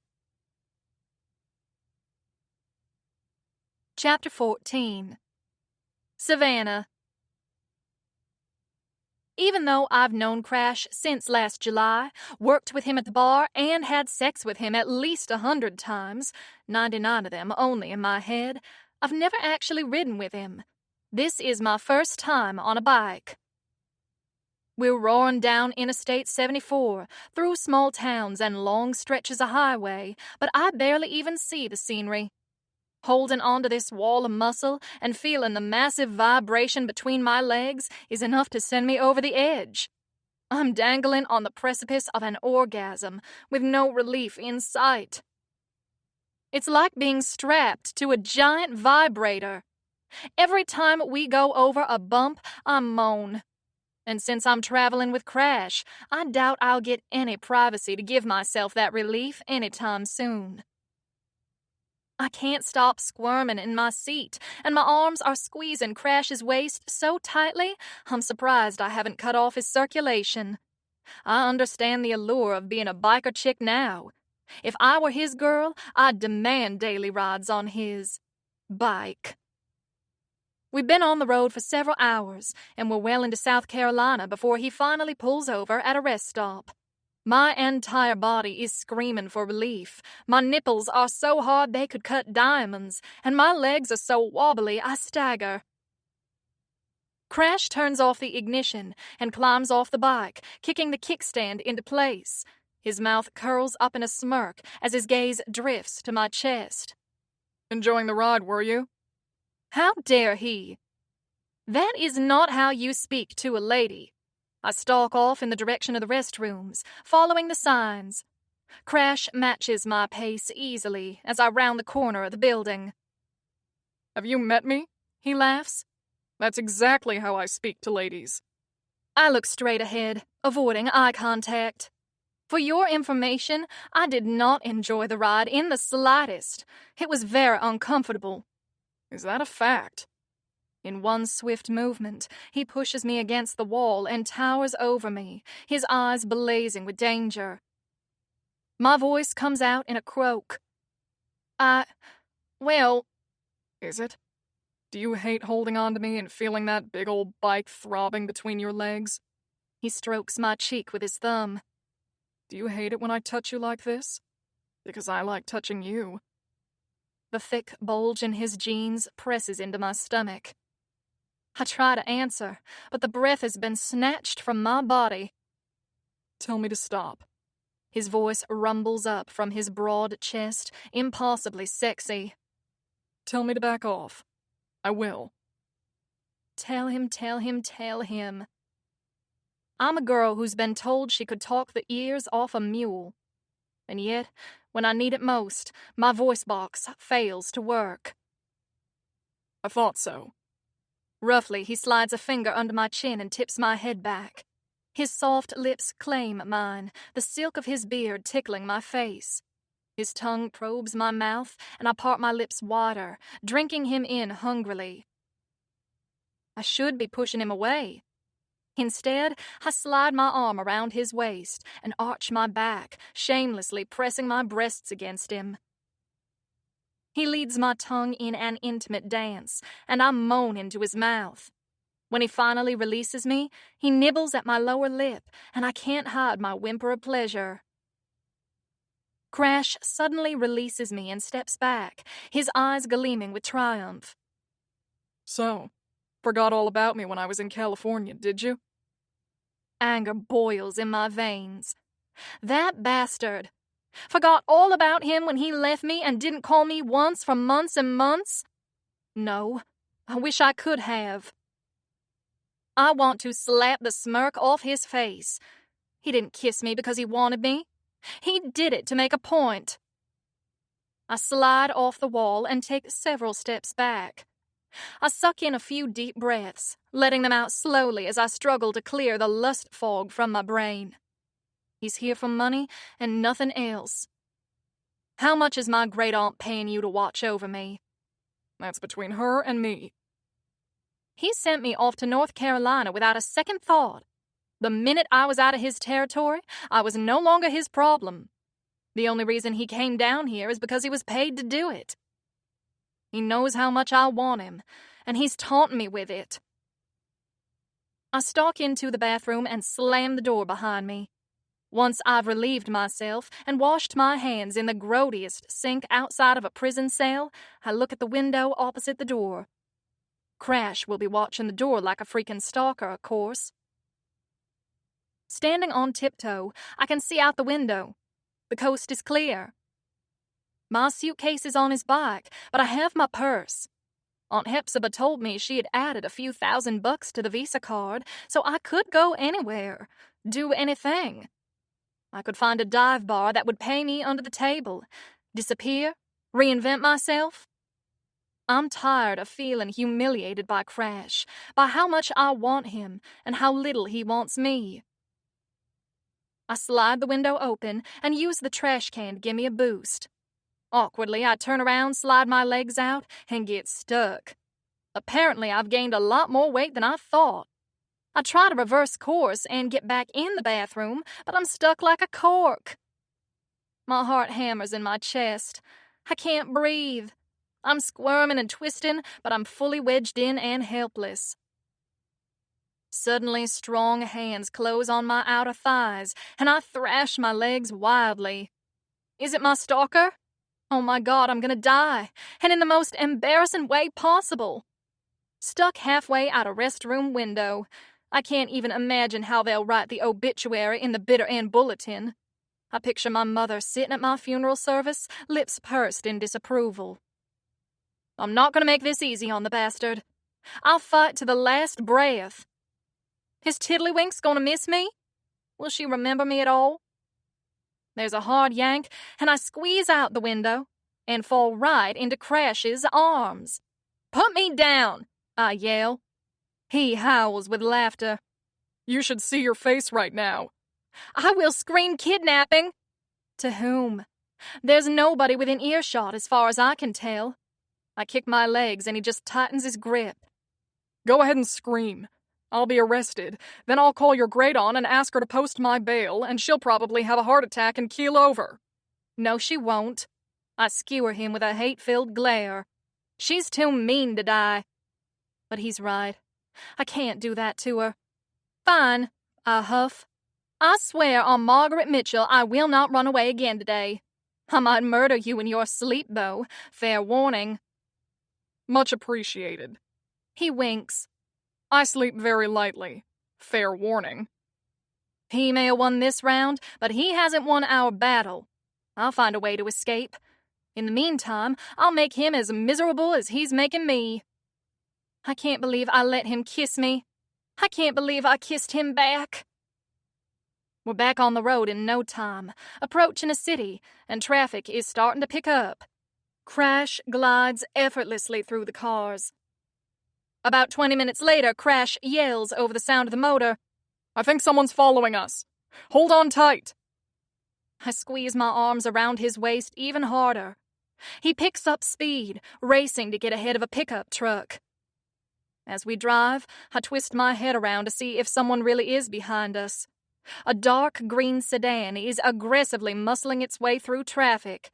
Chapter 14. Savannah. Even though I've known Crash since last July, worked with him at the bar, and had sex with him at least 100 times, 99 of them only in my head, I've never actually ridden with him. This is my first time on a bike. We're roaring down Interstate 74, through small towns and long stretches of highway, but I barely even see the scenery. Holding onto this wall of muscle and feeling the massive vibration between my legs is enough to send me over the edge. I'm dangling on the precipice of an orgasm with no relief in sight. It's like being strapped to a giant vibrator. Every time we go over a bump, I moan. And since I'm traveling with Crash, I doubt I'll get any privacy to give myself that relief anytime soon. I can't stop squirming in my seat, and my arms are squeezing Crash's waist so tightly, I'm surprised I haven't cut off his circulation. I understand the allure of being a biker chick now. If I were his girl, I'd demand daily rides on his bike. We've been on the road for several hours, and we're well into South Carolina before he finally pulls over at a rest stop. My entire body is screaming for relief. My nipples are so hard they could cut diamonds, and my legs are so wobbly I stagger. Crash turns off the ignition and climbs off the bike, kicking the kickstand into place. His mouth curls up in a smirk as his gaze drifts to my chest. Enjoying the ride, were you? How dare he? That is not how you speak to a lady. I stalk off in the direction of the restrooms, following the signs. Crash matches my pace easily as I round the corner of the building. Have you met me? He laughs. That's exactly how I speak to ladies. I look straight ahead, avoiding eye contact. For your information, I did not enjoy the ride in the slightest. It was very uncomfortable. Is that a fact? In one swift movement, he pushes me against the wall and towers over me, his eyes blazing with danger. My voice comes out in a croak. Well... Is it? Do you hate holding on to me and feeling that big old bike throbbing between your legs? He strokes my cheek with his thumb. Do you hate it when I touch you like this? Because I like touching you. The thick bulge in his jeans presses into my stomach. I try to answer, but the breath has been snatched from my body. Tell me to stop. His voice rumbles up from his broad chest, impossibly sexy. Tell me to back off. I will. Tell him, tell him, tell him. I'm a girl who's been told she could talk the ears off a mule. And yet, when I need it most, my voice box fails to work. I thought so. Roughly, he slides a finger under my chin and tips my head back. His soft lips claim mine, the silk of his beard tickling my face. His tongue probes my mouth, and I part my lips wider, drinking him in hungrily. I should be pushing him away. Instead, I slide my arm around his waist and arch my back, shamelessly pressing my breasts against him. He leads my tongue in an intimate dance, and I moan into his mouth. When he finally releases me, he nibbles at my lower lip, and I can't hide my whimper of pleasure. Crash suddenly releases me and steps back, his eyes gleaming with triumph. So, forgot all about me when I was in California, did you? Anger boils in my veins. That bastard. Forgot all about him when he left me and didn't call me once for months and months? No, I wish I could have. I want to slap the smirk off his face. He didn't kiss me because he wanted me. He did it to make a point. I slide off the wall and take several steps back. I suck in a few deep breaths, letting them out slowly as I struggle to clear the lust fog from my brain. He's here for money and nothing else. How much is my great-aunt paying you to watch over me? That's between her and me. He sent me off to North Carolina without a second thought. The minute I was out of his territory, I was no longer his problem. The only reason he came down here is because he was paid to do it. He knows how much I want him, and he's taunting me with it. I stalk into the bathroom and slam the door behind me. Once I've relieved myself and washed my hands in the grodiest sink outside of a prison cell, I look at the window opposite the door. Crash will be watching the door like a freaking stalker, of course. Standing on tiptoe, I can see out the window. The coast is clear. My suitcase is on his bike, but I have my purse. Aunt Hepzibah told me she had added a few $1,000 to the Visa card, so I could go anywhere, do anything. I could find a dive bar that would pay me under the table, disappear, reinvent myself. I'm tired of feeling humiliated by Crash, by how much I want him and how little he wants me. I slide the window open and use the trash can to give me a boost. Awkwardly, I turn around, slide my legs out, and get stuck. Apparently, I've gained a lot more weight than I thought. I try to reverse course and get back in the bathroom, but I'm stuck like a cork. My heart hammers in my chest. I can't breathe. I'm squirming and twisting, but I'm fully wedged in and helpless. Suddenly, strong hands close on my outer thighs, and I thrash my legs wildly. Is it my stalker? Oh my God, I'm gonna die, and in the most embarrassing way possible. Stuck halfway out a restroom window. I can't even imagine how they'll write the obituary in the Bitter End Bulletin. I picture my mother sitting at my funeral service, lips pursed in disapproval. I'm not gonna make this easy on the bastard. I'll fight to the last breath. Is Tiddlywinks gonna miss me? Will she remember me at all? There's a hard yank, and I squeeze out the window and fall right into Crash's arms. Put me down, I yell. He howls with laughter. You should see your face right now. I will scream kidnapping. To whom? There's nobody within earshot as far as I can tell. I kick my legs and he just tightens his grip. Go ahead and scream. I'll be arrested. Then I'll call your great-aunt and ask her to post my bail, and she'll probably have a heart attack and keel over. No, she won't. I skewer him with a hate-filled glare. She's too mean to die. But he's right. I can't do that to her. Fine, I huff. I swear on Margaret Mitchell I will not run away again today. I might murder you in your sleep, though. Fair warning. Much appreciated. He winks. I sleep very lightly. Fair warning. He may have won this round, but he hasn't won our battle. I'll find a way to escape. In the meantime, I'll make him as miserable as he's making me. I can't believe I let him kiss me. I can't believe I kissed him back. We're back on the road in no time, approaching a city, and traffic is starting to pick up. Crash glides effortlessly through the cars. About 20 minutes later, Crash yells over the sound of the motor. I think someone's following us. Hold on tight. I squeeze my arms around his waist even harder. He picks up speed, racing to get ahead of a pickup truck. As we drive, I twist my head around to see if someone really is behind us. A dark green sedan is aggressively muscling its way through traffic.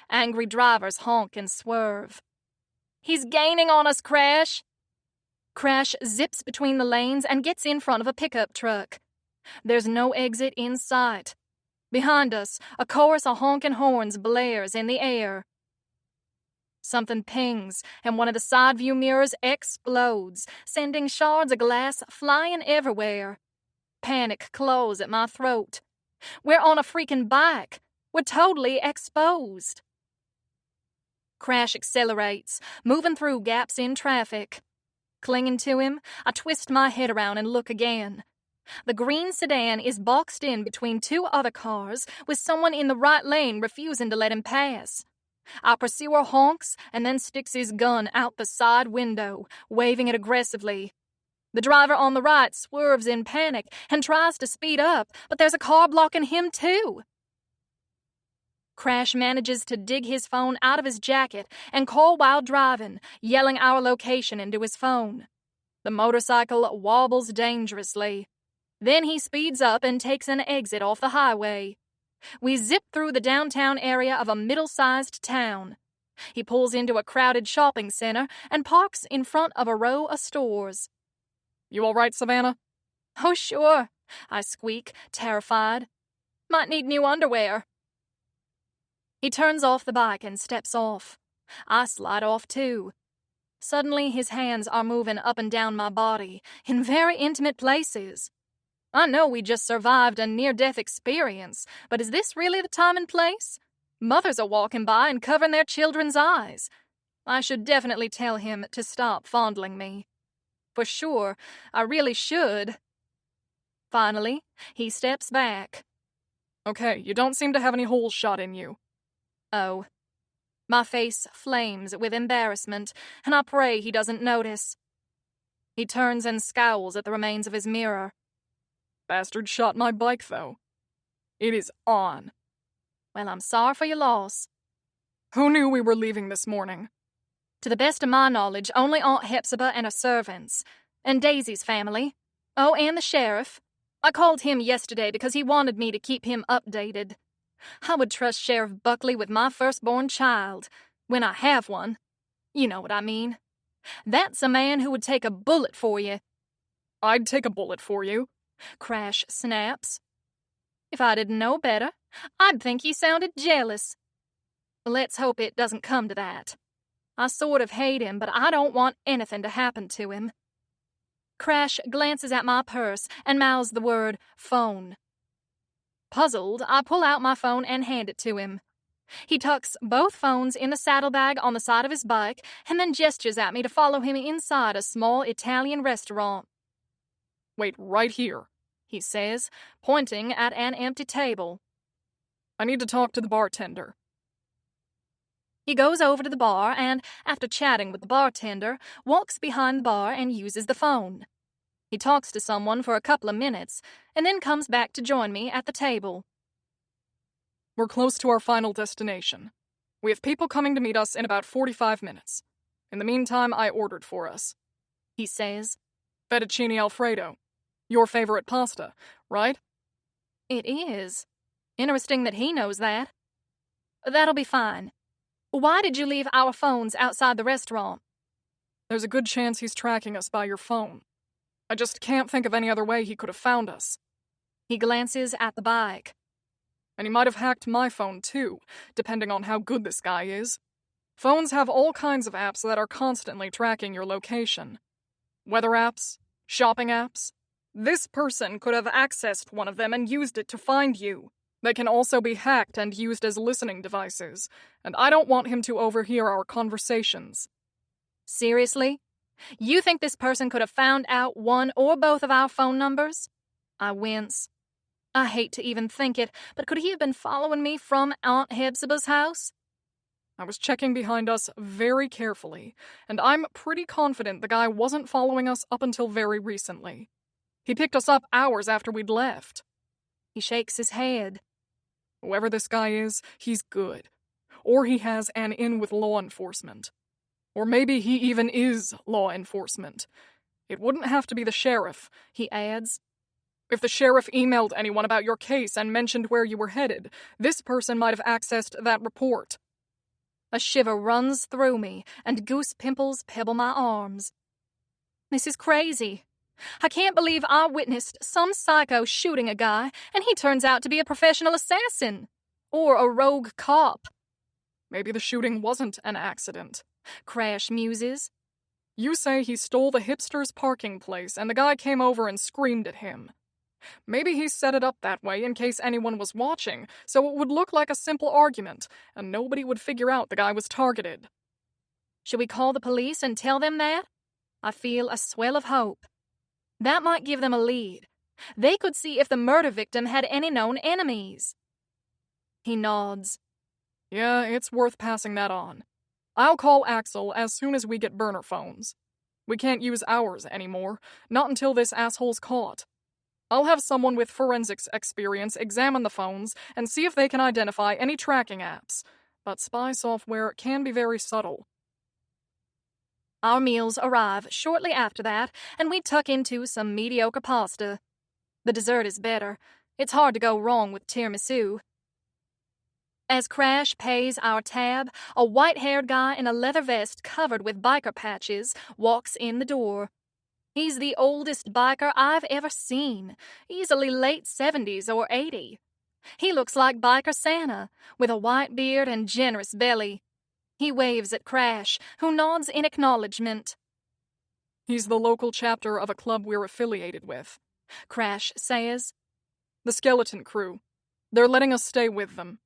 Angry drivers honk and swerve. He's gaining on us, Crash! Crash zips between the lanes and gets in front of a pickup truck. There's no exit in sight. Behind us, a chorus of honking horns blares in the air. Something pings, and one of the side view mirrors explodes, sending shards of glass flying everywhere. Panic claws at my throat. We're on a freaking bike. We're totally exposed. Crash accelerates, moving through gaps in traffic. Clinging to him, I twist my head around and look again. The green sedan is boxed in between two other cars, with someone in the right lane refusing to let him pass. Our pursuer honks and then sticks his gun out the side window, waving it aggressively. The driver on the right swerves in panic and tries to speed up, but there's a car blocking him too. Crash manages to dig his phone out of his jacket and call while driving, yelling our location into his phone. The motorcycle wobbles dangerously. Then he speeds up and takes an exit off the highway. We zip through the downtown area of a middle-sized town. He pulls into a crowded shopping center and parks in front of a row of stores. You all right, Savannah? Oh, sure, I squeak, terrified. Might need new underwear. He turns off the bike and steps off. I slide off too. Suddenly, his hands are moving up and down my body, in very intimate places. I know we just survived a near-death experience, but is this really the time and place? Mothers are walking by and covering their children's eyes. I should definitely tell him to stop fondling me. For sure, I really should. Finally, he steps back. Okay, you don't seem to have any holes shot in you. Oh. My face flames with embarrassment, and I pray he doesn't notice. He turns and scowls at the remains of his mirror. Bastard shot my bike, though. It is on. Well, I'm sorry for your loss. Who knew we were leaving this morning? To the best of my knowledge, only Aunt Hepzibah and her servants. And Daisy's family. Oh, and the sheriff. I called him yesterday because he wanted me to keep him updated. I would trust Sheriff Buckley with my firstborn child. When I have one. You know what I mean. That's a man who would take a bullet for you. I'd take a bullet for you. Crash snaps. If I didn't know better, I'd think he sounded jealous. Let's hope it doesn't come to that. I sort of hate him, but I don't want anything to happen to him. Crash glances at my purse and mouths the word phone. Puzzled, I pull out my phone and hand it to him. He tucks both phones in the saddlebag on the side of his bike and then gestures at me to follow him inside a small Italian restaurant. Wait right here, he says, pointing at an empty table. I need to talk to the bartender. He goes over to the bar and, after chatting with the bartender, walks behind the bar and uses the phone. He talks to someone for a couple of minutes and then comes back to join me at the table. We're close to our final destination. We have people coming to meet us in about 45 minutes. In the meantime, I ordered for us, he says. Fettuccine Alfredo. Your favorite pasta, right? It is. Interesting that he knows that. That'll be fine. Why did you leave our phones outside the restaurant? There's a good chance he's tracking us by your phone. I just can't think of any other way he could have found us. He glances at the bike. And he might have hacked my phone too, depending on how good this guy is. Phones have all kinds of apps that are constantly tracking your location. Weather apps, shopping apps. This person could have accessed one of them and used it to find you. They can also be hacked and used as listening devices, and I don't want him to overhear our conversations. Seriously? You think this person could have found out one or both of our phone numbers? I wince. I hate to even think it, but could he have been following me from Aunt Hepzibah's house? I was checking behind us very carefully, and I'm pretty confident the guy wasn't following us up until very recently. He picked us up hours after we'd left. He shakes his head. Whoever this guy is, he's good. Or he has an in with law enforcement. Or maybe he even is law enforcement. It wouldn't have to be the sheriff, he adds. If the sheriff emailed anyone about your case and mentioned where you were headed, this person might have accessed that report. A shiver runs through me, and goose pimples pebble my arms. This is crazy. I can't believe I witnessed some psycho shooting a guy, and he turns out to be a professional assassin. Or a rogue cop. Maybe the shooting wasn't an accident, Crash muses. You say he stole the hipster's parking place, and the guy came over and screamed at him. Maybe he set it up that way in case anyone was watching, so it would look like a simple argument, and nobody would figure out the guy was targeted. Should we call the police and tell them that? I feel a swell of hope. That might give them a lead. They could see if the murder victim had any known enemies. He nods. Yeah, it's worth passing that on. I'll call Axel as soon as we get burner phones. We can't use ours anymore, not until this asshole's caught. I'll have someone with forensics experience examine the phones and see if they can identify any tracking apps, but spy software can be very subtle. Our meals arrive shortly after that, and we tuck into some mediocre pasta. The dessert is better. It's hard to go wrong with tiramisu. As Crash pays our tab, a white-haired guy in a leather vest covered with biker patches walks in the door. He's the oldest biker I've ever seen, easily late 70s or 80. He looks like Biker Santa, with a white beard and generous belly. He waves at Crash, who nods in acknowledgement. He's the local chapter of a club we're affiliated with. Crash says. The skeleton crew. They're letting us stay with them.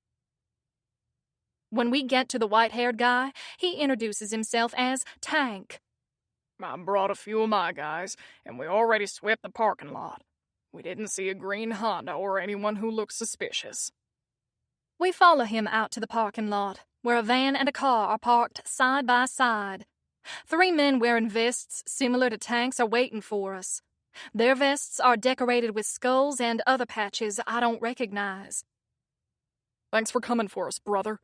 When we get to the white-haired guy, he introduces himself as Tank. I brought a few of my guys, and we already swept the parking lot. We didn't see a green Honda or anyone who looked suspicious. We follow him out to the parking lot, where a van and a car are parked side by side. 3 men wearing vests similar to Tank's are waiting for us. Their vests are decorated with skulls and other patches I don't recognize. Thanks for coming for us, brother.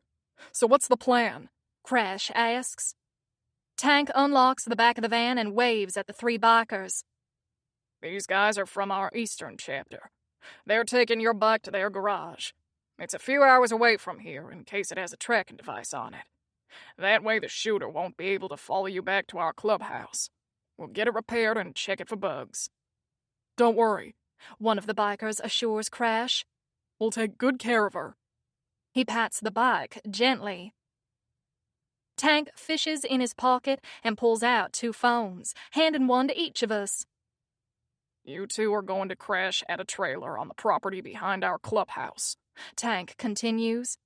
So what's the plan? Crash asks. Tank unlocks the back of the van and waves at the 3 bikers. These guys are from our eastern chapter. They're taking your bike to their garage. It's a few hours away from here, in case it has a tracking device on it. That way the shooter won't be able to follow you back to our clubhouse. We'll get it repaired and check it for bugs. Don't worry, one of the bikers assures Crash. We'll take good care of her. He pats the bike gently. Tank fishes in his pocket and pulls out 2 phones, handing one to each of us. You 2 are going to crash at a trailer on the property behind our clubhouse. Tank continues.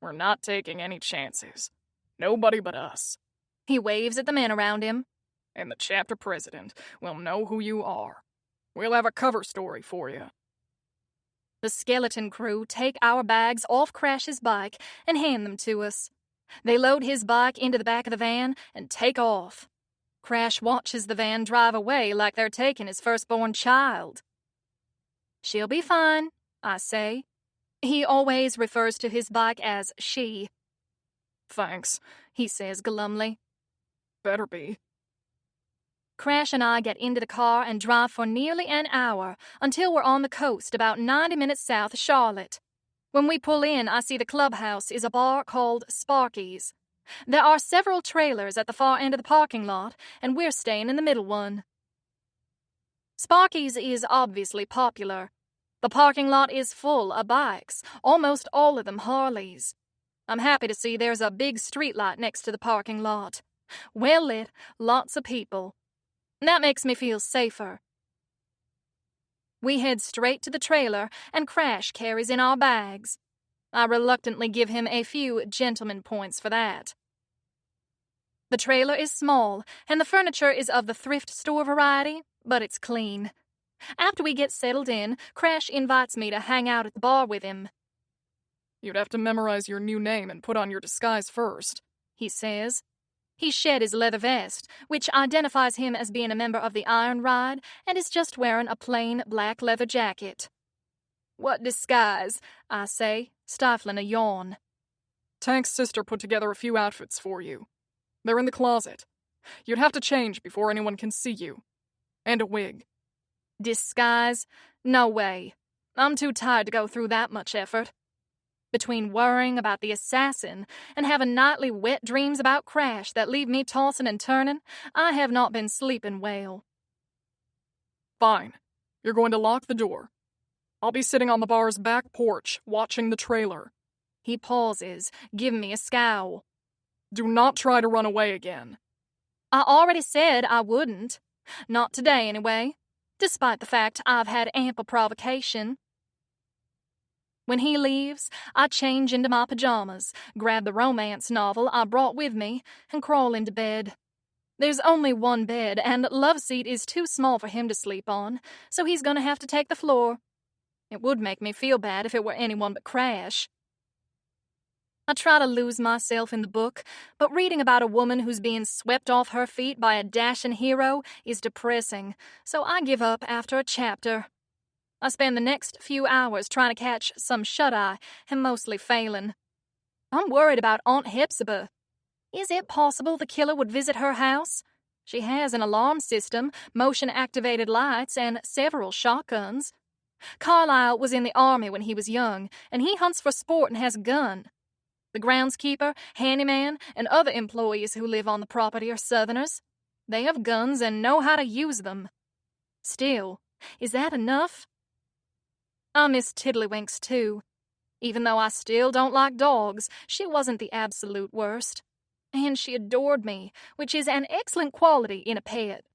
We're not taking any chances. Nobody but us. He waves at the men around him. And the chapter president will know who you are. We'll have a cover story for you. The skeleton crew take our bags off Crash's bike and hand them to us. They load his bike into the back of the van and take off. Crash watches the van drive away like they're taking his firstborn child. She'll be fine, I say. He always refers to his bike as she. Thanks, he says glumly. Better be. Crash and I get into the car and drive for nearly an hour until we're on the coast about 90 minutes south of Charlotte. When we pull in, I see the clubhouse is a bar called Sparky's. There are several trailers at the far end of the parking lot, and we're staying in the middle one. Sparky's is obviously popular. The parking lot is full of bikes, almost all of them Harleys. I'm happy to see there's a big streetlight next to the parking lot. Well lit, lots of people. That makes me feel safer. We head straight to the trailer, and Crash carries in our bags. I reluctantly give him a few gentleman points for that. The trailer is small, and the furniture is of the thrift store variety, but it's clean. After we get settled in, Crash invites me to hang out at the bar with him. You'd have to memorize your new name and put on your disguise first, he says. He shed his leather vest, which identifies him as being a member of the Iron Ride, and is just wearing a plain black leather jacket. What disguise? I say, stifling a yawn. Tank's sister put together a few outfits for you. They're in the closet. You'd have to change before anyone can see you. And a wig. Disguise? No way. I'm too tired to go through that much effort. Between worrying about the assassin and having nightly wet dreams about Crash that leave me tossing and turning, I have not been sleeping well. Fine. You're going to lock the door. I'll be sitting on the bar's back porch, watching the trailer. He pauses, giving me a scowl. Do not try to run away again. I already said I wouldn't. Not today, anyway. Despite the fact I've had ample provocation. When he leaves, I change into my pajamas, grab the romance novel I brought with me, and crawl into bed. There's only one bed, and Love Seat is too small for him to sleep on, so he's gonna have to take the floor. It would make me feel bad if it were anyone but Crash. I try to lose myself in the book, but reading about a woman who's being swept off her feet by a dashing hero is depressing, so I give up after a chapter. I spend the next few hours trying to catch some shut-eye and mostly failing. I'm worried about Aunt Hepzibah. Is it possible the killer would visit her house? She has an alarm system, motion-activated lights, and several shotguns. Carlisle was in the army when he was young, and he hunts for sport and has a gun. The groundskeeper, handyman, and other employees who live on the property are Southerners. They have guns and know how to use them. Still, is that enough? I miss Tiddlywinks, too. Even though I still don't like dogs, she wasn't the absolute worst. And she adored me, which is an excellent quality in a pet.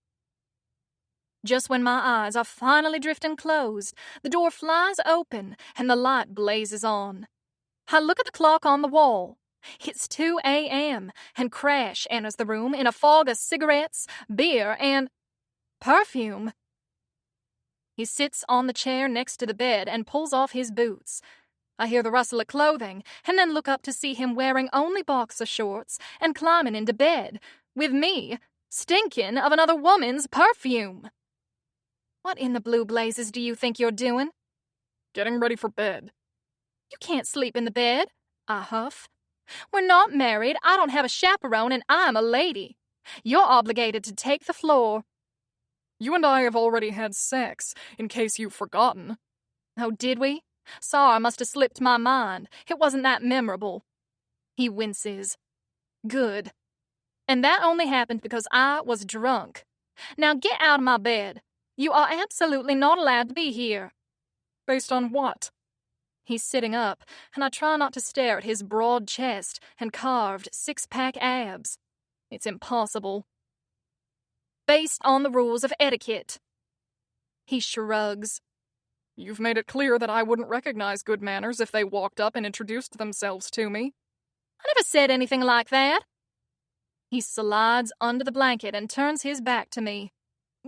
Just when my eyes are finally drifting closed, the door flies open and the light blazes on. I look at the clock on the wall. It's 2 a.m., and Crash enters the room in a fog of cigarettes, beer, and perfume. He sits on the chair next to the bed and pulls off his boots. I hear the rustle of clothing, and then look up to see him wearing only boxer shorts and climbing into bed, with me, stinking of another woman's perfume. What in the blue blazes do you think you're doing? Getting ready for bed. You can't sleep in the bed, I huff. We're not married, I don't have a chaperone, and I'm a lady. You're obligated to take the floor. You and I have already had sex, in case you've forgotten. Oh, did we? Sorry, must have slipped my mind. It wasn't that memorable. He winces. Good. And that only happened because I was drunk. Now get out of my bed. You are absolutely not allowed to be here. Based on what? He's sitting up, and I try not to stare at his broad chest and carved six-pack abs. It's impossible. Based on the rules of etiquette. He shrugs. You've made it clear that I wouldn't recognize good manners if they walked up and introduced themselves to me. I never said anything like that. He slides under the blanket and turns his back to me.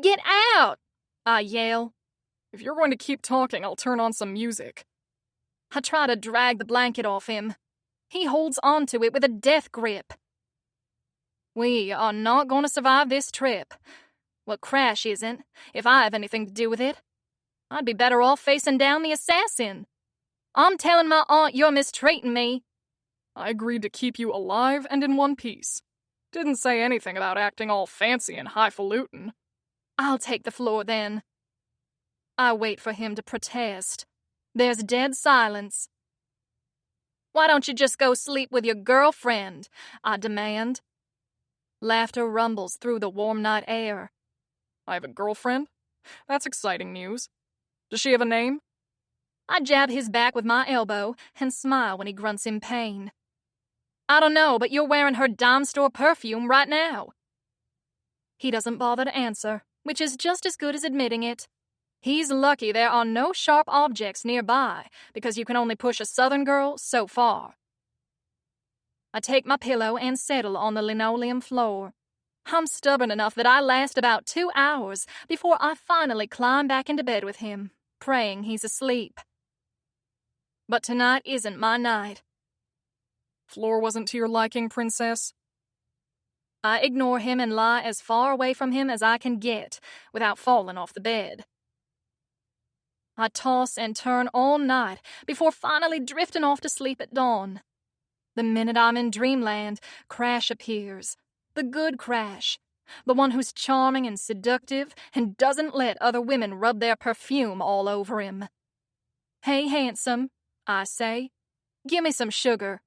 Get out! I yell. If you're going to keep talking, I'll turn on some music. I try to drag the blanket off him. He holds onto it with a death grip. We are not going to survive this trip. Well, Crash isn't, if I have anything to do with it. I'd be better off facing down the assassin. I'm telling my aunt you're mistreating me. I agreed to keep you alive and in one piece. Didn't say anything about acting all fancy and highfalutin. I'll take the floor then. I wait for him to protest. There's dead silence. Why don't you just go sleep with your girlfriend? I demand. Laughter rumbles through the warm night air. I have a girlfriend? That's exciting news. Does she have a name? I jab his back with my elbow and smile when he grunts in pain. I don't know, but you're wearing her dime store perfume right now. He doesn't bother to answer, which is just as good as admitting it. He's lucky there are no sharp objects nearby, because you can only push a southern girl so far. I take my pillow and settle on the linoleum floor. I'm stubborn enough that I last about 2 hours before I finally climb back into bed with him, praying he's asleep. But tonight isn't my night. Floor wasn't to your liking, Princess? I ignore him and lie as far away from him as I can get without falling off the bed. I toss and turn all night before finally drifting off to sleep at dawn. The minute I'm in dreamland, Crash appears. The good Crash. The one who's charming and seductive and doesn't let other women rub their perfume all over him. Hey, handsome, I say. Give me some sugar.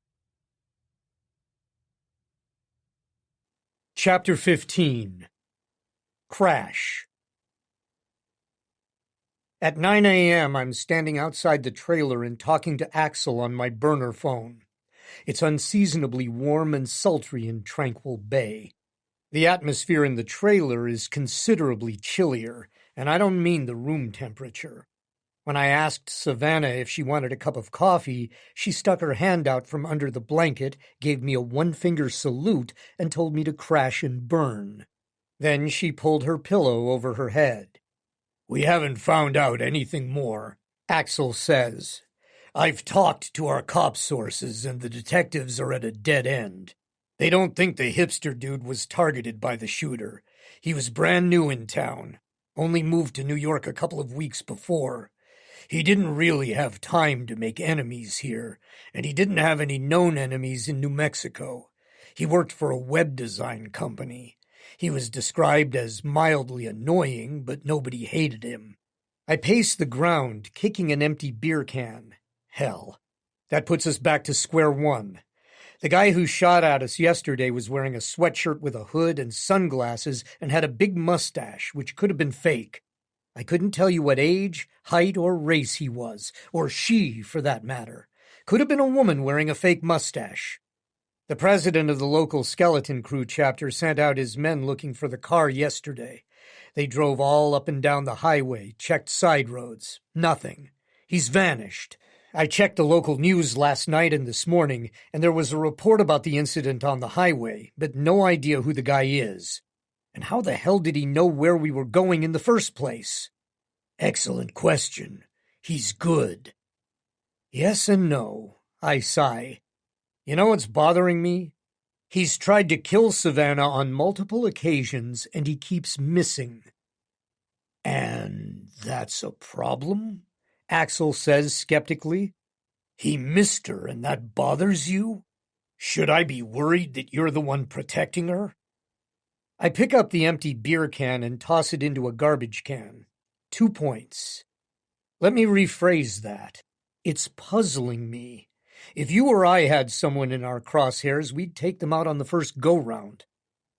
Chapter 15. Crash. At 9 a.m., I'm standing outside the trailer and talking to Axel on my burner phone. It's unseasonably warm and sultry in Tranquil Bay. The atmosphere in the trailer is considerably chillier, and I don't mean the room temperature. When I asked Savannah if she wanted a cup of coffee, she stuck her hand out from under the blanket, gave me a one-finger salute, and told me to crash and burn. Then she pulled her pillow over her head. "We haven't found out anything more," Axel says. "I've talked to our cop sources, and the detectives are at a dead end. They don't think the hipster dude was targeted by the shooter. He was brand new in town, only moved to New York a couple of weeks before. He didn't really have time to make enemies here, and he didn't have any known enemies in New Mexico. He worked for a web design company. He was described as mildly annoying, but nobody hated him." I pace the ground, kicking an empty beer can. Hell. That puts us back to square one. The guy who shot at us yesterday was wearing a sweatshirt with a hood and sunglasses and had a big mustache, which could have been fake. I couldn't tell you what age, height, or race he was, or she, for that matter. Could have been a woman wearing a fake mustache. The president of the local skeleton crew chapter sent out his men looking for the car yesterday. They drove all up and down the highway, checked side roads. Nothing. He's vanished. I checked the local news last night and this morning, and there was a report about the incident on the highway, but no idea who the guy is. And how the hell did he know where we were going in the first place? Excellent question. He's good. Yes and no, I sigh. You know what's bothering me? He's tried to kill Savannah on multiple occasions, and he keeps missing. And that's a problem? Axel says skeptically. He missed her, and that bothers you? Should I be worried that you're the one protecting her? I pick up the empty beer can and toss it into a garbage can. 2 points. Let me rephrase that. It's puzzling me. If you or I had someone in our crosshairs, we'd take them out on the first go-round.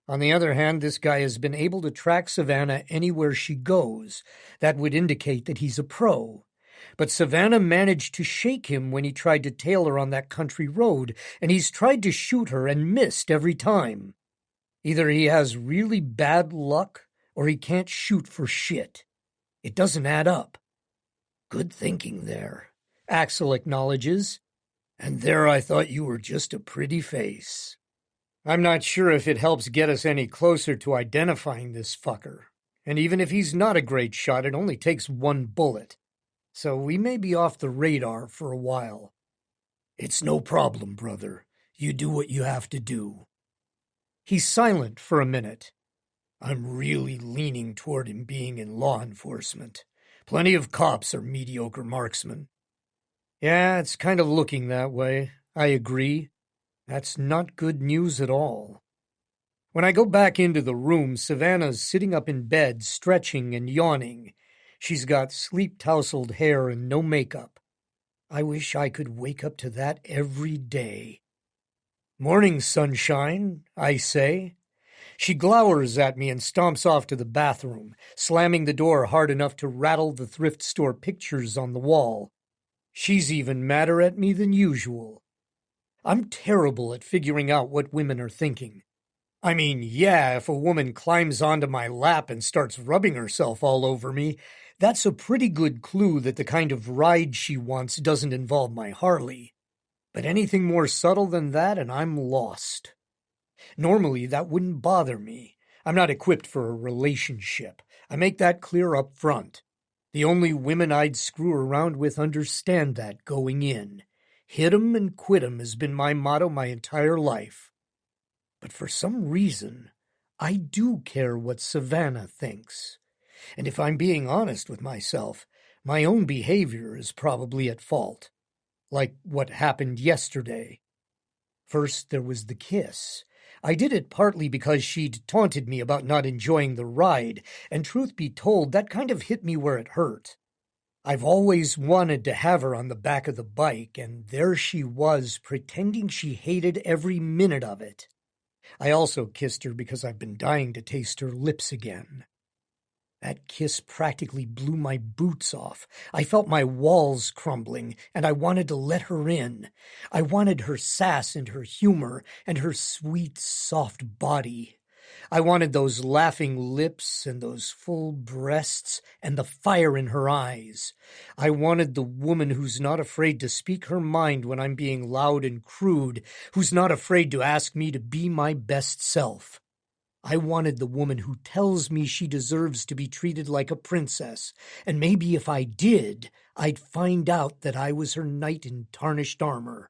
On the other hand, this guy has been able to track Savannah anywhere she goes. That would indicate that he's a pro. But Savannah managed to shake him when he tried to tail her on that country road, and he's tried to shoot her and missed every time. Either he has really bad luck, or he can't shoot for shit. It doesn't add up. Good thinking there, Axel acknowledges. And there I thought you were just a pretty face. I'm not sure if it helps get us any closer to identifying this fucker. And even if he's not a great shot, it only takes one bullet. So we may be off the radar for a while. It's no problem, brother. You do what you have to do. He's silent for a minute. I'm really leaning toward him being in law enforcement. Plenty of cops are mediocre marksmen. Yeah, it's kind of looking that way. I agree. That's not good news at all. When I go back into the room, Savannah's sitting up in bed, stretching and yawning. She's got sleep-tousled hair and no makeup. I wish I could wake up to that every day. Morning, sunshine, I say. She glowers at me and stomps off to the bathroom, slamming the door hard enough to rattle the thrift store pictures on the wall. She's even madder at me than usual. I'm terrible at figuring out what women are thinking. I mean, yeah, if a woman climbs onto my lap and starts rubbing herself all over me, that's a pretty good clue that the kind of ride she wants doesn't involve my Harley. But anything more subtle than that and I'm lost. Normally, that wouldn't bother me. I'm not equipped for a relationship. I make that clear up front. The only women I'd screw around with understand that going in. Hit 'em and quit 'em has been my motto my entire life. But for some reason, I do care what Savannah thinks. And if I'm being honest with myself, my own behavior is probably at fault. Like what happened yesterday. First, there was the kiss. I did it partly because she'd taunted me about not enjoying the ride, and truth be told, that kind of hit me where it hurt. I've always wanted to have her on the back of the bike, and there she was, pretending she hated every minute of it. I also kissed her because I've been dying to taste her lips again. That kiss practically blew my boots off. I felt my walls crumbling, and I wanted to let her in. I wanted her sass and her humor and her sweet, soft body. I wanted those laughing lips and those full breasts and the fire in her eyes. I wanted the woman who's not afraid to speak her mind when I'm being loud and crude, who's not afraid to ask me to be my best self. I wanted the woman who tells me she deserves to be treated like a princess, and maybe if I did, I'd find out that I was her knight in tarnished armor.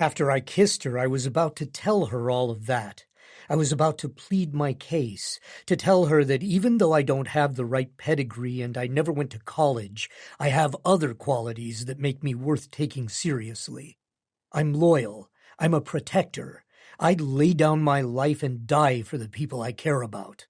After I kissed her, I was about to tell her all of that. I was about to plead my case, to tell her that even though I don't have the right pedigree and I never went to college, I have other qualities that make me worth taking seriously. I'm loyal. I'm a protector. I'd lay down my life and die for the people I care about.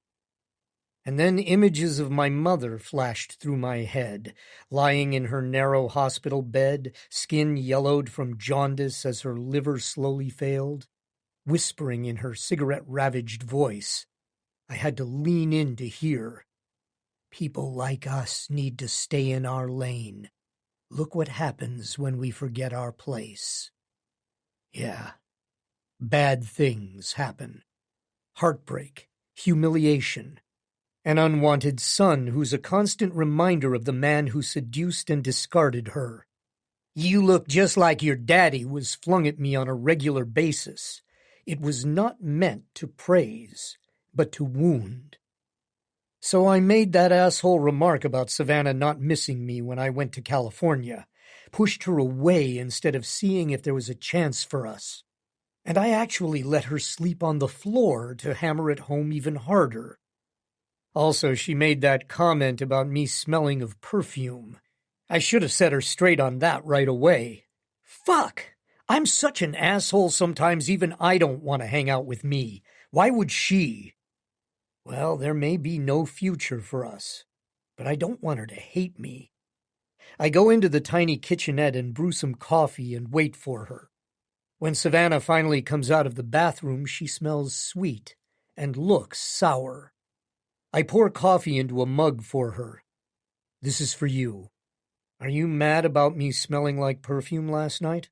And then images of my mother flashed through my head, lying in her narrow hospital bed, skin yellowed from jaundice as her liver slowly failed, whispering in her cigarette-ravaged voice. I had to lean in to hear. People like us need to stay in our lane. Look what happens when we forget our place. Yeah. Bad things happen. Heartbreak, humiliation. An unwanted son who's a constant reminder of the man who seduced and discarded her. You look just like your daddy was flung at me on a regular basis. It was not meant to praise, but to wound. So I made that asshole remark about Savannah not missing me when I went to California, pushed her away instead of seeing if there was a chance for us. And I actually let her sleep on the floor to hammer it home even harder. Also, she made that comment about me smelling of perfume. I should have set her straight on that right away. Fuck! I'm such an asshole sometimes even I don't want to hang out with me. Why would she? Well, there may be no future for us, but I don't want her to hate me. I go into the tiny kitchenette and brew some coffee and wait for her. When Savannah finally comes out of the bathroom, she smells sweet and looks sour. I pour coffee into a mug for her. This is for you. Are you mad about me smelling like perfume last night?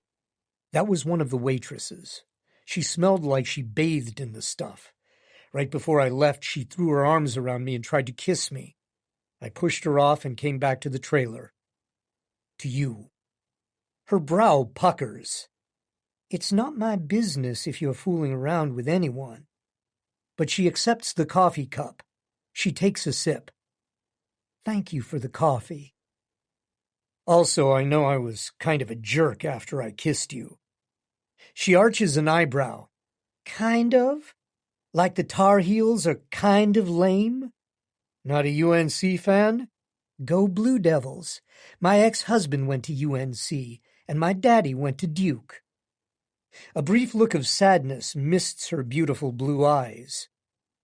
That was one of the waitresses. She smelled like she bathed in the stuff. Right before I left, she threw her arms around me and tried to kiss me. I pushed her off and came back to the trailer. To you. Her brow puckers. It's not my business if you're fooling around with anyone. But she accepts the coffee cup. She takes a sip. Thank you for the coffee. Also, I know I was kind of a jerk after I kissed you. She arches an eyebrow. Kind of? Like the Tar Heels are kind of lame? Not a UNC fan? Go Blue Devils. My ex-husband went to UNC, and my daddy went to Duke. A brief look of sadness mists her beautiful blue eyes.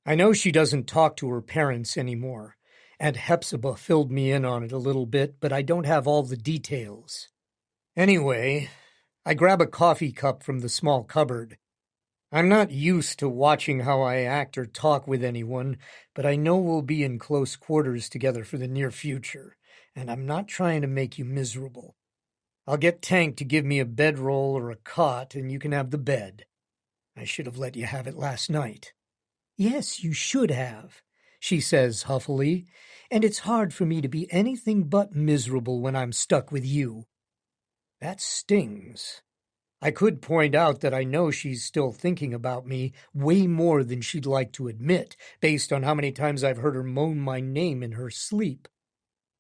I know she doesn't talk to her parents anymore. Aunt Hepzibah filled me in on it a little bit, but I don't have all the details. Anyway, I grab a coffee cup from the small cupboard. I'm not used to watching how I act or talk with anyone, but I know we'll be in close quarters together for the near future, and I'm not trying to make you miserable. I'll get Tank to give me a bedroll or a cot, and you can have the bed. I should have let you have it last night. Yes, you should have, she says huffily, and it's hard for me to be anything but miserable when I'm stuck with you. That stings. I could point out that I know she's still thinking about me way more than she'd like to admit, based on how many times I've heard her moan my name in her sleep.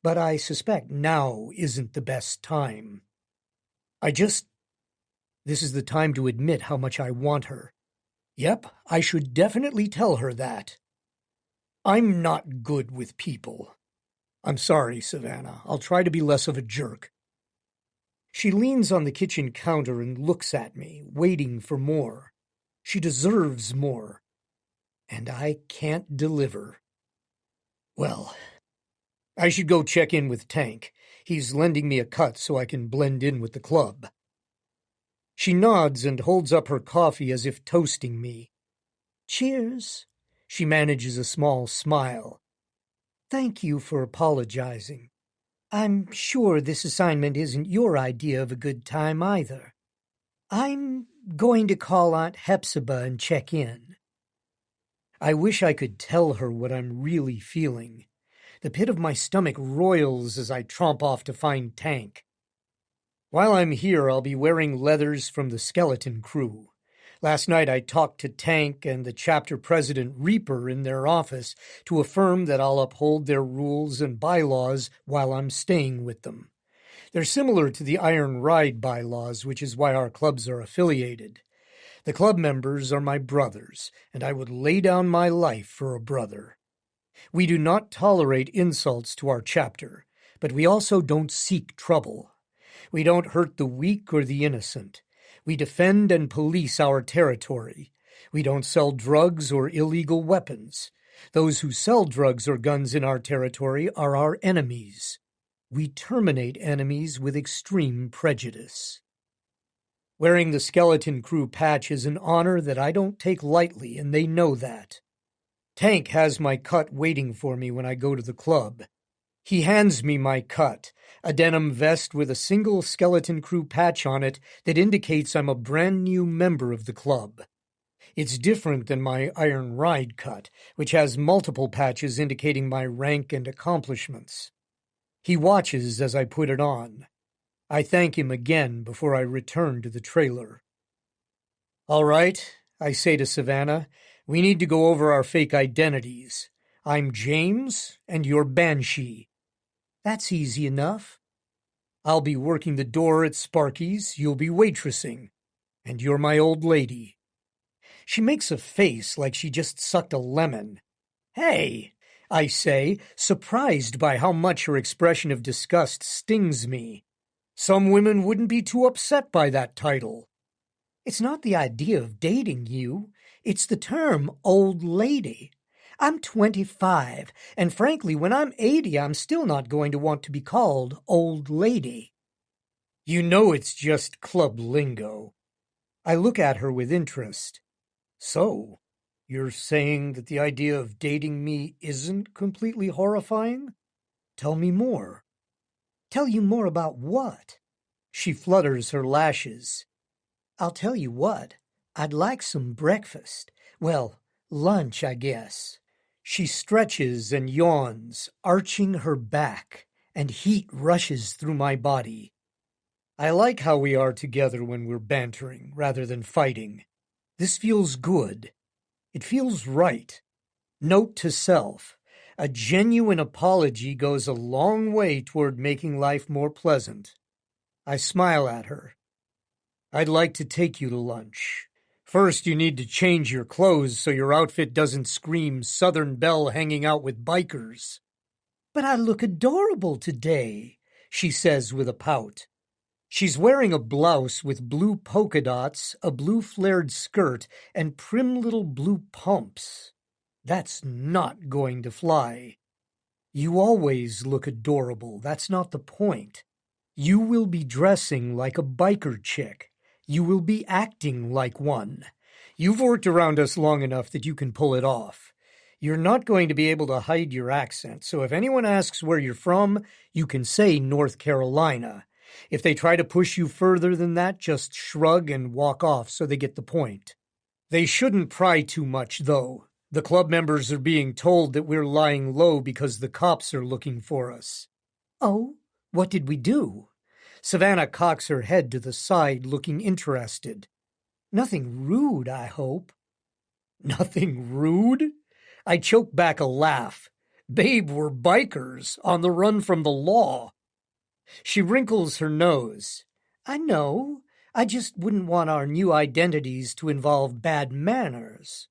But I suspect now isn't the best time. This is the time to admit how much I want her. Yep, I should definitely tell her that. I'm not good with people. I'm sorry, Savannah. I'll try to be less of a jerk. She leans on the kitchen counter and looks at me, waiting for more. She deserves more. And I can't deliver. Well, I should go check in with Tank. He's lending me a cut so I can blend in with the club. She nods and holds up her coffee as if toasting me. Cheers. She manages a small smile. Thank you for apologizing. I'm sure this assignment isn't your idea of a good time either. I'm going to call Aunt Hepzibah and check in. I wish I could tell her what I'm really feeling. The pit of my stomach roils as I tromp off to find Tank. While I'm here, I'll be wearing leathers from the skeleton crew. Last night I talked to Tank and the chapter president Reaper in their office to affirm that I'll uphold their rules and bylaws while I'm staying with them. They're similar to the Iron Ride bylaws, which is why our clubs are affiliated. The club members are my brothers, and I would lay down my life for a brother. We do not tolerate insults to our chapter, but we also don't seek trouble. We don't hurt the weak or the innocent. We defend and police our territory. We don't sell drugs or illegal weapons. Those who sell drugs or guns in our territory are our enemies. We terminate enemies with extreme prejudice. Wearing the skeleton crew patch is an honor that I don't take lightly, and they know that. Tank has my cut waiting for me when I go to the club. He hands me my cut, a denim vest with a single skeleton crew patch on it that indicates I'm a brand new member of the club. It's different than my iron ride cut, which has multiple patches indicating my rank and accomplishments. He watches as I put it on. I thank him again before I return to the trailer. All right, I say to Savannah, we need to go over our fake identities. I'm James, and you're Banshee. That's easy enough. I'll be working the door at Sparky's, you'll be waitressing, and you're my old lady. She makes a face like she just sucked a lemon. Hey, I say, surprised by how much her expression of disgust stings me. Some women wouldn't be too upset by that title. It's not the idea of dating you. It's the term old lady. I'm 25, and frankly, when I'm 80, I'm still not going to want to be called old lady. You know it's just club lingo. I look at her with interest. So, you're saying that the idea of dating me isn't completely horrifying? Tell me more. Tell you more about what? She flutters her lashes. I'll tell you what. I'd like some breakfast. Well, lunch, I guess. She stretches and yawns, arching her back, and heat rushes through my body. I like how we are together when we're bantering rather than fighting. This feels good. It feels right. Note to self, a genuine apology goes a long way toward making life more pleasant. I smile at her. I'd like to take you to lunch. First, you need to change your clothes so your outfit doesn't scream Southern Belle hanging out with bikers. But I look adorable today, she says with a pout. She's wearing a blouse with blue polka dots, a blue flared skirt, and prim little blue pumps. That's not going to fly. You always look adorable, that's not the point. You will be dressing like a biker chick. You will be acting like one. You've worked around us long enough that you can pull it off. You're not going to be able to hide your accent, so if anyone asks where you're from, you can say North Carolina. If they try to push you further than that, just shrug and walk off so they get the point. They shouldn't pry too much, though. The club members are being told that we're lying low because the cops are looking for us. Oh, what did we do? Savannah cocks her head to the side, looking interested. Nothing rude, I hope. Nothing rude? I choke back a laugh. Babe, we're bikers, on the run from the law. She wrinkles her nose. I know. I just wouldn't want our new identities to involve bad manners.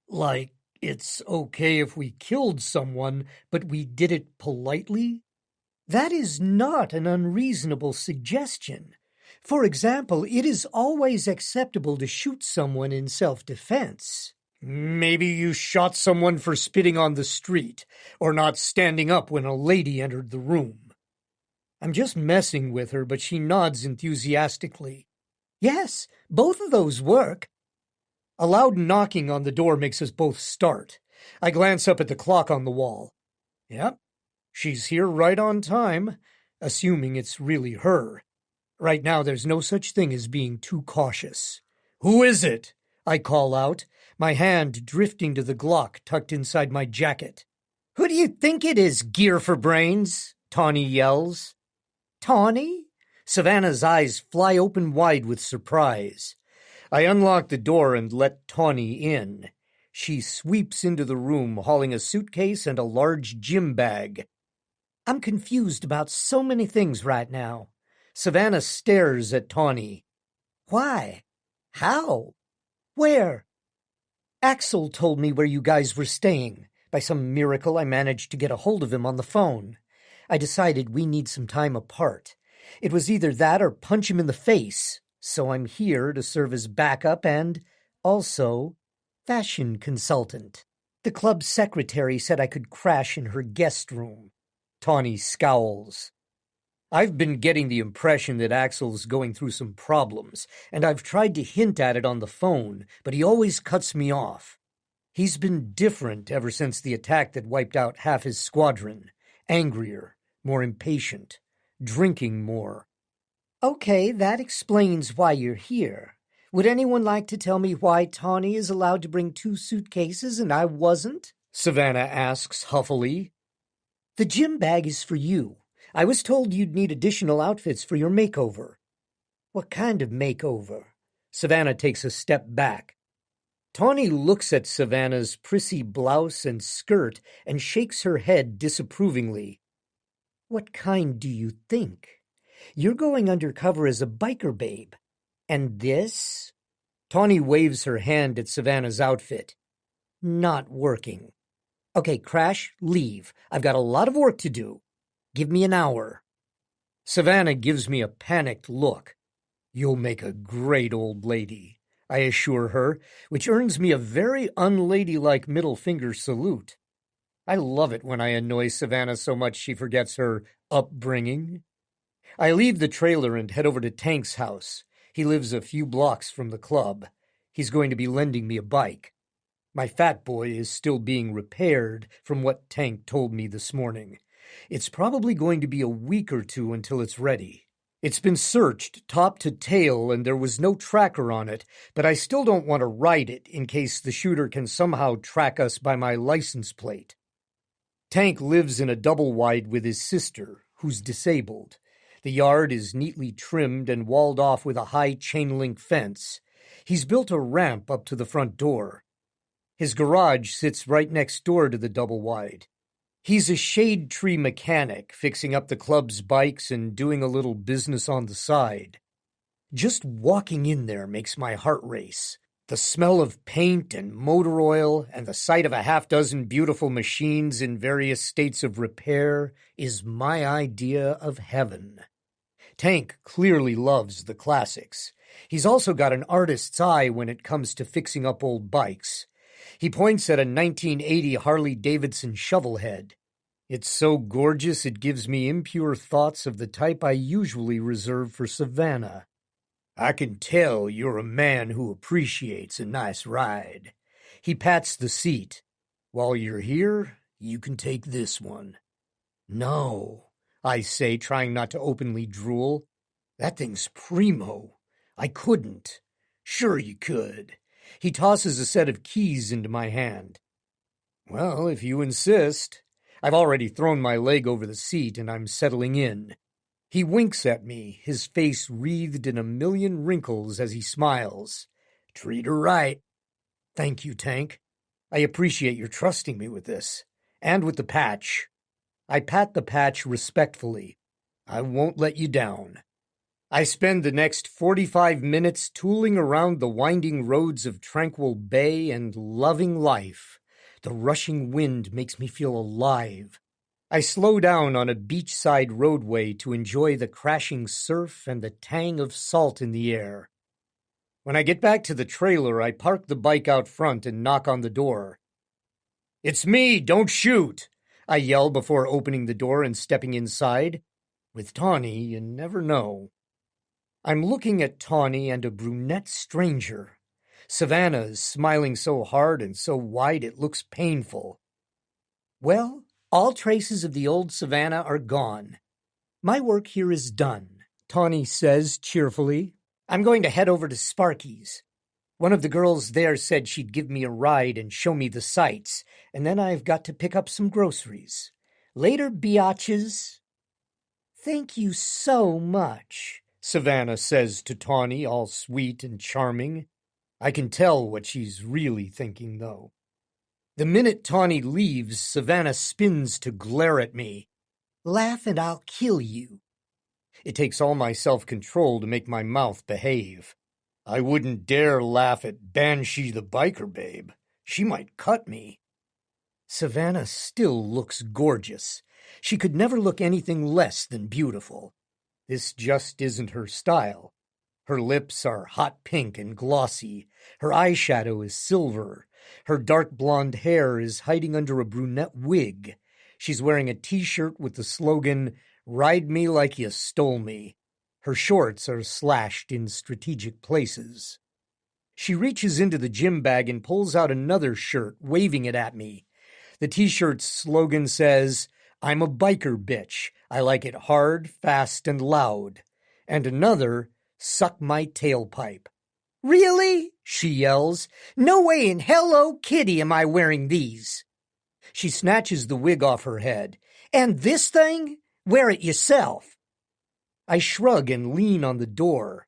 Like, it's okay if we killed someone, but we did it politely? That is not an unreasonable suggestion. For example, it is always acceptable to shoot someone in self-defense. Maybe you shot someone for spitting on the street, or not standing up when a lady entered the room. I'm just messing with her, but she nods enthusiastically. Yes, both of those work. A loud knocking on the door makes us both start. I glance up at the clock on the wall. Yep. She's here right on time, assuming it's really her. Right now, there's no such thing as being too cautious. Who is it? I call out, my hand drifting to the Glock tucked inside my jacket. Who do you think it is, gear for brains? Tawny yells. Tawny? Savannah's eyes fly open wide with surprise. I unlock the door and let Tawny in. She sweeps into the room, hauling a suitcase and a large gym bag. I'm confused about so many things right now. Savannah stares at Tawny. Why? How? Where? Axel told me where you guys were staying. By some miracle, I managed to get a hold of him on the phone. I decided we need some time apart. It was either that or punch him in the face, so I'm here to serve as backup and, also, fashion consultant. The club secretary said I could crash in her guest room. Tawny scowls. I've been getting the impression that Axel's going through some problems, and I've tried to hint at it on the phone, but he always cuts me off. He's been different ever since the attack that wiped out half his squadron. Angrier, more impatient, drinking more. Okay, that explains why you're here. Would anyone like to tell me why Tawny is allowed to bring 2 suitcases and I wasn't? Savannah asks huffily. The gym bag is for you. I was told you'd need additional outfits for your makeover. What kind of makeover? Savannah takes a step back. Tawny looks at Savannah's prissy blouse and skirt and shakes her head disapprovingly. What kind do you think? You're going undercover as a biker babe. And this? Tawny waves her hand at Savannah's outfit. Not working. Okay, Crash, leave. I've got a lot of work to do. Give me an hour. Savannah gives me a panicked look. You'll make a great old lady, I assure her, which earns me a very unladylike middle finger salute. I love it when I annoy Savannah so much she forgets her upbringing. I leave the trailer and head over to Tank's house. He lives a few blocks from the club. He's going to be lending me a bike. My fat boy is still being repaired from what Tank told me this morning. It's probably going to be a week or 2 until it's ready. It's been searched top to tail and there was no tracker on it, but I still don't want to ride it in case the shooter can somehow track us by my license plate. Tank lives in a double wide with his sister, who's disabled. The yard is neatly trimmed and walled off with a high chain-link fence. He's built a ramp up to the front door. His garage sits right next door to the double wide. He's a shade tree mechanic, fixing up the club's bikes and doing a little business on the side. Just walking in there makes my heart race. The smell of paint and motor oil and the sight of a half-dozen beautiful machines in various states of repair is my idea of heaven. Tank clearly loves the classics. He's also got an artist's eye when it comes to fixing up old bikes. He points at a 1980 Harley-Davidson shovelhead. It's so gorgeous it gives me impure thoughts of the type I usually reserve for Savannah. I can tell you're a man who appreciates a nice ride. He pats the seat. While you're here, you can take this one. No, I say, trying not to openly drool. That thing's primo. I couldn't. Sure you could. He tosses a set of keys into my hand. Well, if you insist. I've already thrown my leg over the seat and I'm settling in. He winks at me, his face wreathed in a million wrinkles as he smiles. Treat her right. Thank you, Tank. I appreciate your trusting me with this. And with the patch. I pat the patch respectfully. I won't let you down. I spend the next 45 minutes tooling around the winding roads of Tranquil Bay and loving life. The rushing wind makes me feel alive. I slow down on a beachside roadway to enjoy the crashing surf and the tang of salt in the air. When I get back to the trailer, I park the bike out front and knock on the door. It's me, don't shoot! I yell before opening the door and stepping inside. With Tawny, you never know. I'm looking at Tawny and a brunette stranger. Savannah is smiling so hard and so wide it looks painful. Well, all traces of the old Savannah are gone. My work here is done, Tawny says cheerfully. I'm going to head over to Sparky's. One of the girls there said she'd give me a ride and show me the sights, and then I've got to pick up some groceries. Later, biatches. Thank you so much, Savannah says to Tawny, all sweet and charming. I can tell what she's really thinking, though. The minute Tawny leaves, Savannah spins to glare at me. Laugh and I'll kill you. It takes all my self-control to make my mouth behave. I wouldn't dare laugh at Banshee the biker babe. She might cut me. Savannah still looks gorgeous. She could never look anything less than beautiful. This just isn't her style. Her lips are hot pink and glossy. Her eyeshadow is silver. Her dark blonde hair is hiding under a brunette wig. She's wearing a t-shirt with the slogan, "Ride me like you stole me." Her shorts are slashed in strategic places. She reaches into the gym bag and pulls out another shirt, waving it at me. The t-shirt's slogan says, "I'm a biker bitch. I like it hard, fast, and loud." And another, "Suck my tailpipe." Really? She yells. No way in Hello Kitty am I wearing these. She snatches the wig off her head. And this thing? Wear it yourself. I shrug and lean on the door.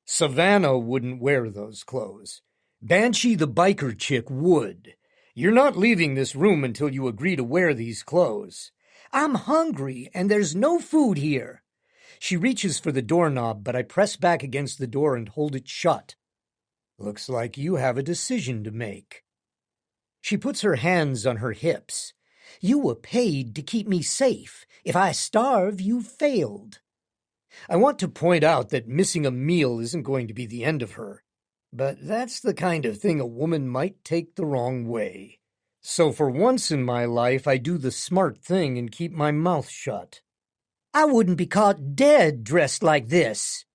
Savannah wouldn't wear those clothes. Banshee the biker chick would. You're not leaving this room until you agree to wear these clothes. I'm hungry, and there's no food here. She reaches for the doorknob, but I press back against the door and hold it shut. Looks like you have a decision to make. She puts her hands on her hips. You were paid to keep me safe. If I starve, you failed. I want to point out that missing a meal isn't going to be the end of her, but that's the kind of thing a woman might take the wrong way. So for once in my life, I do the smart thing and keep my mouth shut. I wouldn't be caught dead dressed like this.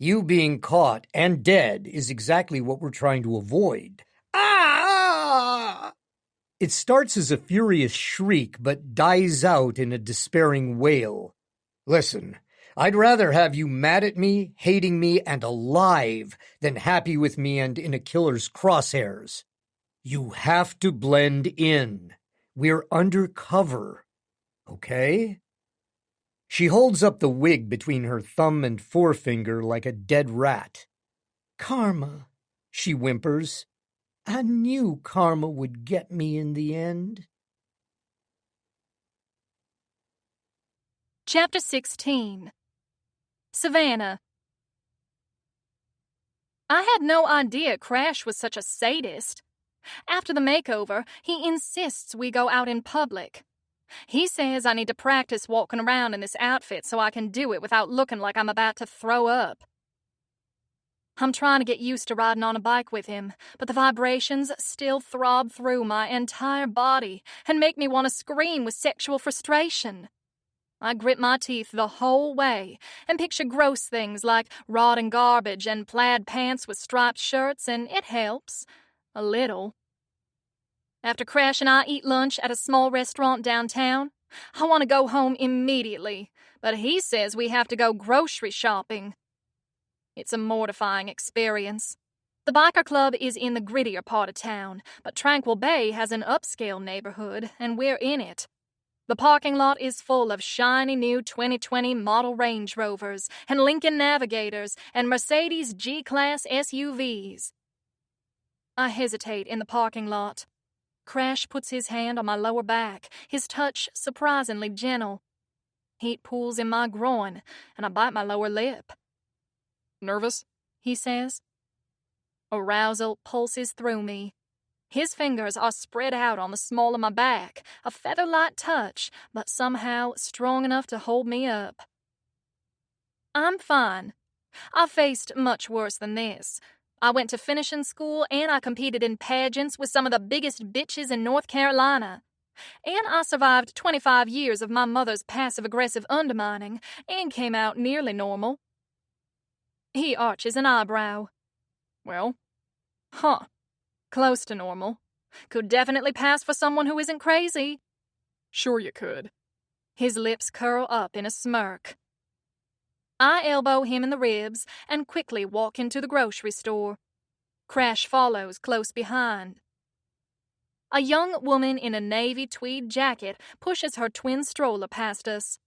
You being caught and dead is exactly what we're trying to avoid. Ah! It starts as a furious shriek, but dies out in a despairing wail. Listen, I'd rather have you mad at me, hating me, and alive than happy with me and in a killer's crosshairs. You have to blend in. We're undercover. Okay? She holds up the wig between her thumb and forefinger like a dead rat. Karma, she whimpers. I knew karma would get me in the end. Chapter 16. Savannah. I had no idea Crash was such a sadist. After the makeover, he insists we go out in public. He says I need to practice walking around in this outfit so I can do it without looking like I'm about to throw up. I'm trying to get used to riding on a bike with him, but the vibrations still throb through my entire body and make me want to scream with sexual frustration. I grit my teeth the whole way and picture gross things like rotting garbage and plaid pants with striped shirts, and it helps. A little. After Crash and I eat lunch at a small restaurant downtown, I want to go home immediately, but he says we have to go grocery shopping. It's a mortifying experience. The biker club is in the grittier part of town, but Tranquil Bay has an upscale neighborhood, and we're in it. The parking lot is full of shiny new 2020 model Range Rovers and Lincoln Navigators and Mercedes G-Class SUVs. I hesitate in the parking lot. Crash puts his hand on my lower back, his touch surprisingly gentle. Heat pools in my groin, and I bite my lower lip. Nervous? He says. Arousal pulses through me. His fingers are spread out on the small of my back, a feather-light touch, but somehow strong enough to hold me up. I'm fine. I've faced much worse than this. I went to finishing school, and I competed in pageants with some of the biggest bitches in North Carolina. And I survived 25 years of my mother's passive-aggressive undermining and came out nearly normal. He arches an eyebrow. Well? Close to normal. Could definitely pass for someone who isn't crazy. Sure you could. His lips curl up in a smirk. I elbow him in the ribs and quickly walk into the grocery store. Crash follows close behind. A young woman in a navy tweed jacket pushes her twin stroller past us.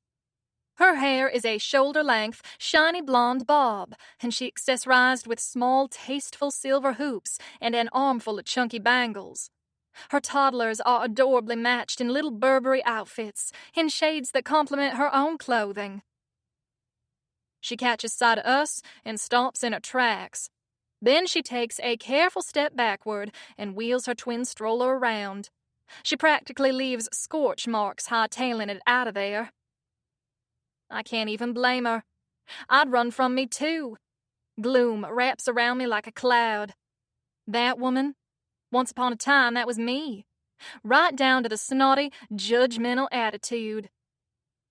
Her hair is a shoulder-length, shiny blonde bob, and she accessorized with small, tasteful silver hoops and an armful of chunky bangles. Her toddlers are adorably matched in little Burberry outfits, in shades that complement her own clothing. She catches sight of us and stops in her tracks. Then she takes a careful step backward and wheels her twin stroller around. She practically leaves scorch marks hightailing it out of there. I can't even blame her. I'd run from me, too. Gloom wraps around me like a cloud. That woman, once upon a time, that was me. Right down to the snotty, judgmental attitude.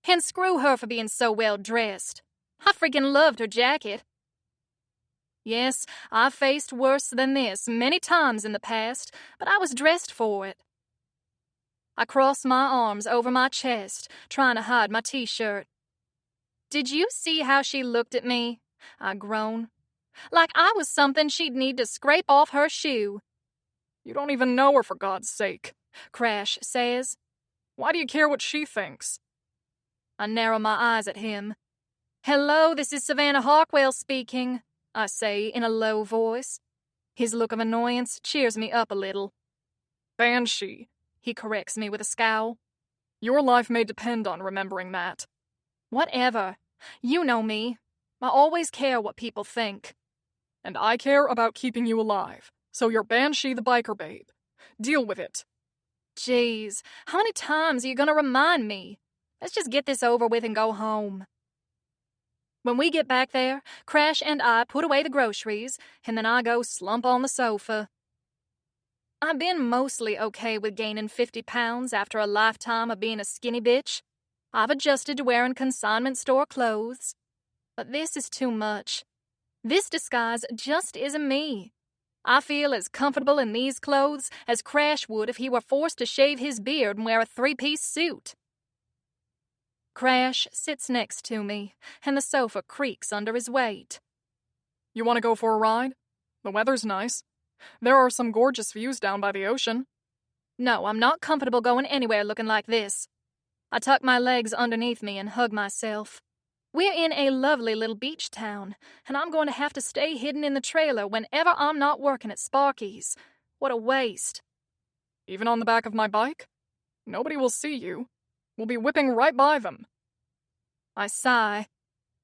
And screw her for being so well dressed. I freaking loved her jacket. Yes, I've faced worse than this many times in the past, but I was dressed for it. I cross my arms over my chest, trying to hide my t-shirt. Did you see how she looked at me? I groan. Like I was something she'd need to scrape off her shoe. You don't even know her, for God's sake, Crash says. Why do you care what she thinks? I narrow my eyes at him. Hello, this is Savannah Harkwell speaking, I say in a low voice. His look of annoyance cheers me up a little. Banshee, he corrects me with a scowl. Your life may depend on remembering that. Whatever. You know me. I always care what people think. And I care about keeping you alive, so you're Banshee the biker babe. Deal with it. Jeez, how many times are you gonna remind me? Let's just get this over with and go home. When we get back there, Crash and I put away the groceries, and then I go slump on the sofa. I've been mostly okay with gaining 50 pounds after a lifetime of being a skinny bitch. I've adjusted to wearing consignment store clothes. But this is too much. This disguise just isn't me. I feel as comfortable in these clothes as Crash would if he were forced to shave his beard and wear a 3-piece suit. Crash sits next to me, and the sofa creaks under his weight. You want to go for a ride? The weather's nice. There are some gorgeous views down by the ocean. No, I'm not comfortable going anywhere looking like this. I tuck my legs underneath me and hug myself. We're in a lovely little beach town, and I'm going to have to stay hidden in the trailer whenever I'm not working at Sparky's. What a waste. Even on the back of my bike? Nobody will see you. We'll be whipping right by them. I sigh.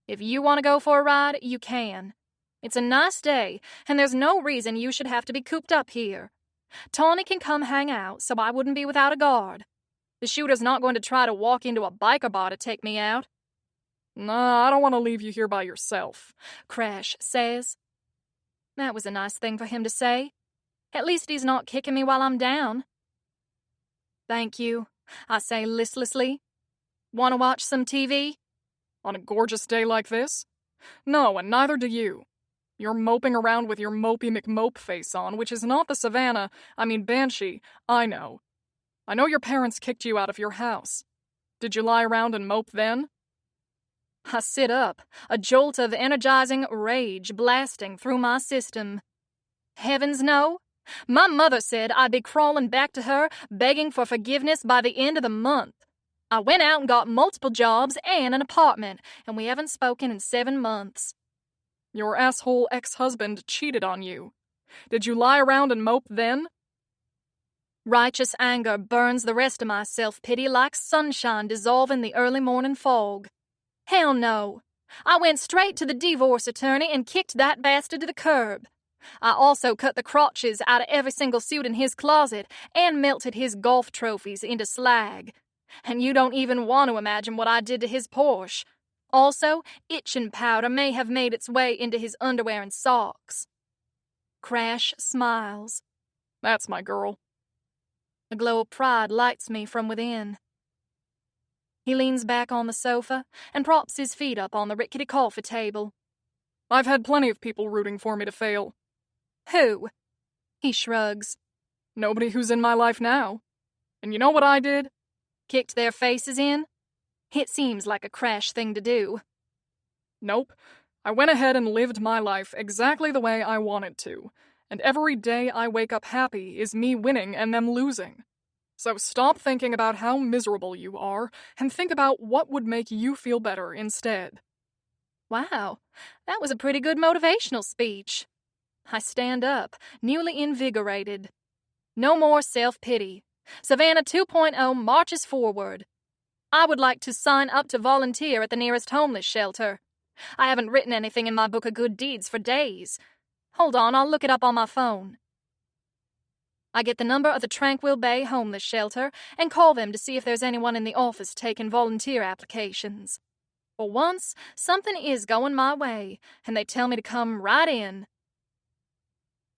If you want to go for a ride, you can. It's a nice day, and there's no reason you should have to be cooped up here. Tawny can come hang out, so I wouldn't be without a guard. The shooter's not going to try to walk into a biker bar to take me out. Nah, I don't want to leave you here by yourself, Crash says. That was a nice thing for him to say. At least he's not kicking me while I'm down. Thank you, I say listlessly. Want to watch some TV? On a gorgeous day like this? No, and neither do you. You're moping around with your mopey McMope face on, which is not the Banshee, I know. I know your parents kicked you out of your house. Did you lie around and mope then? I sit up, a jolt of energizing rage blasting through my system. Heavens no! My mother said I'd be crawling back to her, begging for forgiveness by the end of the month. I went out and got multiple jobs and an apartment, and we haven't spoken in 7 months. Your asshole ex-husband cheated on you. Did you lie around and mope then? Righteous anger burns the rest of my self-pity like sunshine dissolving the early morning fog. Hell no. I went straight to the divorce attorney and kicked that bastard to the curb. I also cut the crotches out of every single suit in his closet and melted his golf trophies into slag. And you don't even want to imagine what I did to his Porsche. Also, itching powder may have made its way into his underwear and socks. Crash smiles. That's my girl. A glow of pride lights me from within. He leans back on the sofa and props his feet up on the rickety coffee table. I've had plenty of people rooting for me to fail. Who? He shrugs. Nobody who's in my life now. And you know what I did? Kicked their faces in? It seems like a Crash thing to do. Nope. I went ahead and lived my life exactly the way I wanted to. And every day I wake up happy is me winning and them losing. So stop thinking about how miserable you are and think about what would make you feel better instead. Wow, that was a pretty good motivational speech. I stand up, newly invigorated. No more self-pity. Savannah 2.0 marches forward. I would like to sign up to volunteer at the nearest homeless shelter. I haven't written anything in my book of good deeds for days. Hold on, I'll look it up on my phone. I get the number of the Tranquil Bay homeless shelter and call them to see if there's anyone in the office taking volunteer applications. For once, something is going my way, and they tell me to come right in.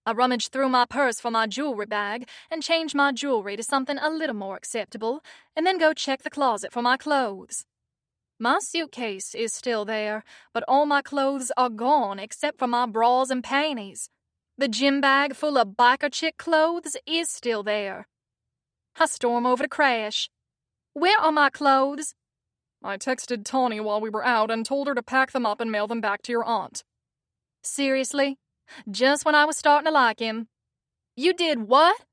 I rummage through my purse for my jewelry bag and change my jewelry to something a little more acceptable, and then go check the closet for my clothes. My suitcase is still there, but all my clothes are gone except for my bras and panties. The gym bag full of biker chick clothes is still there. I storm over to Crash. Where are my clothes? I texted Tawny while we were out and told her to pack them up and mail them back to your aunt. Seriously? Just when I was starting to like him. You did what?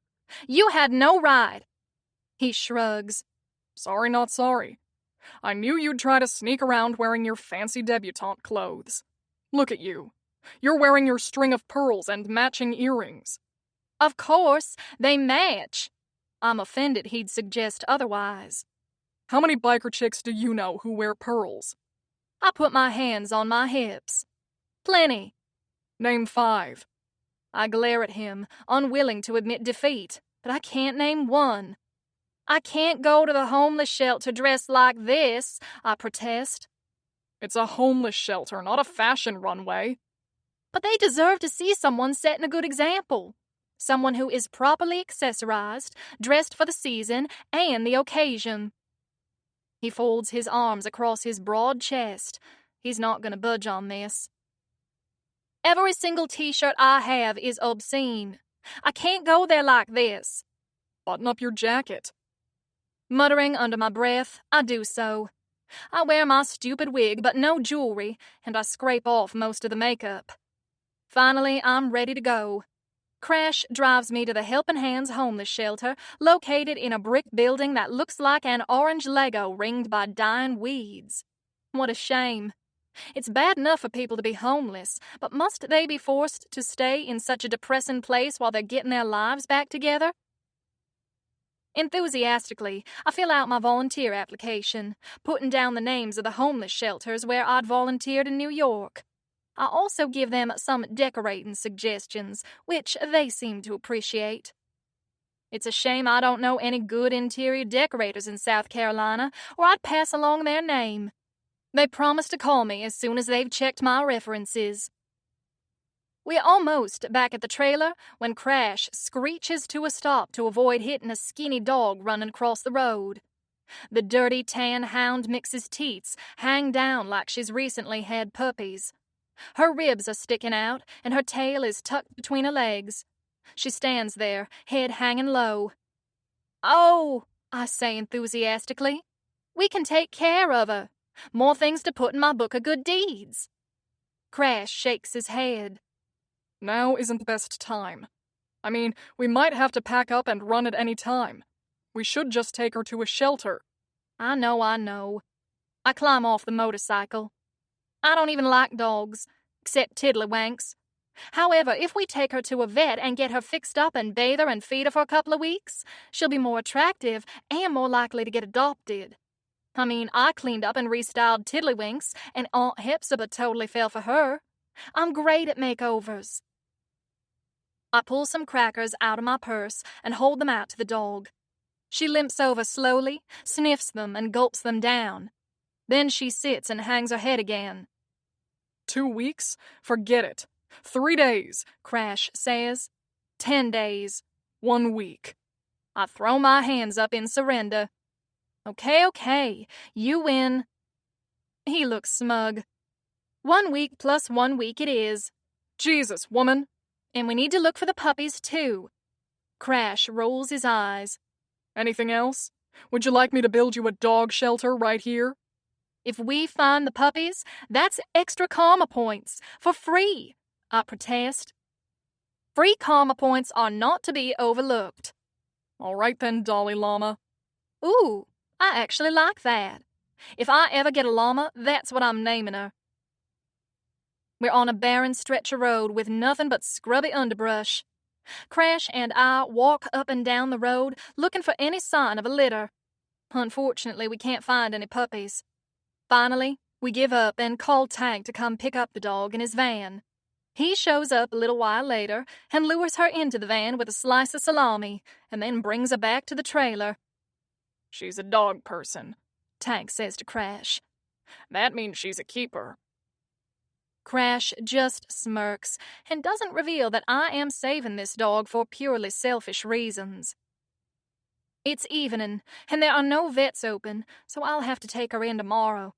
You had no right. He shrugs. Sorry, not sorry. I knew you'd try to sneak around wearing your fancy debutante clothes. Look at you. You're wearing your string of pearls and matching earrings. Of course, they match. I'm offended he'd suggest otherwise. How many biker chicks do you know who wear pearls? I put my hands on my hips. Plenty. Name 5. I glare at him, unwilling to admit defeat, but I can't name one. I can't go to the homeless shelter dressed like this, I protest. It's a homeless shelter, not a fashion runway. But they deserve to see someone setting a good example. Someone who is properly accessorized, dressed for the season and the occasion. He folds his arms across his broad chest. He's not going to budge on this. Every single t-shirt I have is obscene. I can't go there like this. Button up your jacket. Muttering under my breath, I do so. I wear my stupid wig but no jewelry, and I scrape off most of the makeup. Finally, I'm ready to go. Crash drives me to the Helping Hands homeless shelter, located in a brick building that looks like an orange Lego ringed by dying weeds. What a shame. It's bad enough for people to be homeless, but must they be forced to stay in such a depressing place while they're getting their lives back together? Enthusiastically, I fill out my volunteer application, putting down the names of the homeless shelters where I'd volunteered in New York. I also give them some decorating suggestions, which they seem to appreciate. It's a shame I don't know any good interior decorators in South Carolina, or I'd pass along their name. They promise to call me as soon as they've checked my references. We're almost back at the trailer when Crash screeches to a stop to avoid hitting a skinny dog running across the road. The dirty tan hound mix's teats hang down like she's recently had puppies. Her ribs are sticking out, and her tail is tucked between her legs. She stands there, head hanging low. "Oh," I say enthusiastically, "we can take care of her. More things to put in my book of good deeds." Crash shakes his head. Now isn't the best time. I mean, we might have to pack up and run at any time. We should just take her to a shelter. I know. I climb off the motorcycle. I don't even like dogs, except tiddlywinks. However, if we take her to a vet and get her fixed up and bathe her and feed her for a couple of weeks, she'll be more attractive and more likely to get adopted. I mean, I cleaned up and restyled tiddlywinks, and Aunt Hepzibah totally fell for her. I'm great at makeovers. I pull some crackers out of my purse and hold them out to the dog. She limps over slowly, sniffs them, and gulps them down. Then she sits and hangs her head again. 2 weeks? Forget it. 3 days, Crash says. 10 days. 1 week. I throw my hands up in surrender. Okay, you win. He looks smug. 1 week plus 1 week it is. Jesus, woman. And we need to look for the puppies, too. Crash rolls his eyes. Anything else? Would you like me to build you a dog shelter right here? If we find the puppies, that's extra karma points, for free, I protest. Free karma points are not to be overlooked. All right then, Dalai Lama. Ooh, I actually like that. If I ever get a llama, that's what I'm naming her. We're on a barren stretch of road with nothing but scrubby underbrush. Crash and I walk up and down the road looking for any sign of a litter. Unfortunately, we can't find any puppies. Finally, we give up and call Tank to come pick up the dog in his van. He shows up a little while later and lures her into the van with a slice of salami and then brings her back to the trailer. She's a dog person, Tank says to Crash. That means she's a keeper. Crash just smirks and doesn't reveal that I am saving this dog for purely selfish reasons. It's evening, and there are no vets open, so I'll have to take her in tomorrow.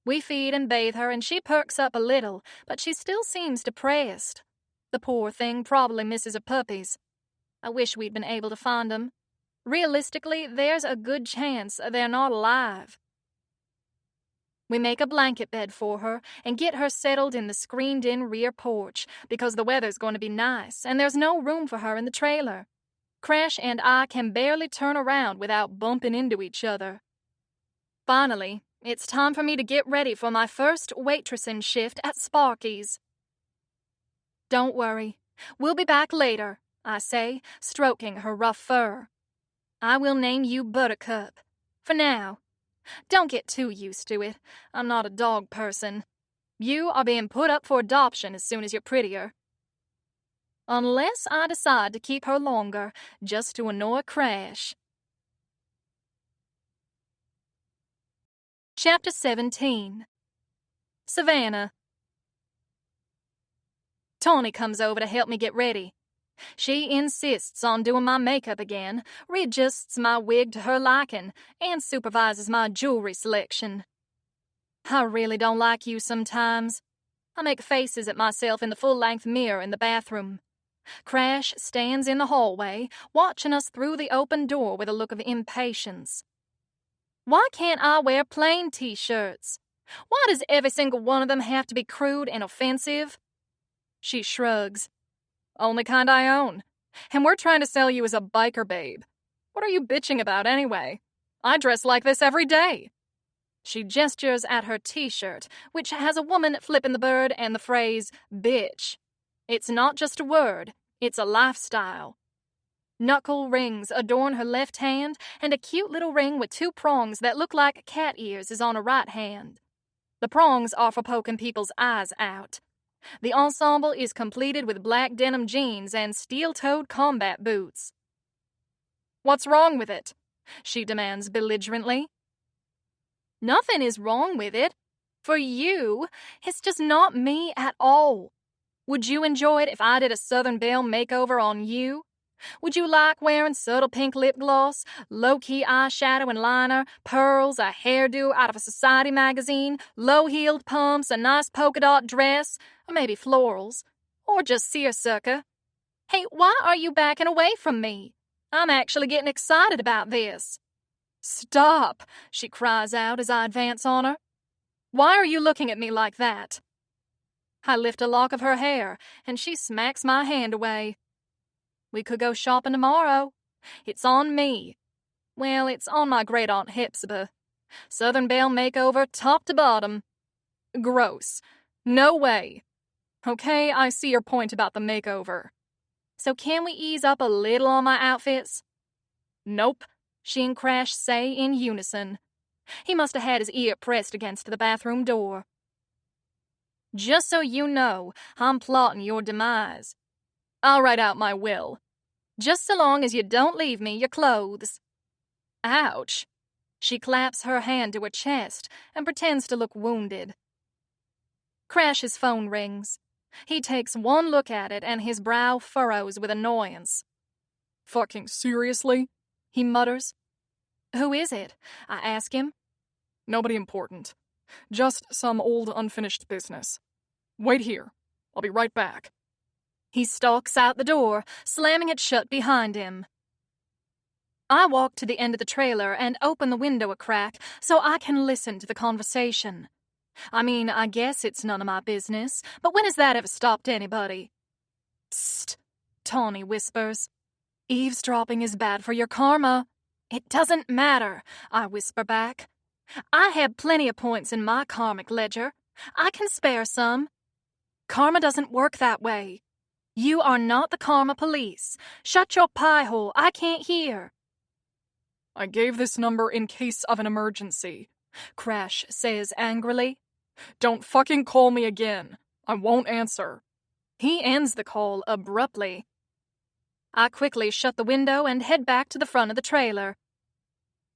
We feed and bathe her, and she perks up a little, but she still seems depressed. The poor thing probably misses her puppies. I wish we'd been able to find them. Realistically, there's a good chance they're not alive. We make a blanket bed for her and get her settled in the screened-in rear porch because the weather's going to be nice and there's no room for her in the trailer. Crash and I can barely turn around without bumping into each other. Finally, it's time for me to get ready for my first waitressing shift at Sparky's. Don't worry, we'll be back later, I say, stroking her rough fur. I will name you Buttercup. For now. Don't get too used to it. I'm not a dog person. You are being put up for adoption as soon as you're prettier. Unless I decide to keep her longer, just to annoy Crash. Chapter 17. Savannah. Tawny comes over to help me get ready. She insists on doing my makeup again, readjusts my wig to her liking, and supervises my jewelry selection. I really don't like you sometimes. I make faces at myself in the full-length mirror in the bathroom. Crash stands in the hallway, watching us through the open door with a look of impatience. Why can't I wear plain t-shirts? Why does every single one of them have to be crude and offensive? She shrugs. Only kind I own. And we're trying to sell you as a biker babe. What are you bitching about anyway? I dress like this every day. She gestures at her t-shirt, which has a woman flipping the bird and the phrase, bitch. It's not just a word, it's a lifestyle. Knuckle rings adorn her left hand, and a cute little ring with 2 prongs that look like cat ears is on her right hand. The prongs are for poking people's eyes out. The ensemble is completed with black denim jeans and steel-toed combat boots. What's wrong with it? She demands belligerently. Nothing is wrong with it. For you, it's just not me at all. Would you enjoy it if I did a Southern Belle makeover on you? Would you like wearing subtle pink lip gloss, low-key eyeshadow and liner, pearls, a hairdo out of a society magazine, low-heeled pumps, a nice polka dot dress, or maybe florals, or just seersucker? Hey, why are you backing away from me? I'm actually getting excited about this. Stop, she cries out as I advance on her. Why are you looking at me like that? I lift a lock of her hair, and she smacks my hand away. We could go shopping tomorrow. It's on me. Well, it's on my great-aunt Hepzibah. Southern Belle makeover, top to bottom. Gross. No way. Okay, I see your point about the makeover. So can we ease up a little on my outfits? Nope, she and Crash say in unison. He must have had his ear pressed against the bathroom door. Just so you know, I'm plotting your demise. I'll write out my will. Just so long as you don't leave me your clothes. Ouch. She claps her hand to her chest and pretends to look wounded. Crash's phone rings. He takes one look at it and his brow furrows with annoyance. Fucking seriously? He mutters. Who is it? I ask him. Nobody important. Just some old unfinished business. Wait here. I'll be right back. He stalks out the door, slamming it shut behind him. I walk to the end of the trailer and open the window a crack so I can listen to the conversation. I mean, I guess it's none of my business, but when has that ever stopped anybody? Psst, Tawny whispers. Eavesdropping is bad for your karma. It doesn't matter, I whisper back. I have plenty of points in my karmic ledger. I can spare some. Karma doesn't work that way. You are not the karma police. Shut your pie hole. I can't hear. I gave this number in case of an emergency, Crash says angrily. Don't fucking call me again. I won't answer. He ends the call abruptly. I quickly shut the window and head back to the front of the trailer.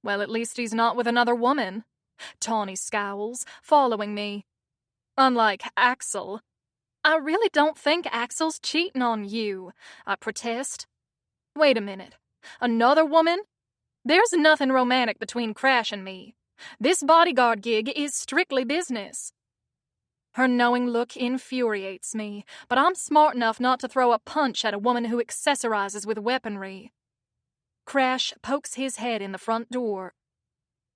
Well, at least he's not with another woman. Tawny scowls, following me. Unlike Axel. I really don't think Axel's cheating on you, I protest. Wait a minute. Another woman? There's nothing romantic between Crash and me. This bodyguard gig is strictly business. Her knowing look infuriates me, but I'm smart enough not to throw a punch at a woman who accessorizes with weaponry. Crash pokes his head in the front door.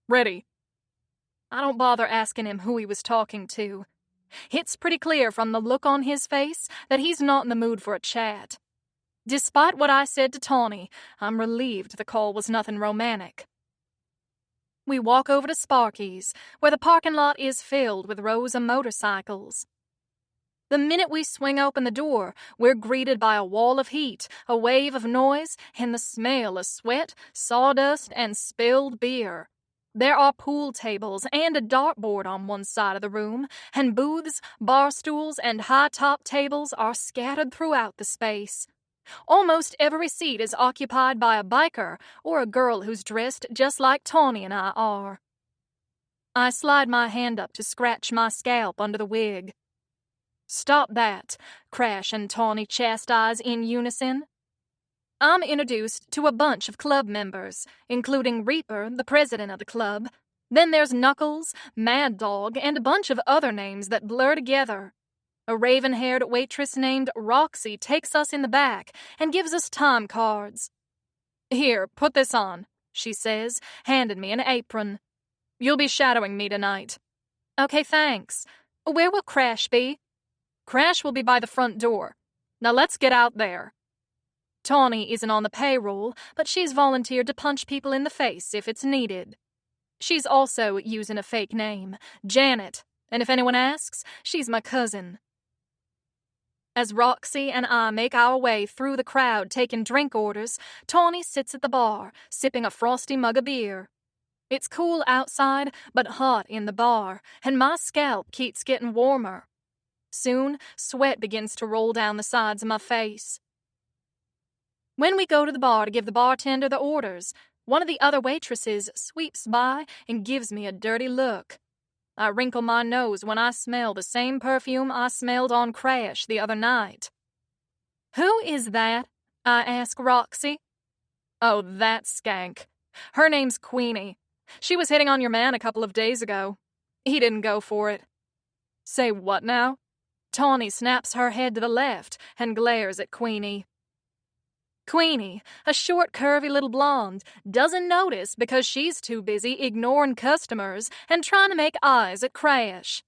Ready. I don't bother asking him who he was talking to. It's pretty clear from the look on his face that he's not in the mood for a chat. Despite what I said to Tawny, I'm relieved the call was nothing romantic. We walk over to Sparky's, where the parking lot is filled with rows of motorcycles. The minute we swing open the door, we're greeted by a wall of heat, a wave of noise, and the smell of sweat, sawdust, and spilled beer. There are pool tables and a dartboard on one side of the room, and booths, bar stools, and high-top tables are scattered throughout the space. Almost every seat is occupied by a biker or a girl who's dressed just like Tawny and I are. I slide my hand up to scratch my scalp under the wig. "Stop that," Crash and Tawny chastise in unison. I'm introduced to a bunch of club members, including Reaper, the president of the club. Then there's Knuckles, Mad Dog, and a bunch of other names that blur together. A raven-haired waitress named Roxy takes us in the back and gives us time cards. "Here, put this on," she says, handing me an apron. "You'll be shadowing me tonight." "Okay, thanks. Where will Crash be?" "Crash will be by the front door. Now let's get out there." Tawny isn't on the payroll, but she's volunteered to punch people in the face if it's needed. She's also using a fake name, Janet, and if anyone asks, she's my cousin. As Roxy and I make our way through the crowd taking drink orders, Tawny sits at the bar, sipping a frosty mug of beer. It's cool outside, but hot in the bar, and my scalp keeps getting warmer. Soon, sweat begins to roll down the sides of my face. When we go to the bar to give the bartender the orders, one of the other waitresses sweeps by and gives me a dirty look. I wrinkle my nose when I smell the same perfume I smelled on Crash the other night. "Who is that?" I ask Roxy. "Oh, that skank. Her name's Queenie. She was hitting on your man a couple of days ago. He didn't go for it." "Say what now?" Tawny snaps her head to the left and glares at Queenie. Queenie, a short, curvy little blonde, doesn't notice because she's too busy ignoring customers and trying to make eyes at Crash.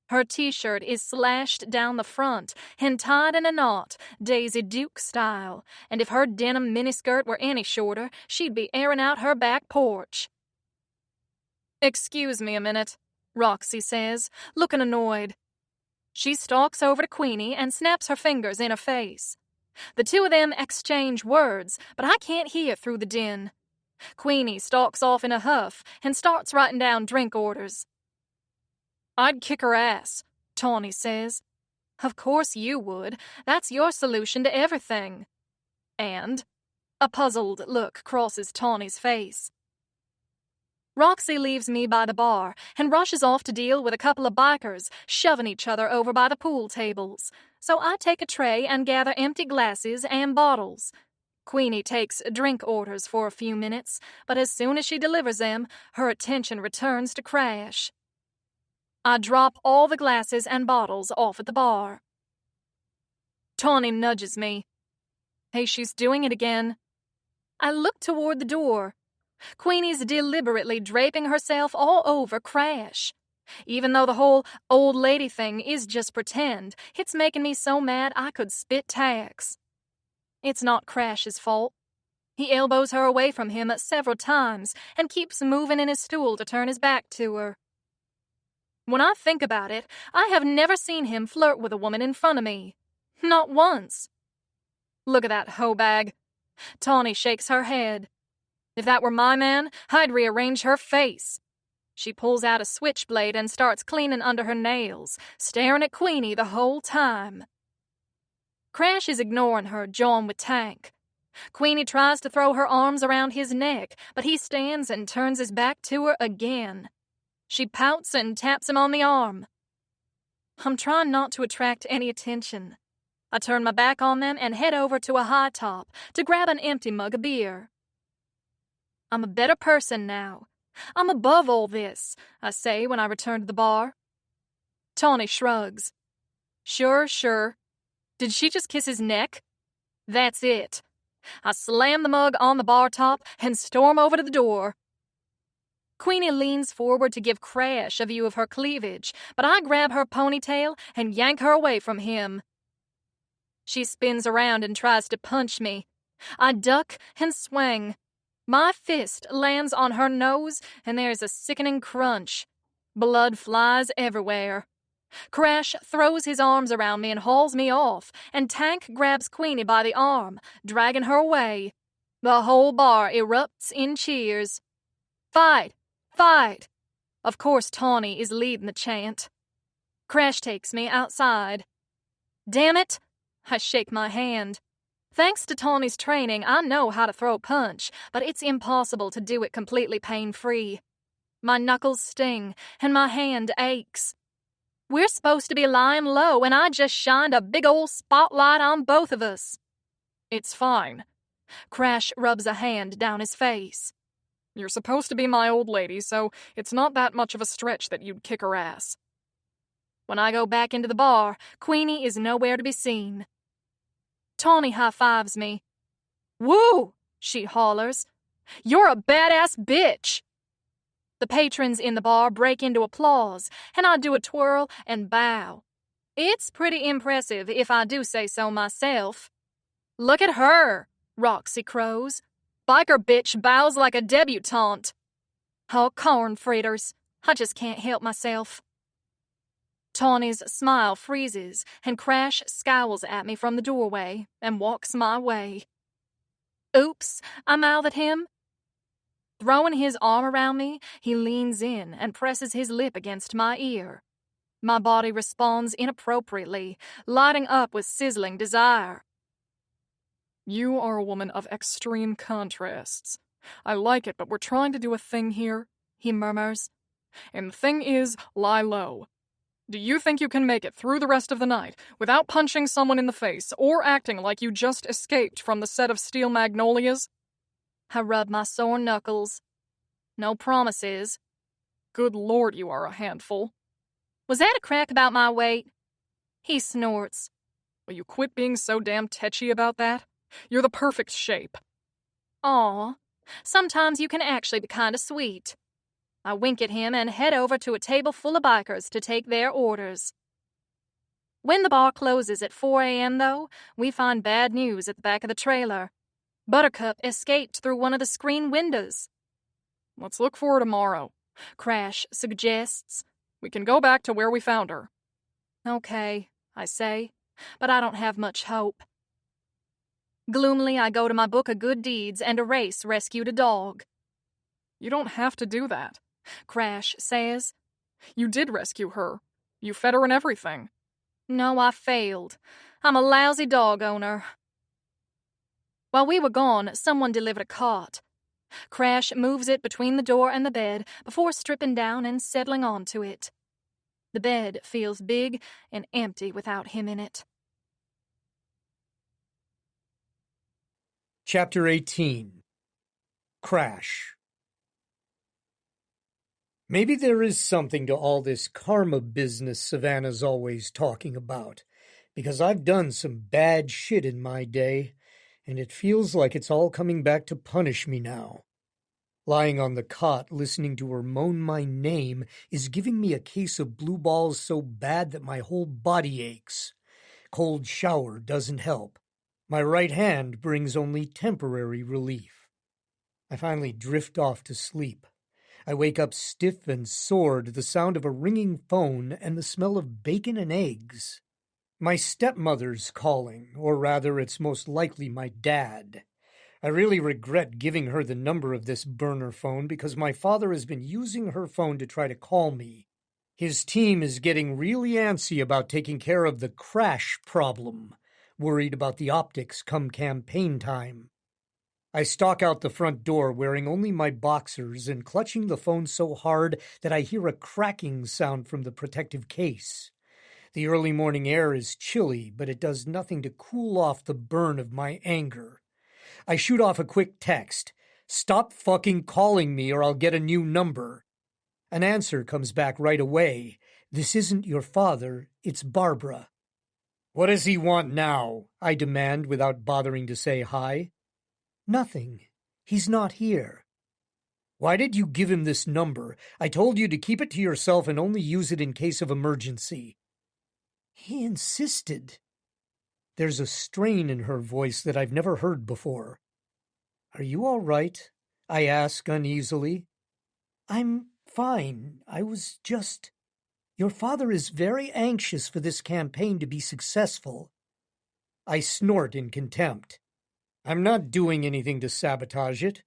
Her t-shirt is slashed down the front and tied in a knot, Daisy Duke style, and if her denim miniskirt were any shorter, she'd be airing out her back porch. "Excuse me a minute," Roxy says, looking annoyed. She stalks over to Queenie and snaps her fingers in her face. The two of them exchange words, but I can't hear through the din. Queenie stalks off in a huff and starts writing down drink orders. "I'd kick her ass," Tawny says. "Of course you would. That's your solution to everything." And a puzzled look crosses Tawny's face. Roxy leaves me by the bar and rushes off to deal with a couple of bikers shoving each other over by the pool tables. So I take a tray and gather empty glasses and bottles. Queenie takes drink orders for a few minutes, but as soon as she delivers them, her attention returns to Crash. I drop all the glasses and bottles off at the bar. Tawny nudges me. "Hey, she's doing it again." I look toward the door. Queenie's deliberately draping herself all over Crash. Even though the whole old lady thing is just pretend, it's making me so mad I could spit tacks. It's not Crash's fault. He elbows her away from him several times and keeps moving in his stool to turn his back to her. When I think about it, I have never seen him flirt with a woman in front of me. Not once. "Look at that hoe bag." Tawny shakes her head. "If that were my man, I'd rearrange her face." She pulls out a switchblade and starts cleaning under her nails, staring at Queenie the whole time. Crash is ignoring her, jawing with Tank. Queenie tries to throw her arms around his neck, but he stands and turns his back to her again. She pouts and taps him on the arm. I'm trying not to attract any attention. I turn my back on them and head over to a high top to grab an empty mug of beer. I'm a better person now. I'm above all this, I say when I return to the bar. Tawny shrugs. Sure. Did she just kiss his neck? That's it. I slam the mug on the bar top and storm over to the door. Queenie leans forward to give Crash a view of her cleavage, but I grab her ponytail and yank her away from him. She spins around and tries to punch me. I duck and swing. My fist lands on her nose, and there's a sickening crunch. Blood flies everywhere. Crash throws his arms around me and hauls me off, and Tank grabs Queenie by the arm, dragging her away. The whole bar erupts in cheers. Fight! Fight! Of course Tawny is leading the chant. Crash takes me outside. Damn it! I shake my hand. Thanks to Tawny's training, I know how to throw a punch, but it's impossible to do it completely pain-free. My knuckles sting, and my hand aches. We're supposed to be lying low, and I just shined a big old spotlight on both of us. It's fine. Crash rubs a hand down his face. You're supposed to be my old lady, so it's not that much of a stretch that you'd kick her ass. When I go back into the bar, Queenie is nowhere to be seen. Tawny high-fives me. Woo! She hollers. You're a badass bitch! The patrons in the bar break into applause, and I do a twirl and bow. It's pretty impressive if I do say so myself. Look at her, Roxy crows. Biker bitch bows like a debutante. Oh, corn fritters. I just can't help myself. Tawny's smile freezes, and Crash scowls at me from the doorway and walks my way. Oops, I mouth at him. Throwing his arm around me, he leans in and presses his lip against my ear. My body responds inappropriately, lighting up with sizzling desire. You are a woman of extreme contrasts. I like it, but we're trying to do a thing here, he murmurs. And the thing is, lie low. Do you think you can make it through the rest of the night without punching someone in the face or acting like you just escaped from the set of Steel Magnolias? I rub my sore knuckles. No promises. Good Lord, you are a handful. Was that a crack about my weight? He snorts. Will you quit being so damn tetchy about that? You're the perfect shape. Aw, sometimes you can actually be kinda sweet. I wink at him and head over to a table full of bikers to take their orders. When the bar closes at 4 a.m., though, we find bad news at the back of the trailer. Buttercup escaped through one of the screen windows. Let's look for her tomorrow, Crash suggests. We can go back to where we found her. Okay, I say, but I don't have much hope. Gloomily, I go to my book of good deeds and erase rescued a dog. You don't have to do that, Crash says. You did rescue her. You fed her and everything. No, I failed. I'm a lousy dog owner. While we were gone, someone delivered a cot. Crash moves it between the door and the bed before stripping down and settling onto it. The bed feels big and empty without him in it. Chapter 18. Crash. Maybe there is something to all this karma business Savannah's always talking about, because I've done some bad shit in my day, and it feels like it's all coming back to punish me now. Lying on the cot, listening to her moan my name, is giving me a case of blue balls so bad that my whole body aches. Cold shower doesn't help. My right hand brings only temporary relief. I finally drift off to sleep. I wake up stiff and sore to the sound of a ringing phone and the smell of bacon and eggs. My stepmother's calling, or rather it's most likely my dad. I really regret giving her the number of this burner phone because my father has been using her phone to try to call me. His team is getting really antsy about taking care of the crash problem, worried about the optics come campaign time. I stalk out the front door wearing only my boxers and clutching the phone so hard that I hear a cracking sound from the protective case. The early morning air is chilly, but it does nothing to cool off the burn of my anger. I shoot off a quick text. Stop fucking calling me or I'll get a new number. An answer comes back right away. This isn't your father, it's Barbara. What does he want now? I demand without bothering to say hi. Nothing. He's not here. Why did you give him this number? I told you to keep it to yourself and only use it in case of emergency. He insisted. There's a strain in her voice that I've never heard before. Are you all right? I ask uneasily. I'm fine. I was just... Your father is very anxious for this campaign to be successful. I snort in contempt. I'm not doing anything to sabotage it.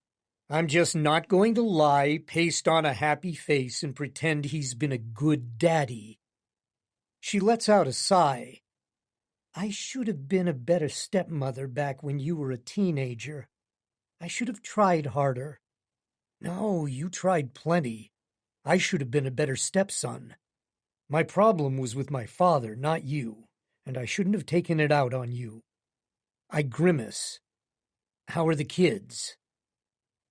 I'm just not going to lie, paste on a happy face, and pretend he's been a good daddy. She lets out a sigh. I should have been a better stepmother back when you were a teenager. I should have tried harder. No, you tried plenty. I should have been a better stepson. My problem was with my father, not you, and I shouldn't have taken it out on you. I grimace. How are the kids?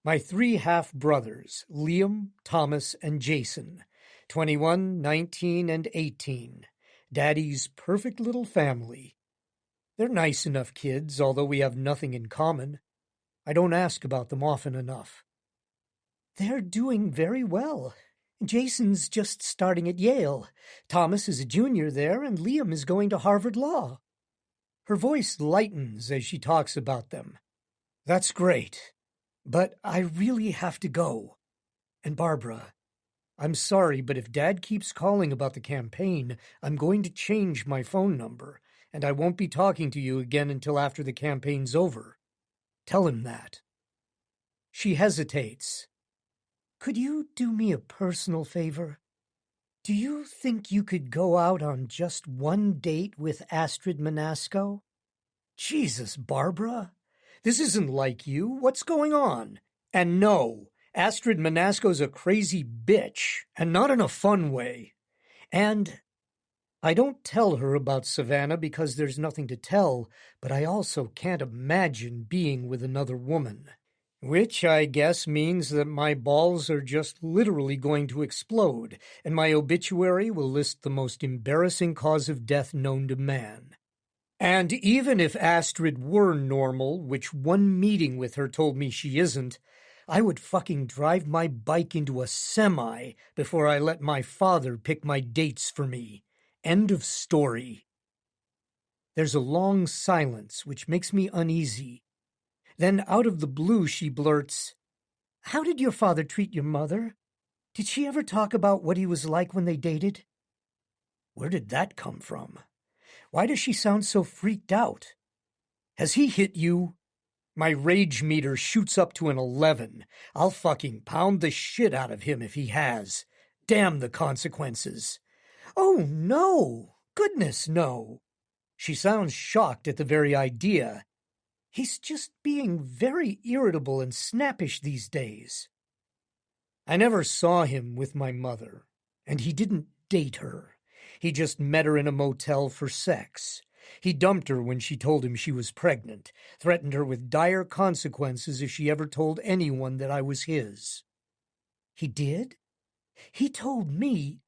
My 3 half-brothers, Liam, Thomas, and Jason, 21, 19, and 18. Daddy's perfect little family. They're nice enough kids, although we have nothing in common. I don't ask about them often enough. They're doing very well. Jason's just starting at Yale. Thomas is a junior there, and Liam is going to Harvard Law. Her voice lightens as she talks about them. That's great, but I really have to go. And Barbara, I'm sorry, but if Dad keeps calling about the campaign, I'm going to change my phone number, and I won't be talking to you again until after the campaign's over. Tell him that. She hesitates. Could you do me a personal favor? Do you think you could go out on just one date with Astrid Manasco? Jesus, Barbara. This isn't like you. What's going on? And no, Astrid Manasco's a crazy bitch, and not in a fun way. And I don't tell her about Savannah because there's nothing to tell, but I also can't imagine being with another woman. Which, I guess, means that my balls are just literally going to explode, and my obituary will list the most embarrassing cause of death known to man. And even if Astrid were normal, which one meeting with her told me she isn't, I would fucking drive my bike into a semi before I let my father pick my dates for me. End of story. There's a long silence, which makes me uneasy. Then out of the blue she blurts, How did your father treat your mother? Did she ever talk about what he was like when they dated? Where did that come from? Why does she sound so freaked out? Has he hit you? My rage meter shoots up to an 11. I'll fucking pound the shit out of him if he has. Damn the consequences. Oh, no. Goodness, no. She sounds shocked at the very idea. He's just being very irritable and snappish these days. I never saw him with my mother, and he didn't date her. He just met her in a motel for sex. He dumped her when she told him she was pregnant, threatened her with dire consequences if she ever told anyone that I was his. He did? He told me.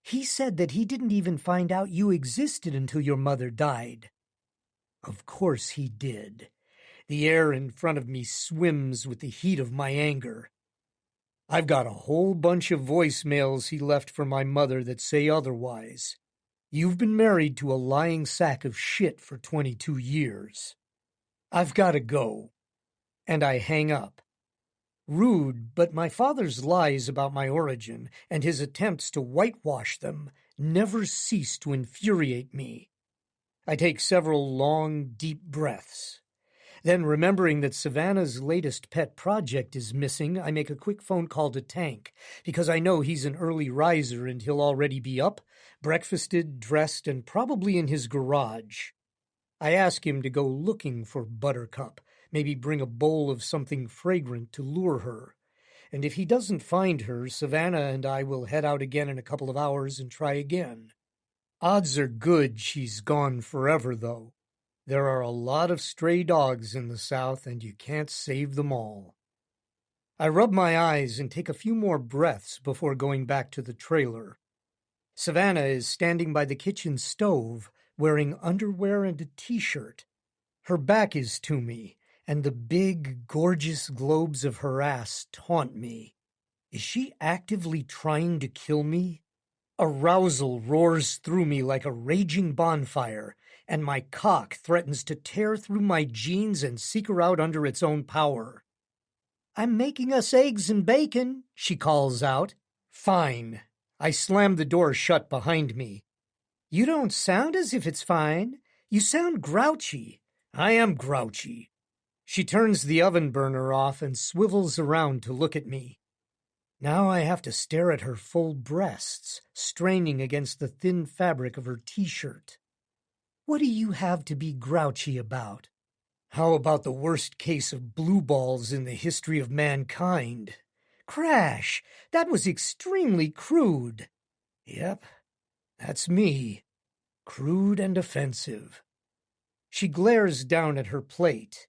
He said that he didn't even find out you existed until your mother died. Of course he did. The air in front of me swims with the heat of my anger. I've got a whole bunch of voicemails he left for my mother that say otherwise. You've been married to a lying sack of shit for 22 years. I've got to go. And I hang up. Rude, but my father's lies about my origin and his attempts to whitewash them never cease to infuriate me. I take several long, deep breaths. Then, remembering that Savannah's latest pet project is missing, I make a quick phone call to Tank, because I know he's an early riser and he'll already be up, breakfasted, dressed, and probably in his garage. I ask him to go looking for Buttercup, maybe bring a bowl of something fragrant to lure her. And if he doesn't find her, Savannah and I will head out again in a couple of hours and try again. Odds are good she's gone forever, though. There are a lot of stray dogs in the South, and you can't save them all. I rub my eyes and take a few more breaths before going back to the trailer. Savannah is standing by the kitchen stove, wearing underwear and a t-shirt. Her back is to me, and the big, gorgeous globes of her ass taunt me. Is she actively trying to kill me? Arousal roars through me like a raging bonfire, and my cock threatens to tear through my jeans and seek her out under its own power. "I'm making us eggs and bacon," she calls out. Fine. I slam the door shut behind me. "You don't sound as if it's fine. You sound grouchy." "I am grouchy." She turns the oven burner off and swivels around to look at me. Now I have to stare at her full breasts, straining against the thin fabric of her t-shirt. "What do you have to be grouchy about?" "How about the worst case of blue balls in the history of mankind?" "Crash, that was extremely crude." "Yep, that's me. Crude and offensive." She glares down at her plate.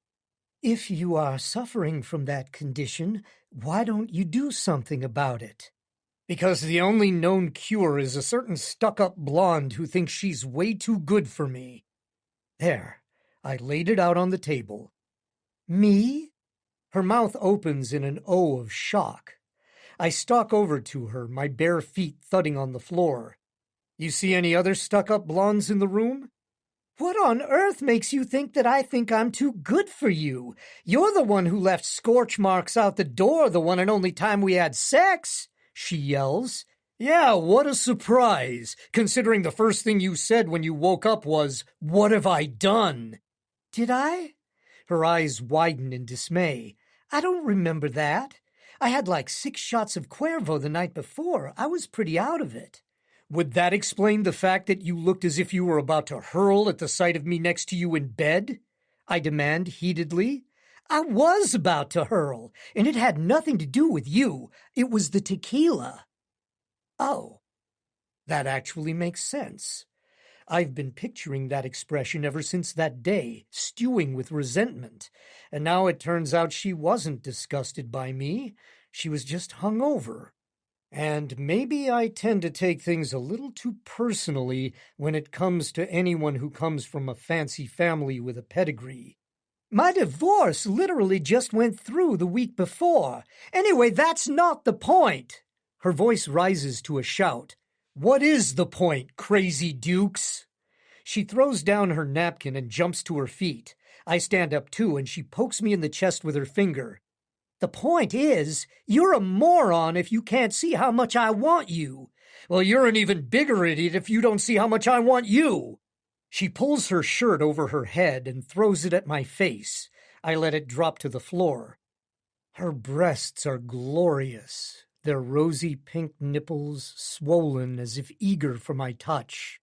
"If you are suffering from that condition, why don't you do something about it?" "Because the only known cure is a certain stuck-up blonde who thinks she's way too good for me." There, I laid it out on the table. "Me?" Her mouth opens in an O of shock. I stalk over to her, my bare feet thudding on the floor. "You see any other stuck-up blondes in the room?" "What on earth makes you think that I think I'm too good for you? You're the one who left scorch marks out the door the one and only time we had sex," she yells. "Yeah, what a surprise, considering the first thing you said when you woke up was, 'What have I done?'" "Did I?" Her eyes widen in dismay. "I don't remember that. I had like 6 shots of Cuervo the night before. I was pretty out of it." "Would that explain the fact that you looked as if you were about to hurl at the sight of me next to you in bed?" I demand heatedly. "I was about to hurl, and it had nothing to do with you. It was the tequila." "Oh, that actually makes sense. I've been picturing that expression ever since that day, stewing with resentment, and now it turns out she wasn't disgusted by me. She was just hungover. And maybe I tend to take things a little too personally when it comes to anyone who comes from a fancy family with a pedigree. My divorce literally just went through the week before. Anyway, that's not the point." Her voice rises to a shout. "What is the point, crazy dukes?" She throws down her napkin and jumps to her feet. I stand up too, and she pokes me in the chest with her finger. "The point is, you're a moron if you can't see how much I want you." "Well, you're an even bigger idiot if you don't see how much I want you." She pulls her shirt over her head and throws it at my face. I let it drop to the floor. Her breasts are glorious, their rosy pink nipples swollen as if eager for my touch.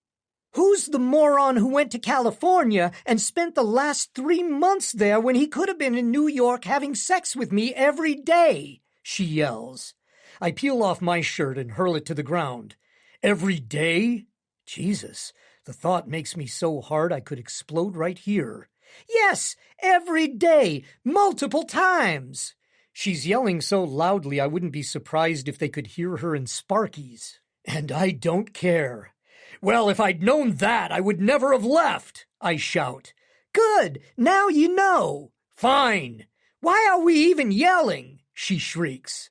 "Who's the moron who went to California and spent the last 3 months there when he could have been in New York having sex with me every day?" she yells. I peel off my shirt and hurl it to the ground. "Every day? Jesus, the thought makes me so hard I could explode right here." "Yes, every day, multiple times." She's yelling so loudly I wouldn't be surprised if they could hear her in Sparky's. "And I don't care." "Well, if I'd known that, I would never have left," I shout. "Good, now you know." "Fine." "Why are we even yelling?" she shrieks.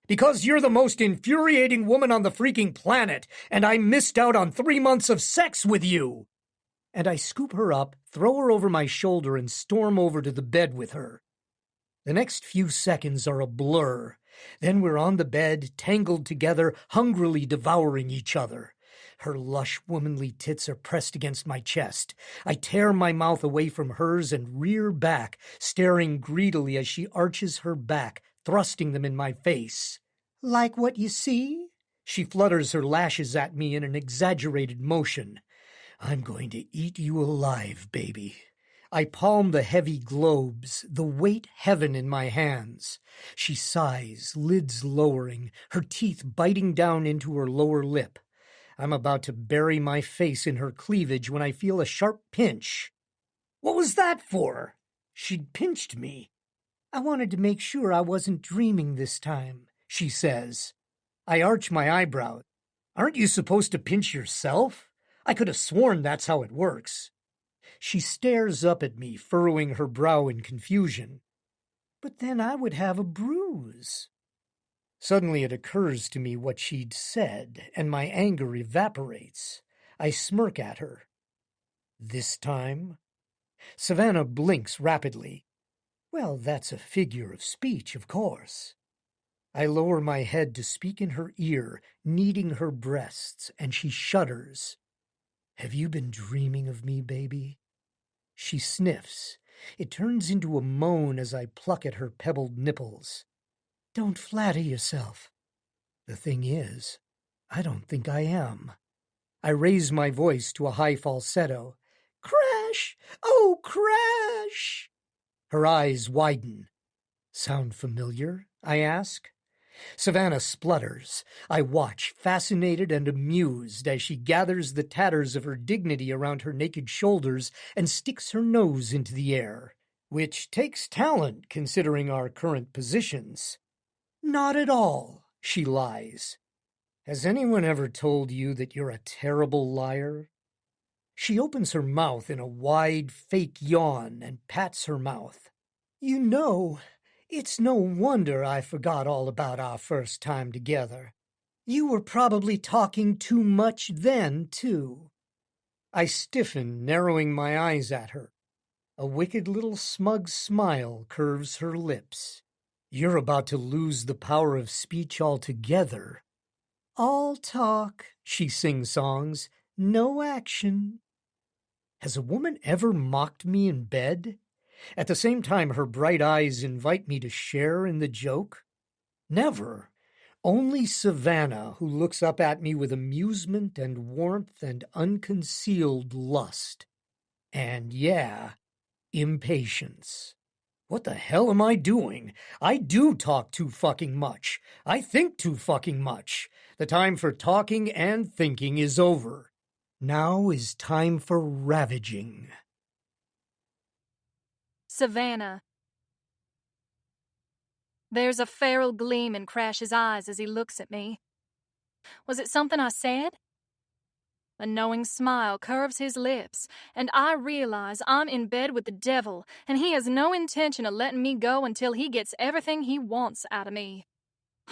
"Because you're the most infuriating woman on the freaking planet, and I missed out on 3 months of sex with you." And I scoop her up, throw her over my shoulder, and storm over to the bed with her. The next few seconds are a blur. Then we're on the bed, tangled together, hungrily devouring each other. Her lush, womanly tits are pressed against my chest. I tear my mouth away from hers and rear back, staring greedily as she arches her back, thrusting them in my face. "Like what you see?" She flutters her lashes at me in an exaggerated motion. "I'm going to eat you alive, baby." I palm the heavy globes, the weight heaven in my hands. She sighs, lids lowering, her teeth biting down into her lower lip. I'm about to bury my face in her cleavage when I feel a sharp pinch. "What was that for?" She'd pinched me. "I wanted to make sure I wasn't dreaming this time," she says. I arch my eyebrow. "Aren't you supposed to pinch yourself? I could have sworn that's how it works." She stares up at me, furrowing her brow in confusion. "But then I would have a bruise." Suddenly it occurs to me what she'd said, and my anger evaporates. I smirk at her. This time? Savannah blinks rapidly. Well, that's a figure of speech, of course. I lower my head to speak in her ear, kneading her breasts, and she shudders. Have you been dreaming of me, baby? She sniffs. It turns into a moan as I pluck at her pebbled nipples. Don't flatter yourself. The thing is, I don't think I am. I raise my voice to a high falsetto. Crash! Oh, crash! Her eyes widen. Sound familiar? I ask. Savannah splutters. I watch, fascinated and amused, as she gathers the tatters of her dignity around her naked shoulders and sticks her nose into the air, which takes talent considering our current positions. Not at all, she lies. Has anyone ever told you that you're a terrible liar? She opens her mouth in a wide, fake yawn and pats her mouth. You know, it's no wonder I forgot all about our first time together. You were probably talking too much then, too. I stiffen, narrowing my eyes at her. A wicked little smug smile curves her lips. You're about to lose the power of speech altogether. All talk, she sing-songs, no action. Has a woman ever mocked me in bed? At the same time, her bright eyes invite me to share in the joke. Never. Only Savannah, who looks up at me with amusement and warmth and unconcealed lust. And yeah, impatience. What the hell am I doing? I do talk too fucking much. I think too fucking much. The time for talking and thinking is over. Now is time for ravaging. Savannah. There's a feral gleam in Crash's eyes as he looks at me. Was it something I said? A knowing smile curves his lips, and I realize I'm in bed with the devil, and he has no intention of letting me go until he gets everything he wants out of me.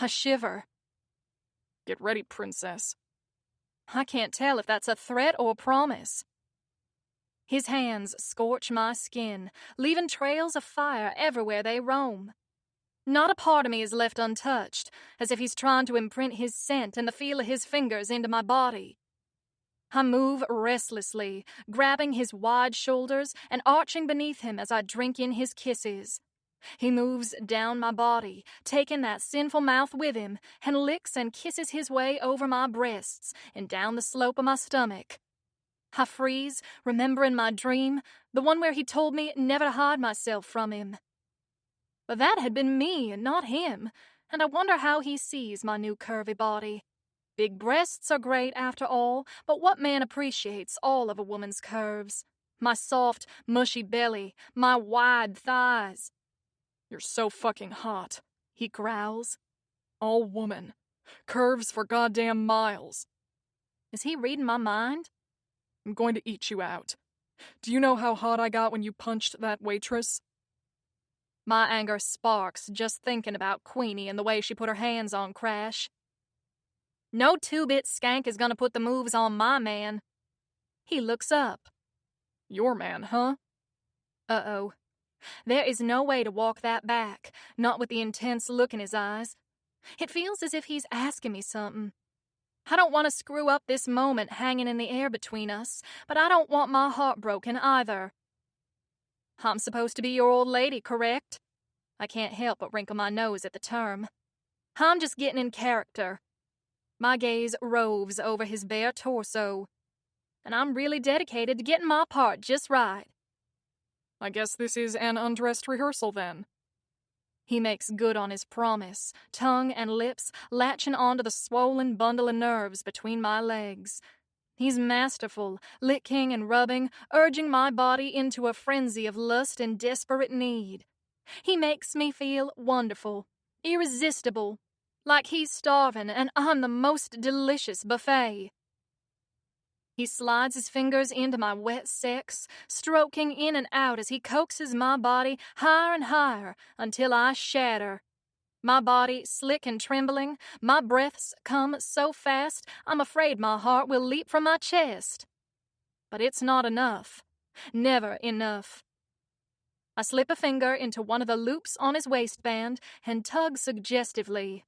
I shiver. Get ready, princess. I can't tell if that's a threat or a promise. His hands scorch my skin, leaving trails of fire everywhere they roam. Not a part of me is left untouched, as if he's trying to imprint his scent and the feel of his fingers into my body. I move restlessly, grabbing his wide shoulders and arching beneath him as I drink in his kisses. He moves down my body, taking that sinful mouth with him, and licks and kisses his way over my breasts and down the slope of my stomach. I freeze, remembering my dream, the one where he told me never to hide myself from him. But that had been me and not him, and I wonder how he sees my new curvy body. Big breasts are great after all, but what man appreciates all of a woman's curves? My soft, mushy belly, my wide thighs. You're so fucking hot, he growls. All woman. Curves for goddamn miles. Is he reading my mind? I'm going to eat you out. Do you know how hot I got when you punched that waitress? My anger sparks just thinking about Queenie and the way she put her hands on Crash. No two-bit skank is gonna put the moves on my man. He looks up. Your man, huh? Uh-oh. There is no way to walk that back, not with the intense look in his eyes. It feels as if he's asking me something. I don't want to screw up this moment hanging in the air between us, but I don't want my heart broken either. I'm supposed to be your old lady, correct? I can't help but wrinkle my nose at the term. I'm just getting in character. My gaze roves over his bare torso, and I'm really dedicated to getting my part just right. I guess this is an undressed rehearsal, then. He makes good on his promise, tongue and lips latching onto the swollen bundle of nerves between my legs. He's masterful, licking and rubbing, urging my body into a frenzy of lust and desperate need. He makes me feel wonderful, irresistible, like he's starving and I'm the most delicious buffet. He slides his fingers into my wet sex, stroking in and out as he coaxes my body higher and higher until I shatter. My body slick and trembling, my breaths come so fast, I'm afraid my heart will leap from my chest. But it's not enough. Never enough. I slip a finger into one of the loops on his waistband and tug suggestively.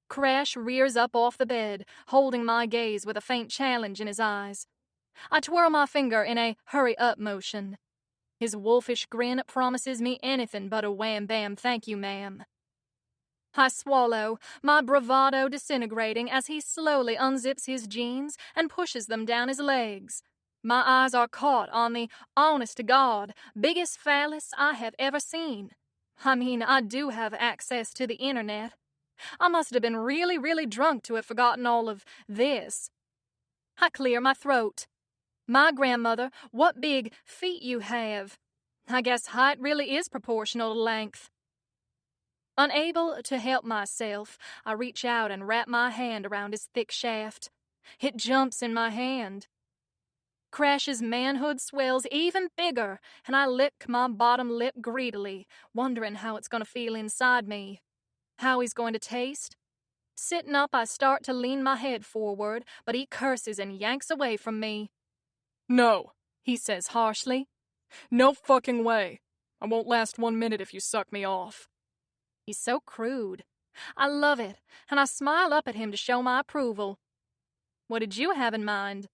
Crash rears up off the bed, holding my gaze with a faint challenge in his eyes. I twirl my finger in a hurry-up motion. His wolfish grin promises me anything but a wham-bam thank you, ma'am. I swallow, my bravado disintegrating as he slowly unzips his jeans and pushes them down his legs. My eyes are caught on the, honest-to-God, biggest phallus I have ever seen. I mean, I do have access to the internet. I must have been really, really drunk to have forgotten all of this. I clear my throat. My grandmother, what big feet you have. I guess height really is proportional to length. Unable to help myself, I reach out and wrap my hand around his thick shaft. It jumps in my hand. Crash's manhood swells even bigger, and I lick my bottom lip greedily, wondering how it's going to feel inside me. How he's going to taste. Sitting up, I start to lean my head forward, but he curses and yanks away from me. No, He says harshly. no fucking way. I won't last 1 minute if you suck me off. He's so crude. I love it, and I smile up at him to show my approval. What did you have in mind?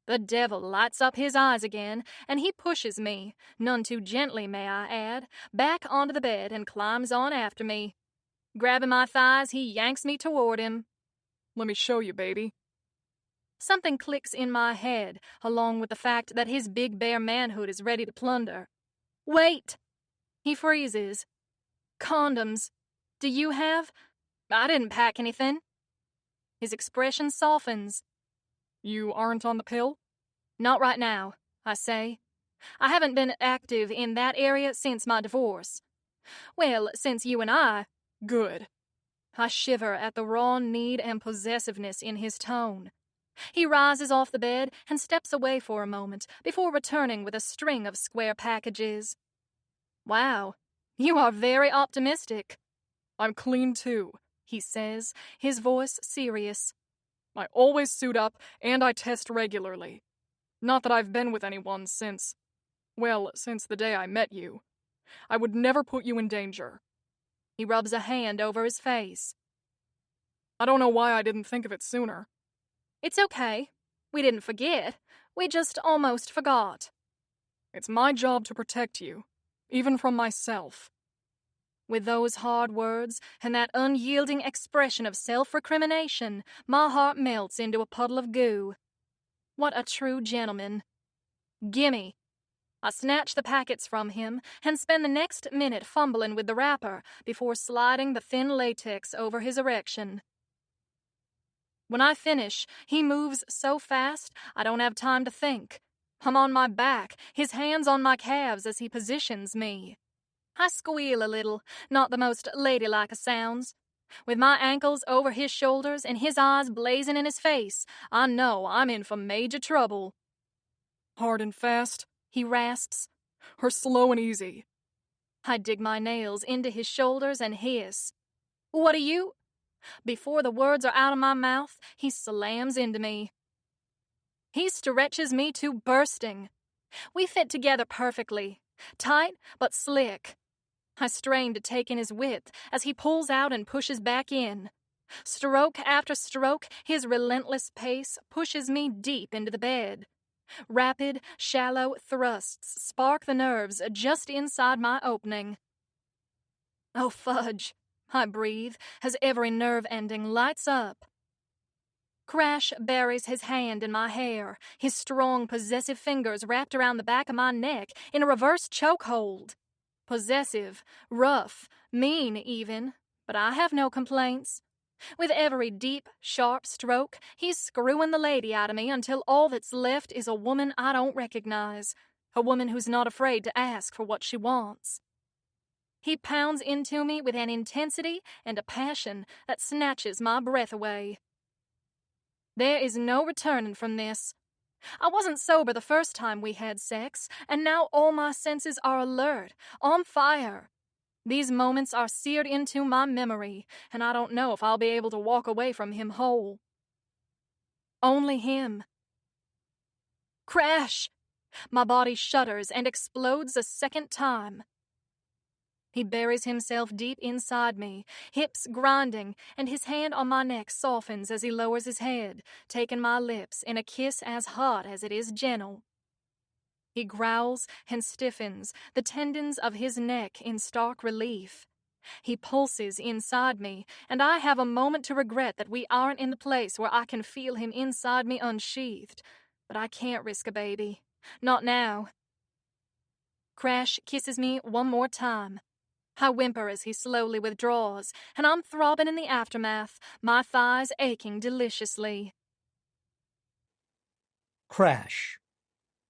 The devil lights up his eyes again, and he pushes me, none too gently, may I add, back onto the bed and climbs on after me. Grabbing my thighs, he yanks me toward him. Let me show you, baby. Something clicks in my head, along with the fact that his big bare manhood is ready to plunder. Wait! He freezes. Condoms. Do you have? I didn't pack anything. His expression softens. You aren't on the pill? Not right now, I say. I haven't been active in that area since my divorce. Well, since you and I... Good. I shiver at the raw need and possessiveness in his tone. He rises off the bed and steps away for a moment before returning with a string of square packages. Wow, you are very optimistic. I'm clean too, He says, his voice serious. I always suit up and I test regularly. Not that I've been with anyone since the day I met you. I would never put you in danger. He rubs a hand over his face. I don't know why I didn't think of it sooner. It's okay. We didn't forget. We just almost forgot. It's my job to protect you, even from myself. With those hard words and that unyielding expression of self-recrimination, my heart melts into a puddle of goo. What a true gentleman. Gimme. I snatch the packets from him and spend the next minute fumbling with the wrapper before sliding the thin latex over his erection. When I finish, he moves so fast I don't have time to think. I'm on my back, his hands on my calves as he positions me. I squeal a little, not the most ladylike of sounds. With my ankles over his shoulders and his eyes blazing in his face, I know I'm in for major trouble. Hard and fast, He rasps. or slow and easy. I dig my nails into his shoulders and hiss. What are you? Before the words are out of my mouth, he slams into me. He stretches me to bursting. We fit together perfectly, tight but slick. I strain to take in his width as he pulls out and pushes back in. Stroke after stroke, his relentless pace pushes me deep into the bed. Rapid, shallow thrusts spark the nerves just inside my opening. Oh, fudge, I breathe as every nerve ending lights up. Crash buries his hand in my hair, his strong, possessive fingers wrapped around the back of my neck in a reverse chokehold. Possessive, rough, mean even, but I have no complaints. With every deep, sharp stroke, he's screwing the lady out of me until all that's left is a woman I don't recognize, a woman who's not afraid to ask for what she wants. He pounds into me with an intensity and a passion that snatches my breath away. There is no returning from this. I wasn't sober the first time we had sex, and now all my senses are alert, on fire. These moments are seared into my memory, and I don't know if I'll be able to walk away from him whole. Only him. Crash! My body shudders and explodes a second time. He buries himself deep inside me, hips grinding, and his hand on my neck softens as he lowers his head, taking my lips in a kiss as hot as it is gentle. He growls and stiffens, the tendons of his neck in stark relief. He pulses inside me, and I have a moment to regret that we aren't in the place where I can feel him inside me unsheathed. But I can't risk a baby. Not now. Crash kisses me one more time. I whimper as he slowly withdraws, and I'm throbbing in the aftermath, my thighs aching deliciously. Crash.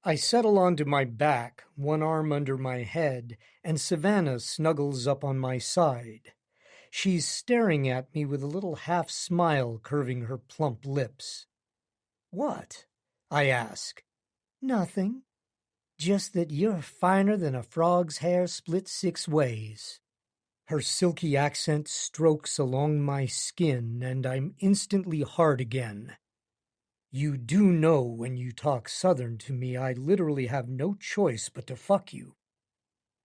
I settle onto my back, one arm under my head, and Savannah snuggles up on my side. She's staring at me with a little half-smile curving her plump lips. "What?" I ask. "Nothing. Just that you're finer than a frog's hair split 6 ways." Her silky accent strokes along my skin, and I'm instantly hard again. You do know when you talk Southern to me, I literally have no choice but to fuck you.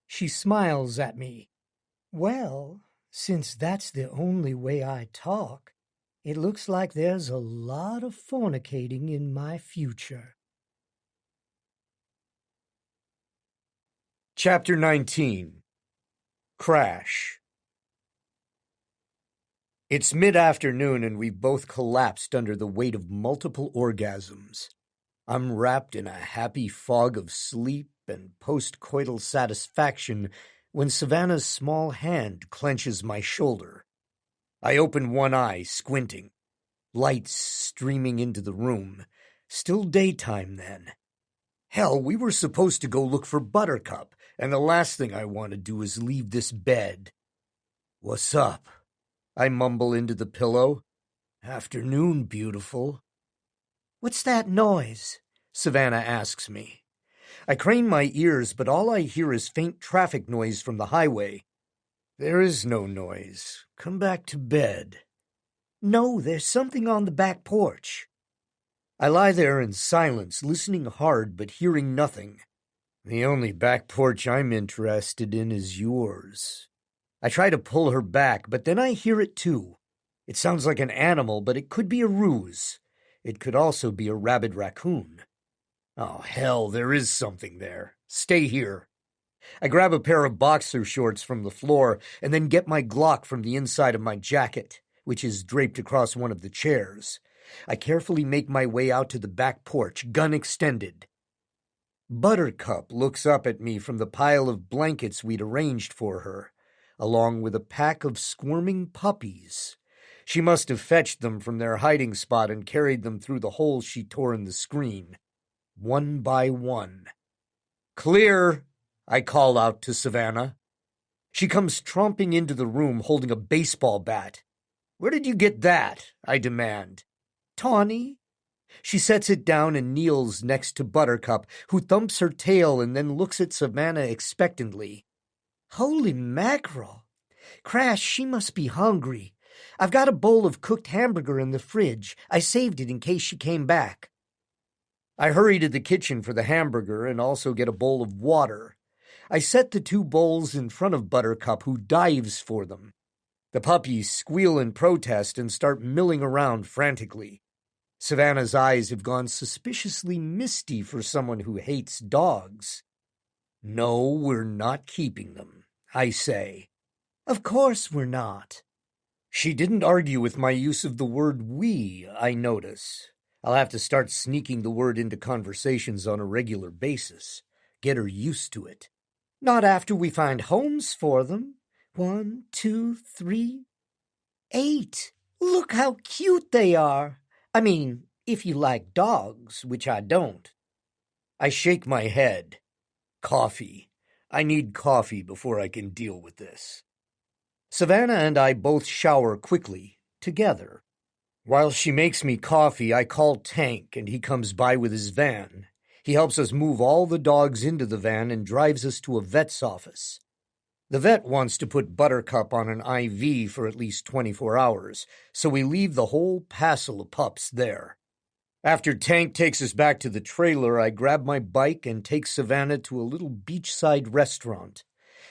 She smiles at me. "Well, since that's the only way I talk, it looks like there's a lot of fornicating in my future." Chapter 19. Crash. It's mid-afternoon and we've both collapsed under the weight of multiple orgasms. I'm wrapped in a happy fog of sleep and post-coital satisfaction when Savannah's small hand clenches my shoulder. I open one eye, squinting. Lights streaming into the room. Still daytime then. Hell, we were supposed to go look for Buttercup, and the last thing I want to do is leave this bed. "What's up?" I mumble into the pillow. "Afternoon, beautiful." "What's that noise?" Savannah asks me. I crane my ears, but all I hear is faint traffic noise from the highway. "There is no noise. Come back to bed." "No, there's something on the back porch." I lie there in silence, listening hard but hearing nothing. "The only back porch I'm interested in is yours." I try to pull her back, but then I hear it too. It sounds like an animal, but it could be a ruse. It could also be a rabid raccoon. Oh, hell, there is something there. Stay here. I grab a pair of boxer shorts from the floor and then get my Glock from the inside of my jacket, which is draped across one of the chairs. I carefully make my way out to the back porch, gun extended. Buttercup looks up at me from the pile of blankets we'd arranged for her, along with a pack of squirming puppies. She must have fetched them from their hiding spot and carried them through the hole she tore in the screen, one by one. "Clear!" I call out to Savannah. She comes tromping into the room holding a baseball bat. "Where did you get that?" I demand. "Tawny." She sets it down and kneels next to Buttercup, who thumps her tail and then looks at Savannah expectantly. "Holy mackerel! Crash, she must be hungry. I've got a bowl of cooked hamburger in the fridge. I saved it in case she came back." I hurry to the kitchen for the hamburger and also get a bowl of water. I set the 2 bowls in front of Buttercup, who dives for them. The puppies squeal in protest and start milling around frantically. Savannah's eyes have gone suspiciously misty for someone who hates dogs. "No, we're not keeping them," I say. "Of course we're not." She didn't argue with my use of the word we, I notice. I'll have to start sneaking the word into conversations on a regular basis. Get her used to it. "Not after we find homes for them. 1, 2, 3, 8. Look how cute they are. I mean, if you like dogs, which I don't." I shake my head. Coffee. I need coffee before I can deal with this. Savannah and I both shower quickly, together. While she makes me coffee, I call Tank and he comes by with his van. He helps us move all the dogs into the van and drives us to a vet's office. The vet wants to put Buttercup on an IV for at least 24 hours, so we leave the whole passel of pups there. After Tank takes us back to the trailer, I grab my bike and take Savannah to a little beachside restaurant.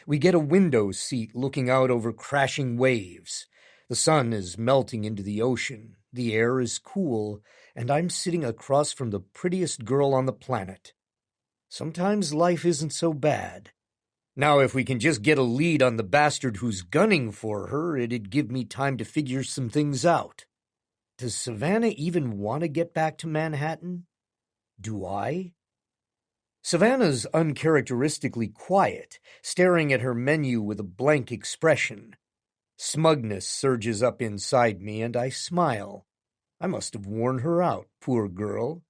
We get a window seat looking out over crashing waves. The sun is melting into the ocean, the air is cool, and I'm sitting across from the prettiest girl on the planet. Sometimes life isn't so bad. Now, if we can just get a lead on the bastard who's gunning for her, it'd give me time to figure some things out. Does Savannah even want to get back to Manhattan? Do I? Savannah's uncharacteristically quiet, staring at her menu with a blank expression. Smugness surges up inside me, and I smile. I must have worn her out, poor girl.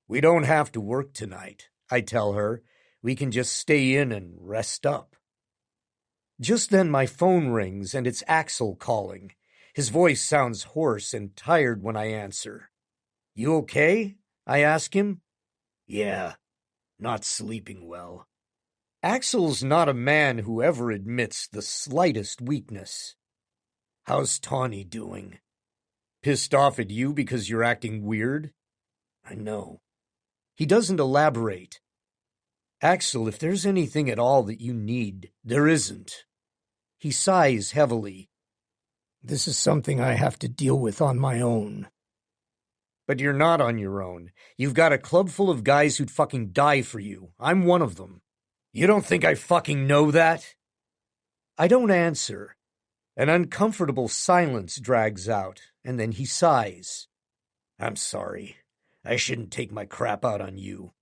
We don't have to work tonight, I tell her. We can just stay in and rest up. Just then my phone rings, and it's Axel calling. His voice sounds hoarse and tired when I answer. You okay? I ask him. Yeah, not sleeping well. Axel's not a man who ever admits the slightest weakness. How's Tawny doing? Pissed off at you because you're acting weird? I know. He doesn't elaborate. Axel, if there's anything at all that you need, there isn't. He sighs heavily. This is something I have to deal with on my own. But you're not on your own. You've got a club full of guys who'd fucking die for you. I'm one of them. You don't think I fucking know that? I don't answer. An uncomfortable silence drags out, and then he sighs. I'm sorry. I shouldn't take my crap out on you.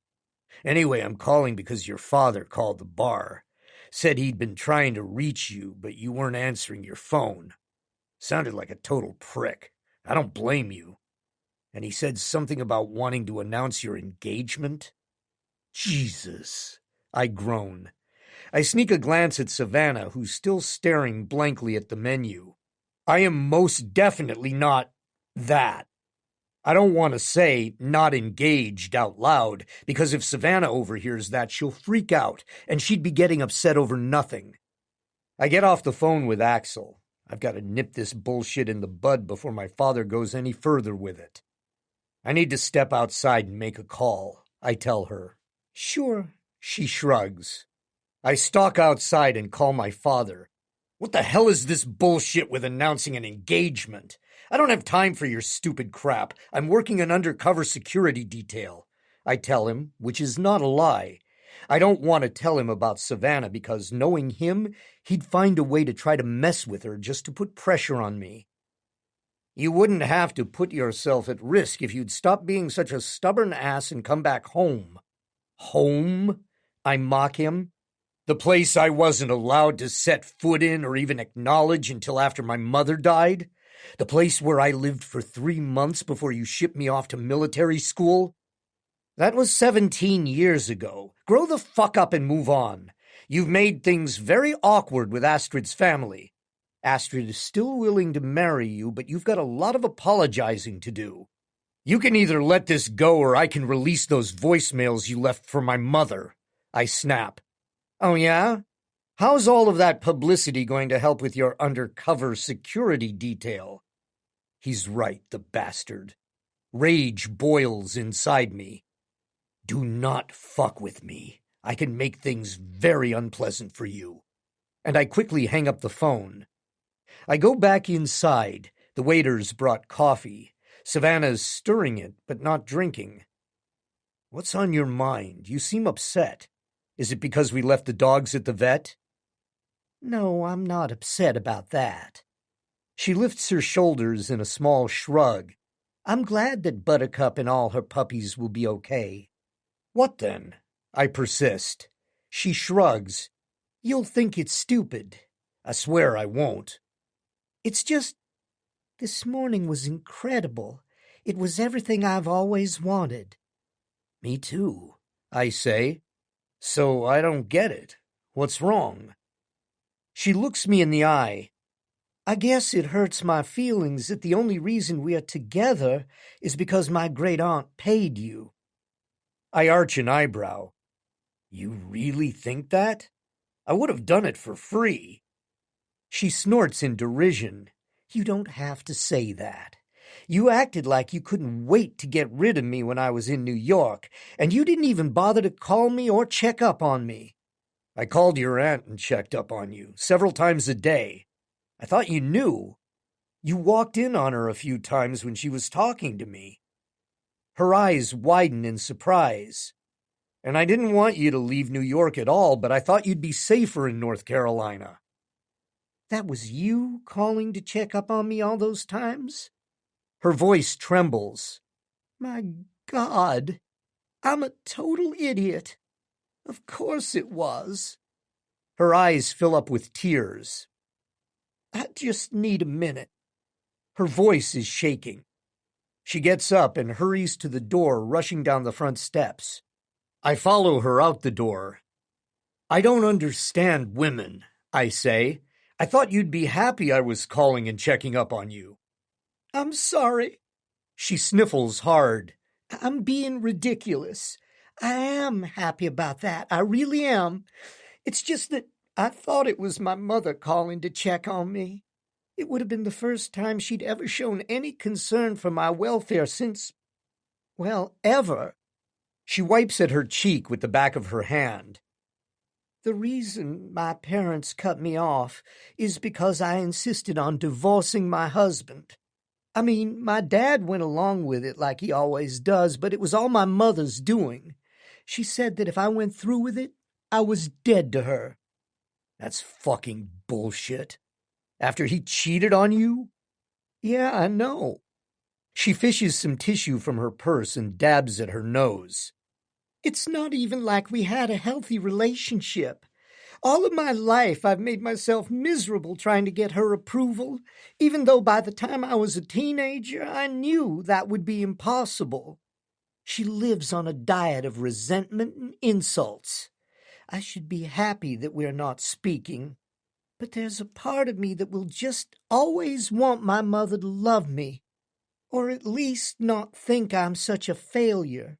Anyway, I'm calling because your father called the bar. Said he'd been trying to reach you, but you weren't answering your phone. Sounded like a total prick. I don't blame you. And he said something about wanting to announce your engagement? Jesus, I groan. I sneak a glance at Savannah, who's still staring blankly at the menu. I am most definitely not that. I don't want to say not engaged out loud, because if Savannah overhears that, she'll freak out, and she'd be getting upset over nothing. I get off the phone with Axel. I've got to nip this bullshit in the bud before my father goes any further with it. I need to step outside and make a call, I tell her. Sure, she shrugs. I stalk outside and call my father. What the hell is this bullshit with announcing an engagement? I don't have time for your stupid crap. I'm working an undercover security detail. I tell him, which is not a lie. I don't want to tell him about Savannah because, knowing him, he'd find a way to try to mess with her just to put pressure on me. You wouldn't have to put yourself at risk if you'd stop being such a stubborn ass and come back home. Home? I mock him. The place I wasn't allowed to set foot in or even acknowledge until after my mother died? The place where I lived for 3 months before you shipped me off to military school? That was 17 years ago. Grow the fuck up and move on. You've made things very awkward with Astrid's family. Astrid is still willing to marry you, but you've got a lot of apologizing to do. You can either let this go or I can release those voicemails you left for my mother. I snap. Oh, yeah? How's all of that publicity going to help with your undercover security detail? He's right, the bastard. Rage boils inside me. Do not fuck with me. I can make things very unpleasant for you. And I quickly hang up the phone. I go back inside. The waiters brought coffee. Savannah's stirring it, but not drinking. What's on your mind? You seem upset. Is it because we left the dogs at the vet? No, I'm not upset about that. She lifts her shoulders in a small shrug. I'm glad that Buttercup and all her puppies will be okay. What then? I persist. She shrugs. You'll think it's stupid. I swear I won't. It's just, this morning was incredible. It was everything I've always wanted. Me too, I say. So I don't get it. What's wrong? She looks me in the eye. I guess it hurts my feelings that the only reason we are together is because my great-aunt paid you. I arch an eyebrow. You really think that? I would have done it for free. She snorts in derision. You don't have to say that. You acted like you couldn't wait to get rid of me when I was in New York, and you didn't even bother to call me or check up on me. I called your aunt and checked up on you several times a day. I thought you knew. You walked in on her a few times when she was talking to me. Her eyes widen in surprise. And I didn't want you to leave New York at all, but I thought you'd be safer in North Carolina. That was you calling to check up on me all those times? Her voice trembles. My God, I'm a total idiot. Of course it was. Her eyes fill up with tears. I just need a minute. Her voice is shaking. She gets up and hurries to the door, rushing down the front steps. I follow her out the door. I don't understand women, I say. I thought you'd be happy I was calling and checking up on you. I'm sorry. She sniffles hard. I'm being ridiculous. I am happy about that. I really am. It's just that I thought it was my mother calling to check on me. It would have been the first time she'd ever shown any concern for my welfare since, well, ever. She wipes at her cheek with the back of her hand. The reason my parents cut me off is because I insisted on divorcing my husband. I mean, my dad went along with it like he always does, but it was all my mother's doing. She said that if I went through with it, I was dead to her. That's fucking bullshit. After he cheated on you? Yeah, I know. She fishes some tissue from her purse and dabs at her nose. It's not even like we had a healthy relationship. All of my life I've made myself miserable trying to get her approval, even though by the time I was a teenager I knew that would be impossible. She lives on a diet of resentment and insults. I should be happy that we're not speaking, but there's a part of me that will just always want my mother to love me, or at least not think I'm such a failure.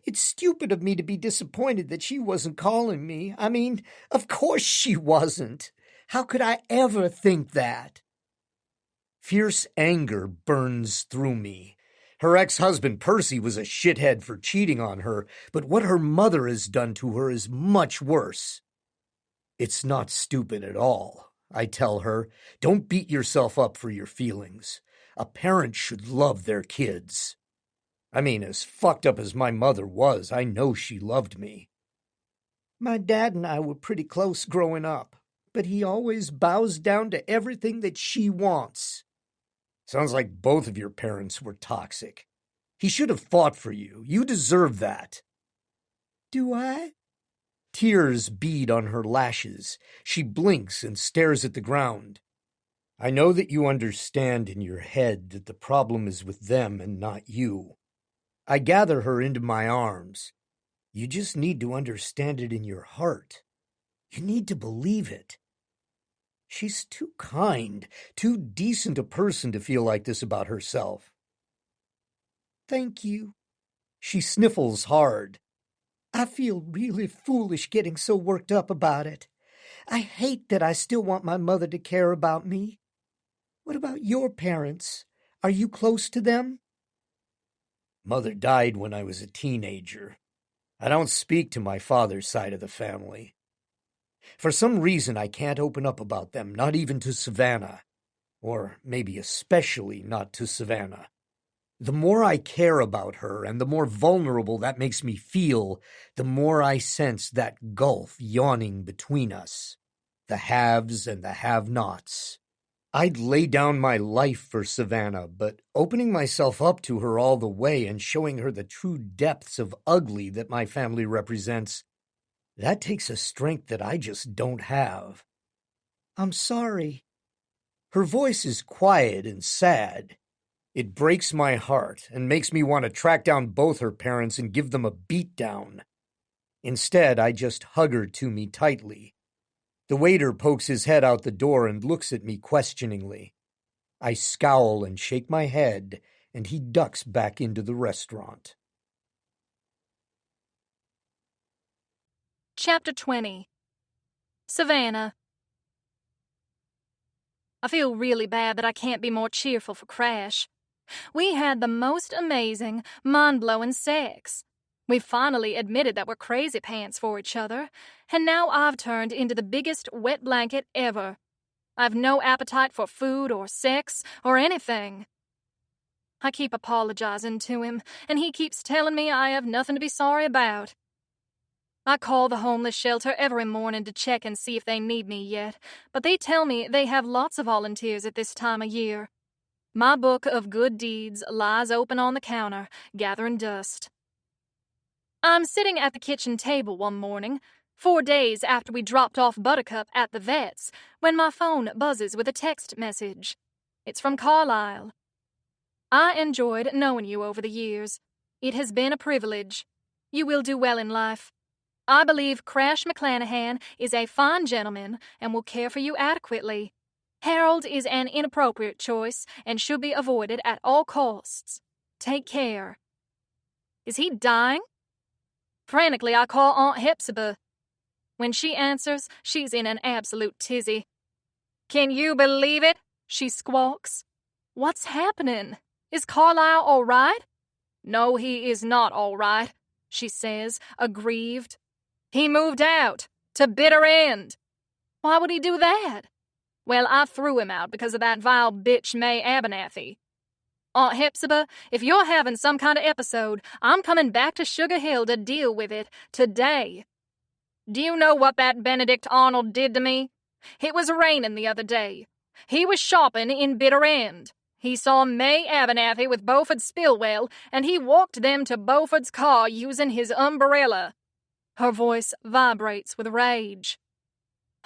It's stupid of me to be disappointed that she wasn't calling me. I mean, of course she wasn't. How could I ever think that? Fierce anger burns through me. Her ex-husband Percy was a shithead for cheating on her, but what her mother has done to her is much worse. It's not stupid at all, I tell her. Don't beat yourself up for your feelings. A parent should love their kids. I mean, as fucked up as my mother was, I know she loved me. My dad and I were pretty close growing up, but he always bows down to everything that she wants. Sounds like both of your parents were toxic. He should have fought for you. You deserve that. Do I? Tears bead on her lashes. She blinks and stares at the ground. I know that you understand in your head that the problem is with them and not you. I gather her into my arms. You just need to understand it in your heart. You need to believe it. She's too kind, too decent a person to feel like this about herself. Thank you. She sniffles hard. I feel really foolish getting so worked up about it. I hate that I still want my mother to care about me. What about your parents? Are you close to them? Mother died when I was a teenager. I don't speak to my father's side of the family. For some reason, I can't open up about them, not even to Savannah. Or maybe especially not to Savannah. The more I care about her and the more vulnerable that makes me feel, the more I sense that gulf yawning between us. The haves and the have-nots. I'd lay down my life for Savannah, but opening myself up to her all the way and showing her the true depths of ugly that my family represents, that takes a strength that I just don't have. I'm sorry. Her voice is quiet and sad. It breaks my heart and makes me want to track down both her parents and give them a beatdown. Instead, I just hug her to me tightly. The waiter pokes his head out the door and looks at me questioningly. I scowl and shake my head, and he ducks back into the restaurant. Chapter 20. Savannah. I feel really bad that I can't be more cheerful for Crash. We had the most amazing, mind-blowing sex. We finally admitted that we're crazy pants for each other, and now I've turned into the biggest wet blanket ever. I've no appetite for food or sex or anything. I keep apologizing to him, and he keeps telling me I have nothing to be sorry about. I call the homeless shelter every morning to check and see if they need me yet, but they tell me they have lots of volunteers at this time of year. My book of good deeds lies open on the counter, gathering dust. I'm sitting at the kitchen table one morning, 4 days after we dropped off Buttercup at the vet's, when my phone buzzes with a text message. It's from Carlisle. I enjoyed knowing you over the years. It has been a privilege. You will do well in life. I believe Crash McClanahan is a fine gentleman and will care for you adequately. Harold is an inappropriate choice and should be avoided at all costs. Take care. Is he dying? Frantically, I call Aunt Hepzibah. When she answers, she's in an absolute tizzy. Can you believe it? She squawks. What's happening? Is Carlisle all right? No, he is not all right, she says, aggrieved. He moved out, to Bitter End. Why would he do that? Well, I threw him out because of that vile bitch May Abernathy. Aunt Hepzibah, if you're having some kind of episode, I'm coming back to Sugar Hill to deal with it today. Do you know what that Benedict Arnold did to me? It was raining the other day. He was shopping in Bitter End. He saw May Abernathy with Beaufort Spillwell, and he walked them to Beaufort's car using his umbrella. Her voice vibrates with rage.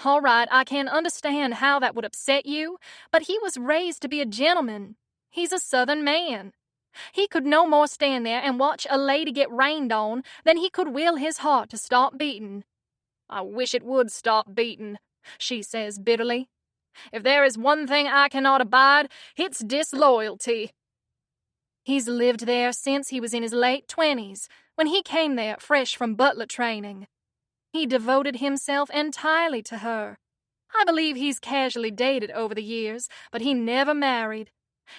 All right, I can understand how that would upset you, but he was raised to be a gentleman. He's a Southern man. He could no more stand there and watch a lady get rained on than he could will his heart to stop beating. I wish it would stop beating, she says bitterly. If there is one thing I cannot abide, it's disloyalty. He's lived there since he was in his late 20s, when he came there fresh from butler training. He devoted himself entirely to her. I believe he's casually dated over the years, but he never married.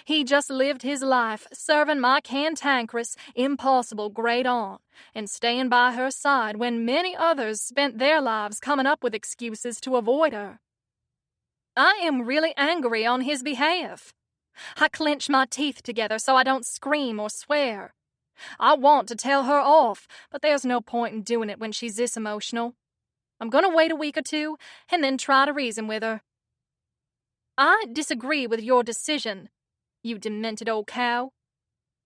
He just lived his life serving my cantankerous, impossible great aunt and staying by her side when many others spent their lives coming up with excuses to avoid her. I am really angry on his behalf. I clench my teeth together so I don't scream or swear. I want to tell her off, but there's no point in doing it when she's this emotional. I'm going to wait a week or two and then try to reason with her. I disagree with your decision, you demented old cow.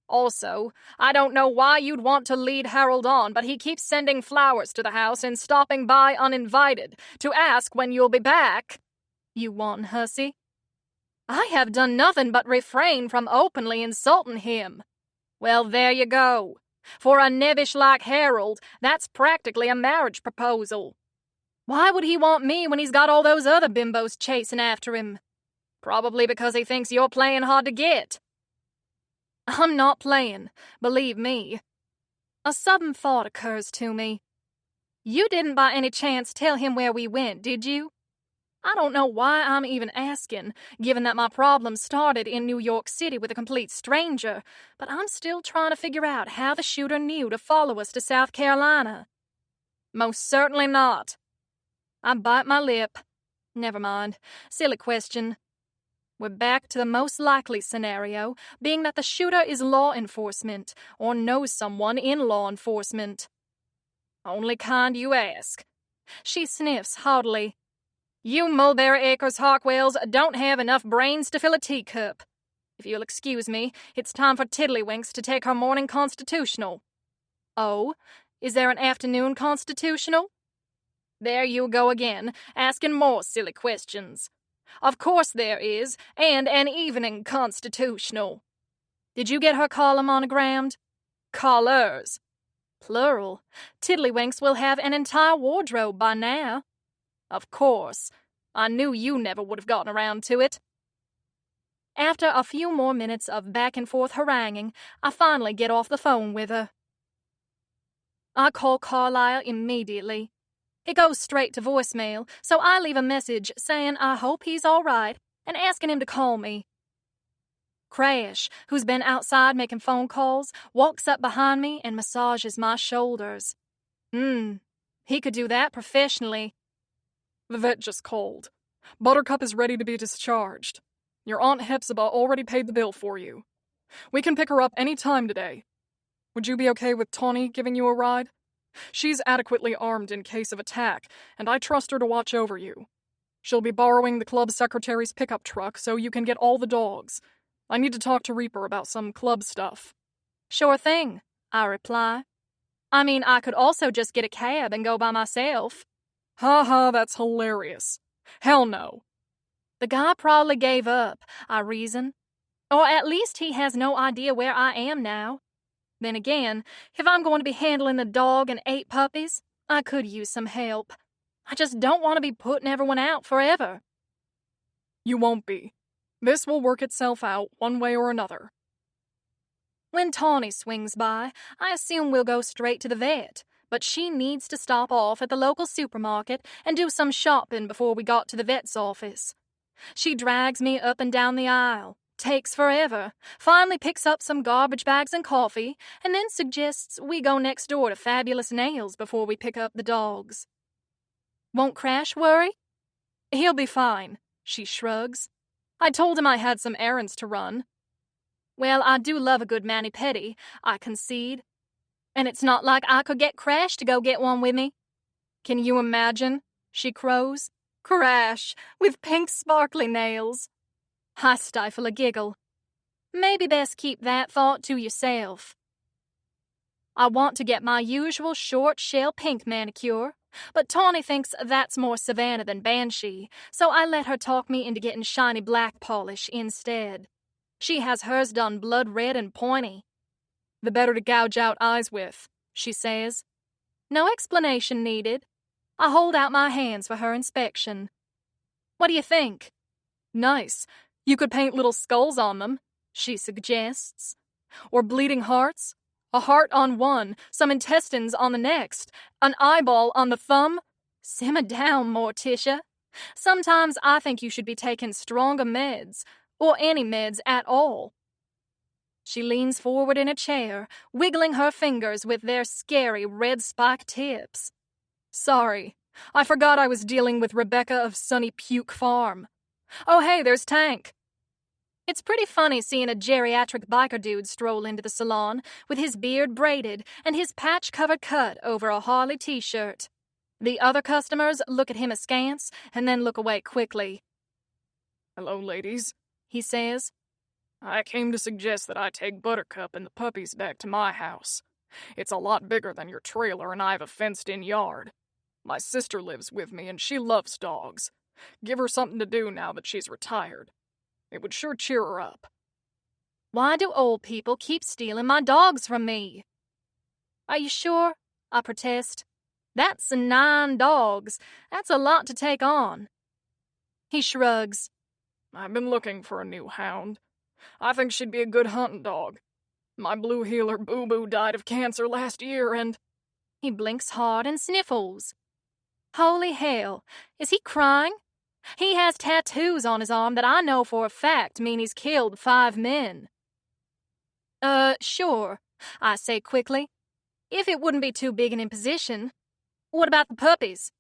Also, I don't know why you'd want to lead Harold on, but he keeps sending flowers to the house and stopping by uninvited to ask when you'll be back. You wanton hussy. I have done nothing but refrain from openly insulting him. Well, there you go. For a nebbish like Harold, that's practically a marriage proposal. Why would he want me when he's got all those other bimbos chasing after him? Probably because he thinks you're playing hard to get. I'm not playing, believe me. A sudden thought occurs to me. You didn't by any chance tell him where we went, did you? I don't know why I'm even asking, given that my problem started in New York City with a complete stranger, but I'm still trying to figure out how the shooter knew to follow us to South Carolina. Most certainly not. I bite my lip. Never mind. Silly question. We're back to the most likely scenario, being that the shooter is law enforcement, or knows someone in law enforcement. Only kind you ask. She sniffs haughtily. You Mulberry Acres Harkwells don't have enough brains to fill a teacup. If you'll excuse me, it's time for Tiddlywinks to take her morning constitutional. Oh, is there an afternoon constitutional? There you go again, asking more silly questions. Of course there is, and an evening constitutional. Did you get her column monogrammed? Collars. Plural. Tiddlywinks will have an entire wardrobe by now. Of course. I knew you never would have gotten around to it. After a few more minutes of back-and-forth haranguing, I finally get off the phone with her. I call Carlisle immediately. It goes straight to voicemail, so I leave a message saying I hope he's all right and asking him to call me. Crash, who's been outside making phone calls, walks up behind me and massages my shoulders. He could do that professionally. The vet just called. Buttercup is ready to be discharged. Your Aunt Hepzibah already paid the bill for you. We can pick her up any time today. Would you be okay with Tawny giving you a ride? She's adequately armed in case of attack, and I trust her to watch over you. She'll be borrowing the club secretary's pickup truck so you can get all the dogs. I need to talk to Reaper about some club stuff. Sure thing, I reply. I mean, I could also just get a cab and go by myself. Ha ha, that's hilarious. Hell no. The guy probably gave up, I reason. Or at least he has no idea where I am now. Then again, if I'm going to be handling a dog and 8 puppies, I could use some help. I just don't want to be putting everyone out forever. You won't be. This will work itself out one way or another. When Tawny swings by, I assume we'll go straight to the vet, but she needs to stop off at the local supermarket and do some shopping before we got to the vet's office. She drags me up and down the aisle, takes forever, finally picks up some garbage bags and coffee, and then suggests we go next door to Fabulous Nails before we pick up the dogs. Won't Crash worry? He'll be fine, she shrugs. I told him I had some errands to run. Well, I do love a good mani-pedi, I concede. And it's not like I could get Crash to go get one with me. Can you imagine? She crows. Crash, with pink sparkly nails. I stifle a giggle. Maybe best keep that thought to yourself. I want to get my usual short shell pink manicure, but Tawny thinks that's more Savannah than Banshee, so I let her talk me into getting shiny black polish instead. She has hers done blood red and pointy. The better to gouge out eyes with, she says. No explanation needed. I hold out my hands for her inspection. What do you think? Nice. You could paint little skulls on them, she suggests. Or bleeding hearts. A heart on one, some intestines on the next, an eyeball on the thumb. Simmer down, Morticia. Sometimes I think you should be taking stronger meds, or any meds at all. She leans forward in a chair, wiggling her fingers with their scary red spiked tips. Sorry, I forgot I was dealing with Rebecca of Sunny Puke Farm. Oh hey, there's Tank. It's pretty funny seeing a geriatric biker dude stroll into the salon with his beard braided and his patch-covered cut over a Harley t-shirt. The other customers look at him askance and then look away quickly. Hello, ladies, he says. I came to suggest that I take Buttercup and the puppies back to my house. It's a lot bigger than your trailer and I have a fenced-in yard. My sister lives with me and she loves dogs. Give her something to do now that she's retired. It would sure cheer her up. Why do old people keep stealing my dogs from me? Are you sure? I protest. That's 9 dogs. That's a lot to take on. He shrugs. I've been looking for a new hound. I think she'd be a good hunting dog. My blue heeler Boo Boo died of cancer last year and... He blinks hard and sniffles. Holy hell, is he crying? He has tattoos on his arm that I know for a fact mean he's killed 5 men. Sure, I say quickly. If it wouldn't be too big an imposition. What about the puppies?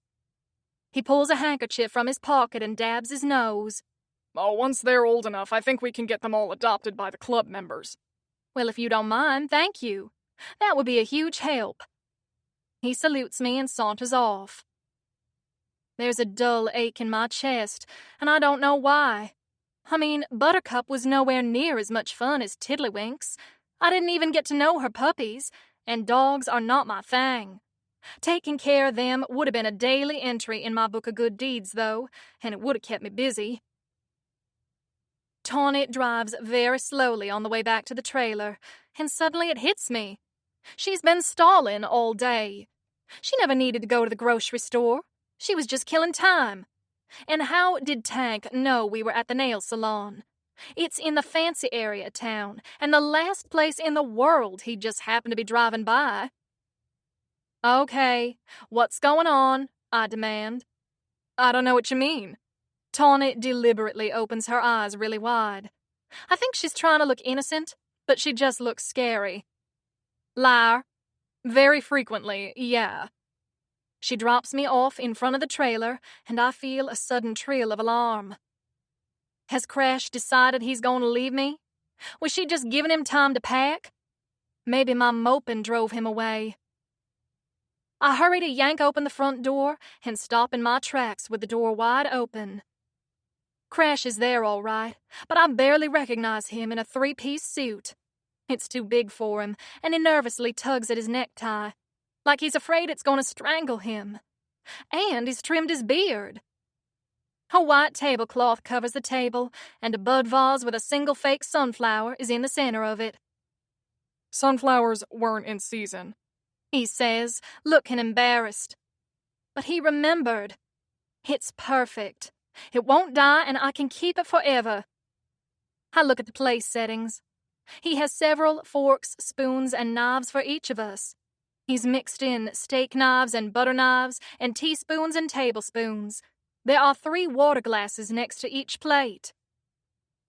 He pulls a handkerchief from his pocket and dabs his nose. Oh, once they're old enough, I think we can get them all adopted by the club members. Well, if you don't mind, thank you. That would be a huge help. He salutes me and saunters off. There's a dull ache in my chest, and I don't know why. I mean, Buttercup was nowhere near as much fun as Tiddlywinks. I didn't even get to know her puppies, and dogs are not my thing. Taking care of them would have been a daily entry in my book of good deeds, though, and it would have kept me busy. Tawny drives very slowly on the way back to the trailer, and suddenly it hits me. She's been stalling all day. She never needed to go to the grocery store. She was just killing time. And how did Tank know we were at the nail salon? It's in the fancy area of town, and the last place in the world he'd just happened to be driving by. Okay, what's going on? I demand. I don't know what you mean. Tawny deliberately opens her eyes really wide. I think she's trying to look innocent, but she just looks scary. Liar. Very frequently, yeah. She drops me off in front of the trailer, and I feel a sudden trill of alarm. Has Crash decided he's going to leave me? Was she just giving him time to pack? Maybe my moping drove him away. I hurry to yank open the front door and stop in my tracks with the door wide open. Crash is there all right, but I barely recognize him in a three-piece suit. It's too big for him, and he nervously tugs at his necktie, like he's afraid it's going to strangle him. And he's trimmed his beard. A white tablecloth covers the table, and a bud vase with a single fake sunflower is in the center of it. Sunflowers weren't in season, He says, looking embarrassed. But he remembered. It's perfect. It won't die, and I can keep it forever. I look at the place settings. He has several forks, spoons, and knives for each of us. He's mixed in steak knives and butter knives and teaspoons and tablespoons. There are 3 water glasses next to each plate.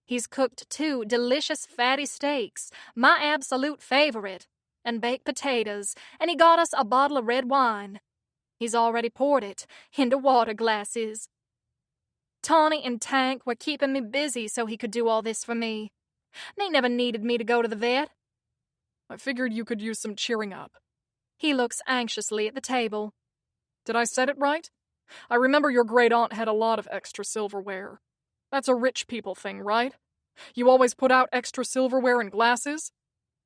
He's cooked 2 delicious fatty steaks, my absolute favorite, and baked potatoes, and he got us a bottle of red wine. He's already poured it into water glasses. Tawny and Tank were keeping me busy so he could do all this for me. They never needed me to go to the vet. I figured you could use some cheering up. He looks anxiously at the table. Did I set it right? I remember your great-aunt had a lot of extra silverware. That's a rich people thing, right? You always put out extra silverware and glasses?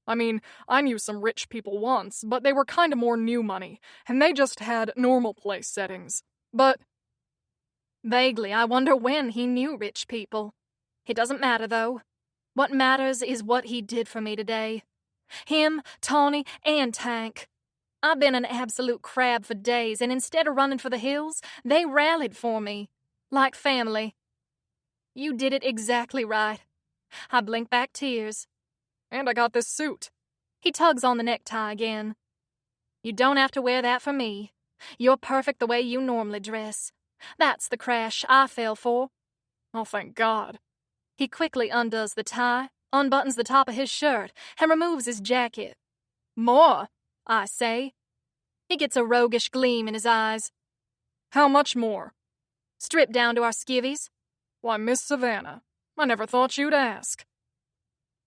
I mean, I knew some rich people once, but they were kind of more new money, and they just had normal place settings. But Vaguely, I wonder when he knew rich people. It doesn't matter, though. What matters is what he did for me today. Him, Tawny, and Tank. I've been an absolute crab for days, and instead of running for the hills, they rallied for me. Like family. You did it exactly right. I blink back tears. And I got this suit. He tugs on the necktie again. You don't have to wear that for me. You're perfect the way you normally dress. That's the Crash I fell for. Oh, thank God. He quickly undoes the tie, unbuttons the top of his shirt, and removes his jacket. More, I say. He gets a roguish gleam in his eyes. How much more? Stripped down to our skivvies. Why, Miss Savannah, I never thought you'd ask.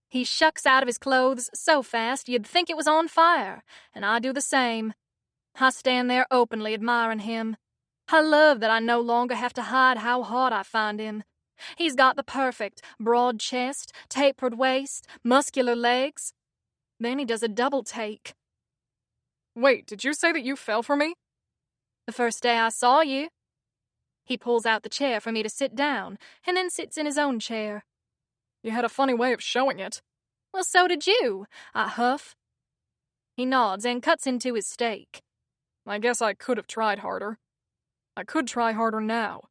He shucks out of his clothes so fast you'd think it was on fire, and I do the same. I stand there openly admiring him. I love that I no longer have to hide how hot I find him. He's got the perfect broad chest, tapered waist, muscular legs. Then he does a double take. Wait, did you say that you fell for me? The first day I saw you. He pulls out the chair for me to sit down, and then sits in his own chair. You had a funny way of showing it. Well, so did you, I huff. He nods and cuts into his steak. I guess I could have tried harder. I could try harder now.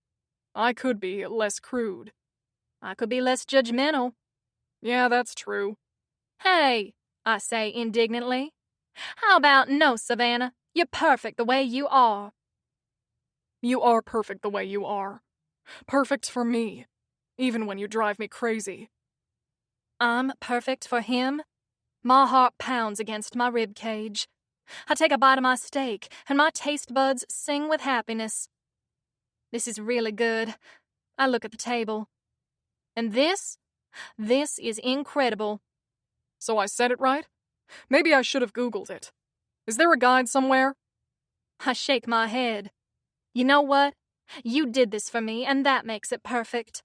I could be less crude. I could be less judgmental. Yeah, that's true. Hey, I say indignantly. How about no, Savannah? You're perfect the way you are. You are perfect the way you are. Perfect for me, even when you drive me crazy. I'm perfect for him. My heart pounds against my rib cage. I take a bite of my steak, and my taste buds sing with happiness. This is really good. I look at the table. And this is incredible. So I said it right? Maybe I should have Googled it. Is there a guide somewhere? I shake my head. You know what? You did this for me, and that makes it perfect.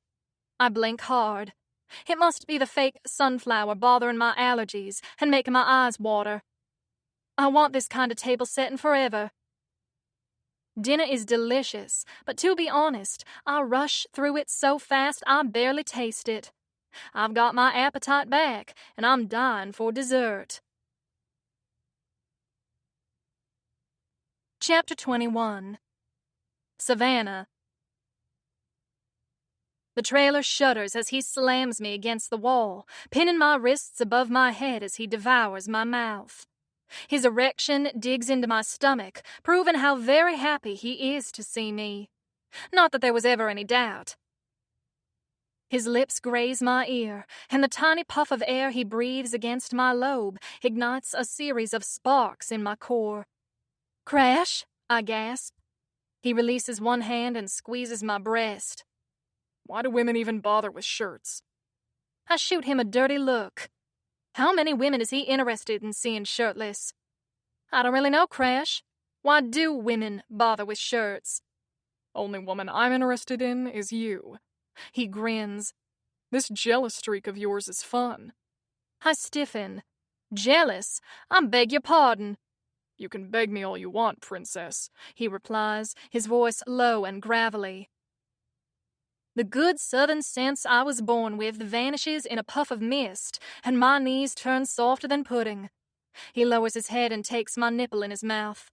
I blink hard. It must be the fake sunflower bothering my allergies and making my eyes water. I want this kind of table setting forever. Dinner is delicious, but to be honest, I rush through it so fast I barely taste it. I've got my appetite back, and I'm dying for dessert. Chapter 21. Savannah. The trailer shudders as he slams me against the wall, pinning my wrists above my head as he devours my mouth. His erection digs into my stomach, proving how very happy he is to see me. Not that there was ever any doubt. His lips graze my ear, and the tiny puff of air he breathes against my lobe ignites a series of sparks in my core. "Crash," I gasp. He releases one hand and squeezes my breast. Why do women even bother with shirts? I shoot him a dirty look. How many women is he interested in seeing shirtless? I don't really know, Crash. Why do women bother with shirts? Only woman I'm interested in is you. He grins. This jealous streak of yours is fun. I stiffen. Jealous? I beg your pardon. You can beg me all you want, princess, he replies, his voice low and gravelly. The good southern sense I was born with vanishes in a puff of mist, and my knees turn softer than pudding. He lowers his head and takes my nipple in his mouth.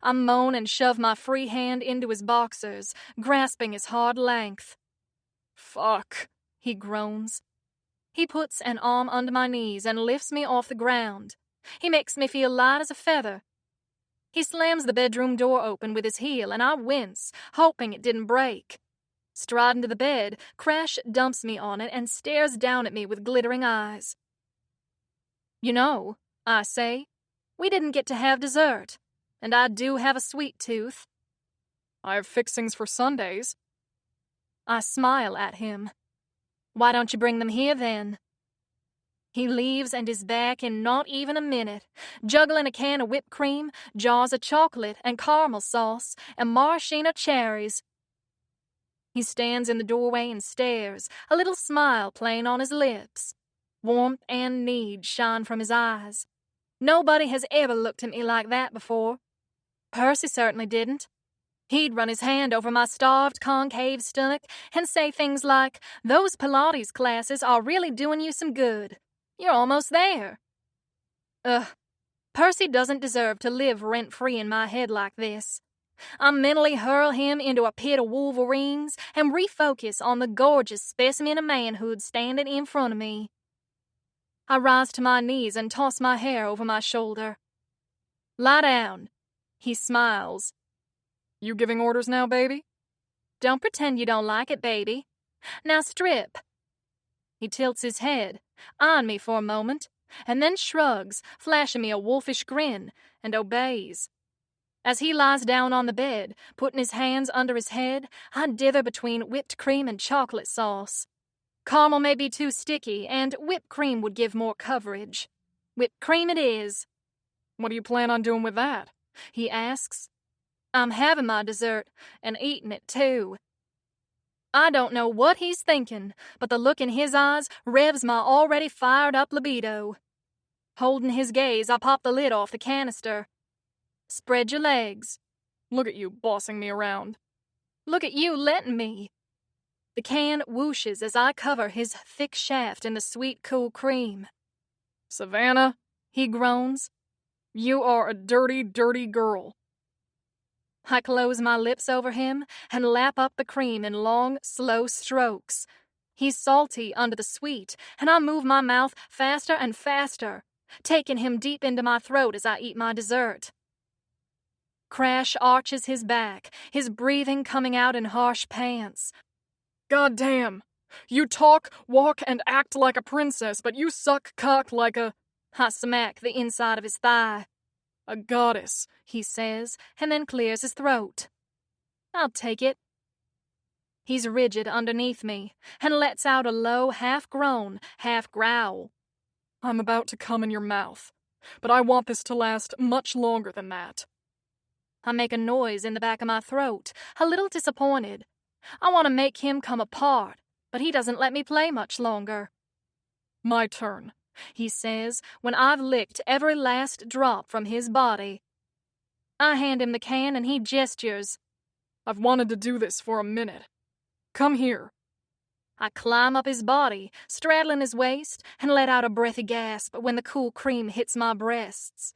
I moan and shove my free hand into his boxers, grasping his hard length. Fuck, he groans. He puts an arm under my knees and lifts me off the ground. He makes me feel light as a feather. He slams the bedroom door open with his heel, and I wince, hoping it didn't break. Striding to the bed, Crash dumps me on it and stares down at me with glittering eyes. "You know," I say, "we didn't get to have dessert, and I do have a sweet tooth." I have fixings for Sundays. I smile at him. "Why don't you bring them here, then?" He leaves and is back in not even a minute, juggling a can of whipped cream, jars of chocolate and caramel sauce, and maraschino cherries. He stands in the doorway and stares, a little smile playing on his lips. Warmth and need shine from his eyes. Nobody has ever looked at me like that before. Percy certainly didn't. He'd run his hand over my starved, concave stomach and say things like, "Those Pilates classes are really doing you some good. You're almost there." Percy doesn't deserve to live rent-free in my head like this. I mentally hurl him into a pit of wolverines and refocus on the gorgeous specimen of manhood standing in front of me. I rise to my knees and toss my hair over my shoulder. "Lie down." He smiles. You giving orders now, baby? "Don't pretend you don't like it, baby. Now strip." He tilts his head, eyeing me for a moment, and then shrugs, flashing me a wolfish grin, and obeys. As he lies down on the bed, putting his hands under his head, I dither between whipped cream and chocolate sauce. Caramel may be too sticky, and whipped cream would give more coverage. Whipped cream it is. What do you plan on doing with that? He asks. I'm having my dessert, and eating it too. I don't know what he's thinking, but the look in his eyes revs my already fired-up libido. Holding his gaze, I pop the lid off the canister. "Spread your legs." Look at you bossing me around. "Look at you letting me." The can whooshes as I cover his thick shaft in the sweet, cool cream. "Savannah," he groans, "you are a dirty, dirty girl." I close my lips over him and lap up the cream in long, slow strokes. He's salty under the sweet, and I move my mouth faster and faster, taking him deep into my throat as I eat my dessert. Crash arches his back, his breathing coming out in harsh pants. "God damn! You talk, walk, and act like a princess, but you suck cock like a—" I smack the inside of his thigh. "A goddess," he says, and then clears his throat. I'll take it. He's rigid underneath me, and lets out a low half-groan, half-growl. "I'm about to come in your mouth, but I want this to last much longer than that." I make a noise in the back of my throat, a little disappointed. I want to make him come apart, but he doesn't let me play much longer. "My turn," he says, when I've licked every last drop from his body. I hand him the can and he gestures. "I've wanted to do this for a minute. Come here." I climb up his body, straddling his waist, and let out a breathy gasp when the cool cream hits my breasts.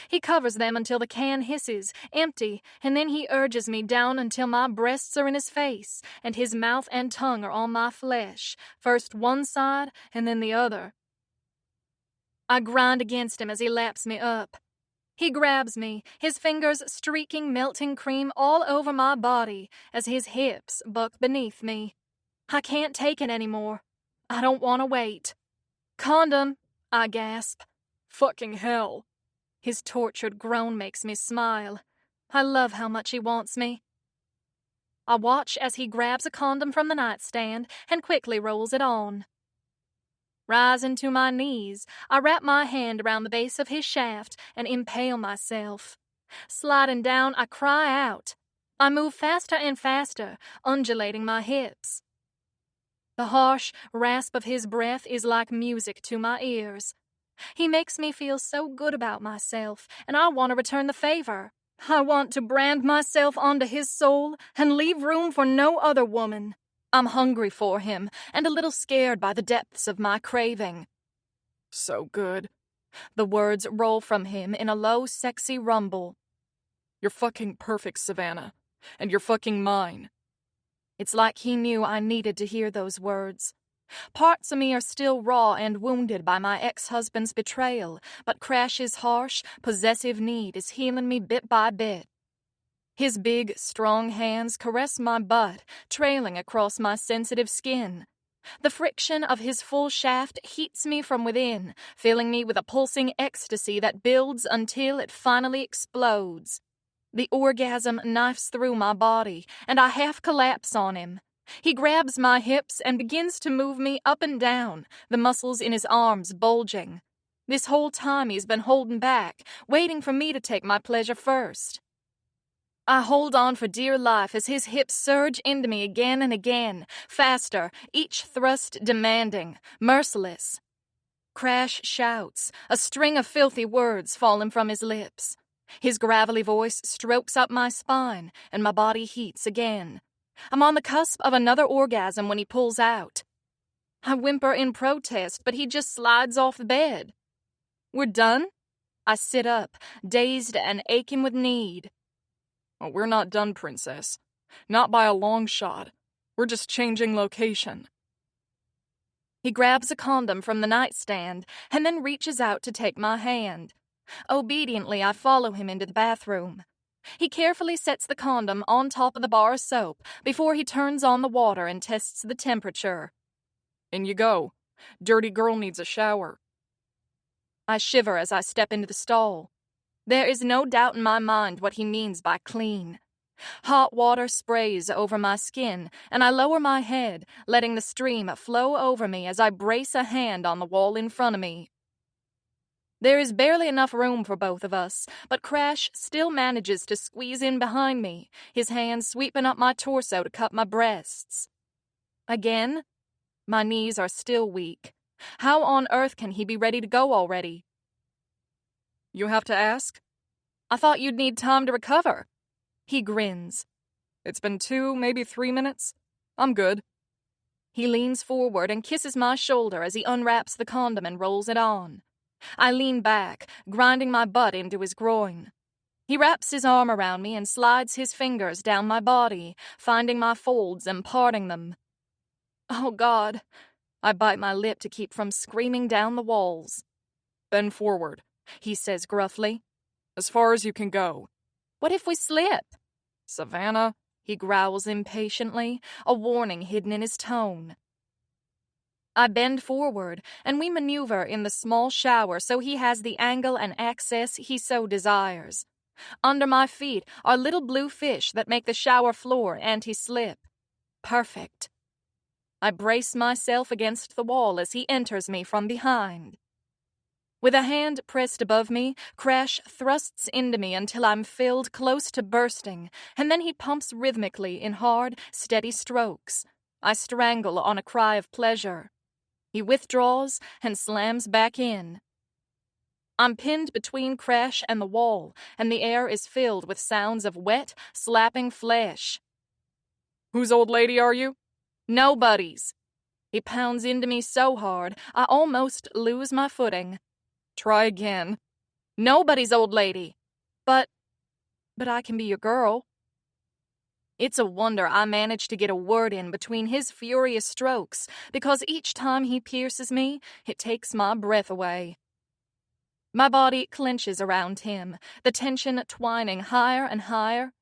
He covers them until the can hisses, empty, and then he urges me down until my breasts are in his face, and his mouth and tongue are on my flesh, first one side and then the other. I grind against him as he laps me up. He grabs me, his fingers streaking melting cream all over my body as his hips buck beneath me. I can't take it anymore. I don't want to wait. Condom, I gasp. Fucking hell. His tortured groan makes me smile. I love how much he wants me. I watch as he grabs a condom from the nightstand and quickly rolls it on. Rising to my knees, I wrap my hand around the base of his shaft and impale myself. Sliding down, I cry out. I move faster and faster, undulating my hips. The harsh rasp of his breath is like music to my ears. He makes me feel so good about myself, and I want to return the favor. I want to brand myself onto his soul and leave room for no other woman. I'm hungry for him, and a little scared by the depths of my craving. So good. The words roll from him in a low, sexy rumble. You're fucking perfect, Savannah. And you're fucking mine. It's like he knew I needed to hear those words. Parts of me are still raw and wounded by my ex-husband's betrayal, but Crash's harsh, possessive need is healing me bit by bit. His big, strong hands caress my butt, trailing across my sensitive skin. The friction of his full shaft heats me from within, filling me with a pulsing ecstasy that builds until it finally explodes. The orgasm knifes through my body, and I half collapse on him. He grabs my hips and begins to move me up and down, the muscles in his arms bulging. This whole time he's been holding back, waiting for me to take my pleasure first. I hold on for dear life as his hips surge into me again and again, faster, each thrust demanding, merciless. Crash shouts, a string of filthy words falling from his lips. His gravelly voice strokes up my spine, and my body heats again. I'm on the cusp of another orgasm when he pulls out. I whimper in protest, but he just slides off the bed. We're done? I sit up, dazed and aching with need. Oh, we're not done, Princess. Not by a long shot. We're just changing location. He grabs a condom from the nightstand and then reaches out to take my hand. Obediently, I follow him into the bathroom. He carefully sets the condom on top of the bar of soap before he turns on the water and tests the temperature. In you go. Dirty girl needs a shower. I shiver as I step into the stall. There is no doubt in my mind what he means by clean. Hot water sprays over my skin, and I lower my head, letting the stream flow over me as I brace a hand on the wall in front of me. There is barely enough room for both of us, but Crash still manages to squeeze in behind me, his hands sweeping up my torso to cup my breasts. Again, my knees are still weak. How on earth can he be ready to go already? You have to ask? I thought you'd need time to recover. He grins. It's been 2, maybe 3 minutes. I'm good. He leans forward and kisses my shoulder as he unwraps the condom and rolls it on. I lean back, grinding my butt into his groin. He wraps his arm around me and slides his fingers down my body, finding my folds and parting them. Oh, God. I bite my lip to keep from screaming down the walls. Bend forward, he says gruffly. As far as you can go. What if we slip? Savannah, he growls impatiently, a warning hidden in his tone. I bend forward, and we maneuver in the small shower so he has the angle and access he so desires. Under my feet are little blue fish that make the shower floor anti-slip. Perfect. I brace myself against the wall as he enters me from behind. With a hand pressed above me, Crash thrusts into me until I'm filled close to bursting, and then he pumps rhythmically in hard, steady strokes. I strangle on a cry of pleasure. He withdraws and slams back in. I'm pinned between Crash and the wall, and the air is filled with sounds of wet, slapping flesh. Whose old lady are you? Nobody's. He pounds into me so hard, I almost lose my footing. Try again. Nobody's old lady. But I can be your girl. It's a wonder I manage to get a word in between his furious strokes, because each time he pierces me, it takes my breath away. My body clenches around him, the tension twining higher and higher.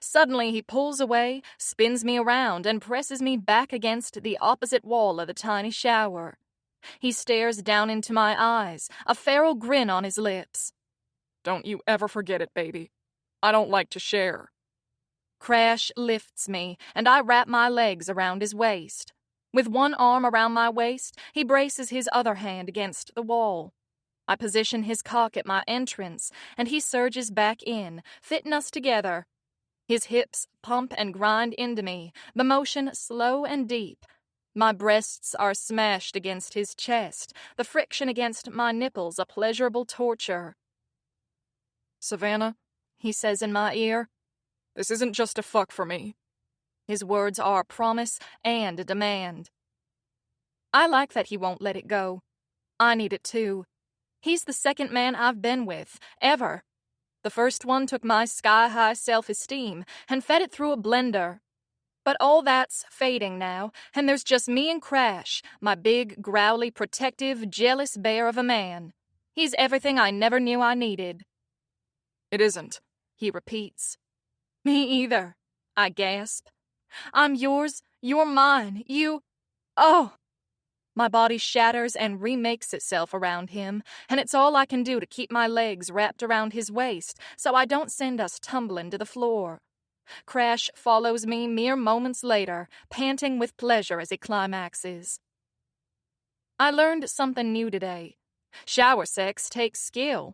Suddenly he pulls away, spins me around, and presses me back against the opposite wall of the tiny shower. He stares down into my eyes, a feral grin on his lips. Don't you ever forget it, baby. I don't like to share. Crash lifts me, and I wrap my legs around his waist. With one arm around my waist, he braces his other hand against the wall. I position his cock at my entrance, and he surges back in, fitting us together. His hips pump and grind into me, the motion slow and deep. My breasts are smashed against his chest, the friction against my nipples a pleasurable torture. Savannah, he says in my ear, this isn't just a fuck for me. His words are a promise and a demand. I like that he won't let it go. I need it too. He's the second man I've been with, ever. The first one took my sky-high self-esteem and fed it through a blender. But all that's fading now, and there's just me and Crash, my big, growly, protective, jealous bear of a man. He's everything I never knew I needed. It isn't, he repeats. Me either, I gasp. I'm yours, you're mine, Oh! My body shatters and remakes itself around him, and it's all I can do to keep my legs wrapped around his waist so I don't send us tumbling to the floor. Crash follows me mere moments later, panting with pleasure as he climaxes. I learned something new today. Shower sex takes skill.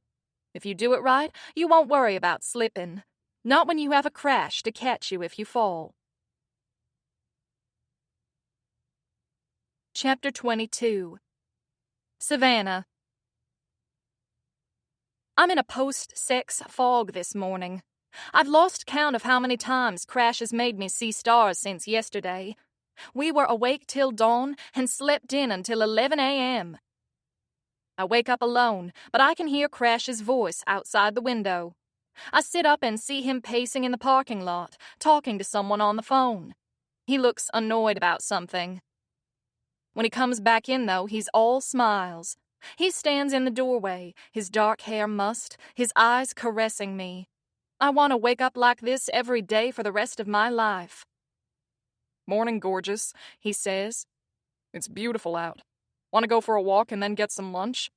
If you do it right, you won't worry about slipping. Not when you have a Crash to catch you if you fall. Chapter 22. Savannah. I'm in a post-sex fog this morning. I've lost count of how many times Crash has made me see stars since yesterday. We were awake till dawn and slept in until 11 a.m. I wake up alone, but I can hear Crash's voice outside the window. I sit up and see him pacing in the parking lot, talking to someone on the phone. He looks annoyed about something. When he comes back in, though, he's all smiles. He stands in the doorway, his dark hair mussed, his eyes caressing me. I want to wake up like this every day for the rest of my life. Morning, gorgeous, he says. It's beautiful out. Want to go for a walk and then get some lunch?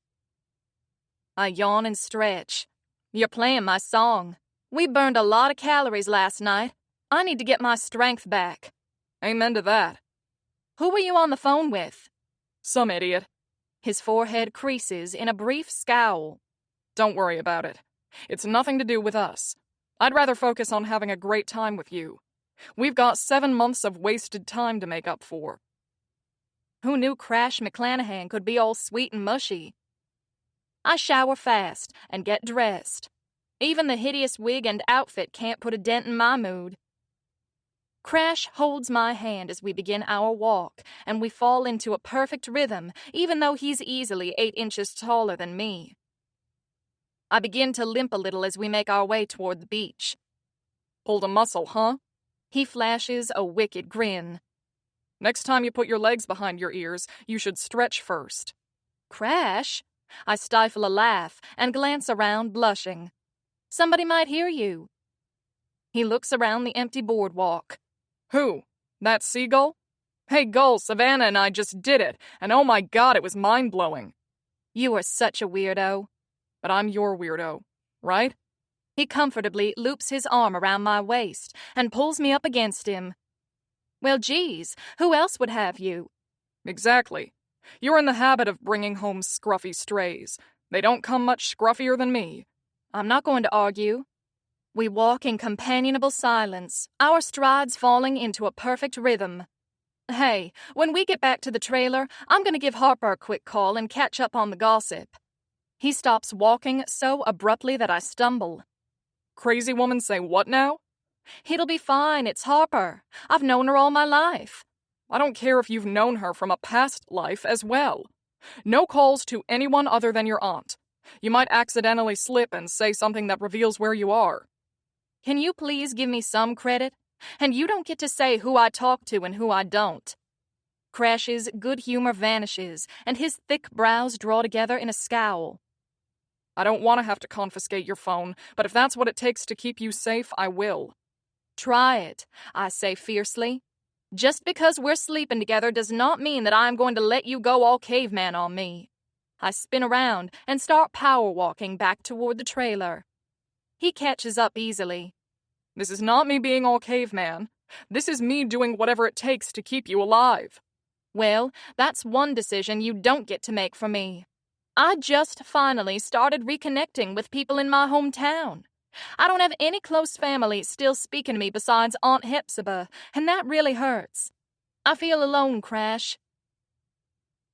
I yawn and stretch. You're playing my song. We burned a lot of calories last night. I need to get my strength back. Amen to that. Who were you on the phone with? Some idiot. His forehead creases in a brief scowl. Don't worry about it. It's nothing to do with us. I'd rather focus on having a great time with you. We've got 7 months of wasted time to make up for. Who knew Crash McClanahan could be all sweet and mushy? I shower fast and get dressed. Even the hideous wig and outfit can't put a dent in my mood. Crash holds my hand as we begin our walk, and we fall into a perfect rhythm, even though he's easily 8 inches taller than me. I begin to limp a little as we make our way toward the beach. Pulled a muscle, huh? He flashes a wicked grin. Next time you put your legs behind your ears, you should stretch first. Crash? I stifle a laugh and glance around, blushing. Somebody might hear you. He looks around the empty boardwalk. Who? That seagull? Hey, gull, Savannah and I just did it, and oh my God, it was mind-blowing. You are such a weirdo. But I'm your weirdo, right? He comfortably loops his arm around my waist and pulls me up against him. Well, geez, who else would have you? Exactly. You're in the habit of bringing home scruffy strays. They don't come much scruffier than me. I'm not going to argue. We walk in companionable silence, our strides falling into a perfect rhythm. Hey, when we get back to the trailer, I'm going to give Harper a quick call and catch up on the gossip. He stops walking so abruptly that I stumble. Crazy woman say what now? It'll be fine, it's Harper. I've known her all my life. I don't care if you've known her from a past life as well. No calls to anyone other than your aunt. You might accidentally slip and say something that reveals where you are. Can you please give me some credit? And you don't get to say who I talk to and who I don't. Crash's good humor vanishes, and his thick brows draw together in a scowl. I don't want to have to confiscate your phone, but if that's what it takes to keep you safe, I will. Try it, I say fiercely. Just because we're sleeping together does not mean that I'm going to let you go all caveman on me. I spin around and start power walking back toward the trailer. He catches up easily. This is not me being all caveman. This is me doing whatever it takes to keep you alive. Well, that's one decision you don't get to make for me. I just finally started reconnecting with people in my hometown. I don't have any close family still speaking to me besides Aunt Hepzibah, and that really hurts. I feel alone, Crash.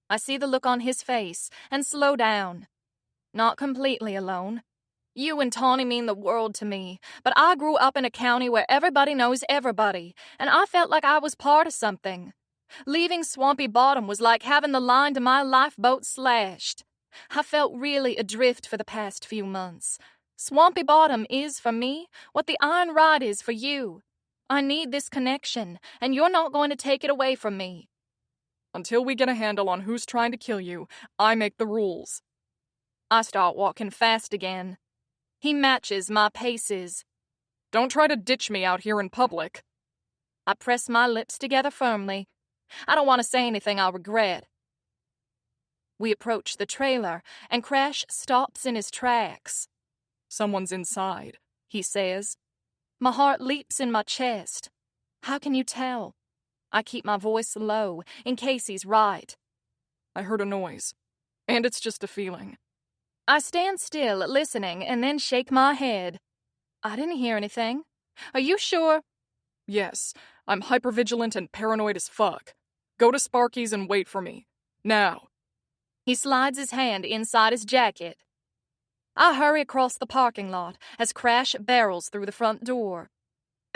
I see the look on his face and slow down. Not completely alone. You and Tawny mean the world to me, but I grew up in a county where everybody knows everybody, and I felt like I was part of something. Leaving Swampy Bottom was like having the line to my lifeboat slashed. I felt really adrift for the past few months. Swampy Bottom is, for me, what the Iron Rod is for you. I need this connection, and you're not going to take it away from me. Until we get a handle on who's trying to kill you, I make the rules. I start walking fast again. He matches my paces. Don't try to ditch me out here in public. I press my lips together firmly. I don't want to say anything I'll regret. We approach the trailer, and Crash stops in his tracks. Someone's inside, he says. My heart leaps in my chest. How can you tell? I keep my voice low, in case he's right. I heard a noise, and it's just a feeling. I stand still, listening, and then shake my head. I didn't hear anything. Are you sure? Yes, I'm hypervigilant and paranoid as fuck. Go to Sparky's and wait for me. Now. He slides his hand inside his jacket. I hurry across the parking lot as Crash barrels through the front door.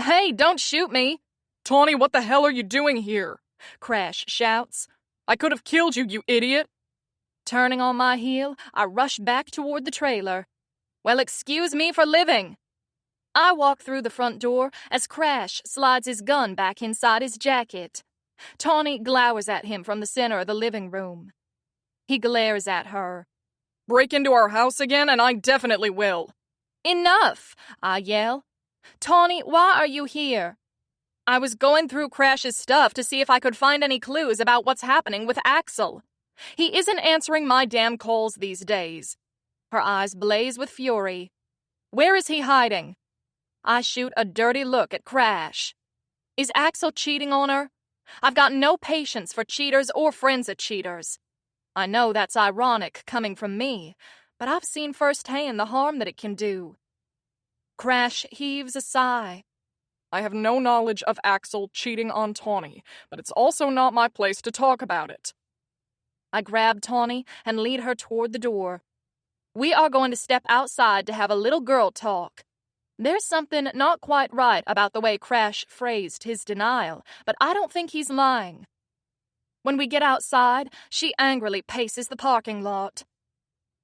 Hey, don't shoot me! Tawny, what the hell are you doing here? Crash shouts. I could have killed you, you idiot! Turning on my heel, I rush back toward the trailer. Well, excuse me for living. I walk through the front door as Crash slides his gun back inside his jacket. Tawny glowers at him from the center of the living room. He glares at her. Break into our house again, and I definitely will. Enough, I yell. Tawny, why are you here? I was going through Crash's stuff to see if I could find any clues about what's happening with Axel. He isn't answering my damn calls these days. Her eyes blaze with fury. Where is he hiding? I shoot a dirty look at Crash. Is Axel cheating on her? I've got no patience for cheaters or friends of cheaters. I know that's ironic coming from me, but I've seen firsthand the harm that it can do. Crash heaves a sigh. I have no knowledge of Axel cheating on Tawny, but it's also not my place to talk about it. I grab Tawny and lead her toward the door. We are going to step outside to have a little girl talk. There's something not quite right about the way Crash phrased his denial, but I don't think he's lying. When we get outside, she angrily paces the parking lot.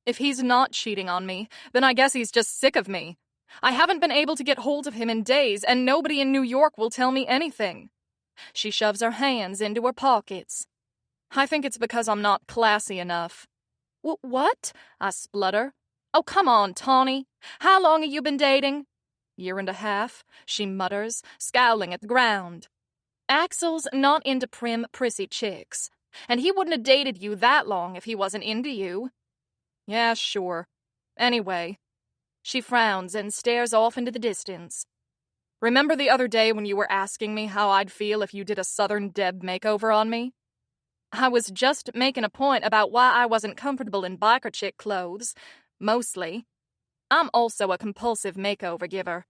If he's not cheating on me, then I guess he's just sick of me. I haven't been able to get hold of him in days, and nobody in New York will tell me anything. She shoves her hands into her pockets. I think it's because I'm not classy enough. What? I splutter. Oh, come on, Tawny. How long have you been dating? Year and a half, she mutters, scowling at the ground. Axel's not into prim, prissy chicks, and he wouldn't have dated you that long if he wasn't into you. Yeah, sure. Anyway, she frowns and stares off into the distance. Remember the other day when you were asking me how I'd feel if you did a Southern Deb makeover on me? I was just making a point about why I wasn't comfortable in biker chick clothes, mostly. I'm also a compulsive makeover giver.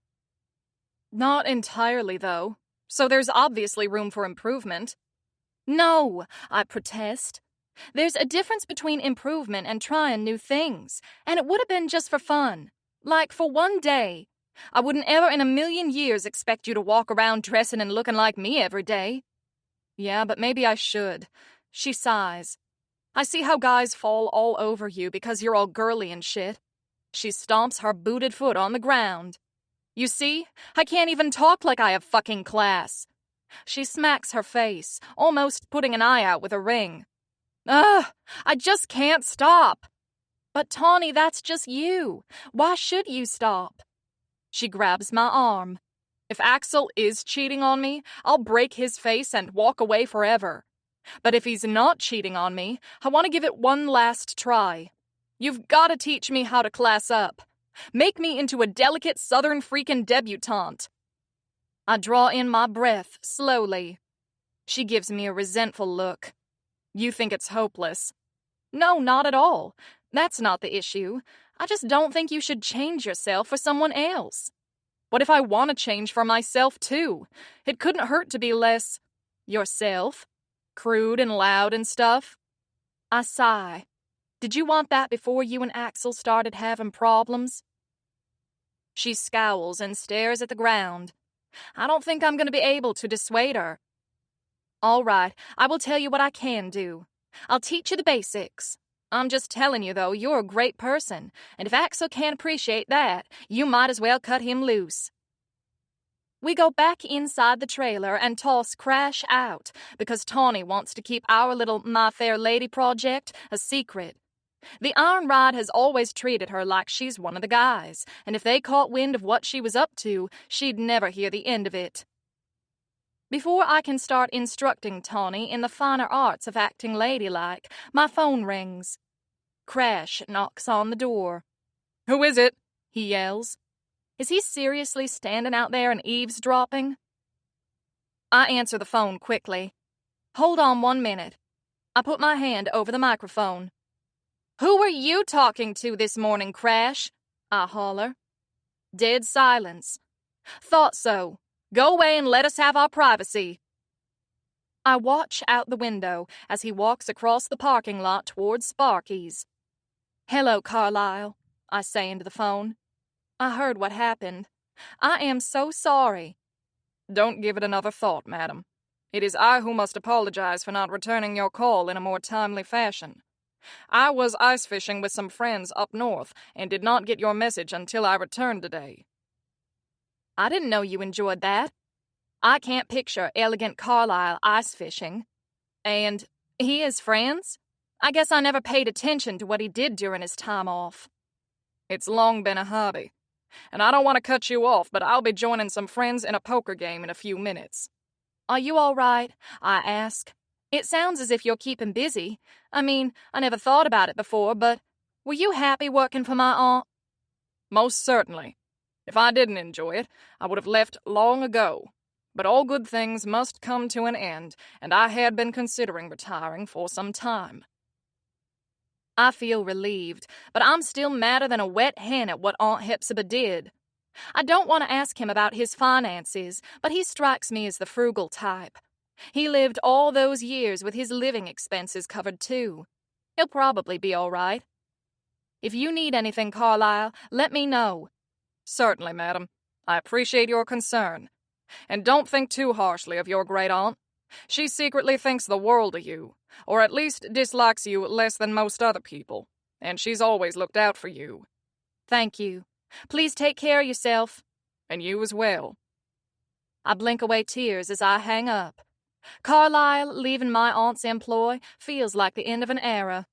Not entirely, though, so there's obviously room for improvement. No, I protest. There's a difference between improvement and trying new things, and it would have been just for fun. Like, for one day. I wouldn't ever in a million years expect you to walk around dressing and looking like me every day. Yeah, but maybe I should. She sighs. I see how guys fall all over you because you're all girly and shit. She stomps her booted foot on the ground. You see, I can't even talk like I have fucking class. She smacks her face, almost putting an eye out with a ring. Ugh, I just can't stop. But Tawny, that's just you. Why should you stop? She grabs my arm. If Axel is cheating on me, I'll break his face and walk away forever. But if he's not cheating on me, I want to give it one last try. You've got to teach me how to class up. Make me into a delicate southern freakin' debutante. I draw in my breath slowly. She gives me a resentful look. You think it's hopeless? No, not at all. That's not the issue. I just don't think you should change yourself for someone else. What if I want to change for myself, too? It couldn't hurt to be less yourself. Crude and loud and stuff. I sigh. Did you want that before you and Axel started having problems? She scowls and stares at the ground. I don't think I'm going to be able to dissuade her. All right, I will tell you what I can do. I'll teach you the basics. I'm just telling you, though, you're a great person, and if Axel can't appreciate that, you might as well cut him loose. We go back inside the trailer and toss Crash out because Tawny wants to keep our little My Fair Lady project a secret. The Iron Ride has always treated her like she's one of the guys, and if they caught wind of what she was up to, she'd never hear the end of it. Before I can start instructing Tawny in the finer arts of acting ladylike, my phone rings. Crash knocks on the door. "Who is it?" he yells. Is he seriously standing out there and eavesdropping? I answer the phone quickly. Hold on 1 minute. I put my hand over the microphone. Who were you talking to this morning, Crash? I holler. Dead silence. Thought so. Go away and let us have our privacy. I watch out the window as he walks across the parking lot towards Sparky's. Hello, Carlisle, I say into the phone. I heard what happened. I am so sorry. Don't give it another thought, madam. It is I who must apologize for not returning your call in a more timely fashion. I was ice fishing with some friends up north and did not get your message until I returned today. I didn't know you enjoyed that. I can't picture elegant Carlisle ice fishing. And he is friends? I guess I never paid attention to what he did during his time off. It's long been a hobby. And I don't want to cut you off, but I'll be joining some friends in a poker game in a few minutes. Are you all right? I ask. It sounds as if you're keeping busy. I mean, I never thought about it before, but were you happy working for my aunt? Most certainly. If I didn't enjoy it, I would have left long ago. But all good things must come to an end, and I had been considering retiring for some time. I feel relieved, but I'm still madder than a wet hen at what Aunt Hepzibah did. I don't want to ask him about his finances, but he strikes me as the frugal type. He lived all those years with his living expenses covered, too. He'll probably be all right. If you need anything, Carlisle, let me know. Certainly, madam. I appreciate your concern. And don't think too harshly of your great-aunt. She secretly thinks the world of you, or at least dislikes you less than most other people, and she's always looked out for you. Thank you. Please take care of yourself. And you as well. I blink away tears as I hang up. Carlisle leaving my aunt's employ feels like the end of an era.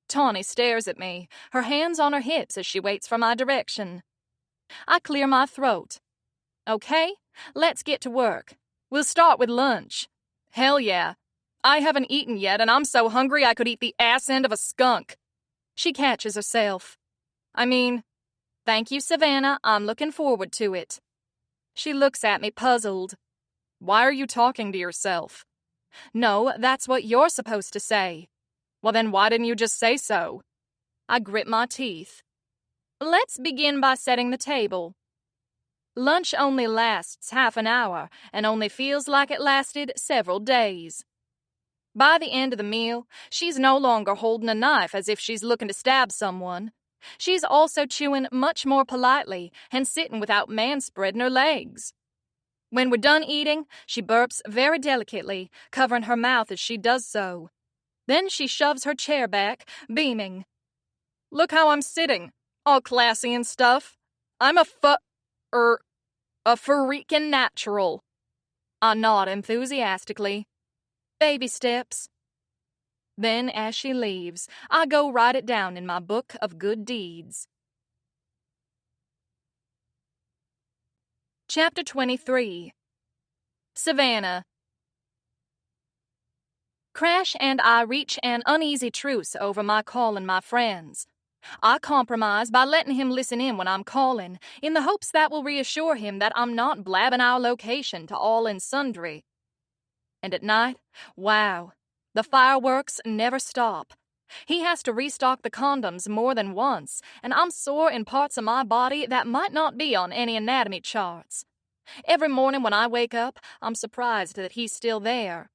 Tawny stares at me, her hands on her hips as she waits for my direction. I clear my throat. Okay, let's get to work. We'll start with lunch. Hell yeah. I haven't eaten yet, and I'm so hungry I could eat the ass end of a skunk. She catches herself. Thank you, Savannah. I'm looking forward to it. She looks at me puzzled. Why are you talking to yourself? No, that's what you're supposed to say. Well, then why didn't you just say so? I grit my teeth. Let's begin by setting the table. Lunch only lasts half an hour and only feels like it lasted several days. By the end of the meal, she's no longer holding a knife as if she's looking to stab someone. She's also chewing much more politely and sitting without manspreading her legs. When we're done eating, she burps very delicately, covering her mouth as she does so. Then she shoves her chair back, beaming. Look how I'm sitting, all classy and stuff. I'm a freaking natural. I nod enthusiastically. Baby steps. Then, as she leaves, I go write it down in my book of good deeds. Chapter 23. Savannah. Crash and I reach an uneasy truce over my calling my friends. I compromise by letting him listen in when I'm calling, in the hopes that will reassure him that I'm not blabbing our location to all and sundry. And at night, wow, the fireworks never stop. He has to restock the condoms more than once, and I'm sore in parts of my body that might not be on any anatomy charts. Every morning when I wake up, I'm surprised that he's still there.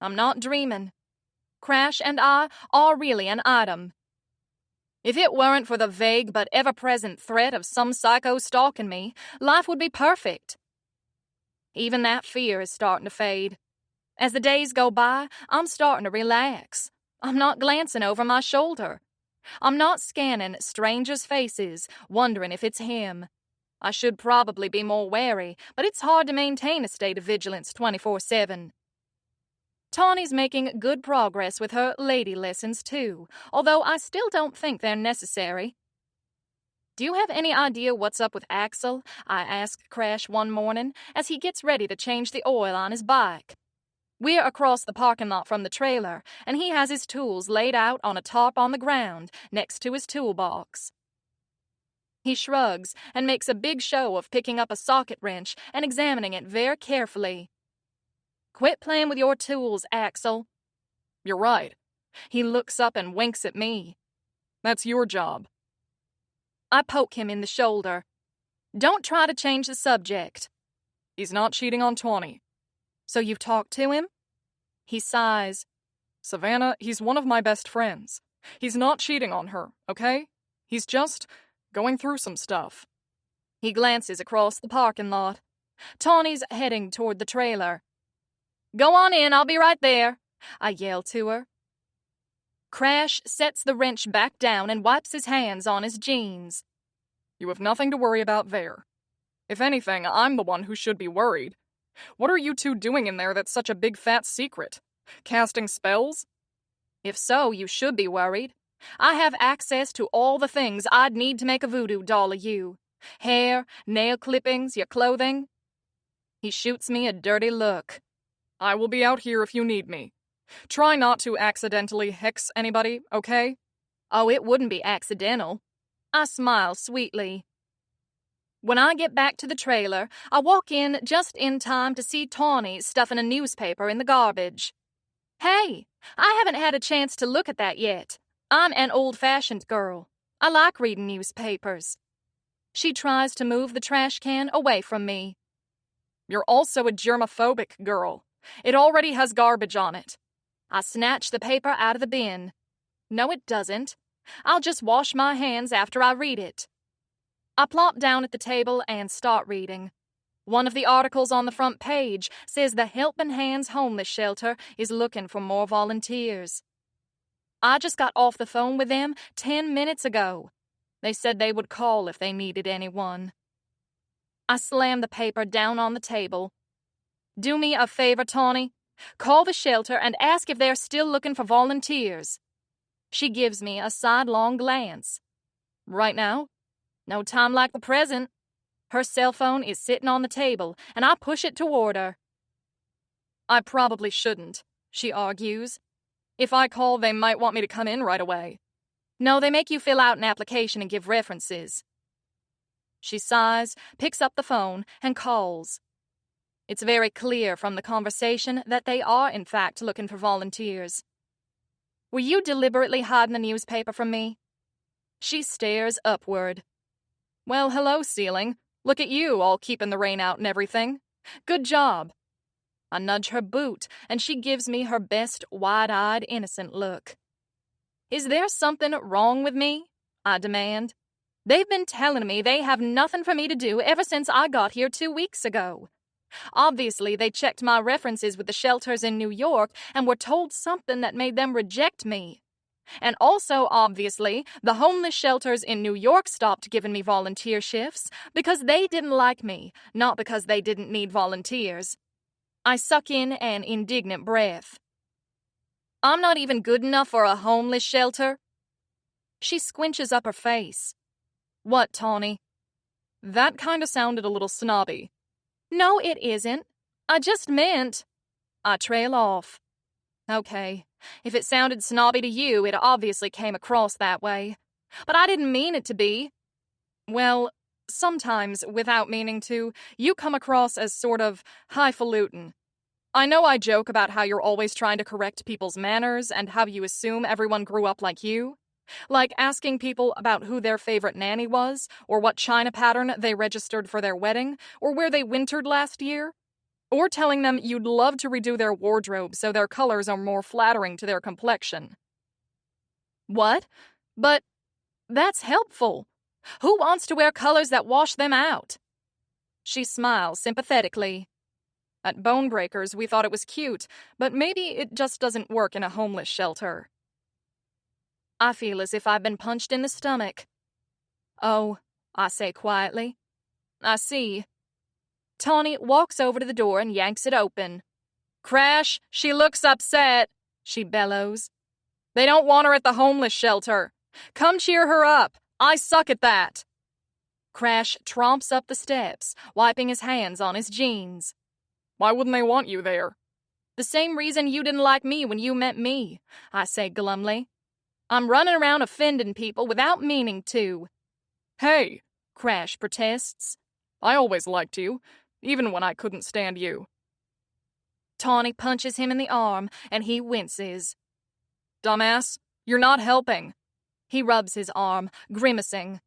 I'm not dreaming. Crash and I are really an item. If it weren't for the vague but ever-present threat of some psycho stalking me, life would be perfect. Even that fear is starting to fade. As the days go by, I'm starting to relax. I'm not glancing over my shoulder. I'm not scanning strangers' faces, wondering if it's him. I should probably be more wary, but it's hard to maintain a state of vigilance 24/7. Tawny's making good progress with her lady lessons, too, although I still don't think they're necessary. "Do you have any idea what's up with Axel?" I ask Crash one morning as he gets ready to change the oil on his bike. We're across the parking lot from the trailer, and he has his tools laid out on a tarp on the ground next to his toolbox. He shrugs and makes a big show of picking up a socket wrench and examining it very carefully. "Quit playing with your tools, Axel." You're right. He looks up and winks at me. That's your job. I poke him in the shoulder. "Don't try to change the subject." He's not cheating on Tawny. "So you've talked to him?" He sighs. Savannah, he's one of my best friends. He's not cheating on her, okay? He's just going through some stuff. He glances across the parking lot. Tawny's heading toward the trailer. "Go on in, I'll be right there," I yell to her. Crash sets the wrench back down and wipes his hands on his jeans. You have nothing to worry about there. If anything, I'm the one who should be worried. What are you two doing in there that's such a big fat secret? Casting spells? If so, you should be worried. I have access to all the things I'd need to make a voodoo doll of you. Hair, nail clippings, your clothing. He shoots me a dirty look. I will be out here if you need me. Try not to accidentally hex anybody, okay? Oh, it wouldn't be accidental. I smile sweetly. When I get back to the trailer, I walk in just in time to see Tawny stuffing a newspaper in the garbage. "Hey, I haven't had a chance to look at that yet. I'm an old-fashioned girl. I like reading newspapers." She tries to move the trash can away from me. You're also a germophobic girl. It already has garbage on it. I snatch the paper out of the bin. "No, it doesn't. I'll just wash my hands after I read it." I plop down at the table and start reading. One of the articles on the front page says the Helping Hands homeless shelter is looking for more volunteers. I just got off the phone with them 10 minutes ago. They said they would call if they needed anyone. I slam the paper down on the table. "Do me a favor, Tawny. Call the shelter and ask if they're still looking for volunteers." She gives me a sidelong glance. "Right now? No time like the present." Her cell phone is sitting on the table, and I push it toward her. "I probably shouldn't," she argues. "If I call, they might want me to come in right away." "No, they make you fill out an application and give references." She sighs, picks up the phone, and calls. It's very clear from the conversation that they are, in fact, looking for volunteers. "Were you deliberately hiding the newspaper from me?" She stares upward. "Well, hello, ceiling. Look at you, all keeping the rain out and everything. Good job." I nudge her boot, and she gives me her best wide-eyed, innocent look. "Is there something wrong with me?" I demand. "They've been telling me they have nothing for me to do ever since I got here 2 weeks ago. Obviously, they checked my references with the shelters in New York and were told something that made them reject me. And also, obviously, the homeless shelters in New York stopped giving me volunteer shifts because they didn't like me, not because they didn't need volunteers." I suck in an indignant breath. I'm not even good enough for a homeless shelter? She squinches up her face. What, Tawny? That kinda sounded a little snobby. No, it isn't. I just meant... I trail off. Okay, if it sounded snobby to you, it obviously came across that way. But I didn't mean it to be. Well, sometimes, without meaning to, you come across as sort of highfalutin. I know I joke about how you're always trying to correct people's manners and how you assume everyone grew up like you. Like asking people about who their favorite nanny was, or what china pattern they registered for their wedding, or where they wintered last year. Or telling them you'd love to redo their wardrobe so their colors are more flattering to their complexion. What? But that's helpful. Who wants to wear colors that wash them out? She smiles sympathetically. At Bone Breakers, we thought it was cute, but maybe it just doesn't work in a homeless shelter. I feel as if I've been punched in the stomach. Oh, I say quietly. I see. Tawny walks over to the door and yanks it open. Crash, she looks upset, she bellows. They don't want her at the homeless shelter. Come cheer her up. I suck at that. Crash tromps up the steps, wiping his hands on his jeans. Why wouldn't they want you there? The same reason you didn't like me when you met me, I say glumly. I'm running around offending people without meaning to. Hey, Crash protests. I always liked you, even when I couldn't stand you. Tawny punches him in the arm, and he winces. Dumbass, you're not helping. He rubs his arm, grimacing.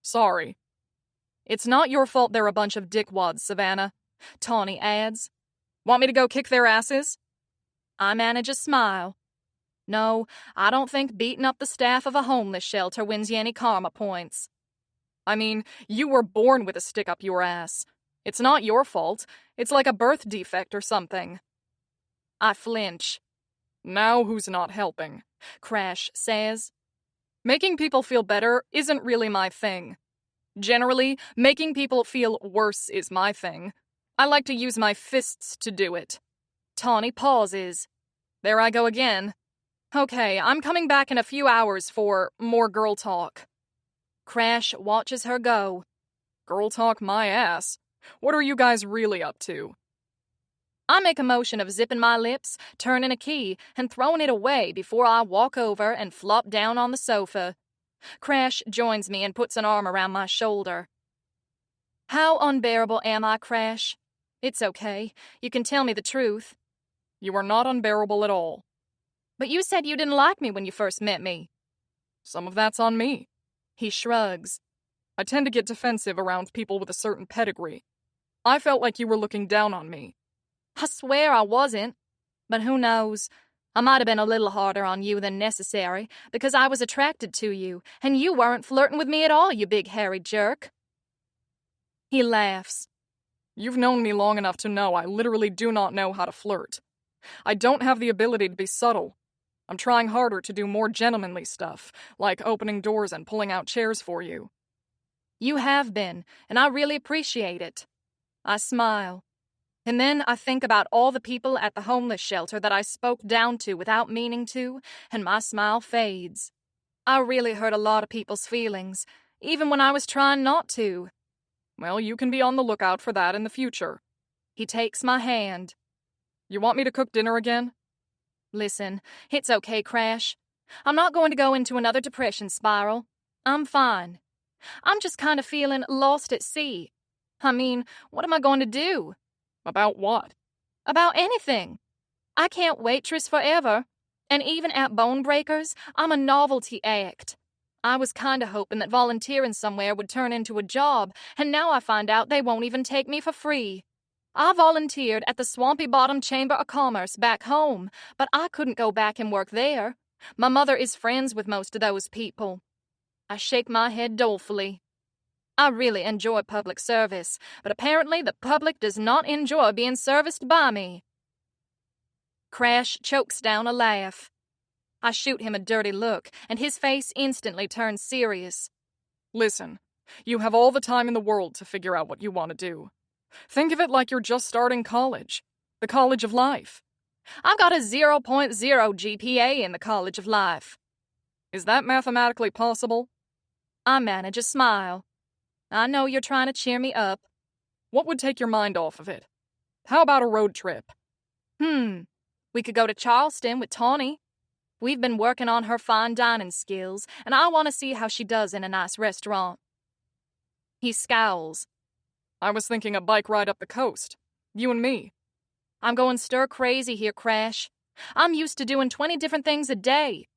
Sorry. It's not your fault they're a bunch of dickwads, Savannah, Tawny adds. Want me to go kick their asses? I manage a smile. No, I don't think beating up the staff of a homeless shelter wins you any karma points. I mean, you were born with a stick up your ass. It's not your fault. It's like a birth defect or something. I flinch. Now who's not helping? Crash says. Making people feel better isn't really my thing. Generally, making people feel worse is my thing. I like to use my fists to do it. Tawny pauses. There I go again. Okay, I'm coming back in a few hours for more girl talk. Crash watches her go. Girl talk my ass. What are you guys really up to? I make a motion of zipping my lips, turning a key, and throwing it away before I walk over and flop down on the sofa. Crash joins me and puts an arm around my shoulder. How unbearable am I, Crash? It's okay. You can tell me the truth. You are not unbearable at all. But you said you didn't like me when you first met me. Some of that's on me. He shrugs. I tend to get defensive around people with a certain pedigree. I felt like you were looking down on me. I swear I wasn't. But who knows? I might have been a little harder on you than necessary because I was attracted to you, and you weren't flirting with me at all, you big hairy jerk. He laughs. You've known me long enough to know I literally do not know how to flirt. I don't have the ability to be subtle. I'm trying harder to do more gentlemanly stuff, like opening doors and pulling out chairs for you. You have been, and I really appreciate it. I smile. And then I think about all the people at the homeless shelter that I spoke down to without meaning to, and my smile fades. I really hurt a lot of people's feelings, even when I was trying not to. Well, you can be on the lookout for that in the future. He takes my hand. You want me to cook dinner again? Listen, it's okay, Crash. I'm not going to go into another depression spiral. I'm fine. I'm just kind of feeling lost at sea. I mean, what am I going to do? About what? About anything. I can't waitress forever. And even at Bone Breakers, I'm a novelty act. I was kind of hoping that volunteering somewhere would turn into a job, and now I find out they won't even take me for free. I volunteered at the Swampy Bottom Chamber of Commerce back home, but I couldn't go back and work there. My mother is friends with most of those people. I shake my head dolefully. I really enjoy public service, but apparently the public does not enjoy being serviced by me. Crash chokes down a laugh. I shoot him a dirty look, and his face instantly turns serious. Listen, you have all the time in the world to figure out what you want to do. Think of it like you're just starting college. The college of life. I've got a 0.0 GPA in the College of Life. Is that mathematically possible? I manage a smile. I know you're trying to cheer me up. What would take your mind off of it? How about a road trip? We could go to Charleston with Tawny. We've been working on her fine dining skills, and I want to see how she does in a nice restaurant. He scowls. I was thinking a bike ride up the coast. You and me. I'm going stir crazy here, Crash. I'm used to doing 20 different things a day.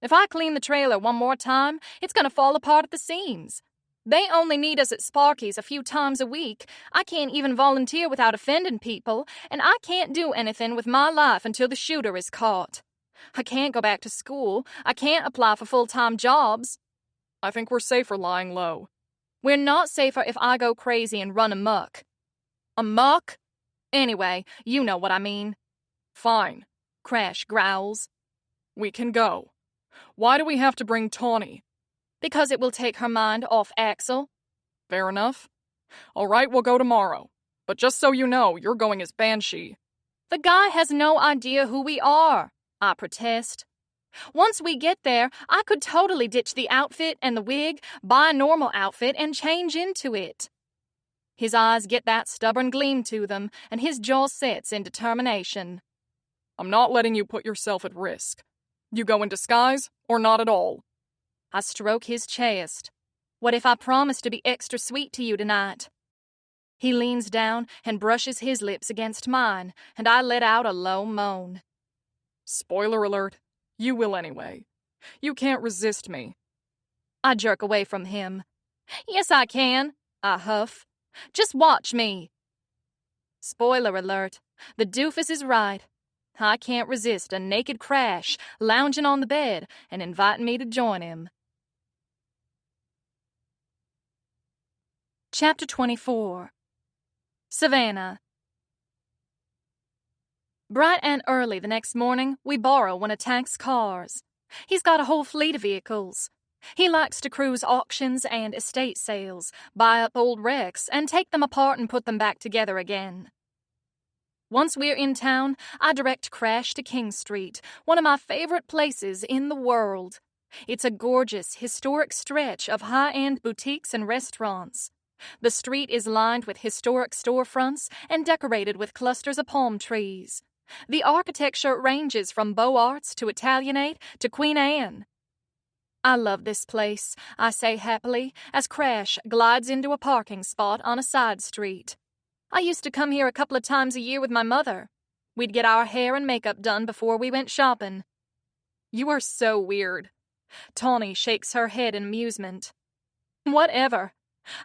If I clean the trailer one more time, it's going to fall apart at the seams. They only need us at Sparky's a few times a week. I can't even volunteer without offending people, and I can't do anything with my life until the shooter is caught. I can't go back to school. I can't apply for full-time jobs. I think we're safer lying low. We're not safer if I go crazy and run amok. Amok? Anyway, you know what I mean. Fine. Crash growls. We can go. Why do we have to bring Tawny? Because it will take her mind off Axel. Fair enough. All right, we'll go tomorrow. But just so you know, you're going as Banshee. The guy has no idea who we are, I protest. Once we get there, I could totally ditch the outfit and the wig, buy a normal outfit, and change into it. His eyes get that stubborn gleam to them, and his jaw sets in determination. I'm not letting you put yourself at risk. You go in disguise, or not at all. I stroke his chest. What if I promise to be extra sweet to you tonight? He leans down and brushes his lips against mine, and I let out a low moan. Spoiler alert, you will anyway. You can't resist me. I jerk away from him. Yes, I can, I huff. Just watch me. Spoiler alert, the doofus is right. I can't resist a naked Crash lounging on the bed and inviting me to join him. Chapter 24. Savannah. Bright and early the next morning, we borrow one of Tank's cars. He's got a whole fleet of vehicles. He likes to cruise auctions and estate sales, buy up old wrecks, and take them apart and put them back together again. Once we're in town, I direct Crash to King Street, one of my favorite places in the world. It's a gorgeous, historic stretch of high-end boutiques and restaurants. The street is lined with historic storefronts and decorated with clusters of palm trees. The architecture ranges from Beaux Arts to Italianate to Queen Anne. I love this place, I say happily, as Crash glides into a parking spot on a side street. I used to come here a couple of times a year with my mother. We'd get our hair and makeup done before we went shopping. You are so weird. Tawny shakes her head in amusement. Whatever.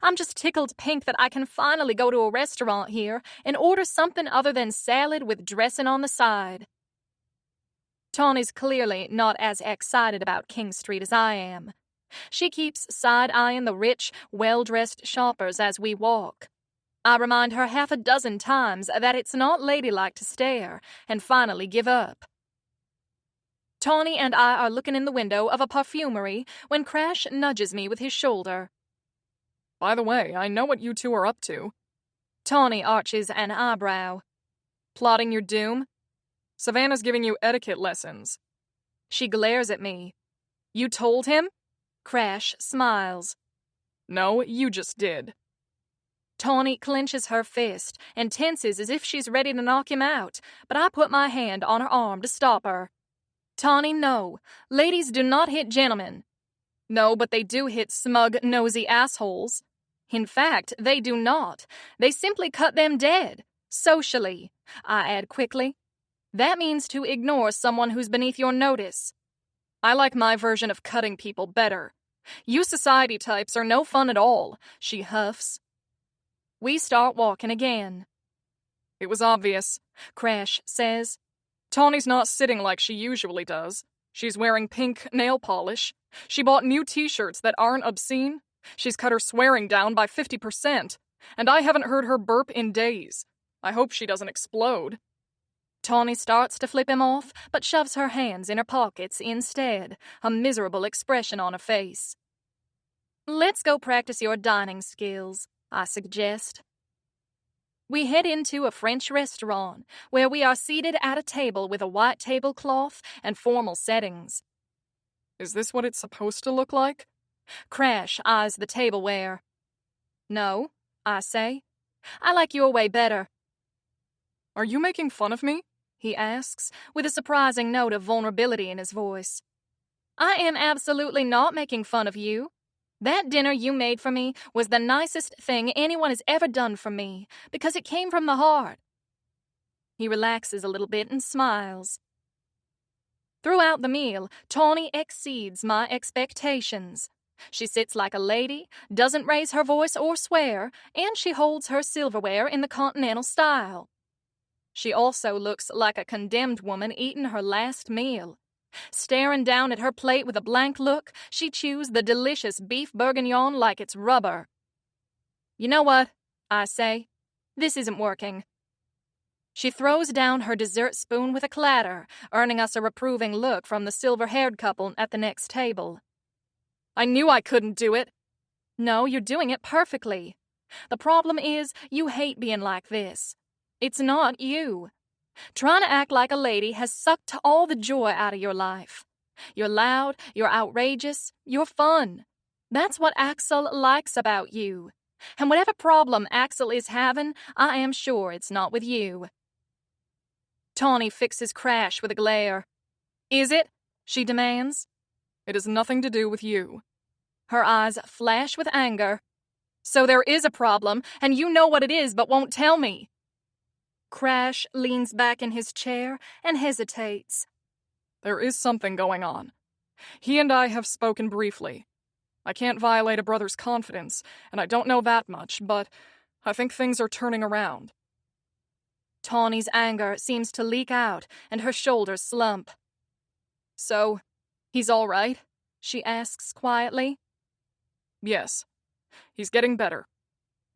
I'm just tickled pink that I can finally go to a restaurant here and order something other than salad with dressing on the side. Tawny's clearly not as excited about King Street as I am. She keeps side-eyeing the rich, well-dressed shoppers as we walk. I remind her half a dozen times that it's not ladylike to stare, and finally give up. Tawny and I are looking in the window of a perfumery when Crash nudges me with his shoulder. By the way, I know what you two are up to. Tawny arches an eyebrow. Plotting your doom? Savannah's giving you etiquette lessons. She glares at me. You told him? Crash smiles. No, you just did. Tawny clenches her fist and tenses as if she's ready to knock him out, but I put my hand on her arm to stop her. Tawny, no. Ladies do not hit gentlemen. No, but they do hit smug, nosy assholes. In fact, they do not. They simply cut them dead. Socially, I add quickly. That means to ignore someone who's beneath your notice. I like my version of cutting people better. You society types are no fun at all, she huffs. We start walking again. It was obvious, Crash says. Tawny's not sitting like she usually does. She's wearing pink nail polish. She bought new t-shirts that aren't obscene. She's cut her swearing down by 50%. And I haven't heard her burp in days. I hope she doesn't explode. Tawny starts to flip him off, but shoves her hands in her pockets instead, a miserable expression on her face. Let's go practice your dining skills, I suggest. We head into a French restaurant where we are seated at a table with a white tablecloth and formal settings. Is this what it's supposed to look like? Crash eyes the tableware. No, I say. I like your way better. Are you making fun of me? He asks, with a surprising note of vulnerability in his voice. I am absolutely not making fun of you. That dinner you made for me was the nicest thing anyone has ever done for me, because it came from the heart. He relaxes a little bit and smiles. Throughout the meal, Tawny exceeds my expectations. She sits like a lady, doesn't raise her voice or swear, and she holds her silverware in the continental style. She also looks like a condemned woman eating her last meal. Staring down at her plate with a blank look, she chews the delicious beef bourguignon like it's rubber. You know what? I say. This isn't working. She throws down her dessert spoon with a clatter, earning us a reproving look from the silver-haired couple at the next table. I knew I couldn't do it. No, you're doing it perfectly. The problem is you hate being like this. It's not you. Trying to act like a lady has sucked all the joy out of your life. You're loud, you're outrageous, you're fun. That's what Axel likes about you. And whatever problem Axel is having, I am sure it's not with you. Tawny fixes Crash with a glare. Is it? She demands. It has nothing to do with you. Her eyes flash with anger. So there is a problem, and you know what it is but won't tell me. Crash leans back in his chair and hesitates. There is something going on. He and I have spoken briefly. I can't violate a brother's confidence, and I don't know that much, but I think things are turning around. Tawny's anger seems to leak out, and her shoulders slump. So, he's all right? She asks quietly. Yes. He's getting better.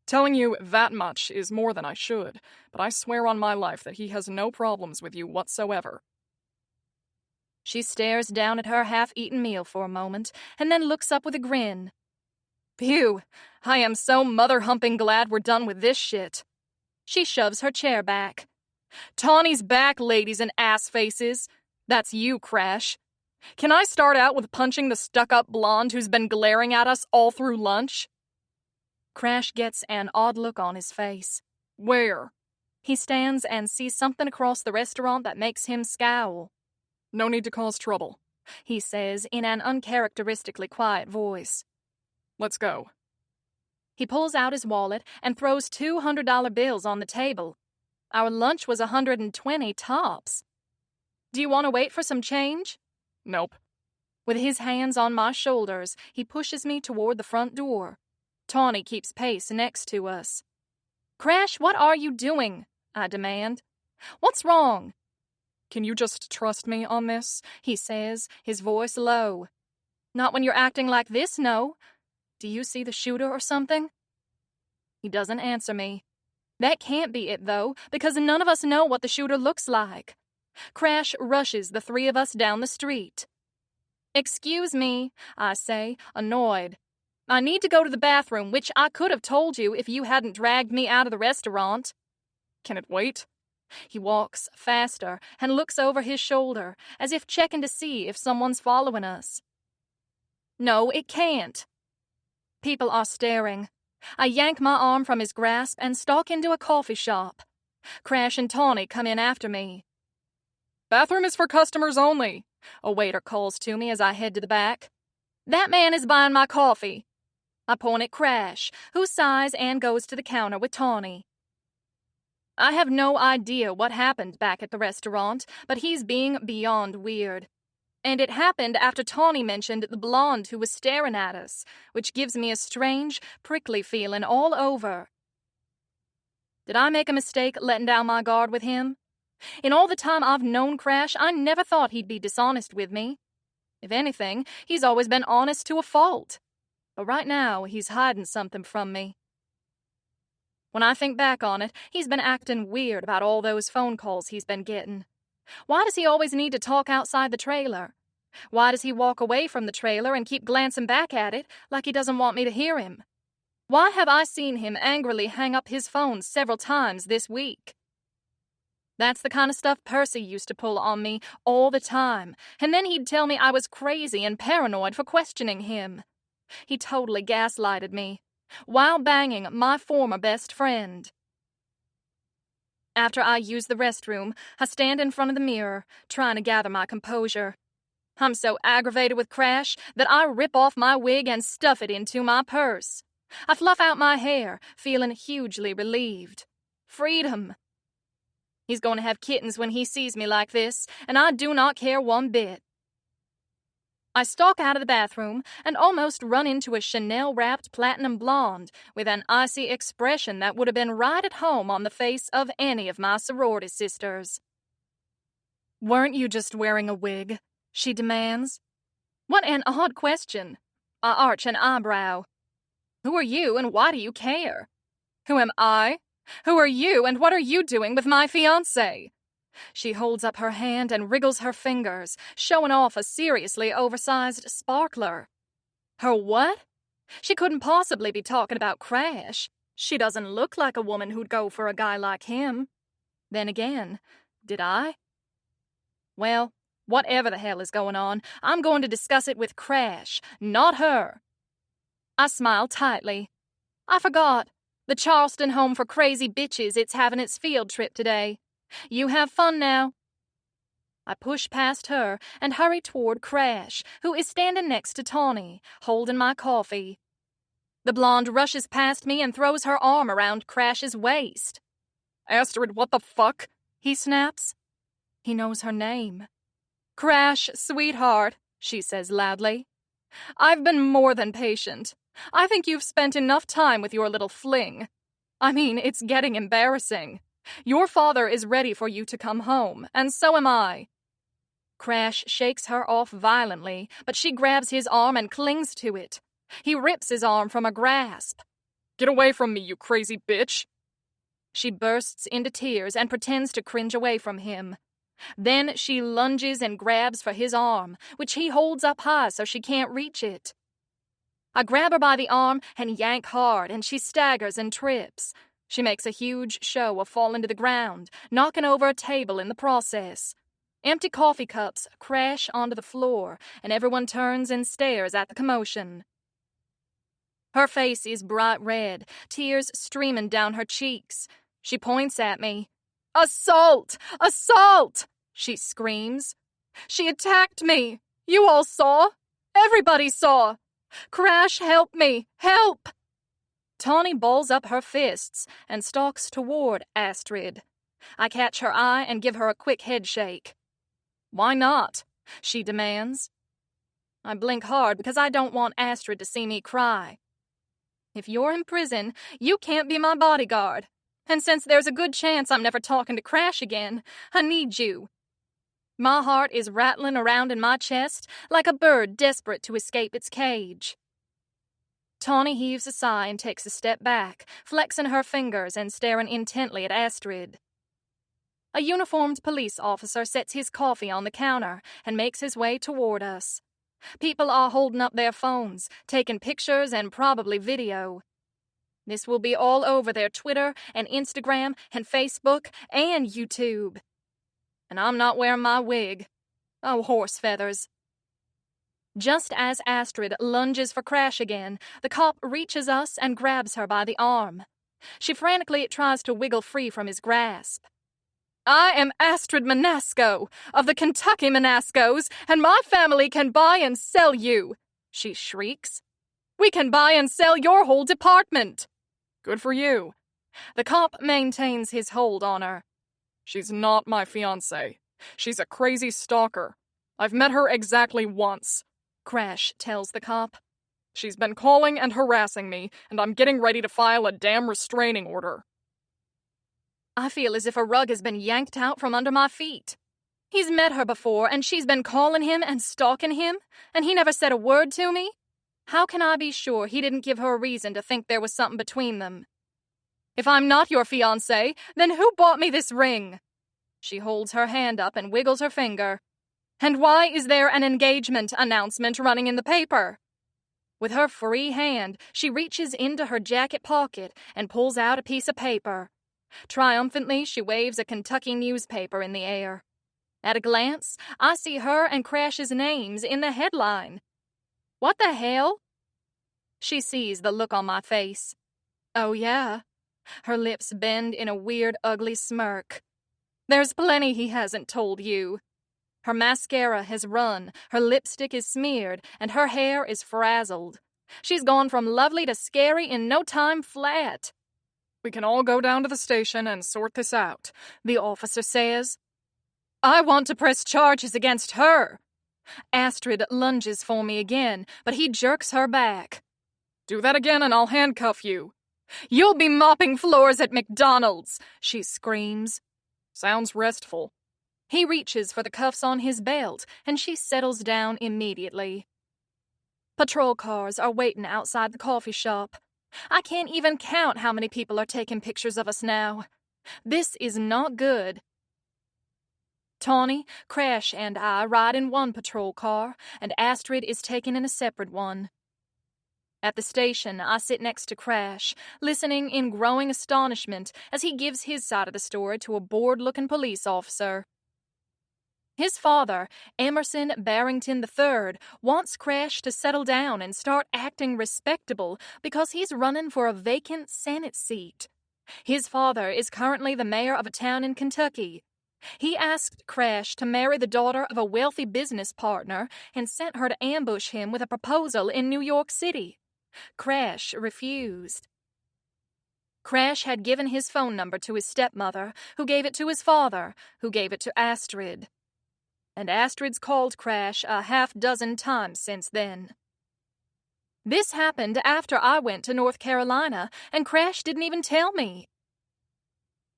Telling you that much is more than I should, but I swear on my life that he has no problems with you whatsoever. She stares down at her half-eaten meal for a moment, and then looks up with a grin. Phew, I am so mother-humping glad we're done with this shit. She shoves her chair back. Tawny's back, ladies and ass faces. That's you, Crash. Can I start out with punching the stuck-up blonde who's been glaring at us all through lunch? Crash gets an odd look on his face. Where? He stands and sees something across the restaurant that makes him scowl. No need to cause trouble, he says in an uncharacteristically quiet voice. Let's go. He pulls out his wallet and throws $200 bills on the table. Our lunch was $120 tops. Do you want to wait for some change? Nope. With his hands on my shoulders, he pushes me toward the front door. Tawny keeps pace next to us. Crash, what are you doing? I demand. What's wrong? Can you just trust me on this? He says, his voice low. Not when you're acting like this, no. Do you see the shooter or something? He doesn't answer me. That can't be it, though, because none of us know what the shooter looks like. Crash rushes the three of us down the street. Excuse me, I say, annoyed. I need to go to the bathroom, which I could have told you if you hadn't dragged me out of the restaurant. Can it wait? He walks faster and looks over his shoulder, as if checking to see if someone's following us. No, it can't. People are staring. I yank my arm from his grasp and stalk into a coffee shop. Crash and Tawny come in after me. Bathroom is for customers only, a waiter calls to me as I head to the back. That man is buying my coffee. I point at Crash, who sighs and goes to the counter with Tawny. I have no idea what happened back at the restaurant, but he's being beyond weird. And it happened after Tawny mentioned the blonde who was staring at us, which gives me a strange, prickly feeling all over. Did I make a mistake letting down my guard with him? In all the time I've known Crash, I never thought he'd be dishonest with me. If anything, he's always been honest to a fault. But right now, he's hiding something from me. When I think back on it, he's been acting weird about all those phone calls he's been getting. Why does he always need to talk outside the trailer? Why does he walk away from the trailer and keep glancing back at it like he doesn't want me to hear him? Why have I seen him angrily hang up his phone several times this week? That's the kind of stuff Percy used to pull on me all the time, and then he'd tell me I was crazy and paranoid for questioning him. He totally gaslighted me, while banging my former best friend. After I use the restroom, I stand in front of the mirror, trying to gather my composure. I'm so aggravated with Crash that I rip off my wig and stuff it into my purse. I fluff out my hair, feeling hugely relieved. Freedom. He's going to have kittens when he sees me like this, and I do not care one bit. I stalk out of the bathroom and almost run into a Chanel-wrapped platinum blonde with an icy expression that would have been right at home on the face of any of my sorority sisters. "Weren't you just wearing a wig?" she demands. What an odd question. I arch an eyebrow. Who are you and why do you care? Who am I? Who are you and what are you doing with my fiancé? She holds up her hand and wriggles her fingers, showing off a seriously oversized sparkler. Her what? She couldn't possibly be talking about Crash. She doesn't look like a woman who'd go for a guy like him. Then again, did I? Well, whatever the hell is going on, I'm going to discuss it with Crash, not her. I smile tightly. I forgot. The Charleston Home for Crazy Bitches, it's having its field trip today. You have fun now. I push past her and hurry toward Crash, who is standing next to Tawny, holding my coffee. The blonde rushes past me and throws her arm around Crash's waist. Astrid, what the fuck? He snaps. He knows her name. Crash, sweetheart, she says loudly. I've been more than patient. I think you've spent enough time with your little fling. I mean, it's getting embarrassing. Your father is ready for you to come home, and so am I. Crash shakes her off violently, but she grabs his arm and clings to it. He rips his arm from her grasp. Get away from me, you crazy bitch. She bursts into tears and pretends to cringe away from him. Then she lunges and grabs for his arm, which he holds up high so she can't reach it. I grab her by the arm and yank hard, and she staggers and trips. She makes a huge show of falling to the ground, knocking over a table in the process. Empty coffee cups crash onto the floor, and everyone turns and stares at the commotion. Her face is bright red, tears streaming down her cheeks. She points at me. "Assault! Assault!" she screams. "She attacked me! You all saw! Everybody saw! Crash, help me! Help!" Tawny balls up her fists and stalks toward Astrid. I catch her eye and give her a quick head shake. "Why not?" she demands. I blink hard because I don't want Astrid to see me cry. If you're in prison, you can't be my bodyguard. And since there's a good chance I'm never talking to Crash again, I need you. My heart is rattling around in my chest like a bird desperate to escape its cage. Tawny heaves a sigh and takes a step back, flexing her fingers and staring intently at Astrid. A uniformed police officer sets his coffee on the counter and makes his way toward us. People are holding up their phones, taking pictures and probably video. This will be all over their Twitter and Instagram and Facebook and YouTube. And I'm not wearing my wig. Oh, horse feathers. Just as Astrid lunges for Crash again, the cop reaches us and grabs her by the arm. She frantically tries to wiggle free from his grasp. "I am Astrid Manasco, of the Kentucky Manascos, and my family can buy and sell you," she shrieks. "We can buy and sell your whole department." Good for you. The cop maintains his hold on her. She's not my fiancée. She's a crazy stalker. I've met her exactly once, Crash tells the cop. She's been calling and harassing me, and I'm getting ready to file a damn restraining order. I feel as if a rug has been yanked out from under my feet. He's met her before, and she's been calling him and stalking him, and he never said a word to me? How can I be sure he didn't give her a reason to think there was something between them? If I'm not your fiancé, then who bought me this ring? She holds her hand up and wiggles her finger. And why is there an engagement announcement running in the paper? With her free hand, she reaches into her jacket pocket and pulls out a piece of paper. Triumphantly, she waves a Kentucky newspaper in the air. At a glance, I see her and Crash's names in the headline. What the hell? She sees the look on my face. Oh, yeah. Her lips bend in a weird, ugly smirk. There's plenty he hasn't told you. Her mascara has run, her lipstick is smeared, and her hair is frazzled. She's gone from lovely to scary in no time flat. We can all go down to the station and sort this out, the officer says. I want to press charges against her. Astrid lunges for me again, but he jerks her back. Do that again and I'll handcuff you. You'll be mopping floors at McDonald's, she screams. Sounds restful. He reaches for the cuffs on his belt, and she settles down immediately. Patrol cars are waiting outside the coffee shop. I can't even count how many people are taking pictures of us now. This is not good. Tawny, Crash, and I ride in one patrol car, and Astrid is taken in a separate one. At the station, I sit next to Crash, listening in growing astonishment as he gives his side of the story to a bored-looking police officer. His father, Emerson Barrington III, wants Crash to settle down and start acting respectable because he's running for a vacant Senate seat. His father is currently the mayor of a town in Kentucky. He asked Crash to marry the daughter of a wealthy business partner and sent her to ambush him with a proposal in New York City. Crash refused. Crash had given his phone number to his stepmother, who gave it to his father, who gave it to Astrid. And Astrid's called Crash a half-dozen times since then. This happened after I went to North Carolina, and Crash didn't even tell me.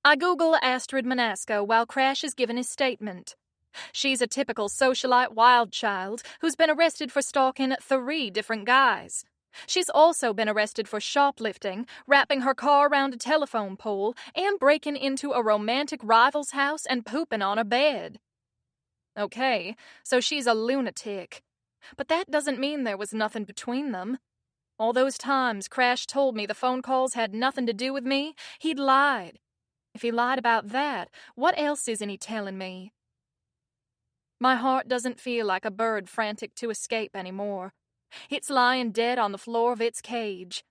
I Google Astrid Manasco while Crash is giving his statement. She's a typical socialite wild child who's been arrested for stalking 3 different guys. She's also been arrested for shoplifting, wrapping her car around a telephone pole, and breaking into a romantic rival's house and pooping on a bed. Okay, so she's a lunatic. But that doesn't mean there was nothing between them. All those times Crash told me the phone calls had nothing to do with me, he'd lied. If he lied about that, what else isn't he telling me? My heart doesn't feel like a bird frantic to escape anymore. It's lying dead on the floor of its cage.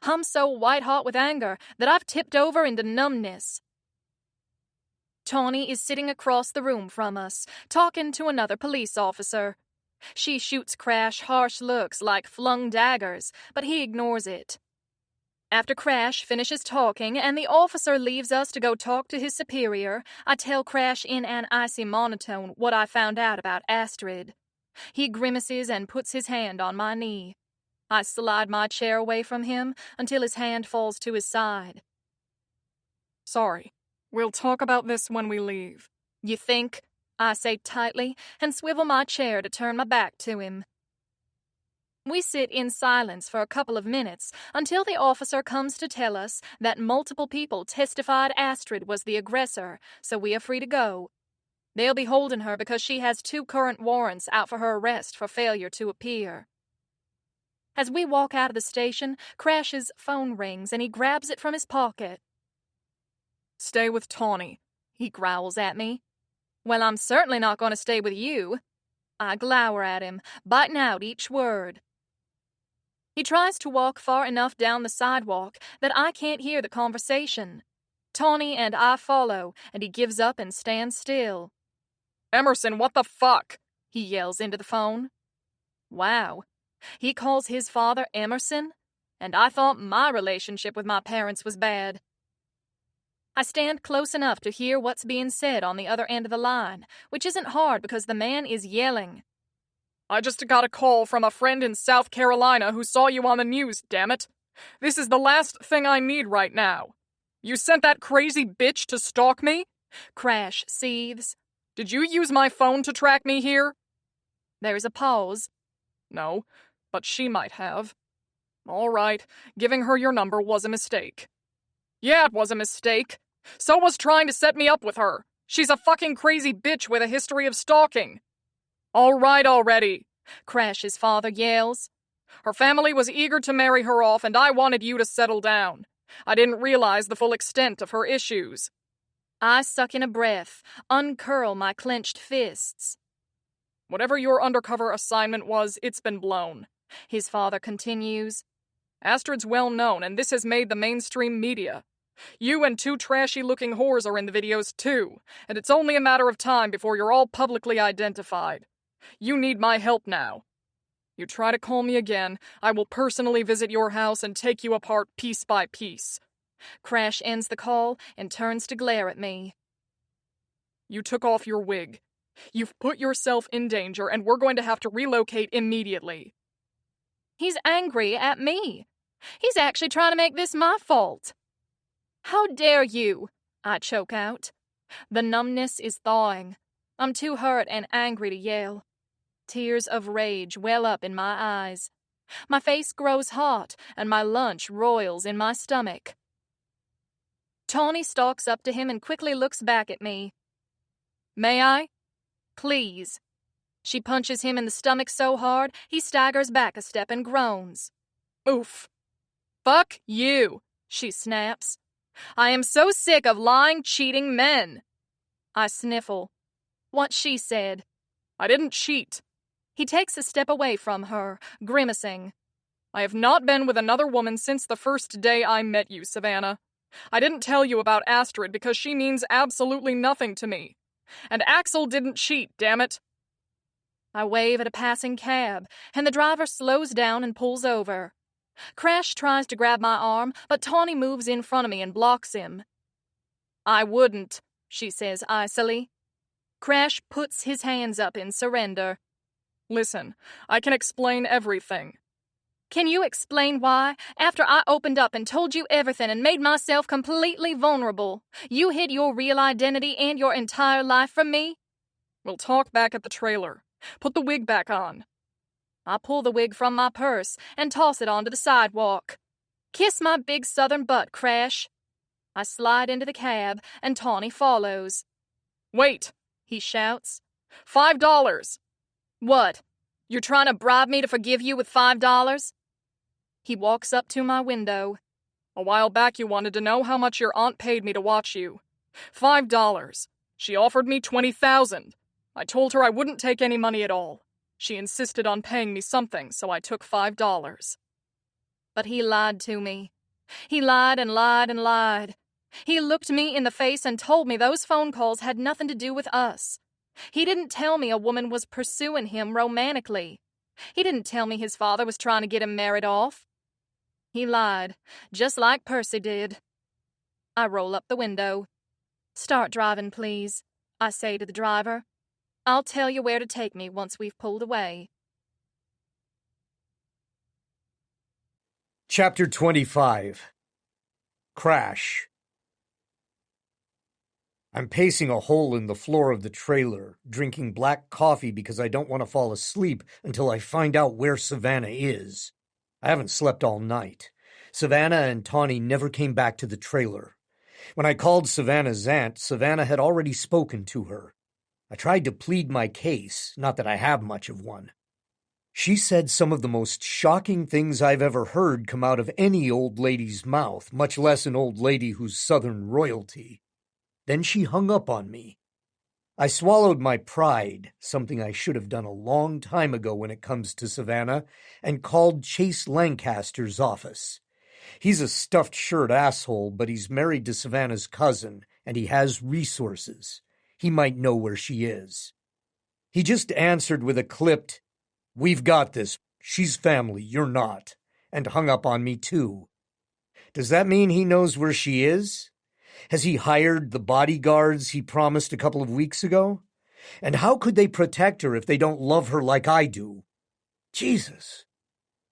I'm so white-hot with anger that I've tipped over into numbness. Tawny is sitting across the room from us, talking to another police officer. She shoots Crash harsh looks like flung daggers, but he ignores it. After Crash finishes talking and the officer leaves us to go talk to his superior, I tell Crash in an icy monotone what I found out about Astrid. He grimaces and puts his hand on my knee. I slide my chair away from him until his hand falls to his side. Sorry. We'll talk about this when we leave. You think? I say tightly and swivel my chair to turn my back to him. We sit in silence for a couple of minutes until the officer comes to tell us that multiple people testified Astrid was the aggressor, so we are free to go. They'll be holding her because she has 2 current warrants out for her arrest for failure to appear. As we walk out of the station, Crash's phone rings and he grabs it from his pocket. Stay with Tawny, he growls at me. Well, I'm certainly not going to stay with you. I glower at him, biting out each word. He tries to walk far enough down the sidewalk that I can't hear the conversation. Tawny and I follow, and he gives up and stands still. Emerson, what the fuck? He yells into the phone. Wow. He calls his father Emerson? And I thought my relationship with my parents was bad. I stand close enough to hear what's being said on the other end of the line, which isn't hard because the man is yelling. I just got a call from a friend in South Carolina who saw you on the news, damn it. This is the last thing I need right now. You sent that crazy bitch to stalk me? Crash seethes. Did you use my phone to track me here? There's a pause. No, but she might have. All right, giving her your number was a mistake. Yeah, it was a mistake. So was trying to set me up with her. She's a fucking crazy bitch with a history of stalking. All right already, Crash's father yells. Her family was eager to marry her off, and I wanted you to settle down. I didn't realize the full extent of her issues. I suck in a breath, uncurl my clenched fists. Whatever your undercover assignment was, it's been blown, his father continues. Astrid's well known, and this has made the mainstream media. You and 2 trashy-looking whores are in the videos too, and it's only a matter of time before you're all publicly identified. You need my help now. You try to call me again, I will personally visit your house and take you apart piece by piece. Crash ends the call and turns to glare at me. You took off your wig. You've put yourself in danger, and we're going to have to relocate immediately. He's angry at me. He's actually trying to make this my fault. How dare you? I choke out. The numbness is thawing. I'm too hurt and angry to yell. Tears of rage well up in my eyes. My face grows hot, and my lunch roils in my stomach. Tawny stalks up to him and quickly looks back at me. May I? Please. She punches him in the stomach so hard, he staggers back a step and groans. Oof. Fuck you, she snaps. I am so sick of lying, cheating men. I sniffle. What she said. I didn't cheat. He takes a step away from her, grimacing. I have not been with another woman since the first day I met you, Savannah. I didn't tell you about Astrid because she means absolutely nothing to me. And Axel didn't cheat, damn it. I wave at a passing cab, and the driver slows down and pulls over. Crash tries to grab my arm, but Tawny moves in front of me and blocks him. I wouldn't, she says icily. Crash puts his hands up in surrender. Listen, I can explain everything. Can you explain why, after I opened up and told you everything and made myself completely vulnerable, you hid your real identity and your entire life from me? We'll talk back at the trailer. Put the wig back on. I pull the wig from my purse and toss it onto the sidewalk. Kiss my big southern butt, Crash. I slide into the cab, and Tawny follows. Wait, he shouts. $5. What? You're trying to bribe me to forgive you with $5? He walks up to my window. A while back you wanted to know how much your aunt paid me to watch you. $5. She offered me $20,000. I told her I wouldn't take any money at all. She insisted on paying me something, so I took $5. But he lied to me. He lied and lied and lied. He looked me in the face and told me those phone calls had nothing to do with us. He didn't tell me a woman was pursuing him romantically. He didn't tell me his father was trying to get him married off. He lied, just like Percy did. I roll up the window. Start driving, please, I say to the driver. I'll tell you where to take me once we've pulled away. Chapter 25. Crash. I'm pacing a hole in the floor of the trailer, drinking black coffee because I don't want to fall asleep until I find out where Savannah is. I haven't slept all night. Savannah and Tawny never came back to the trailer. When I called Savannah's aunt, Savannah had already spoken to her. I tried to plead my case, not that I have much of one. She said some of the most shocking things I've ever heard come out of any old lady's mouth, much less an old lady who's Southern royalty. Then she hung up on me. I swallowed my pride, something I should have done a long time ago when it comes to Savannah, and called Chase Lancaster's office. He's a stuffed shirt asshole, but he's married to Savannah's cousin, and he has resources. He might know where she is. He just answered with a clipped, "We've got this. She's family, you're not," and hung up on me too. Does that mean he knows where she is? Has he hired the bodyguards he promised a couple of weeks ago? And how could they protect her if they don't love her like I do? Jesus,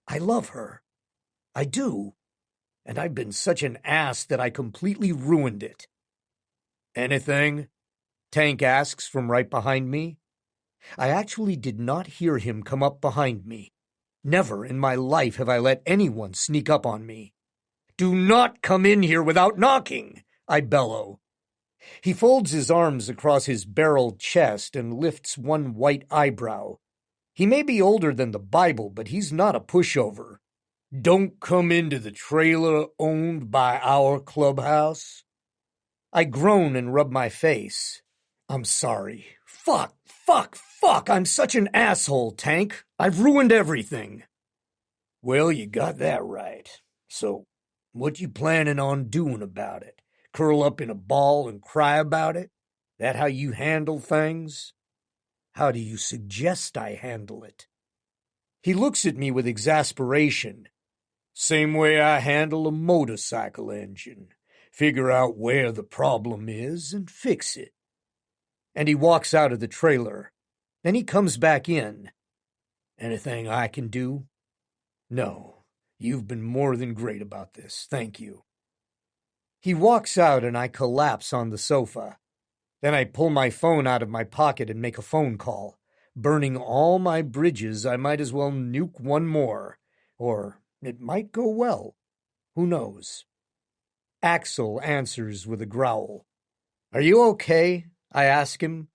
I love her. I do. And I've been such an ass that I completely ruined it. Anything? Tank asks from right behind me. I actually did not hear him come up behind me. Never in my life have I let anyone sneak up on me. Do not come in here without knocking, I bellow. He folds his arms across his barreled chest and lifts one white eyebrow. He may be older than the Bible, but he's not a pushover. Don't come into the trailer owned by our clubhouse. I groan and rub my face. I'm sorry. Fuck. I'm such an asshole, Tank. I've ruined everything. Well, you got that right. So, what you planning on doing about it? Curl up in a ball and cry about it? That how you handle things? How do you suggest I handle it? He looks at me with exasperation. Same way I handle a motorcycle engine. Figure out where the problem is and fix it. And he walks out of the trailer. Then he comes back in. Anything I can do? No, you've been more than great about this. Thank you. He walks out and I collapse on the sofa. Then I pull my phone out of my pocket and make a phone call. Burning all my bridges, I might as well nuke one more. Or it might go well. Who knows? Axel answers with a growl. Are you okay? I ask him.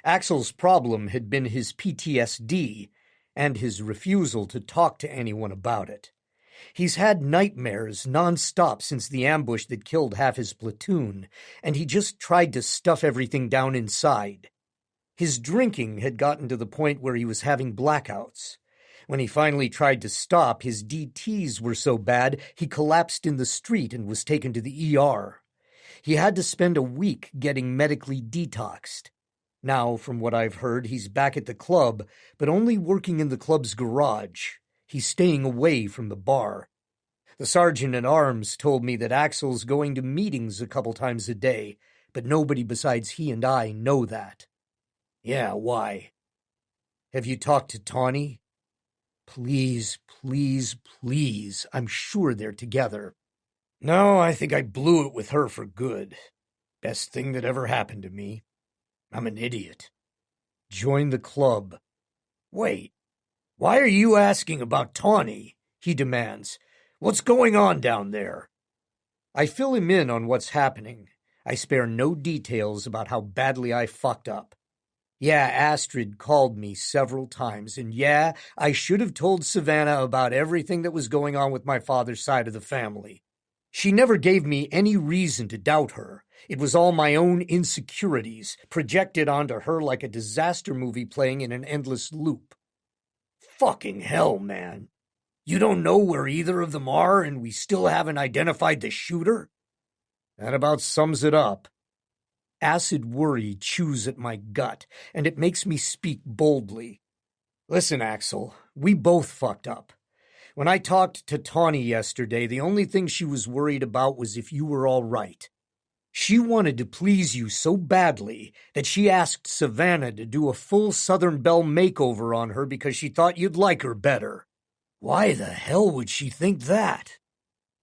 Axel's problem had been his PTSD and his refusal to talk to anyone about it. He's had nightmares nonstop since the ambush that killed half his platoon, and he just tried to stuff everything down inside. His drinking had gotten to the point where he was having blackouts. When he finally tried to stop, his DTs were so bad he collapsed in the street and was taken to the ER. He had to spend a week getting medically detoxed. Now, from what I've heard, he's back at the club, but only working in the club's garage. He's staying away from the bar. The sergeant-at-arms told me that Axel's going to meetings a couple times a day, but nobody besides he and I know that. Yeah, why? Have you talked to Tawny? Please, I'm sure they're together. No, I think I blew it with her for good. Best thing that ever happened to me. I'm an idiot. Join the club. Wait, why are you asking about Tawny? He demands. What's going on down there? I fill him in on what's happening. I spare no details about how badly I fucked up. Yeah, Astrid called me several times, and yeah, I should have told Savannah about everything that was going on with my father's side of the family. She never gave me any reason to doubt her. It was all my own insecurities, projected onto her like a disaster movie playing in an endless loop. Fucking hell, man. You don't know where either of them are, and we still haven't identified the shooter? That about sums it up. Acid worry chews at my gut, and it makes me speak boldly. Listen, Axel, we both fucked up. When I talked to Tawny yesterday, the only thing she was worried about was if you were all right. She wanted to please you so badly that she asked Savannah to do a full Southern Belle makeover on her because she thought you'd like her better. Why the hell would she think that?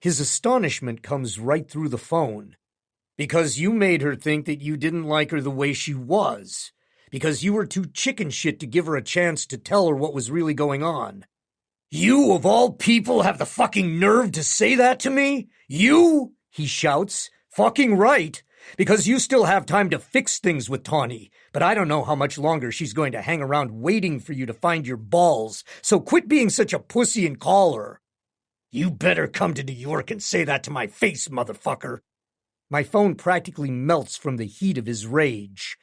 His astonishment comes right through the phone. Because you made her think that you didn't like her the way she was. Because you were too chicken shit to give her a chance to tell her what was really going on. You, of all people, have the fucking nerve to say that to me? You? He shouts. Fucking right. Because you still have time to fix things with Tawny. But I don't know how much longer she's going to hang around waiting for you to find your balls. So quit being such a pussy and call her. You better come to New York and say that to my face, motherfucker. My phone practically melts from the heat of his rage.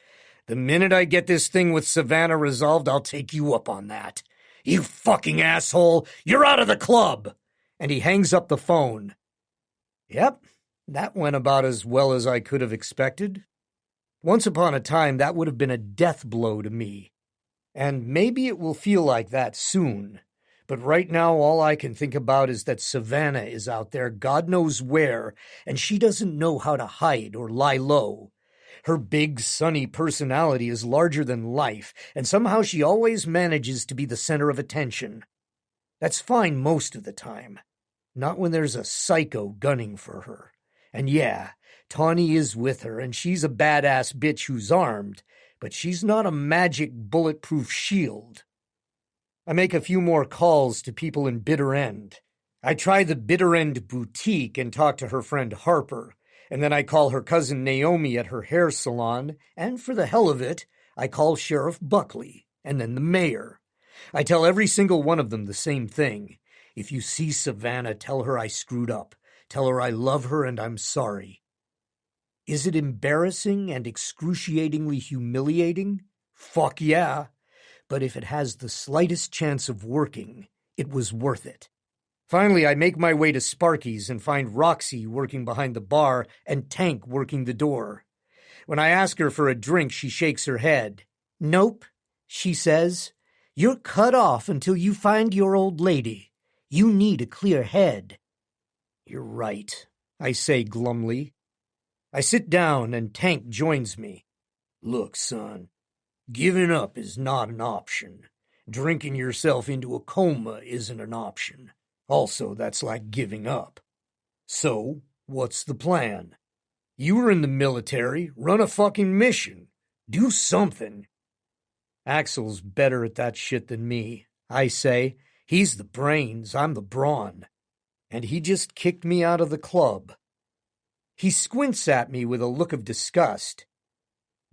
The minute I get this thing with Savannah resolved, I'll take you up on that. You fucking asshole! You're out of the club! And he hangs up the phone. Yep, that went about as well as I could have expected. Once upon a time, that would have been a death blow to me. And maybe it will feel like that soon. But right now, all I can think about is that Savannah is out there, God knows where, and she doesn't know how to hide or lie low. Her big, sunny personality is larger than life, and somehow she always manages to be the center of attention. That's fine most of the time. Not when there's a psycho gunning for her. And yeah, Tawny is with her, and she's a badass bitch who's armed, but she's not a magic bulletproof shield. I make a few more calls to people in Bitter End. I try the Bitter End boutique and talk to her friend Harper, and then I call her cousin Naomi at her hair salon, and for the hell of it, I call Sheriff Buckley, and then the mayor. I tell every single one of them the same thing. If you see Savannah, tell her I screwed up. Tell her I love her and I'm sorry. Is it embarrassing and excruciatingly humiliating? Fuck yeah. But if it has the slightest chance of working, it was worth it. Finally, I make my way to Sparky's and find Roxy working behind the bar and Tank working the door. When I ask her for a drink, she shakes her head. Nope, she says. You're cut off until you find your old lady. You need a clear head. You're right, I say glumly. I sit down and Tank joins me. Look, son, giving up is not an option. Drinking yourself into a coma isn't an option. Also, that's like giving up. So, what's the plan? You were in the military. Run a fucking mission. Do something. Axel's better at that shit than me, I say. He's the brains, I'm the brawn. And he just kicked me out of the club. He squints at me with a look of disgust.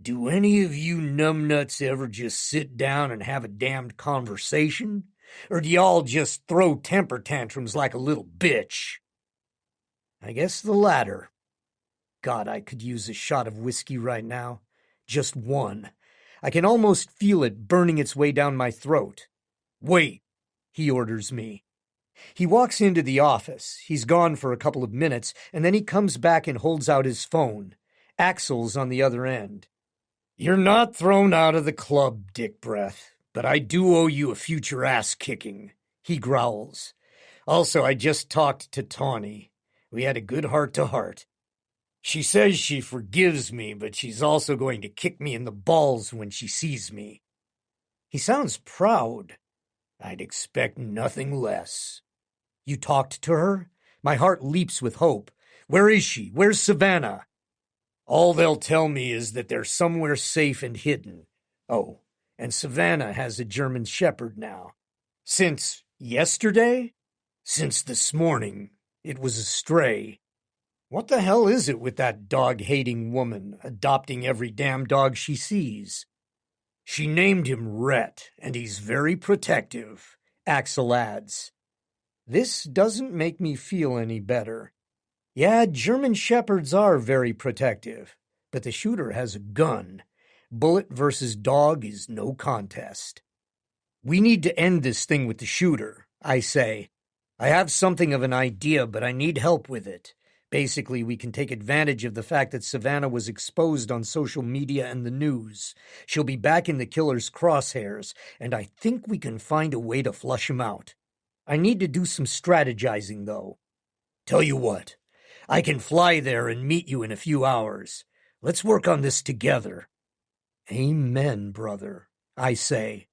Do any of you numbnuts ever just sit down and have a damned conversation? Or do y'all just throw temper tantrums like a little bitch? I guess the latter. God, I could use a shot of whiskey right now. Just one. I can almost feel it burning its way down my throat. Wait, he orders me. He walks into the office. He's gone for a couple of minutes, and then he comes back and holds out his phone. Axel's on the other end. You're not thrown out of the club, Dick Breath, but I do owe you a future ass-kicking, he growls. Also, I just talked to Tawny. We had a good heart-to-heart. She says she forgives me, but she's also going to kick me in the balls when she sees me. He sounds proud. I'd expect nothing less. You talked to her? My heart leaps with hope. Where is she? Where's Savannah? All they'll tell me is that they're somewhere safe and hidden. Oh, and Savannah has a German Shepherd now. Since yesterday? Since this morning. It was a stray. What the hell is it with that dog-hating woman, adopting every damn dog she sees? She named him Rhett, and he's very protective, Axel adds. This doesn't make me feel any better. Yeah, German Shepherds are very protective, but the shooter has a gun. Bullet versus dog is no contest. We need to end this thing with the shooter, I say. I have something of an idea, but I need help with it. Basically, we can take advantage of the fact that Savannah was exposed on social media and the news. She'll be back in the killer's crosshairs, and I think we can find a way to flush him out. I need to do some strategizing, though. Tell you what, I can fly there and meet you in a few hours. Let's work on this together. Amen, brother, I say.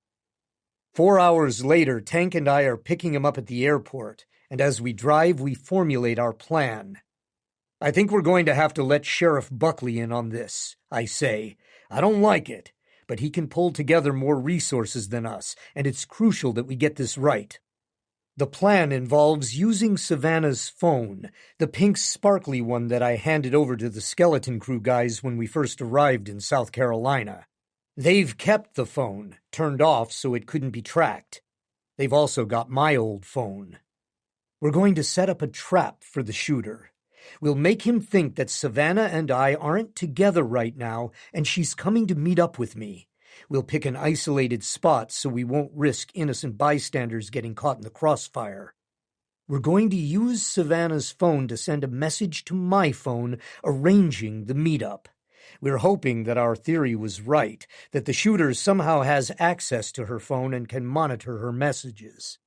4 hours later, Tank and I are picking him up at the airport, and as we drive, we formulate our plan. I think we're going to have to let Sheriff Buckley in on this, I say. I don't like it, but he can pull together more resources than us, and it's crucial that we get this right. The plan involves using Savannah's phone, the pink sparkly one that I handed over to the skeleton crew guys when we first arrived in South Carolina. They've kept the phone, turned off so it couldn't be tracked. They've also got my old phone. We're going to set up a trap for the shooter. We'll make him think that Savannah and I aren't together right now, and she's coming to meet up with me. We'll pick an isolated spot so we won't risk innocent bystanders getting caught in the crossfire. We're going to use Savannah's phone to send a message to my phone arranging the meetup. We're hoping that our theory was right, that the shooter somehow has access to her phone and can monitor her messages.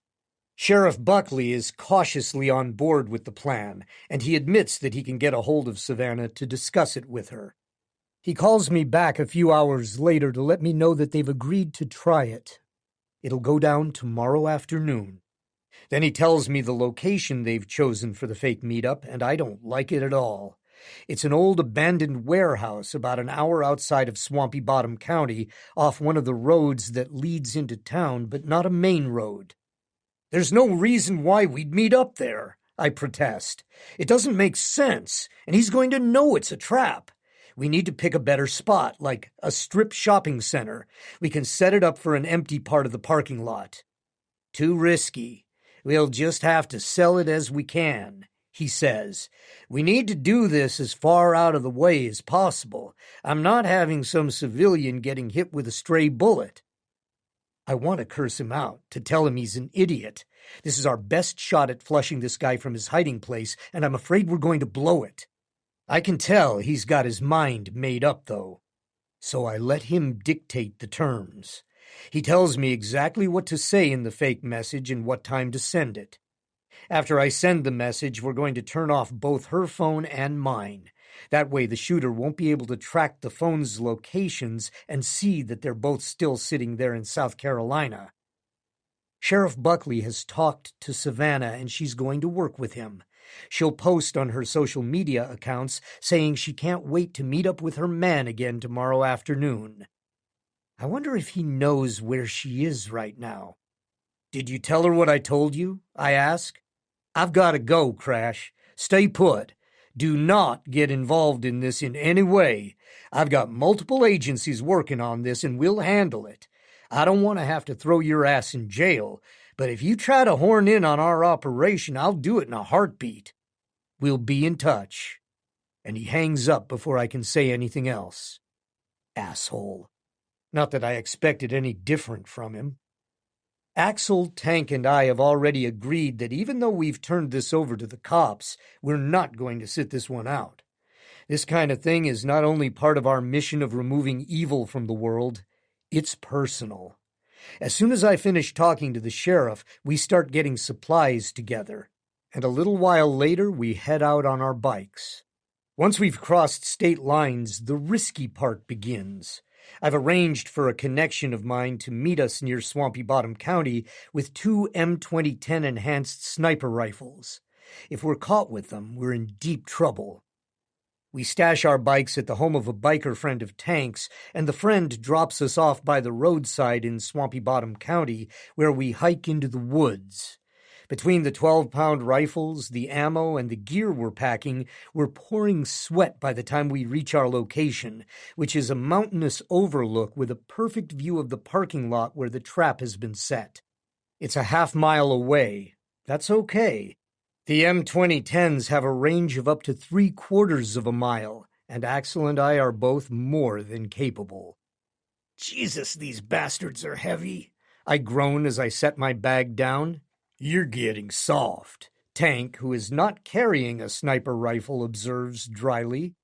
Sheriff Buckley is cautiously on board with the plan, and he admits that he can get a hold of Savannah to discuss it with her. He calls me back a few hours later to let me know that they've agreed to try it. It'll go down tomorrow afternoon. Then he tells me the location they've chosen for the fake meetup, and I don't like it at all. It's an old abandoned warehouse about an hour outside of Swampy Bottom County, off one of the roads that leads into town, but not a main road. There's no reason why we'd meet up there, I protest. It doesn't make sense, and he's going to know it's a trap. We need to pick a better spot, like a strip shopping center. We can set it up for an empty part of the parking lot. Too risky. We'll just have to sell it as we can, he says. We need to do this as far out of the way as possible. I'm not having some civilian getting hit with a stray bullet. I want to curse him out, to tell him he's an idiot. This is our best shot at flushing this guy from his hiding place, and I'm afraid we're going to blow it. I can tell he's got his mind made up, though. So I let him dictate the terms. He tells me exactly what to say in the fake message and what time to send it. After I send the message, we're going to turn off both her phone and mine. That way the shooter won't be able to track the phone's locations and see that they're both still sitting there in South Carolina. Sheriff Buckley has talked to Savannah and she's going to work with him. She'll post on her social media accounts saying she can't wait to meet up with her man again tomorrow afternoon. I wonder if he knows where she is right now. Did you tell her what I told you? I ask. I've got to go, Crash. Stay put. Do not get involved in this in any way. I've got multiple agencies working on this and we'll handle it. I don't want to have to throw your ass in jail, but if you try to horn in on our operation, I'll do it in a heartbeat. We'll be in touch. And he hangs up before I can say anything else. Asshole. Not that I expected any different from him. Axel, Tank, and I have already agreed that even though we've turned this over to the cops, we're not going to sit this one out. This kind of thing is not only part of our mission of removing evil from the world, it's personal. As soon as I finish talking to the sheriff, we start getting supplies together, and a little while later we head out on our bikes. Once we've crossed state lines, the risky part begins. I've arranged for a connection of mine to meet us near Swampy Bottom County with 2 M2010 enhanced sniper rifles. If we're caught with them, we're in deep trouble. We stash our bikes at the home of a biker friend of Tank's, and the friend drops us off by the roadside in Swampy Bottom County, where we hike into the woods. Between the 12-pound rifles, the ammo, and the gear we're packing, we're pouring sweat by the time we reach our location, which is a mountainous overlook with a perfect view of the parking lot where the trap has been set. It's a half-mile away. That's okay. The M2010s have a range of up to 3/4 of a mile, and Axel and I are both more than capable. Jesus, these bastards are heavy, I groan as I set my bag down. You're getting soft, Tank, who is not carrying a sniper rifle, observes dryly.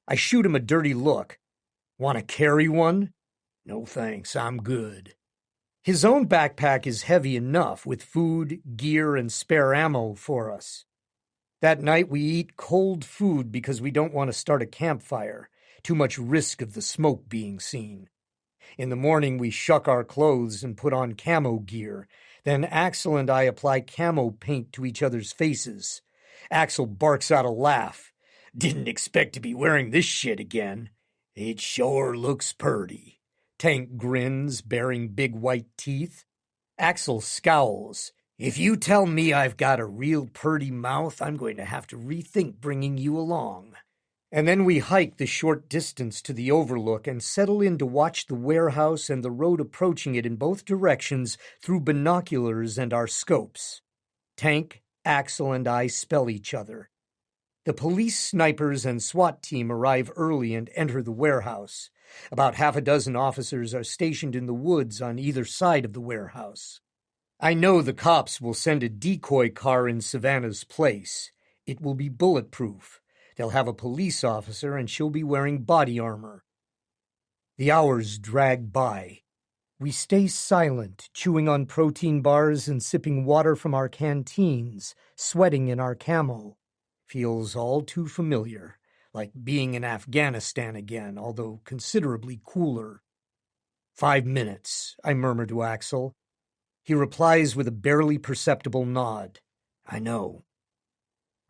I shoot him a dirty look. Want to carry one? No thanks, I'm good. His own backpack is heavy enough, with food, gear, and spare ammo for us. That night we eat cold food because we don't want to start a campfire. Too much risk of the smoke being seen. In the morning we shuck our clothes and put on camo gear. Then Axel and I apply camo paint to each other's faces. Axel barks out a laugh. Didn't expect to be wearing this shit again. It sure looks purty. Tank grins, baring big white teeth. Axel scowls. If you tell me I've got a real purty mouth, I'm going to have to rethink bringing you along. And then we hike the short distance to the overlook and settle in to watch the warehouse and the road approaching it in both directions through binoculars and our scopes. Tank, Axel, and I spell each other. The police, snipers, and SWAT team arrive early and enter the warehouse. About 6 officers are stationed in the woods on either side of the warehouse. I know the cops will send a decoy car in Savannah's place. It will be bulletproof. They'll have a police officer, and she'll be wearing body armor. The hours drag by. We stay silent, chewing on protein bars and sipping water from our canteens, sweating in our camo. Feels all too familiar, like being in Afghanistan again, although considerably cooler. 5 minutes, I murmur to Axel. He replies with a barely perceptible nod. I know.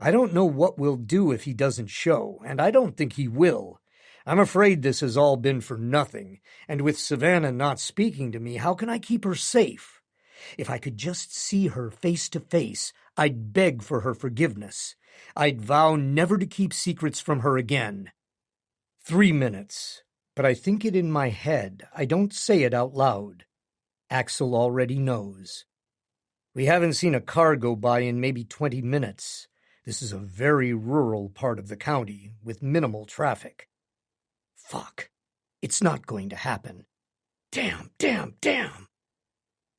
I don't know what we'll do if he doesn't show, and I don't think he will. I'm afraid this has all been for nothing, and with Savannah not speaking to me, how can I keep her safe? If I could just see her face to face, I'd beg for her forgiveness. I'd vow never to keep secrets from her again. 3 minutes, but I think it in my head. I don't say it out loud. Axel already knows. We haven't seen a car go by in maybe 20 minutes. This is a very rural part of the county, with minimal traffic. Fuck. It's not going to happen. Damn.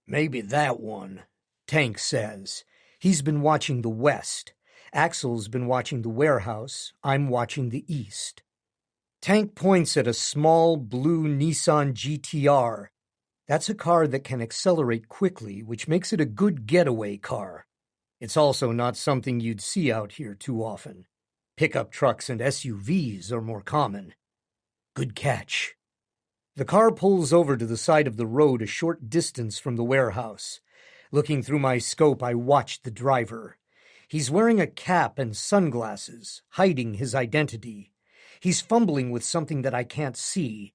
Maybe that one, Tank says. He's been watching the west. Axel's been watching the warehouse. I'm watching the east. Tank points at a small blue Nissan GTR. That's a car that can accelerate quickly, which makes it a good getaway car. It's also not something you'd see out here too often. Pickup trucks and SUVs are more common. Good catch. The car pulls over to the side of the road a short distance from the warehouse. Looking through my scope, I watch the driver. He's wearing a cap and sunglasses, hiding his identity. He's fumbling with something that I can't see.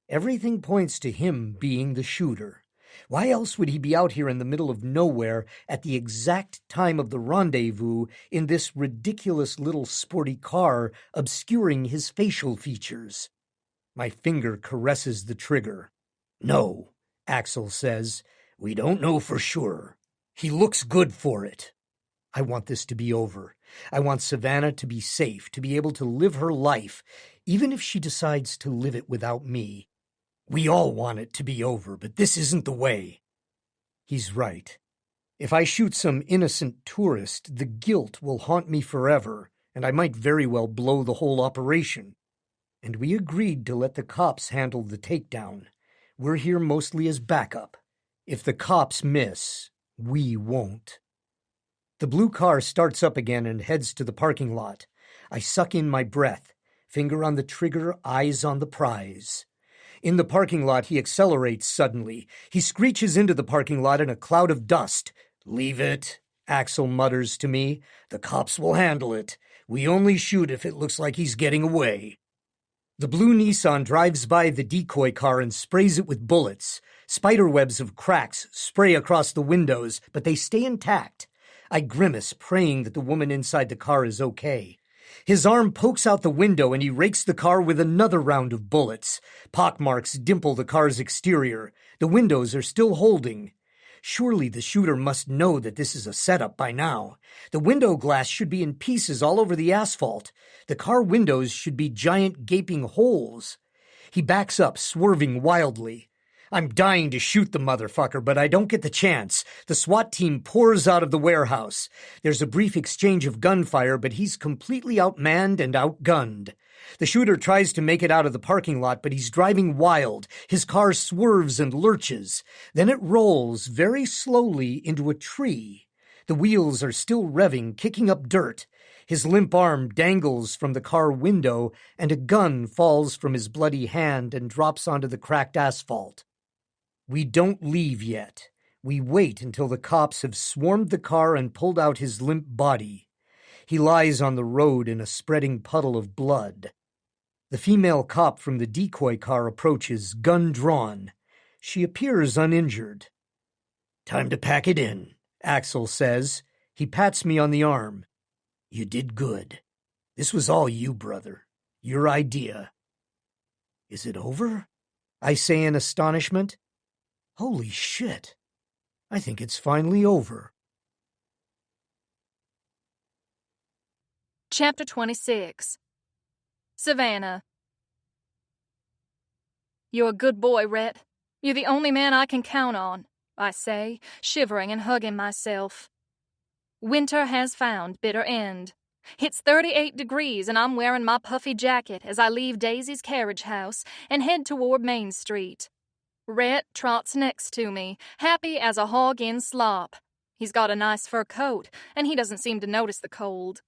Everything points to him being the shooter. Why else would he be out here in the middle of nowhere at the exact time of the rendezvous in this ridiculous little sporty car obscuring his facial features? My finger caresses the trigger. No, Axel says. We don't know for sure. He looks good for it. I want this to be over. I want Savannah to be safe, to be able to live her life, even if she decides to live it without me. We all want it to be over, but this isn't the way. He's right. If I shoot some innocent tourist, the guilt will haunt me forever, and I might very well blow the whole operation. And we agreed to let the cops handle the takedown. We're here mostly as backup. If the cops miss, we won't. The blue car starts up again and heads to the parking lot. I suck in my breath, finger on the trigger, eyes on the prize. In the parking lot, he accelerates suddenly. He screeches into the parking lot in a cloud of dust. Leave it, Axel mutters to me. The cops will handle it. We only shoot if it looks like he's getting away. The blue Nissan drives by the decoy car and sprays it with bullets. Spiderwebs of cracks spray across the windows, but they stay intact. I grimace, praying that the woman inside the car is okay. His arm pokes out the window and he rakes the car with another round of bullets. Pockmarks dimple the car's exterior. The windows are still holding. Surely the shooter must know that this is a setup by now. The window glass should be in pieces all over the asphalt. The car windows should be giant gaping holes. He backs up, swerving wildly. I'm dying to shoot the motherfucker, but I don't get the chance. The SWAT team pours out of the warehouse. There's a brief exchange of gunfire, but he's completely outmanned and outgunned. The shooter tries to make it out of the parking lot, but he's driving wild. His car swerves and lurches. Then it rolls very slowly into a tree. The wheels are still revving, kicking up dirt. His limp arm dangles from the car window, and a gun falls from his bloody hand and drops onto the cracked asphalt. We don't leave yet. We wait until the cops have swarmed the car and pulled out his limp body. He lies on the road in a spreading puddle of blood. The female cop from the decoy car approaches, gun drawn. She appears uninjured. Time to pack it in, Axel says. He pats me on the arm. You did good. This was all you, brother. Your idea. Is it over? I say in astonishment. Holy shit. I think it's finally over. Chapter 26. Savannah. You're a good boy, Rhett. You're the only man I can count on, I say, shivering and hugging myself. Winter has found bitter end. It's 38 degrees and I'm wearing my puffy jacket as I leave Daisy's carriage house and head toward Main Street. Rhett trots next to me, happy as a hog in slop. He's got a nice fur coat, and he doesn't seem to notice the cold.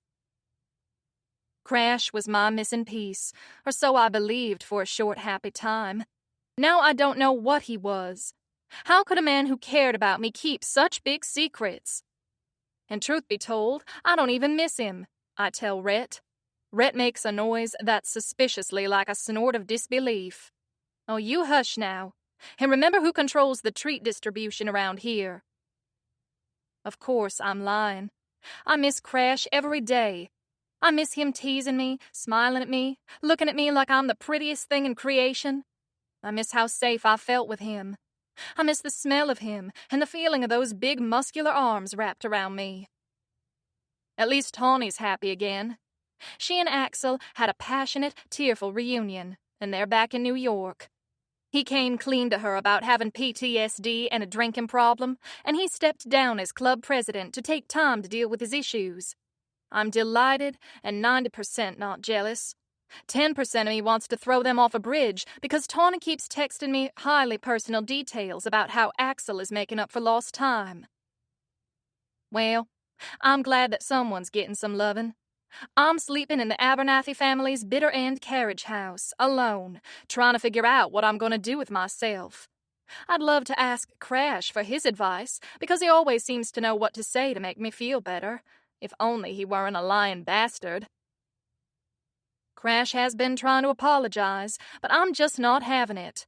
Crash was my missing piece, or so I believed for a short happy time. Now I don't know what he was. How could a man who cared about me keep such big secrets? And truth be told, I don't even miss him, I tell Rhett. Rhett makes a noise that's suspiciously like a snort of disbelief. Oh, you hush now. And remember who controls the treat distribution around here. Of course, I'm lying. I miss Crash every day. I miss him teasing me, smiling at me, looking at me like I'm the prettiest thing in creation. I miss how safe I felt with him. I miss the smell of him and the feeling of those big muscular arms wrapped around me. At least Tawny's happy again. She and Axel had a passionate, tearful reunion, and they're back in New York. He came clean to her about having PTSD and a drinking problem, and he stepped down as club president to take time to deal with his issues. I'm delighted and 90% not jealous. 10% of me wants to throw them off a bridge because Tawny keeps texting me highly personal details about how Axel is making up for lost time. Well, I'm glad that someone's getting some lovin'. I'm sleeping in the Abernathy family's bitter end carriage house, alone, trying to figure out what I'm going to do with myself. I'd love to ask Crash for his advice, because he always seems to know what to say to make me feel better, if only he weren't a lying bastard. Crash has been trying to apologize, but I'm just not having it.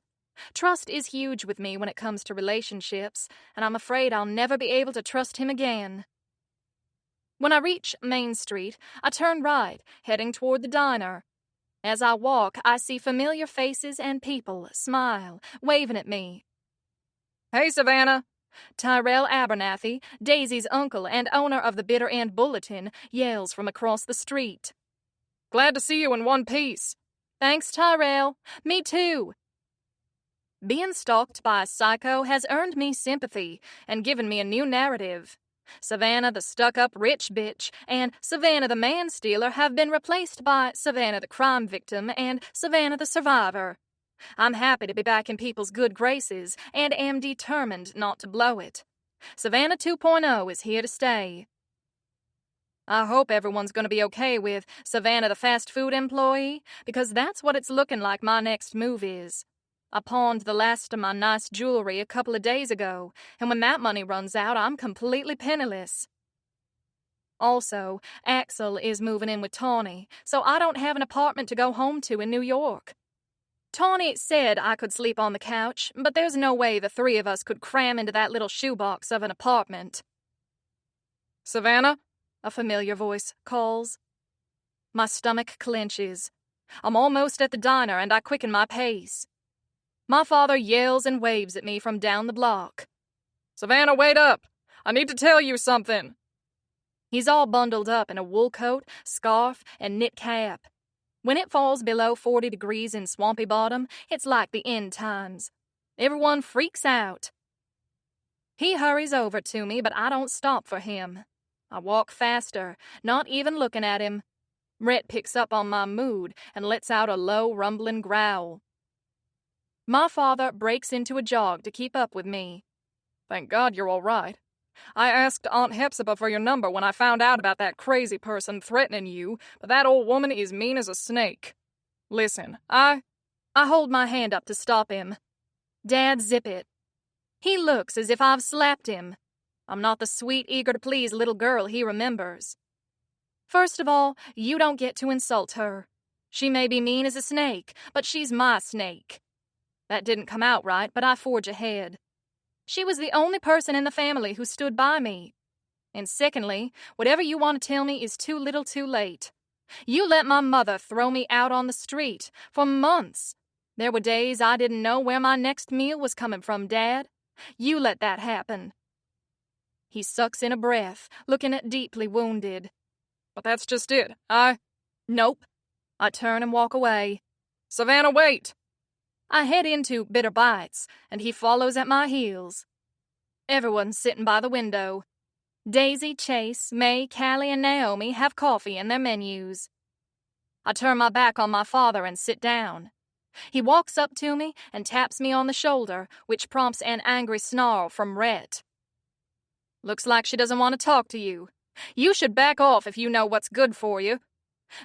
Trust is huge with me when it comes to relationships, and I'm afraid I'll never be able to trust him again. When I reach Main Street, I turn right, heading toward the diner. As I walk, I see familiar faces and people smile, waving at me. Hey, Savannah. Tyrell Abernathy, Daisy's uncle and owner of the Bitter End Bulletin, yells from across the street. Glad to see you in one piece. Thanks, Tyrell. Me too. Being stalked by a psycho has earned me sympathy and given me a new narrative. Savannah the stuck-up rich bitch and Savannah the man-stealer have been replaced by Savannah the crime victim and Savannah the survivor. I'm happy to be back in people's good graces and am determined not to blow it. Savannah 2.0 is here to stay. I hope everyone's going to be okay with Savannah the fast food employee, because that's what it's looking like my next move is. I pawned the last of my nice jewelry a couple of days ago, and when that money runs out, I'm completely penniless. Also, Axel is moving in with Tawny, so I don't have an apartment to go home to in New York. Tawny said I could sleep on the couch, but there's no way the three of us could cram into that little shoebox of an apartment. Savannah? A familiar voice calls. My stomach clenches. I'm almost at the diner, and I quicken my pace. My father yells and waves at me from down the block. Savannah, wait up! I need to tell you something. He's all bundled up in a wool coat, scarf, and knit cap. When it falls below 40 degrees in Swampy Bottom, it's like the end times. Everyone freaks out. He hurries over to me, but I don't stop for him. I walk faster, not even looking at him. Rhett picks up on my mood and lets out a low, rumbling growl. My father breaks into a jog to keep up with me. Thank God you're all right. I asked Aunt Hepzibah for your number when I found out about that crazy person threatening you, but that old woman is mean as a snake. Listen, I hold my hand up to stop him. Dad, zip it. He looks as if I've slapped him. I'm not the sweet, eager-to-please little girl he remembers. First of all, you don't get to insult her. She may be mean as a snake, but she's my snake. That didn't come out right, but I forge ahead. She was the only person in the family who stood by me. And secondly, whatever you want to tell me is too little too late. You let my mother throw me out on the street for months. There were days I didn't know where my next meal was coming from, Dad. You let that happen. He sucks in a breath, looking deeply wounded. But that's just it. Nope. I turn and walk away. Savannah, wait! I head into Bitter Bites, and he follows at my heels. Everyone's sitting by the window. Daisy, Chase, May, Callie, and Naomi have coffee in their menus. I turn my back on my father and sit down. He walks up to me and taps me on the shoulder, which prompts an angry snarl from Rhett. Looks like she doesn't want to talk to you. You should back off if you know what's good for you.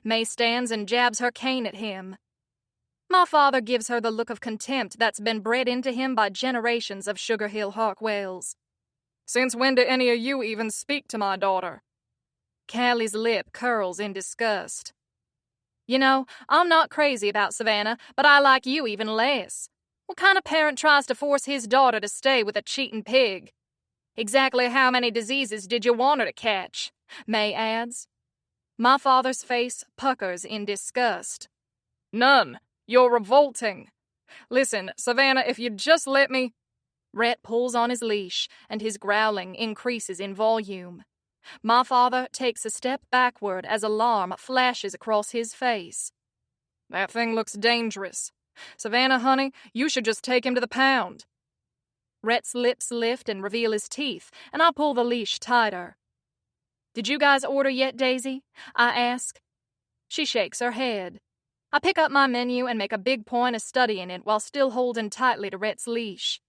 May stands and jabs her cane at him. My father gives her the look of contempt that's been bred into him by generations of Sugar Hill Harkwells. Since when do any of you even speak to my daughter? Callie's lip curls in disgust. You know, I'm not crazy about Savannah, but I like you even less. What kind of parent tries to force his daughter to stay with a cheating pig? Exactly how many diseases did you want her to catch? May adds. My father's face puckers in disgust. None. You're revolting. Listen, Savannah, if you'd just let me... Rhett pulls on his leash, and his growling increases in volume. My father takes a step backward as alarm flashes across his face. That thing looks dangerous. Savannah, honey, you should just take him to the pound. Rhett's lips lift and reveal his teeth, and I pull the leash tighter. Did you guys order yet, Daisy? I ask. She shakes her head. I pick up my menu and make a big point of studying it while still holding tightly to Rhett's leash.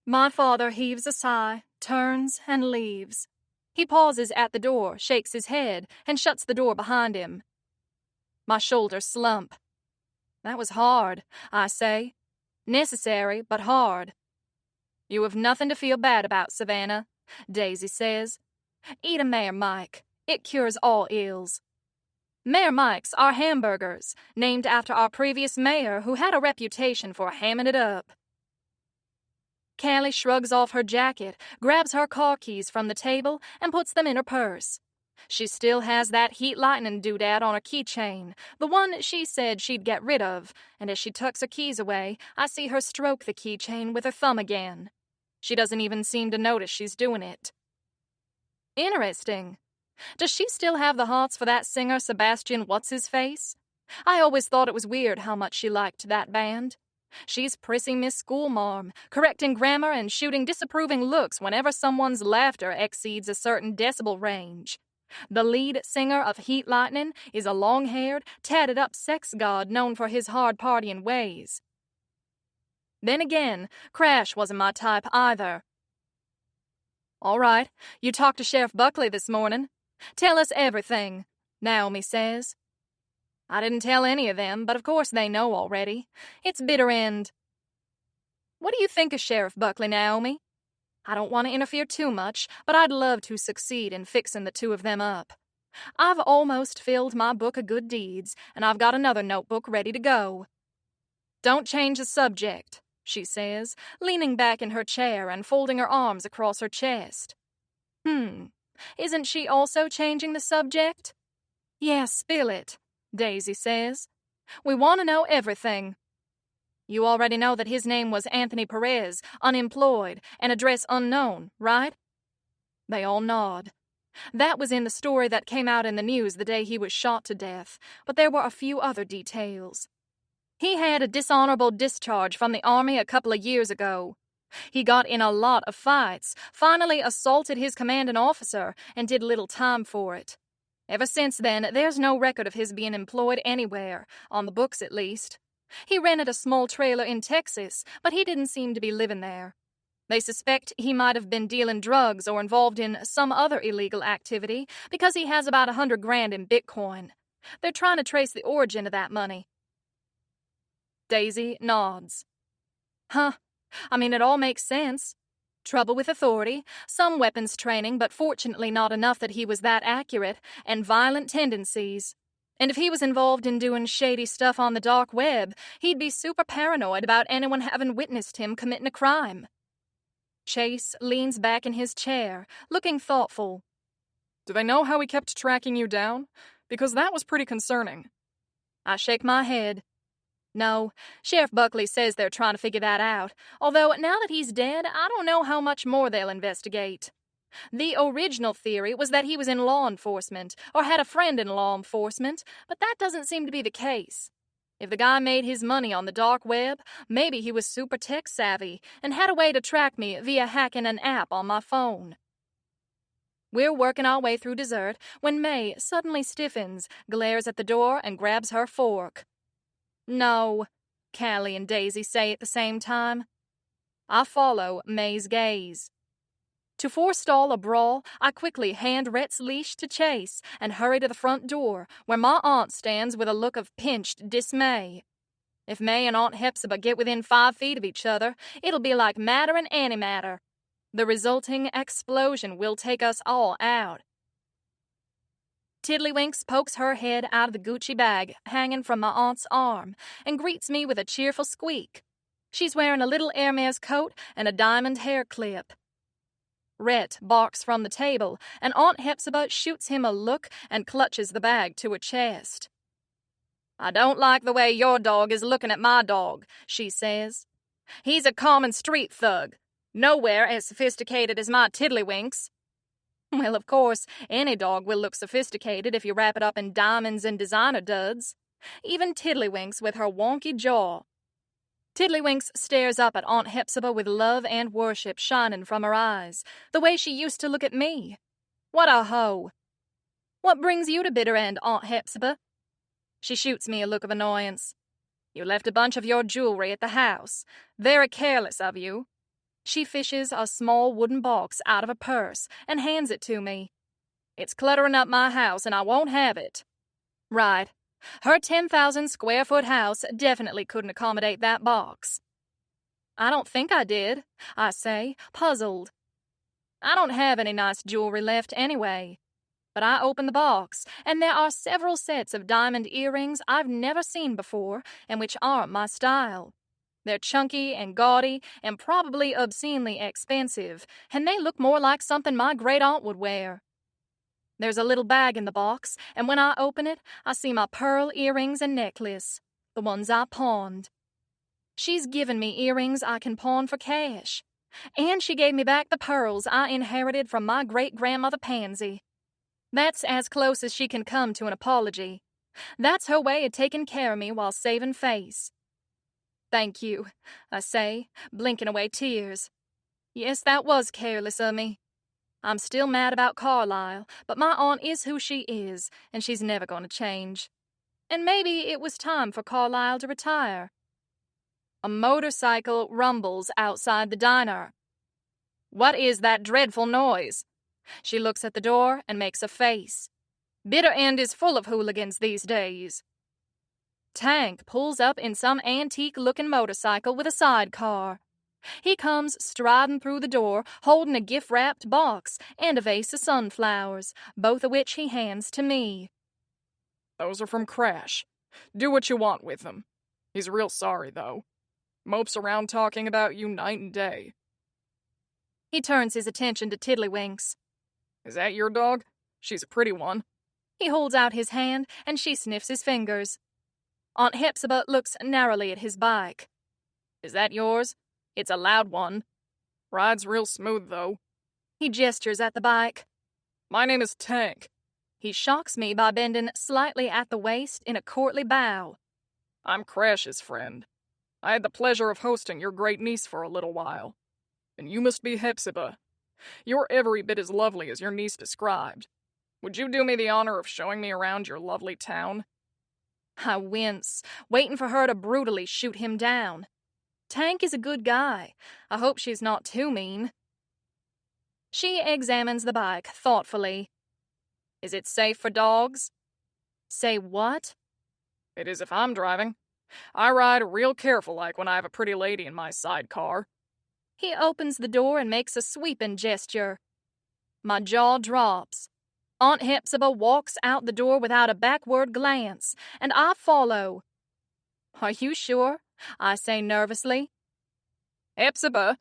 My father heaves a sigh, turns, and leaves. He pauses at the door, shakes his head, and shuts the door behind him. My shoulders slump. That was hard, I say. Necessary, but hard. You have nothing to feel bad about, Savannah, Daisy says. Eat a Mayor Mike. It cures all ills. Mayor Mike's are hamburgers, named after our previous mayor who had a reputation for hamming it up. Callie shrugs off her jacket, grabs her car keys from the table, and puts them in her purse. She still has that heat lightning doodad on her keychain, the one she said she'd get rid of, and as she tucks her keys away, I see her stroke the keychain with her thumb again. She doesn't even seem to notice she's doing it. Interesting. Does she still have the hots for that singer Sebastian What's-His-Face? I always thought it was weird how much she liked that band. She's prissy Miss Schoolmarm, correcting grammar and shooting disapproving looks whenever someone's laughter exceeds a certain decibel range. The lead singer of Heat Lightning is a long-haired, tatted-up sex god known for his hard-partying ways. Then again, Crash wasn't my type either. All right, you talked to Sheriff Buckley this morning. Tell us everything, Naomi says. I didn't tell any of them, but of course they know already. It's bitter end. What do you think of Sheriff Buckley, Naomi? I don't want to interfere too much, but I'd love to succeed in fixing the two of them up. I've almost filled my book of good deeds, and I've got another notebook ready to go. Don't change the subject, she says, leaning back in her chair and folding her arms across her chest. Isn't she also changing the subject? Yeah, spill it, Daisy says. We want to know everything. You already know that his name was Anthony Perez, unemployed, and address unknown, right? They all nod. That was in the story that came out in the news the day he was shot to death, but there were a few other details. He had a dishonorable discharge from the Army a couple of years ago. He got in a lot of fights, finally assaulted his commanding officer, and did little time for it. Ever since then, there's no record of his being employed anywhere, on the books at least. He rented a small trailer in Texas, but he didn't seem to be living there. They suspect he might have been dealing drugs or involved in some other illegal activity because he has about $100,000 in Bitcoin. They're trying to trace the origin of that money. Daisy nods. Huh. I mean, it all makes sense. Trouble with authority, some weapons training, but fortunately not enough that he was that accurate, and violent tendencies. And if he was involved in doing shady stuff on the dark web, he'd be super paranoid about anyone having witnessed him committing a crime. Chase leans back in his chair, looking thoughtful. Do they know how he kept tracking you down? Because that was pretty concerning. I shake my head. No, Sheriff Buckley says they're trying to figure that out, although now that he's dead, I don't know how much more they'll investigate. The original theory was that he was in law enforcement, or had a friend in law enforcement, but that doesn't seem to be the case. If the guy made his money on the dark web, maybe he was super tech savvy and had a way to track me via hacking an app on my phone. We're working our way through dessert when May suddenly stiffens, glares at the door, and grabs her fork. No, Callie and Daisy say at the same time. I follow May's gaze. To forestall a brawl, I quickly hand Rhett's leash to Chase and hurry to the front door, where my aunt stands with a look of pinched dismay. If May and Aunt Hepzibah get within 5 feet of each other, it'll be like matter and antimatter. The resulting explosion will take us all out. Tiddlywinks pokes her head out of the Gucci bag hanging from my aunt's arm and greets me with a cheerful squeak. She's wearing a little Hermes coat and a diamond hair clip. Rhett barks from the table, and Aunt Hepzibah shoots him a look and clutches the bag to her chest. "I don't like the way your dog is looking at my dog," she says. "He's a common street thug, nowhere as sophisticated as my Tiddlywinks." Well, of course, any dog will look sophisticated if you wrap it up in diamonds and designer duds. Even Tiddlywinks with her wonky jaw. Tiddlywinks stares up at Aunt Hepzibah with love and worship shining from her eyes, the way she used to look at me. What a hoe! "What brings you to Bitter End, Aunt Hepzibah?" She shoots me a look of annoyance. "You left a bunch of your jewelry at the house. Very careless of you." She fishes a small wooden box out of a purse and hands it to me. "It's cluttering up my house, and I won't have it." Right. Her 10,000 square foot house definitely couldn't accommodate that box. "I don't think I did," I say, puzzled. "I don't have any nice jewelry left anyway." But I open the box, and there are several sets of diamond earrings I've never seen before and which aren't my style. They're chunky and gaudy and probably obscenely expensive, and they look more like something my great-aunt would wear. There's a little bag in the box, and when I open it, I see my pearl earrings and necklace, the ones I pawned. She's given me earrings I can pawn for cash, and she gave me back the pearls I inherited from my great-grandmother Pansy. That's as close as she can come to an apology. That's her way of taking care of me while saving face. "Thank you," I say, blinking away tears. Yes, that was careless of me. I'm still mad about Carlisle, but my aunt is who she is, and she's never going to change. And maybe it was time for Carlisle to retire. A motorcycle rumbles outside the diner. "What is that dreadful noise?" She looks at the door and makes a face. Bitter End is full of hooligans these days. Tank pulls up in some antique-looking motorcycle with a sidecar. He comes striding through the door, holding a gift-wrapped box and a vase of sunflowers, both of which he hands to me. "Those are from Crash. Do what you want with them. He's real sorry, though. Mopes around talking about you night and day." He turns his attention to Tiddlywinks. "Is that your dog? She's a pretty one." He holds out his hand, and she sniffs his fingers. Aunt Hepzibah looks narrowly at his bike. "Is that yours? It's a loud one. Rides real smooth, though." He gestures at the bike. "My name is Tank." He shocks me by bending slightly at the waist in a courtly bow. "I'm Crash's friend. I had the pleasure of hosting your great niece for a little while. And you must be Hepzibah. You're every bit as lovely as your niece described. Would you do me the honor of showing me around your lovely town?" I wince, waiting for her to brutally shoot him down. Tank is a good guy. I hope she's not too mean. She examines the bike thoughtfully. "Is it safe for dogs?" Say what? "It is if I'm driving. I ride real careful like when I have a pretty lady in my sidecar." He opens the door and makes a sweeping gesture. My jaw drops. Aunt Hepzibah walks out the door without a backward glance, and I follow. "Are you sure?" I say nervously. "Hepzibah!"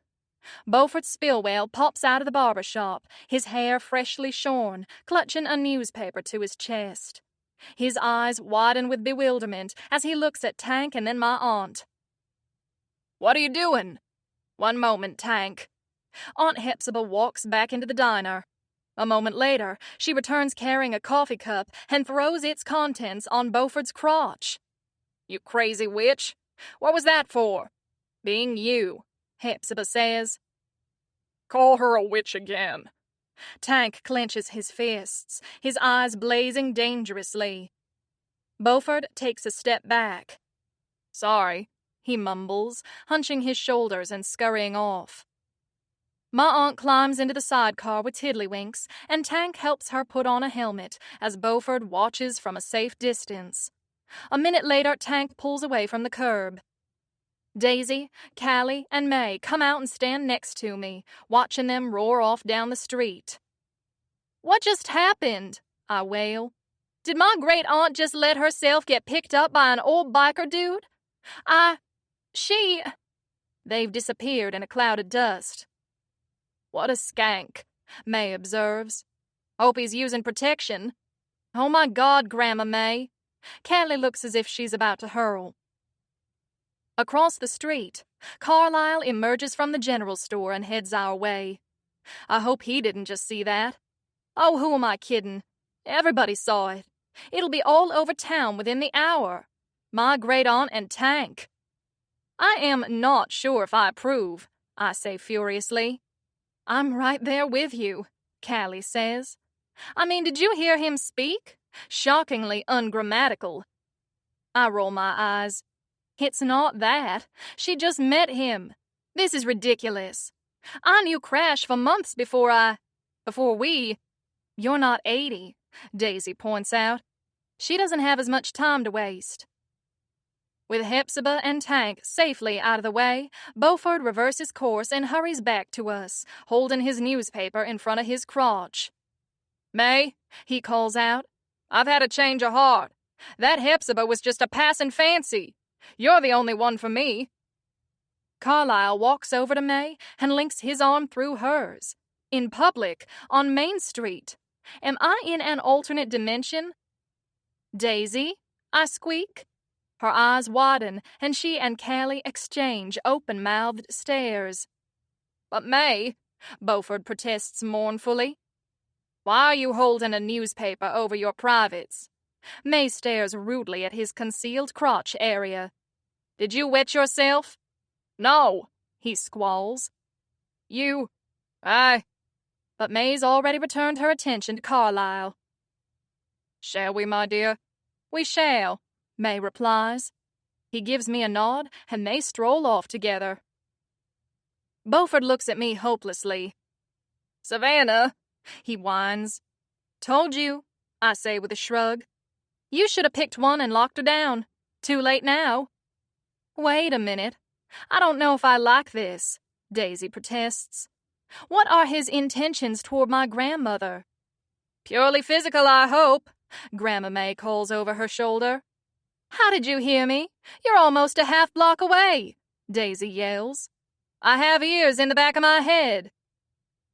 Beaufort Spillwell pops out of the barber shop, his hair freshly shorn, clutching a newspaper to his chest. His eyes widen with bewilderment as he looks at Tank and then my aunt. "What are you doing?" "One moment, Tank." Aunt Hepzibah walks back into the diner. A moment later, she returns carrying a coffee cup and throws its contents on Beaufort's crotch. "You crazy witch! What was that for?" "Being you," Hepzibah says. "Call her a witch again." Tank clenches his fists, his eyes blazing dangerously. Beaufort takes a step back. "Sorry," he mumbles, hunching his shoulders and scurrying off. My aunt climbs into the sidecar with Tiddlywinks, and Tank helps her put on a helmet as Beaufort watches from a safe distance. A minute later, Tank pulls away from the curb. Daisy, Callie, and May come out and stand next to me, watching them roar off down the street. "What just happened?" I wail. "Did my great-aunt just let herself get picked up by an old biker dude? They've disappeared in a cloud of dust. What a skank, May observes. Hope he's using protection. Oh my God, Grandma May. Callie looks as if she's about to hurl. Across the street, Carlisle emerges from the general store and heads our way. I hope he didn't just see that. Oh, who am I kidding? Everybody saw it. It'll be all over town within the hour. My great aunt and Tank. I am not sure if I approve, I say furiously. I'm right there with you, Callie says. I mean, did you hear him speak? Shockingly ungrammatical. I roll my eyes. It's not that. She just met him. This is ridiculous. I knew Crash for months before we... You're not 80, Daisy points out. She doesn't have as much time to waste. With Hepzibah and Tank safely out of the way, Beaufort reverses course and hurries back to us, holding his newspaper in front of his crotch. May, he calls out, I've had a change of heart. That Hepzibah was just a passing fancy. You're the only one for me. Carlisle walks over to May and links his arm through hers. In public, on Main Street. Am I in an alternate dimension? Daisy, I squeak. Her eyes widen, and she and Callie exchange open-mouthed stares. But May, Beaufort protests mournfully. Why are you holding a newspaper over your privates? May stares rudely at his concealed crotch area. Did you wet yourself? No, he squalls. But May's already returned her attention to Carlisle. Shall we, my dear? We shall, May replies. He gives me a nod, and they stroll off together. Beaufort looks at me hopelessly. Savannah, he whines. Told you, I say with a shrug. You should have picked one and locked her down. Too late now. Wait a minute. I don't know if I like this, Daisy protests. What are his intentions toward my grandmother? Purely physical, I hope, Grandma May calls over her shoulder. How did you hear me? You're almost a half block away, Daisy yells. I have ears in the back of my head.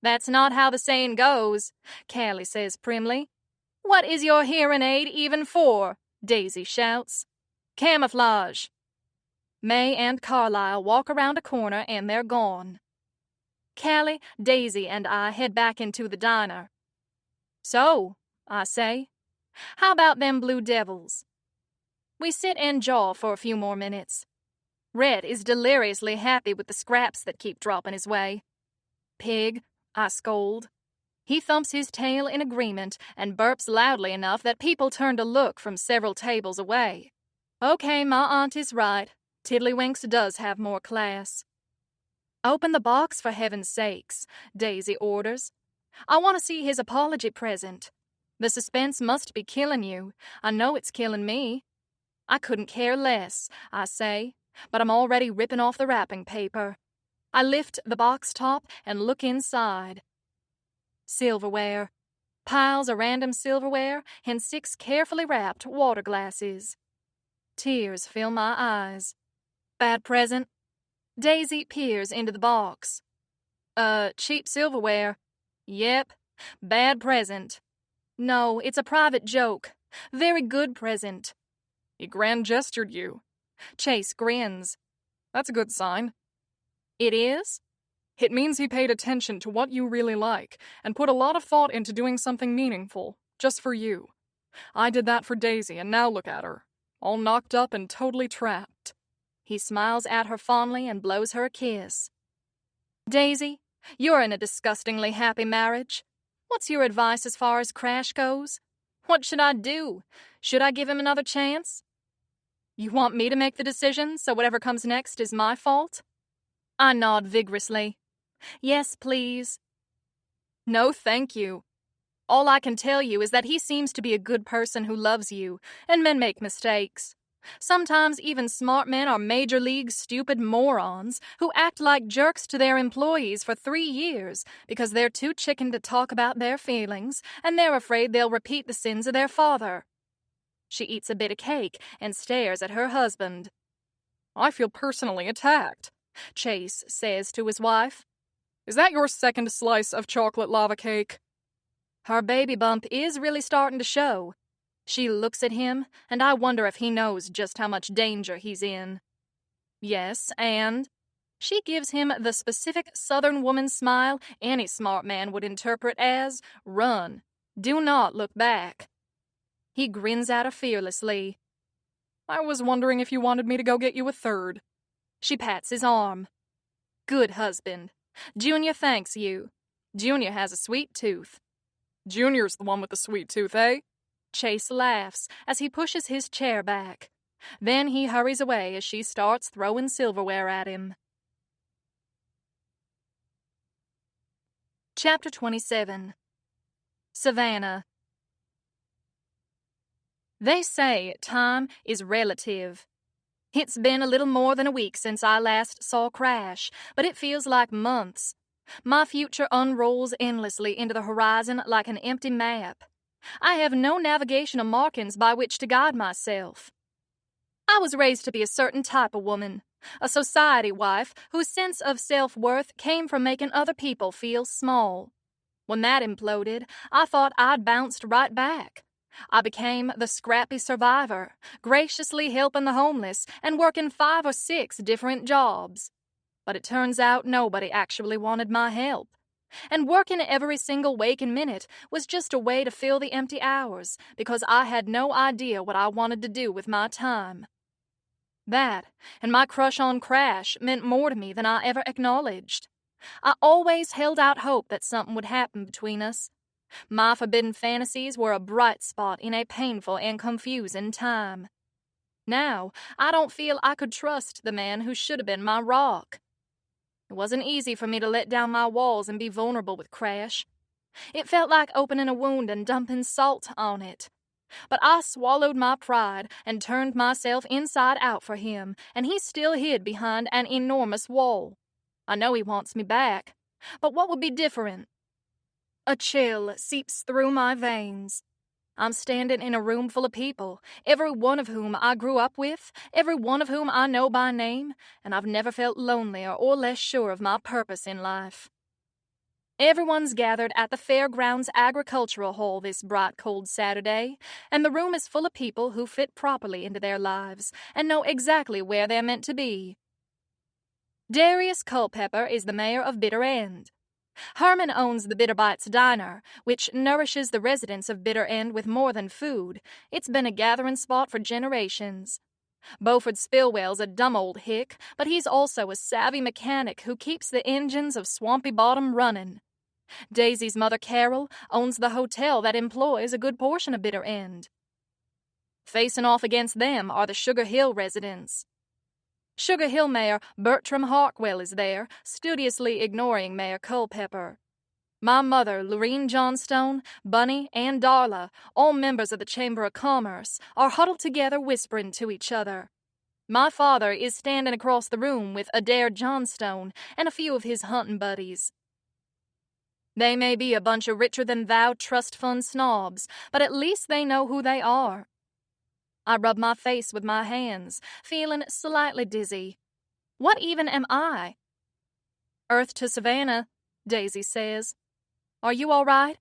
That's not how the saying goes, Callie says primly. What is your hearing aid even for? Daisy shouts. Camouflage. May and Carlisle walk around a corner and they're gone. Callie, Daisy, and I head back into the diner. So, I say, how about them Blue Devils? We sit and jaw for a few more minutes. Red is deliriously happy with the scraps that keep dropping his way. Pig, I scold. He thumps his tail in agreement and burps loudly enough that people turn to look from several tables away. Okay, my aunt is right. Tiddlywinks does have more class. Open the box, for heaven's sakes, Daisy orders. I want to see his apology present. The suspense must be killing you. I know it's killing me. I couldn't care less, I say, but I'm already ripping off the wrapping paper. I lift the box top and look inside. Silverware. Piles of random silverware and 6 carefully wrapped water glasses. Tears fill my eyes. Bad present? Daisy peers into the box. Cheap silverware. Yep. Bad present. No, it's a private joke. Very good present. He grand gestured you. Chase grins. That's a good sign. It is? It means he paid attention to what you really like and put a lot of thought into doing something meaningful, just for you. I did that for Daisy, and now look at her. All knocked up and totally trapped. He smiles at her fondly and blows her a kiss. Daisy, you're in a disgustingly happy marriage. What's your advice as far as Crash goes? What should I do? Should I give him another chance? You want me to make the decision, so whatever comes next is my fault? I nod vigorously. Yes, please. No, thank you. All I can tell you is that he seems to be a good person who loves you, and men make mistakes. Sometimes even smart men are major league stupid morons who act like jerks to their employees for 3 years because they're too chicken to talk about their feelings and they're afraid they'll repeat the sins of their father. She eats a bit of cake and stares at her husband. I feel personally attacked, Chase says to his wife. Is that your second slice of chocolate lava cake? Her baby bump is really starting to show. She looks at him, and I wonder if he knows just how much danger he's in. Yes, and she gives him the specific Southern woman smile any smart man would interpret as, run, do not look back. He grins at her fearlessly. I was wondering if you wanted me to go get you a third. She pats his arm. Good husband. Junior thanks you. Junior has a sweet tooth. Junior's the one with the sweet tooth, eh? Chase laughs as he pushes his chair back. Then he hurries away as she starts throwing silverware at him. Chapter 27. Savannah. They say time is relative. It's been a little more than a week since I last saw Crash, but it feels like months. My future unrolls endlessly into the horizon like an empty map. I have no navigational markings by which to guide myself. I was raised to be a certain type of woman, a society wife whose sense of self-worth came from making other people feel small. When that imploded, I thought I'd bounced right back. I became the scrappy survivor, graciously helping the homeless and working 5 or 6 different jobs. But it turns out nobody actually wanted my help. And working every single waking minute was just a way to fill the empty hours because I had no idea what I wanted to do with my time. That, and my crush on Crash, meant more to me than I ever acknowledged. I always held out hope that something would happen between us. My forbidden fantasies were a bright spot in a painful and confusing time. Now, I don't feel I could trust the man who should have been my rock. It wasn't easy for me to let down my walls and be vulnerable with Crash. It felt like opening a wound and dumping salt on it. But I swallowed my pride and turned myself inside out for him, and he still hid behind an enormous wall. I know he wants me back, but what would be different? A chill seeps through my veins. I'm standing in a room full of people, every one of whom I grew up with, every one of whom I know by name, and I've never felt lonelier or less sure of my purpose in life. Everyone's gathered at the Fairgrounds Agricultural Hall this bright, cold Saturday, and the room is full of people who fit properly into their lives and know exactly where they're meant to be. Darius Culpepper is the mayor of Bitter End. Herman owns the Bitter Bites Diner, which nourishes the residents of Bitter End with more than food. It's been a gathering spot for generations. Beaufort Spillwell's a dumb old hick, but he's also a savvy mechanic who keeps the engines of Swampy Bottom running. Daisy's mother Carol owns the hotel that employs a good portion of Bitter End. Facing off against them are the Sugar Hill residents. Sugar Hill Mayor Bertram Harkwell is there, studiously ignoring Mayor Culpepper. My mother, Lorene Johnstone, Bunny, and Darla, all members of the Chamber of Commerce, are huddled together whispering to each other. My father is standing across the room with Adair Johnstone and a few of his hunting buddies. They may be a bunch of richer-than-thou trust fund snobs, but at least they know who they are. I rub my face with my hands, feeling slightly dizzy. What even am I? Earth to Savannah, Daisy says. Are you all right?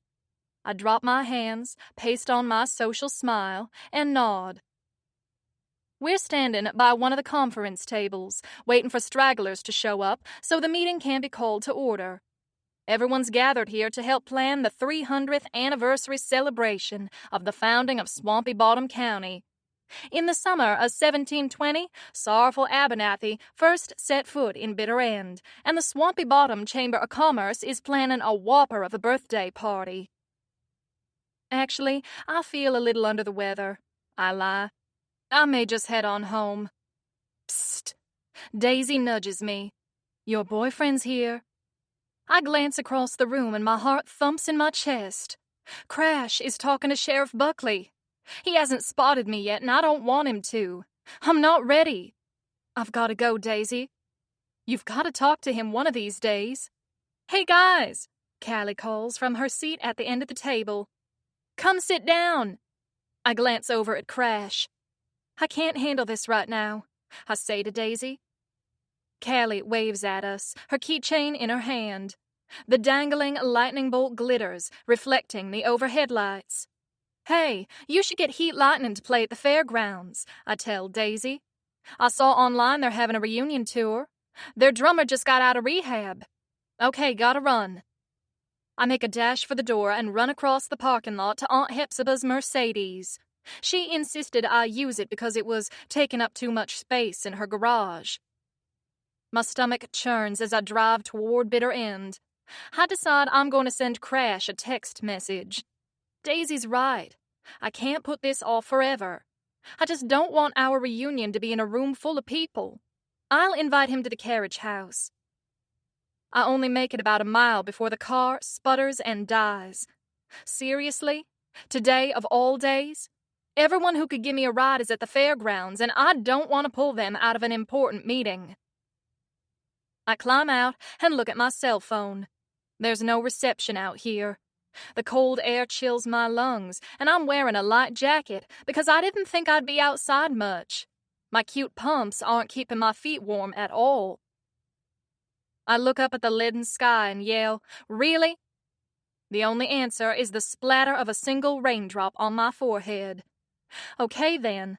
I drop my hands, paste on my social smile, and nod. We're standing by one of the conference tables, waiting for stragglers to show up so the meeting can be called to order. Everyone's gathered here to help plan the 300th anniversary celebration of the founding of Swampy Bottom County. In the summer of 1720, sorrowful Abernathy first set foot in Bitter End, and the Swampy Bottom Chamber of Commerce is planning a whopper of a birthday party. Actually, I feel a little under the weather. I lie. I may just head on home. Psst. Daisy nudges me. Your boyfriend's here. I glance across the room and my heart thumps in my chest. Crash is talking to Sheriff Buckley. He hasn't spotted me yet, and I don't want him to. I'm not ready. I've got to go, Daisy. You've got to talk to him one of these days. Hey, guys, Callie calls from her seat at the end of the table. Come sit down. I glance over at Crash. I can't handle this right now, I say to Daisy. Callie waves at us, her keychain in her hand. The dangling lightning bolt glitters, reflecting the overhead lights. Hey, you should get Heat Lightning to play at the fairgrounds, I tell Daisy. I saw online they're having a reunion tour. Their drummer just got out of rehab. Okay, gotta run. I make a dash for the door and run across the parking lot to Aunt Hepzibah's Mercedes. She insisted I use it because it was taking up too much space in her garage. My stomach churns as I drive toward Bitter End. I decide I'm going to send Crash a text message. Daisy's right. I can't put this off forever. I just don't want our reunion to be in a room full of people. I'll invite him to the carriage house. I only make it about a mile before the car sputters and dies. Seriously? Today of all days? Everyone who could give me a ride is at the fairgrounds, and I don't want to pull them out of an important meeting. I climb out and look at my cell phone. There's no reception out here. The cold air chills my lungs, and I'm wearing a light jacket because I didn't think I'd be outside much. My cute pumps aren't keeping my feet warm at all. I look up at the leaden sky and yell, "Really?" The only answer is the splatter of a single raindrop on my forehead. Okay then.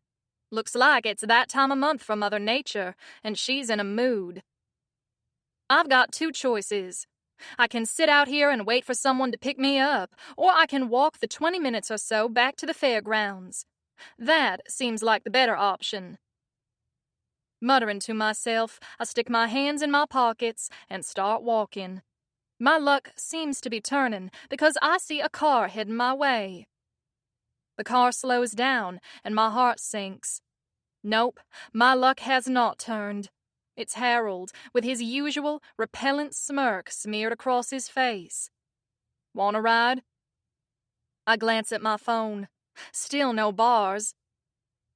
Looks like it's that time of month for Mother Nature, and she's in a mood. I've got two choices. I can sit out here and wait for someone to pick me up, or I can walk the 20 minutes or so back to the fairgrounds. That seems like the better option. Muttering to myself, I stick my hands in my pockets and start walking. My luck seems to be turning because I see a car heading my way. The car slows down and my heart sinks. Nope, my luck has not turned. It's Harold, with his usual repellent smirk smeared across his face. Want a ride? I glance at my phone. Still no bars.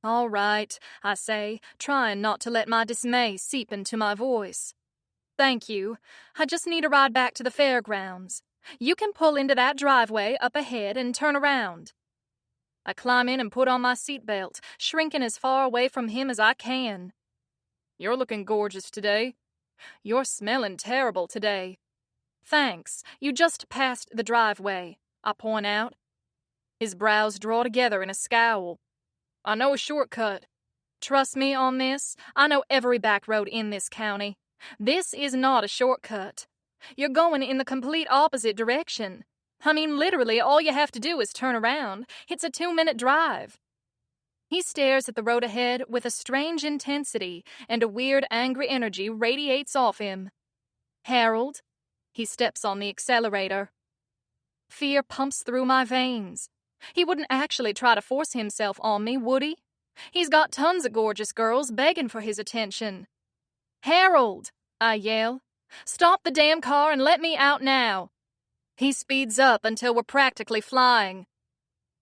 All right, I say, trying not to let my dismay seep into my voice. Thank you. I just need a ride back to the fairgrounds. You can pull into that driveway up ahead and turn around. I climb in and put on my seatbelt, shrinking as far away from him as I can. You're looking gorgeous today. You're smelling terrible today. Thanks. You just passed the driveway, I point out. His brows draw together in a scowl. I know a shortcut. Trust me on this. I know every back road in this county. This is not a shortcut. You're going in the complete opposite direction. I mean, literally, all you have to do is turn around. It's a 2-minute drive. He stares at the road ahead with a strange intensity, and a weird, angry energy radiates off him. Harold. He steps on the accelerator. Fear pumps through my veins. He wouldn't actually try to force himself on me, would he? He's got tons of gorgeous girls begging for his attention. Harold, I yell. Stop the damn car and let me out now. He speeds up until we're practically flying.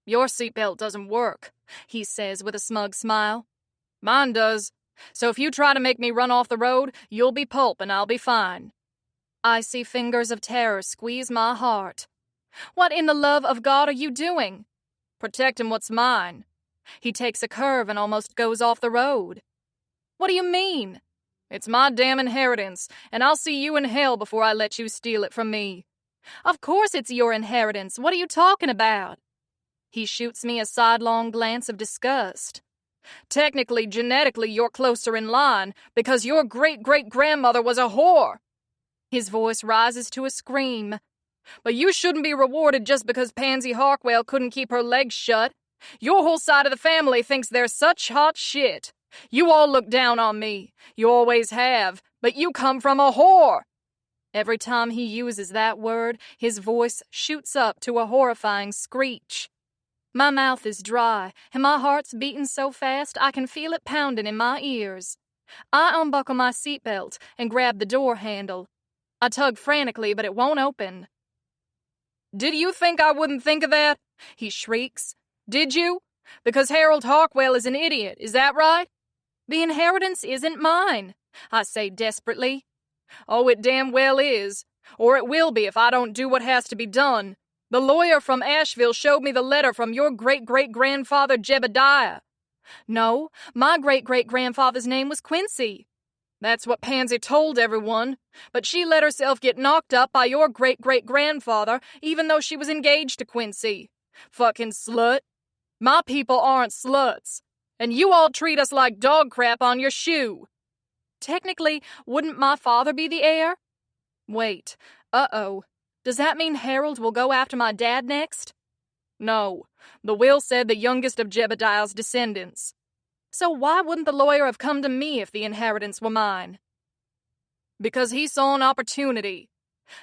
Your seatbelt doesn't work, he says with a smug smile. Mine does. So if you try to make me run off the road, you'll be pulp and I'll be fine. Icy fingers of terror squeeze my heart. What in the love of God are you doing? Protecting what's mine. He takes a curve and almost goes off the road. What do you mean? It's my damn inheritance, and I'll see you in hell before I let you steal it from me. Of course it's your inheritance. What are you talking about? He shoots me a sidelong glance of disgust. Technically, genetically, you're closer in line because your great-great-grandmother was a whore. His voice rises to a scream. But you shouldn't be rewarded just because Pansy Harkwell couldn't keep her legs shut. Your whole side of the family thinks they're such hot shit. You all look down on me. You always have. But you come from a whore. Every time he uses that word, his voice shoots up to a horrifying screech. My mouth is dry, and my heart's beating so fast I can feel it pounding in my ears. I unbuckle my seatbelt and grab the door handle. I tug frantically, but it won't open. Did you think I wouldn't think of that? He shrieks. Did you? Because Harold Harkwell is an idiot, is that right? The inheritance isn't mine, I say desperately. Oh, it damn well is. Or it will be if I don't do what has to be done. The lawyer from Asheville showed me the letter from your great-great-grandfather Jebediah. No, my great-great-grandfather's name was Quincy. That's what Pansy told everyone, but she let herself get knocked up by your great-great-grandfather even though she was engaged to Quincy. Fucking slut. My people aren't sluts, and you all treat us like dog crap on your shoe. Technically, wouldn't my father be the heir? Wait, uh-oh. Does that mean Harold will go after my dad next? No, the will said the youngest of Jebediah's descendants. So why wouldn't the lawyer have come to me if the inheritance were mine? Because he saw an opportunity.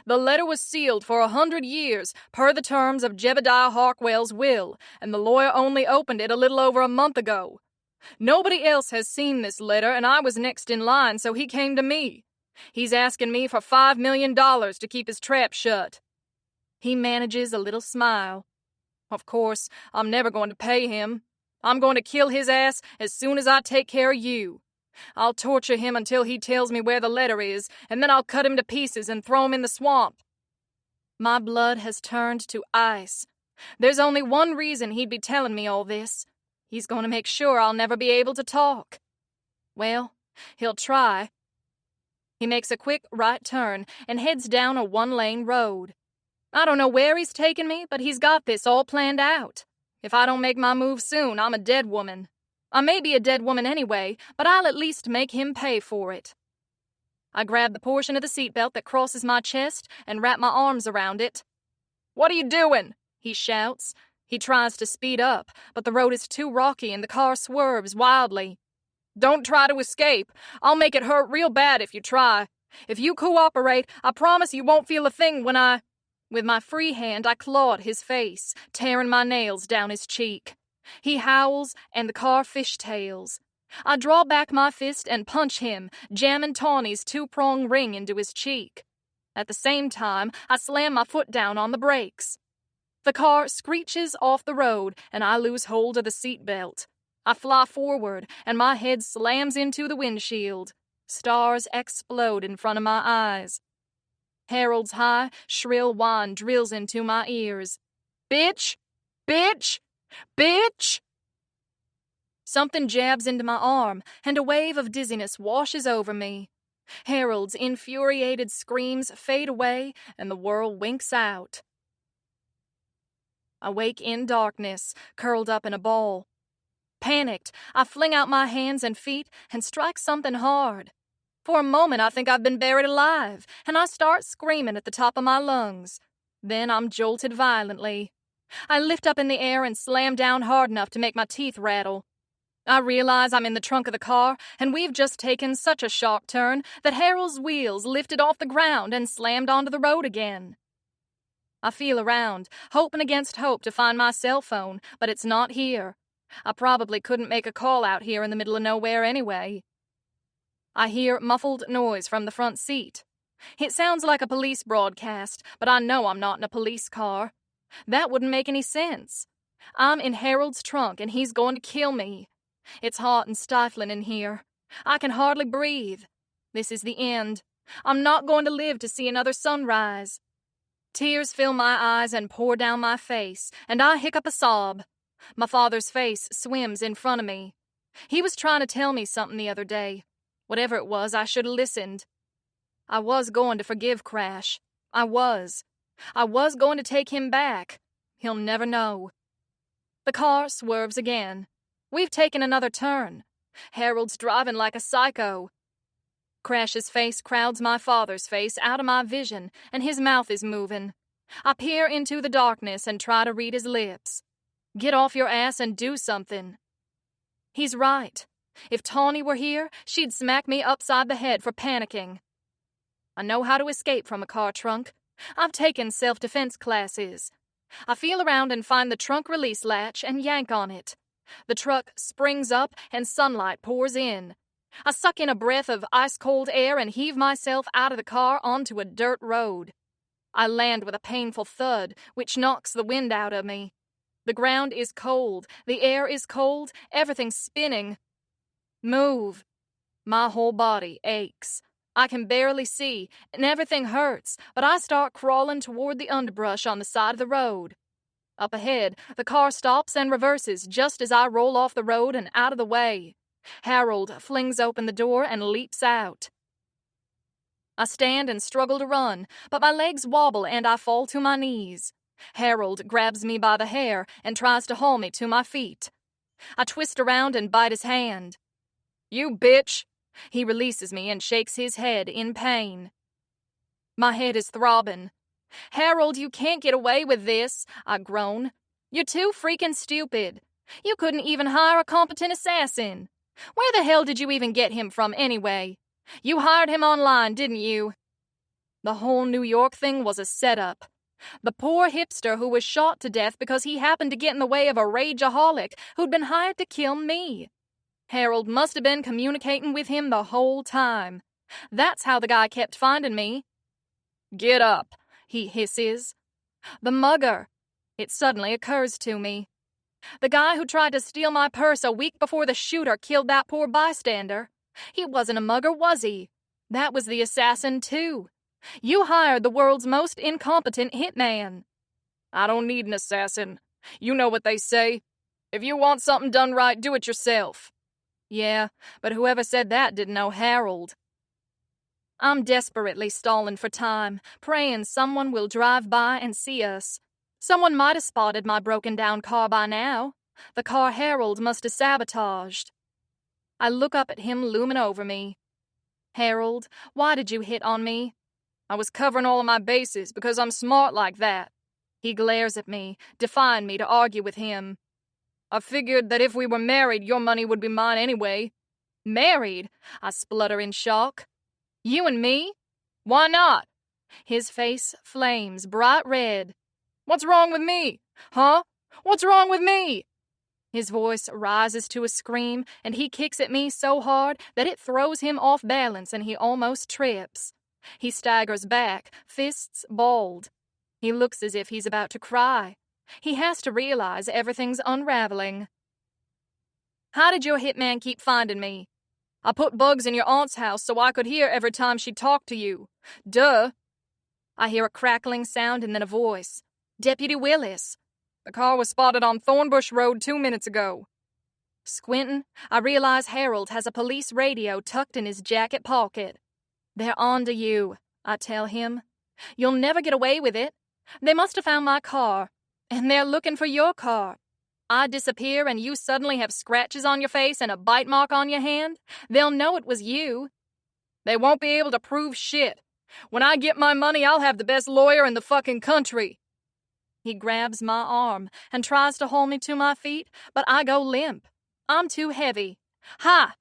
The letter was sealed for 100 years, per the terms of Jebediah Harkwell's will, and the lawyer only opened it a little over a month ago. Nobody else has seen this letter, and I was next in line, so he came to me. He's asking me for $5 million to keep his trap shut. He manages a little smile. Of course, I'm never going to pay him. I'm going to kill his ass as soon as I take care of you. I'll torture him until he tells me where the letter is, and then I'll cut him to pieces and throw him in the swamp. My blood has turned to ice. There's only one reason he'd be telling me all this. He's going to make sure I'll never be able to talk. Well, he'll try. He makes a quick right turn and heads down a one-lane road. I don't know where he's taking me, but he's got this all planned out. If I don't make my move soon, I'm a dead woman. I may be a dead woman anyway, but I'll at least make him pay for it. I grab the portion of the seatbelt that crosses my chest and wrap my arms around it. "What are you doing?" he shouts. He tries to speed up, but the road is too rocky and the car swerves wildly. "Don't try to escape. I'll make it hurt real bad if you try. If you cooperate, I promise you won't feel a thing when I..." With my free hand, I claw at his face, tearing my nails down his cheek. He howls, and the car fishtails. I draw back my fist and punch him, jamming Tawny's two-prong ring into his cheek. At the same time, I slam my foot down on the brakes. The car screeches off the road, and I lose hold of the seatbelt. I fly forward, and my head slams into the windshield. Stars explode in front of my eyes. Harold's high, shrill whine drills into my ears. "Bitch! Bitch! Bitch!" Something jabs into my arm, and a wave of dizziness washes over me. Harold's infuriated screams fade away, and the world winks out. I wake in darkness, curled up in a ball. Panicked, I fling out my hands and feet and strike something hard. For a moment, I think I've been buried alive, and I start screaming at the top of my lungs. Then I'm jolted violently. I lift up in the air and slam down hard enough to make my teeth rattle. I realize I'm in the trunk of the car, and we've just taken such a sharp turn that Harold's wheels lifted off the ground and slammed onto the road again. I feel around, hoping against hope to find my cell phone, but it's not here. I probably couldn't make a call out here in the middle of nowhere anyway. I hear muffled noise from the front seat. It sounds like a police broadcast, but I know I'm not in a police car. That wouldn't make any sense. I'm in Harold's trunk, and he's going to kill me. It's hot and stifling in here. I can hardly breathe. This is the end. I'm not going to live to see another sunrise. Tears fill my eyes and pour down my face, and I hiccup a sob. My father's face swims in front of me. He was trying to tell me something the other day. Whatever it was, I should have listened. I was going to forgive Crash. I was. I was going to take him back. He'll never know. The car swerves again. We've taken another turn. Harold's driving like a psycho. Crash's face crowds my father's face out of my vision, and his mouth is moving. I peer into the darkness and try to read his lips. Get off your ass and do something. He's right. If Tawny were here, she'd smack me upside the head for panicking. I know how to escape from a car trunk. I've taken self-defense classes. I feel around and find the trunk release latch and yank on it. The truck springs up and sunlight pours in. I suck in a breath of ice-cold air and heave myself out of the car onto a dirt road. I land with a painful thud, which knocks the wind out of me. The ground is cold, the air is cold, everything's spinning. Move. My whole body aches. I can barely see, and everything hurts, but I start crawling toward the underbrush on the side of the road. Up ahead, the car stops and reverses just as I roll off the road and out of the way. Harold flings open the door and leaps out. I stand and struggle to run, but my legs wobble and I fall to my knees. Harold grabs me by the hair and tries to haul me to my feet. I twist around and bite his hand. You bitch! He releases me and shakes his head in pain. My head is throbbing. Harold, you can't get away with this, I groan. You're too freaking stupid. You couldn't even hire a competent assassin. Where the hell did you even get him from anyway? You hired him online, didn't you? The whole New York thing was a setup. The poor hipster who was shot to death because he happened to get in the way of a rageaholic who'd been hired to kill me. Harold must have been communicating with him the whole time. That's how the guy kept finding me. Get up, he hisses. The mugger. It suddenly occurs to me. The guy who tried to steal my purse a week before the shooter killed that poor bystander. He wasn't a mugger, was he? That was the assassin, too. You hired the world's most incompetent hitman. I don't need an assassin. You know what they say. If you want something done right, do it yourself. Yeah, but whoever said that didn't know Harold. I'm desperately stalling for time, praying someone will drive by and see us. Someone might have spotted my broken-down car by now. The car Harold must have sabotaged. I look up at him looming over me. Harold, why did you hit on me? I was covering all of my bases because I'm smart like that. He glares at me, defying me to argue with him. I figured that if we were married, your money would be mine anyway. Married? I splutter in shock. You and me? Why not? His face flames bright red. What's wrong with me? Huh? What's wrong with me? His voice rises to a scream, and he kicks at me so hard that it throws him off balance and he almost trips. He staggers back, fists balled. He looks as if he's about to cry. He has to realize everything's unraveling. How did your hitman keep finding me? I put bugs in your aunt's house so I could hear every time she talked to you. Duh. I hear a crackling sound and then a voice. Deputy Willis. The car was spotted on Thornbush Road 2 minutes ago. Squinting, I realize Harold has a police radio tucked in his jacket pocket. They're on to you, I tell him. You'll never get away with it. They must have found my car, and they're looking for your car. I disappear and you suddenly have scratches on your face and a bite mark on your hand. They'll know it was you. They won't be able to prove shit. When I get my money, I'll have the best lawyer in the fucking country. He grabs my arm and tries to hold me to my feet, but I go limp. I'm too heavy. Ha!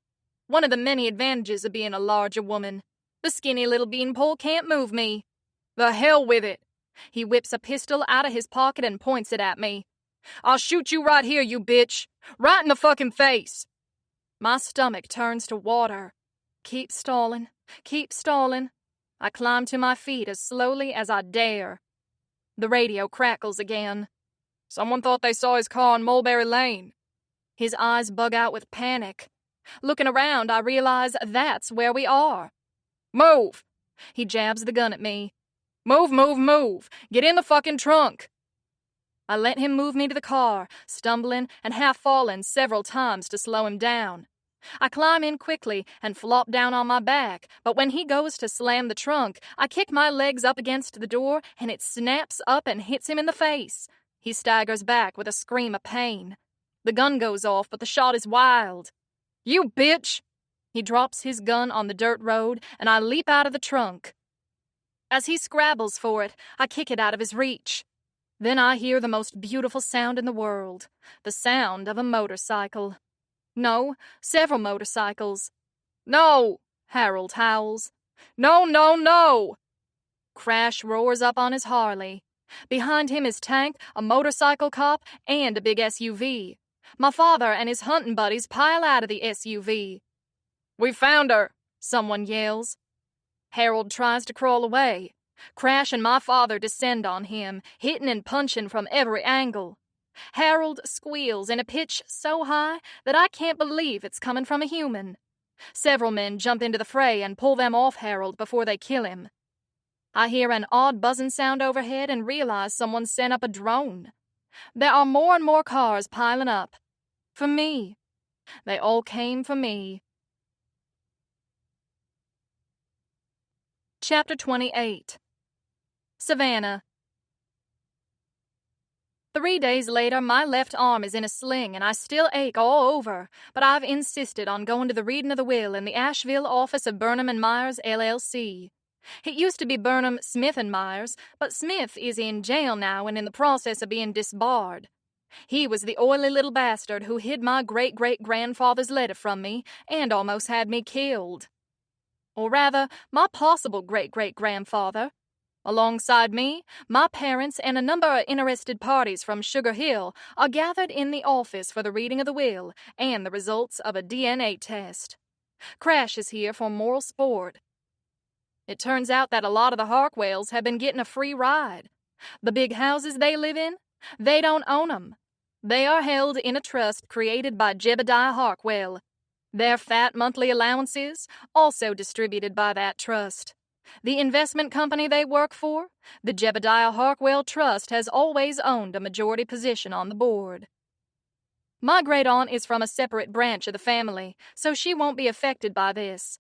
One of the many advantages of being a larger woman. The skinny little beanpole can't move me. The hell with it. He whips a pistol out of his pocket and points it at me. I'll shoot you right here, you bitch. Right in the fucking face. My stomach turns to water. Keep stalling. Keep stalling. I climb to my feet as slowly as I dare. The radio crackles again. Someone thought they saw his car on Mulberry Lane. His eyes bug out with panic. Looking around, I realize that's where we are. Move! He jabs the gun at me. Move, move, move! Get in the fucking trunk! I let him move me to the car, stumbling and half falling several times to slow him down. I climb in quickly and flop down on my back, but when he goes to slam the trunk, I kick my legs up against the door and it snaps up and hits him in the face. He staggers back with a scream of pain. The gun goes off, but the shot is wild. You bitch! He drops his gun on the dirt road and I leap out of the trunk. As he scrabbles for it, I kick it out of his reach. Then I hear the most beautiful sound in the world, the sound of a motorcycle. No, several motorcycles. No, Harold howls. No, no, no! Crash roars up on his Harley. Behind him is Tank, a motorcycle cop, and a big SUV. My father and his hunting buddies pile out of the SUV. We found her, someone yells. Harold tries to crawl away. Crash and my father descend on him, hitting and punching from every angle. Harold squeals in a pitch so high that I can't believe it's coming from a human. Several men jump into the fray and pull them off Harold before they kill him. I hear an odd buzzing sound overhead and realize someone sent up a drone. There are more and more cars piling up. For me. They all came for me. Chapter 28. Savannah. 3 days later, my left arm is in a sling and I still ache all over, but I've insisted on going to the reading of the will in the Asheville office of Burnham and Myers, LLC. It used to be Burnham, Smith and Myers, but Smith is in jail now and in the process of being disbarred. He was the oily little bastard who hid my great-great-grandfather's letter from me and almost had me killed. Or rather, my possible great-great-grandfather. Alongside me, my parents and a number of interested parties from Sugar Hill are gathered in the office for the reading of the will and the results of a DNA test. Crash is here for moral sport. It turns out that a lot of the Harkwells have been getting a free ride. The big houses they live in, they don't own them. They are held in a trust created by Jebediah Harkwell. Their fat monthly allowances also distributed by that trust. The investment company they work for, the Jebediah Harkwell Trust, has always owned a majority position on the board. My great-aunt is from a separate branch of the family, so she won't be affected by this.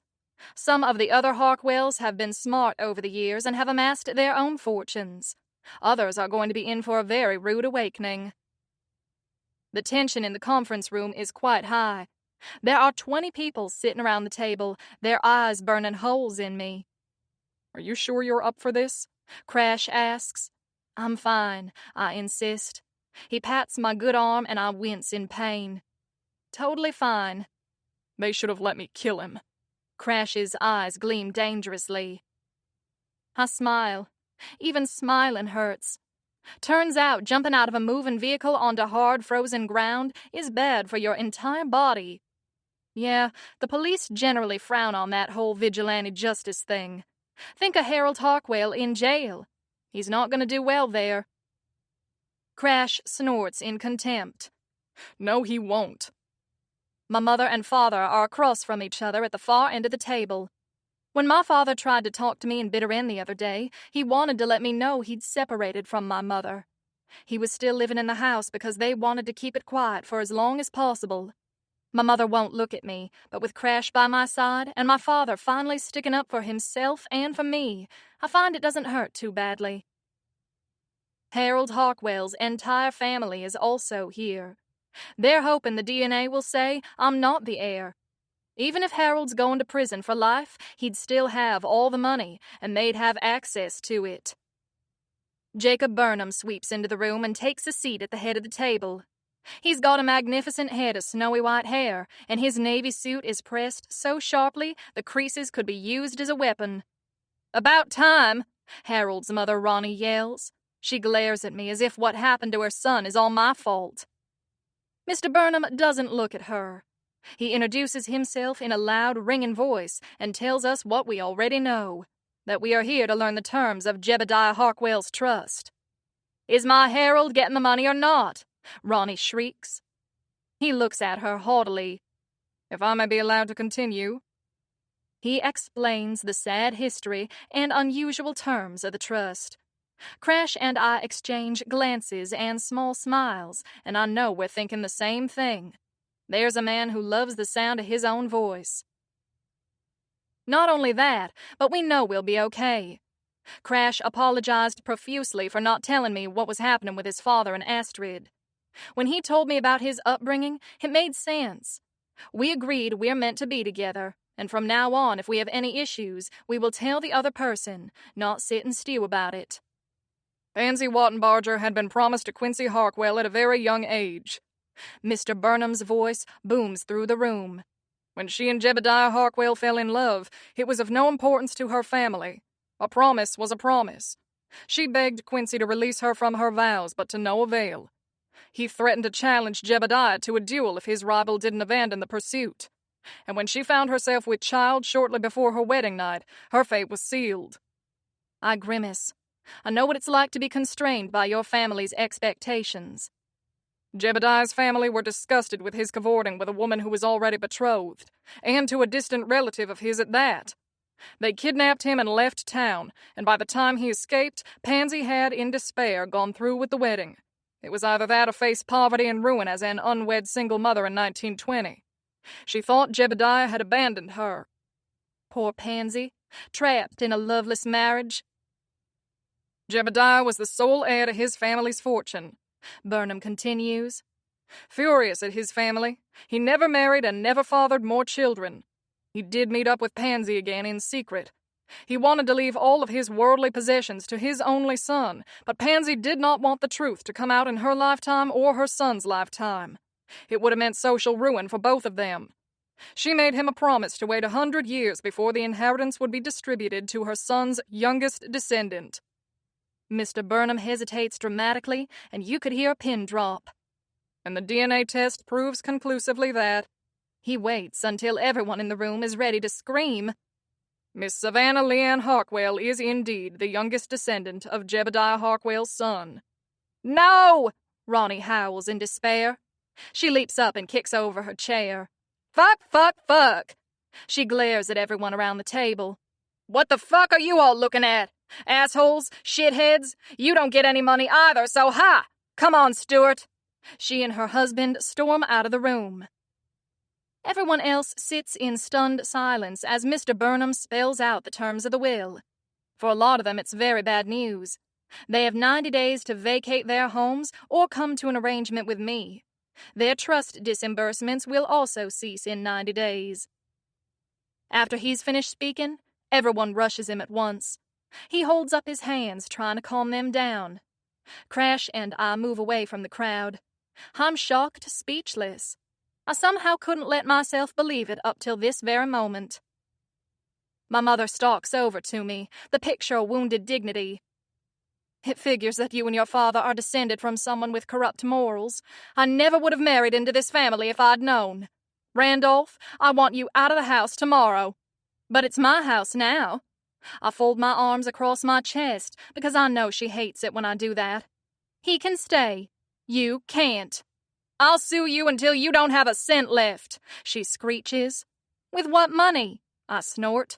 Some of the other Harkwells have been smart over the years and have amassed their own fortunes. Others are going to be in for a very rude awakening. The tension in the conference room is quite high. There are 20 people sitting around the table, their eyes burning holes in me. Are you sure you're up for this? Crash asks. I'm fine, I insist. He pats my good arm and I wince in pain. Totally fine. They should have let me kill him. Crash's eyes gleam dangerously. I smile. Even smiling hurts. Turns out jumping out of a moving vehicle onto hard, frozen ground is bad for your entire body. Yeah, the police generally frown on that whole vigilante justice thing. Think of Harold Harkwell in jail. He's not going to do well there. Crash snorts in contempt. No, he won't. My mother and father are across from each other at the far end of the table. When my father tried to talk to me in bitter end the other day, he wanted to let me know he'd separated from my mother. He was still living in the house because they wanted to keep it quiet for as long as possible. My mother won't look at me, but with Crash by my side and my father finally sticking up for himself and for me, I find it doesn't hurt too badly. Harold Harkwell's entire family is also here. They're hoping the DNA will say I'm not the heir. Even if Harold's going to prison for life, he'd still have all the money, and they'd have access to it. Jacob Burnham sweeps into the room and takes a seat at the head of the table. He's got a magnificent head of snowy white hair, and his navy suit is pressed so sharply the creases could be used as a weapon. "About time," Harold's mother Ronnie yells. She glares at me as if what happened to her son is all my fault. Mr. Burnham doesn't look at her. He introduces himself in a loud, ringing voice and tells us what we already know, that we are here to learn the terms of Jebediah Harkwell's trust. "Is my Harold getting the money or not?" Ronnie shrieks. He looks at her haughtily. "If I may be allowed to continue." He explains the sad history and unusual terms of the trust. Crash and I exchange glances and small smiles, and I know we're thinking the same thing. There's a man who loves the sound of his own voice. Not only that, but we know we'll be okay. Crash apologized profusely for not telling me what was happening with his father and Astrid. When he told me about his upbringing, it made sense. We agreed we're meant to be together, and from now on, if we have any issues, we will tell the other person, not sit and stew about it. Pansy Wattenbarger had been promised to Quincy Harkwell at a very young age. Mr. Burnham's voice booms through the room. When she and Jebediah Harkwell fell in love, it was of no importance to her family. A promise was a promise. She begged Quincy to release her from her vows, but to no avail. He threatened to challenge Jebediah to a duel if his rival didn't abandon the pursuit. And when she found herself with child shortly before her wedding night, her fate was sealed. I grimace. I know what it's like to be constrained by your family's expectations. Jebediah's family were disgusted with his cavorting with a woman who was already betrothed, and to a distant relative of his at that. They kidnapped him and left town, and by the time he escaped, Pansy had, in despair, gone through with the wedding. It was either that or face poverty and ruin as an unwed single mother in 1920. She thought Jebediah had abandoned her. Poor pansy, trapped in a loveless marriage. Jebediah was the sole heir to his family's fortune, Burnham continues. Furious at his family, he never married and never fathered more children. He did meet up with Pansy again in secret. He wanted to leave all of his worldly possessions to his only son, but Pansy did not want the truth to come out in her lifetime or her son's lifetime. It would have meant social ruin for both of them. She made him a promise to wait 100 years before the inheritance would be distributed to her son's youngest descendant. Mr. Burnham hesitates dramatically, and you could hear a pin drop. And the DNA test proves conclusively that. He waits until everyone in the room is ready to scream. Miss Savannah Leanne Harkwell is indeed the youngest descendant of Jebediah Harkwell's son. No! Ronnie howls in despair. She leaps up and kicks over her chair. Fuck, fuck, fuck! She glares at everyone around the table. What the fuck are you all looking at? Assholes? Shitheads? You don't get any money either, so ha! Come on, Stuart! She and her husband storm out of the room. Everyone else sits in stunned silence as Mr. Burnham spells out the terms of the will. For a lot of them, it's very bad news. They have 90 days to vacate their homes or come to an arrangement with me. Their trust disbursements will also cease in 90 days. After he's finished speaking, everyone rushes him at once. He holds up his hands, trying to calm them down. Crash and I move away from the crowd. I'm shocked, speechless. I somehow couldn't let myself believe it up till this very moment. My mother stalks over to me, the picture of wounded dignity. It figures that you and your father are descended from someone with corrupt morals. I never would have married into this family if I'd known. Randolph, I want you out of the house tomorrow. But it's my house now. I fold my arms across my chest because I know she hates it when I do that. He can stay. You can't. I'll sue you until you don't have a cent left, she screeches. With what money? I snort.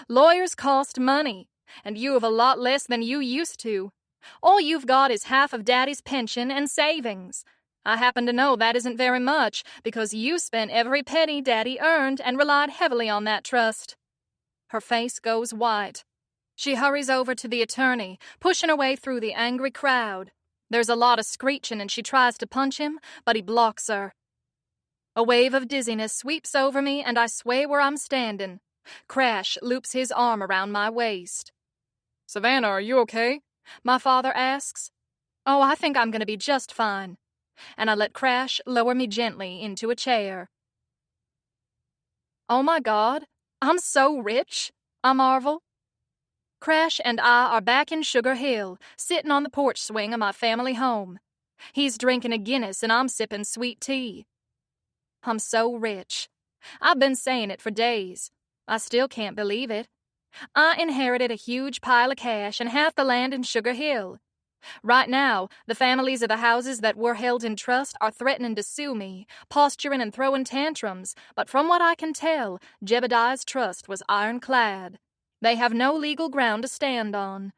Lawyers cost money, and you have a lot less than you used to. All you've got is half of Daddy's pension and savings. I happen to know that isn't very much, because you spent every penny Daddy earned and relied heavily on that trust. Her face goes white. She hurries over to the attorney, pushing her way through the angry crowd. There's a lot of screeching and she tries to punch him, but he blocks her. A wave of dizziness sweeps over me and I sway where I'm standing. Crash loops his arm around my waist. Savannah, are you okay? My father asks. Oh, I think I'm going to be just fine. And I let Crash lower me gently into a chair. Oh my God, I'm so rich, I marvel. Crash and I are back in Sugar Hill, sitting on the porch swing of my family home. He's drinking a Guinness and I'm sipping sweet tea. I'm so rich. I've been saying it for days. I still can't believe it. I inherited a huge pile of cash and half the land in Sugar Hill. Right now, the families of the houses that were held in trust are threatening to sue me, posturing and throwing tantrums, but from what I can tell, Jebediah's trust was ironclad. They have no legal ground to stand on.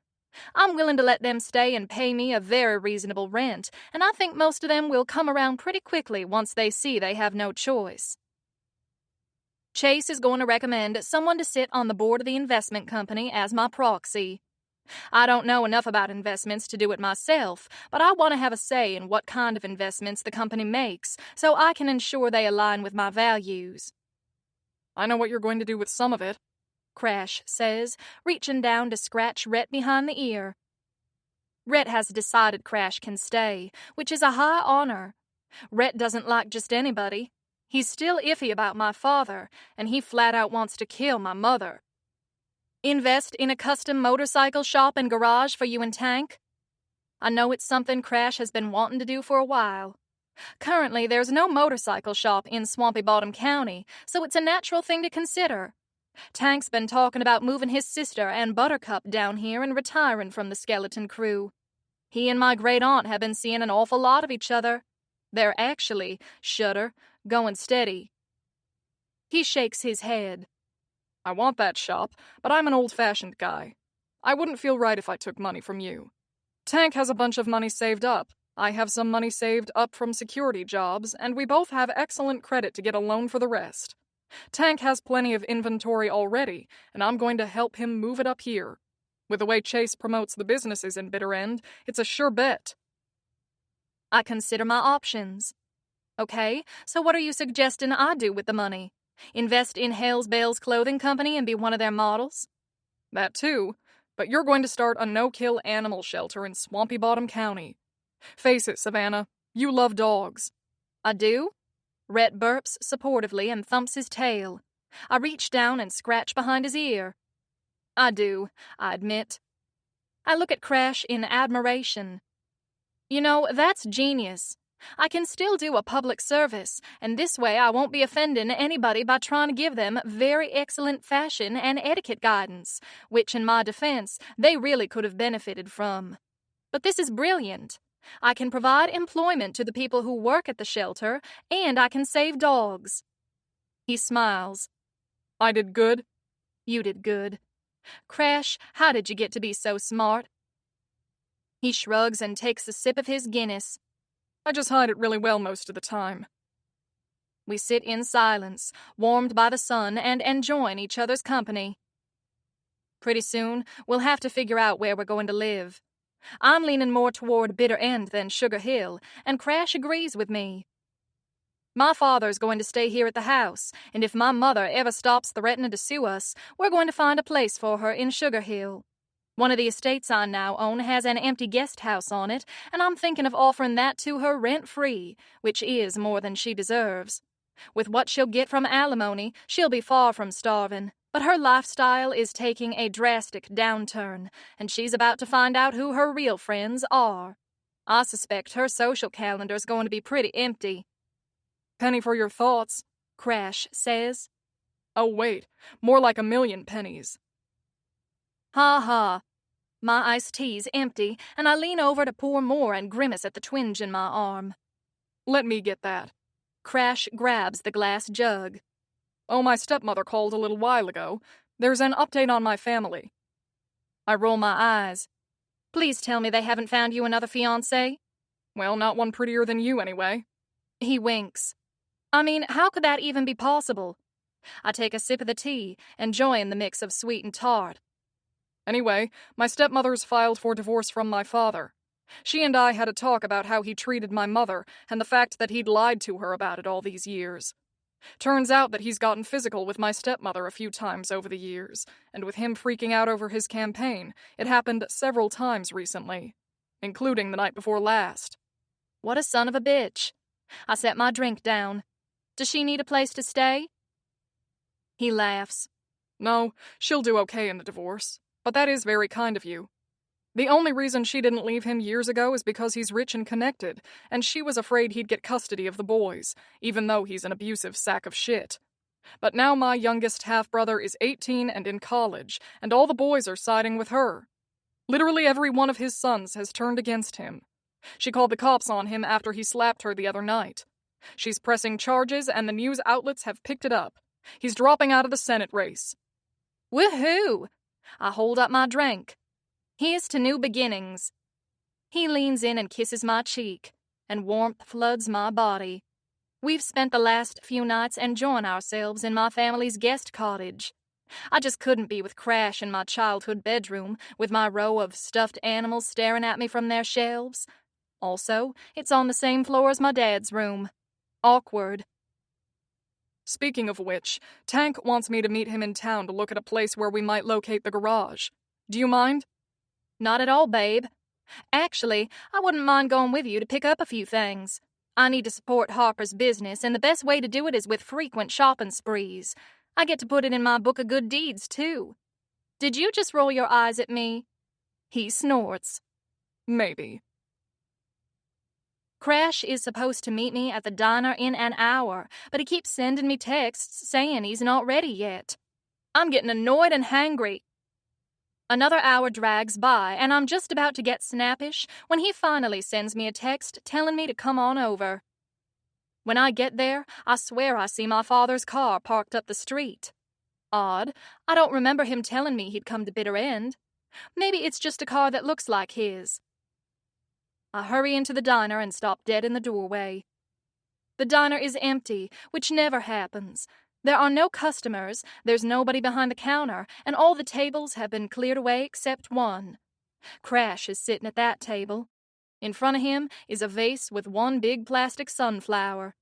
I'm willing to let them stay and pay me a very reasonable rent, and I think most of them will come around pretty quickly once they see they have no choice. Chase is going to recommend someone to sit on the board of the investment company as my proxy. I don't know enough about investments to do it myself, but I want to have a say in what kind of investments the company makes so I can ensure they align with my values. I know what you're going to do with some of it, Crash says, reaching down to scratch Rhett behind the ear. Rhett has decided Crash can stay, which is a high honor. Rhett doesn't like just anybody. He's still iffy about my father, and he flat out wants to kill my mother. Invest in a custom motorcycle shop and garage for you and Tank? I know it's something Crash has been wanting to do for a while. Currently, there's no motorcycle shop in Swampy Bottom County, so it's a natural thing to consider. Tank's been talking about moving his sister and Buttercup down here and retiring from the skeleton crew. He and my great-aunt have been seeing an awful lot of each other. They're actually, shudder, going steady. He shakes his head. I want that shop, but I'm an old-fashioned guy. I wouldn't feel right if I took money from you. Tank has a bunch of money saved up. I have some money saved up from security jobs, and we both have excellent credit to get a loan for the rest. Tank has plenty of inventory already, and I'm going to help him move it up here. With the way Chase promotes the businesses in Bitter End, it's a sure bet. I consider my options. Okay, so what are you suggesting I do with the money? Invest in Hell's Bells Clothing Company and be one of their models? That too, but you're going to start a no-kill animal shelter in Swampy Bottom County. Face it, Savannah, you love dogs. I do? Rhett burps supportively and thumps his tail. I reach down and scratch behind his ear. I do, I admit. I look at Crash in admiration. You know, that's genius. I can still do a public service, and this way I won't be offending anybody by trying to give them very excellent fashion and etiquette guidance, which, in my defense, they really could have benefited from. But this is brilliant. I can provide employment to the people who work at the shelter, and I can save dogs. He smiles. I did good? You did good. Crash, how did you get to be so smart? He shrugs and takes a sip of his Guinness. I just hide it really well most of the time. We sit in silence, warmed by the sun and enjoying each other's company. Pretty soon, we'll have to figure out where we're going to live. I'm leaning more toward Bitter End than Sugar Hill, and Crash agrees with me. My father's going to stay here at the house, and if my mother ever stops threatening to sue us, we're going to find a place for her in Sugar Hill. One of the estates I now own has an empty guest house on it, and I'm thinking of offering that to her rent-free, which is more than she deserves. With what she'll get from alimony, she'll be far from starving, but her lifestyle is taking a drastic downturn, and she's about to find out who her real friends are. I suspect her social calendar's going to be pretty empty. Penny for your thoughts, Crash says. Oh wait, more like 1,000,000 pennies. Ha ha. My iced tea's empty, and I lean over to pour more and grimace at the twinge in my arm. Let me get that. Crash grabs the glass jug. Oh, my stepmother called a little while ago. There's an update on my family. I roll my eyes. Please tell me they haven't found you another fiancé? Well, not one prettier than you, anyway. He winks. I mean, how could that even be possible? I take a sip of the tea, enjoying the mix of sweet and tart. Anyway, my stepmother's filed for divorce from my father. She and I had a talk about how he treated my mother and the fact that he'd lied to her about it all these years. Turns out that he's gotten physical with my stepmother a few times over the years, and with him freaking out over his campaign, it happened several times recently, including the night before last. What a son of a bitch. I set my drink down. Does she need a place to stay? He laughs. No, she'll do okay in the divorce. But that is very kind of you. The only reason she didn't leave him years ago is because he's rich and connected, and she was afraid he'd get custody of the boys, even though he's an abusive sack of shit. But now my youngest half-brother is 18 and in college, and all the boys are siding with her. Literally every one of his sons has turned against him. She called the cops on him after he slapped her the other night. She's pressing charges, and the news outlets have picked it up. He's dropping out of the Senate race. Woohoo! I hold up my drink. Here's to new beginnings. He leans in and kisses my cheek, and warmth floods my body. We've spent the last few nights enjoying ourselves in my family's guest cottage. I just couldn't be with Crash in my childhood bedroom, with my row of stuffed animals staring at me from their shelves. Also, it's on the same floor as my dad's room. Awkward. Speaking of which, Tank wants me to meet him in town to look at a place where we might locate the garage. Do you mind? Not at all, babe. Actually, I wouldn't mind going with you to pick up a few things. I need to support Harper's business, and the best way to do it is with frequent shopping sprees. I get to put it in my book of good deeds, too. Did you just roll your eyes at me? He snorts. Maybe. Crash is supposed to meet me at the diner in an hour, but he keeps sending me texts saying he's not ready yet. I'm getting annoyed and hangry. Another hour drags by, and I'm just about to get snappish when he finally sends me a text telling me to come on over. When I get there, I swear I see my father's car parked up the street. Odd, I don't remember him telling me he'd come to Bitter End. Maybe it's just a car that looks like his. I hurry into the diner and stop dead in the doorway. The diner is empty, which never happens. There are no customers, there's nobody behind the counter, and all the tables have been cleared away except one. Crash is sitting at that table. In front of him is a vase with one big plastic sunflower.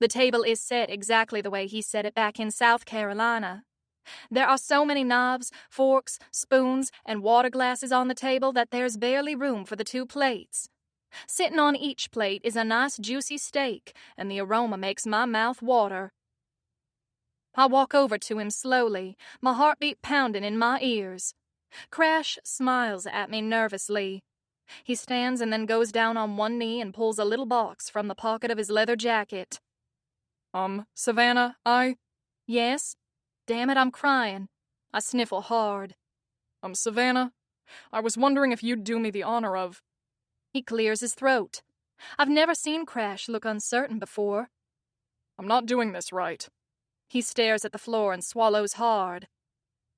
The table is set exactly the way he set it back in South Carolina. There are so many knives, forks, spoons, and water glasses on the table that there's barely room for the 2 plates. Sitting on each plate is a nice juicy steak, and the aroma makes my mouth water. I walk over to him slowly, my heartbeat pounding in my ears. Crash smiles at me nervously. He stands and then goes down on one knee and pulls a little box from the pocket of his leather jacket. Savannah, Yes? Damn it, I'm crying. I sniffle hard. Savannah, I was wondering if you'd do me the honor of... He clears his throat. I've never seen Crash look uncertain before. I'm not doing this right. He stares at the floor and swallows hard.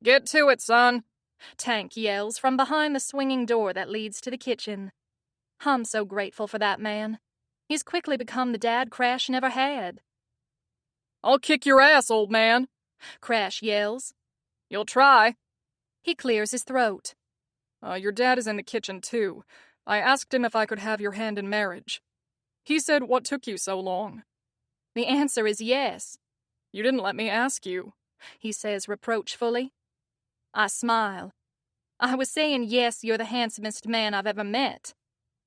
Get to it, son, Tank yells from behind the swinging door that leads to the kitchen. I'm so grateful for that man. He's quickly become the dad Crash never had. I'll kick your ass, old man, Crash yells. You'll try. He clears his throat. Your dad is in the kitchen, too. I asked him if I could have your hand in marriage. He said, what took you so long? The answer is yes. You didn't let me ask you, he says reproachfully. I smile. I was saying yes, you're the handsomest man I've ever met.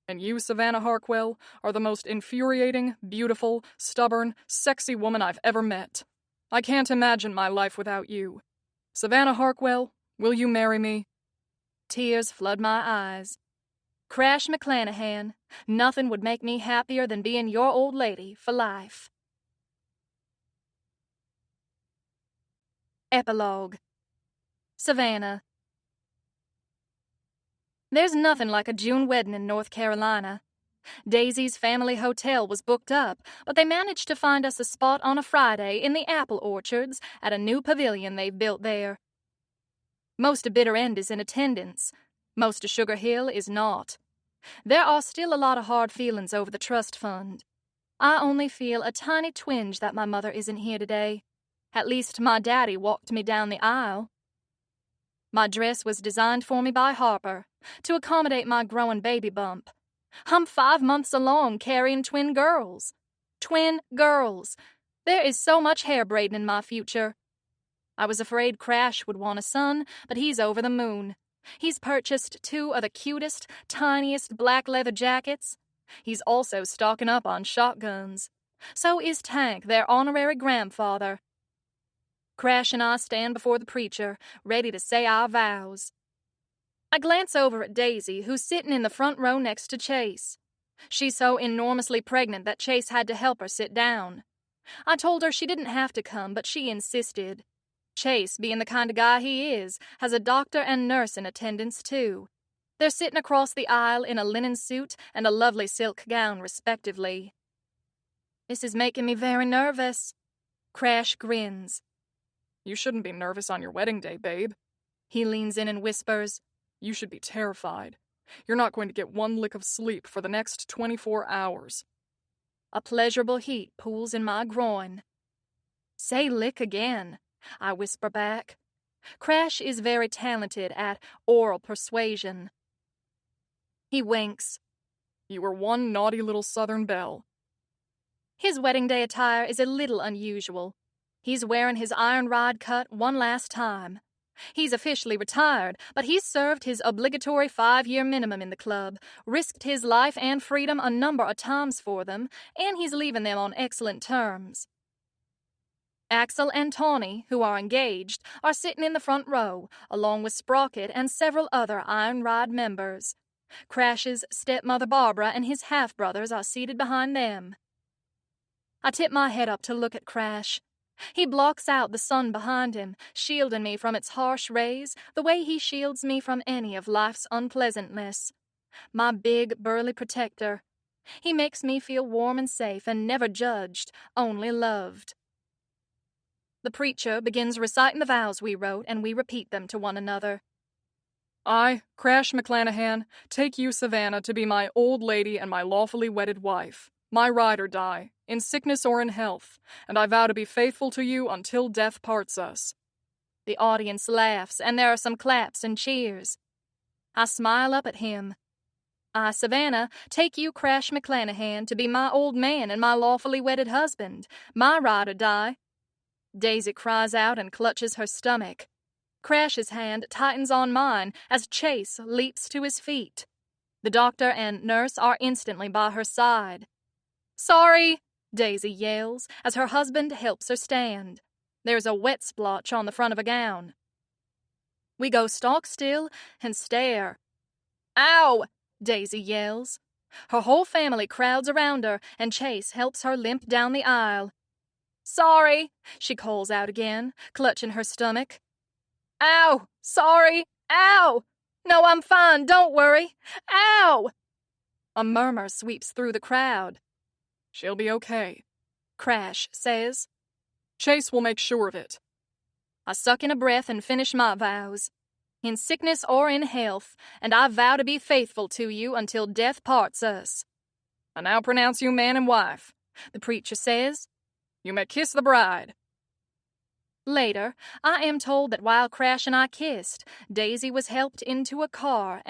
And you, Savannah Harkwell, are the most infuriating, beautiful, stubborn, sexy woman I've ever met. I can't imagine my life without you. Savannah Harkwell, will you marry me? Tears flood my eyes. Crash McClanahan, nothing would make me happier than being your old lady for life. Epilogue. Savannah. There's nothing like a June wedding in North Carolina. Daisy's family hotel was booked up, but they managed to find us a spot on a Friday in the apple orchards at a new pavilion they've built there. Most of Bitter End is in attendance. Most of Sugar Hill is not. There are still a lot of hard feelings over the trust fund. I only feel a tiny twinge that my mother isn't here today. At least my daddy walked me down the aisle. My dress was designed for me by Harper to accommodate my growing baby bump. I'm 5 months along carrying twin girls. Twin girls. There is so much hair braiding in my future. I was afraid Crash would want a son, but he's over the moon. He's purchased 2 of the cutest, tiniest black leather jackets. He's also stocking up on shotguns. So is Tank, their honorary grandfather. Crash and I stand before the preacher, ready to say our vows. I glance over at Daisy, who's sitting in the front row next to Chase. She's so enormously pregnant that Chase had to help her sit down. I told her she didn't have to come, but she insisted. Chase, being the kind of guy he is, has a doctor and nurse in attendance, too. They're sitting across the aisle in a linen suit and a lovely silk gown, respectively. This is making me very nervous. Crash grins. You shouldn't be nervous on your wedding day, babe. He leans in and whispers. You should be terrified. You're not going to get one lick of sleep for the next 24 hours. A pleasurable heat pools in my groin. Say lick again, I whisper back. Crash is very talented at oral persuasion. He winks. You were one naughty little Southern belle. His wedding day attire is a little unusual. He's wearing his iron rod cut one last time. He's officially retired, but he's served his obligatory 5-year minimum in the club, risked his life and freedom a number of times for them, and he's leaving them on excellent terms. Axel and Tawny, who are engaged, are sitting in the front row, along with Sprocket and several other Iron Rod members. Crash's stepmother Barbara and his half-brothers are seated behind them. I tip my head up to look at Crash. He blocks out the sun behind him, shielding me from its harsh rays the way he shields me from any of life's unpleasantness. My big, burly protector. He makes me feel warm and safe and never judged, only loved. The preacher begins reciting the vows we wrote, and we repeat them to one another. I, Crash McClanahan, take you, Savannah, to be my old lady and my lawfully wedded wife, my ride or die, in sickness or in health, and I vow to be faithful to you until death parts us. The audience laughs, and there are some claps and cheers. I smile up at him. I, Savannah, take you, Crash McClanahan, to be my old man and my lawfully wedded husband, my ride or die. Daisy cries out and clutches her stomach. Crash's hand tightens on mine as Chase leaps to his feet. The doctor and nurse are instantly by her side. "Sorry," Daisy yells as her husband helps her stand. There's a wet splotch on the front of a gown. We go stock still and stare. "Ow!" Daisy yells. Her whole family crowds around her, and Chase helps her limp down the aisle. "Sorry," she calls out again, clutching her stomach. "Ow! Sorry! Ow! No, I'm fine, don't worry! Ow!" A murmur sweeps through the crowd. "She'll be okay," Crash says. "Chase will make sure of it." I suck in a breath and finish my vows. In sickness or in health, and I vow to be faithful to you until death parts us. "I now pronounce you man and wife," the preacher says. "You may kiss the bride." Later, I am told that while Crash and I kissed, Daisy was helped into a car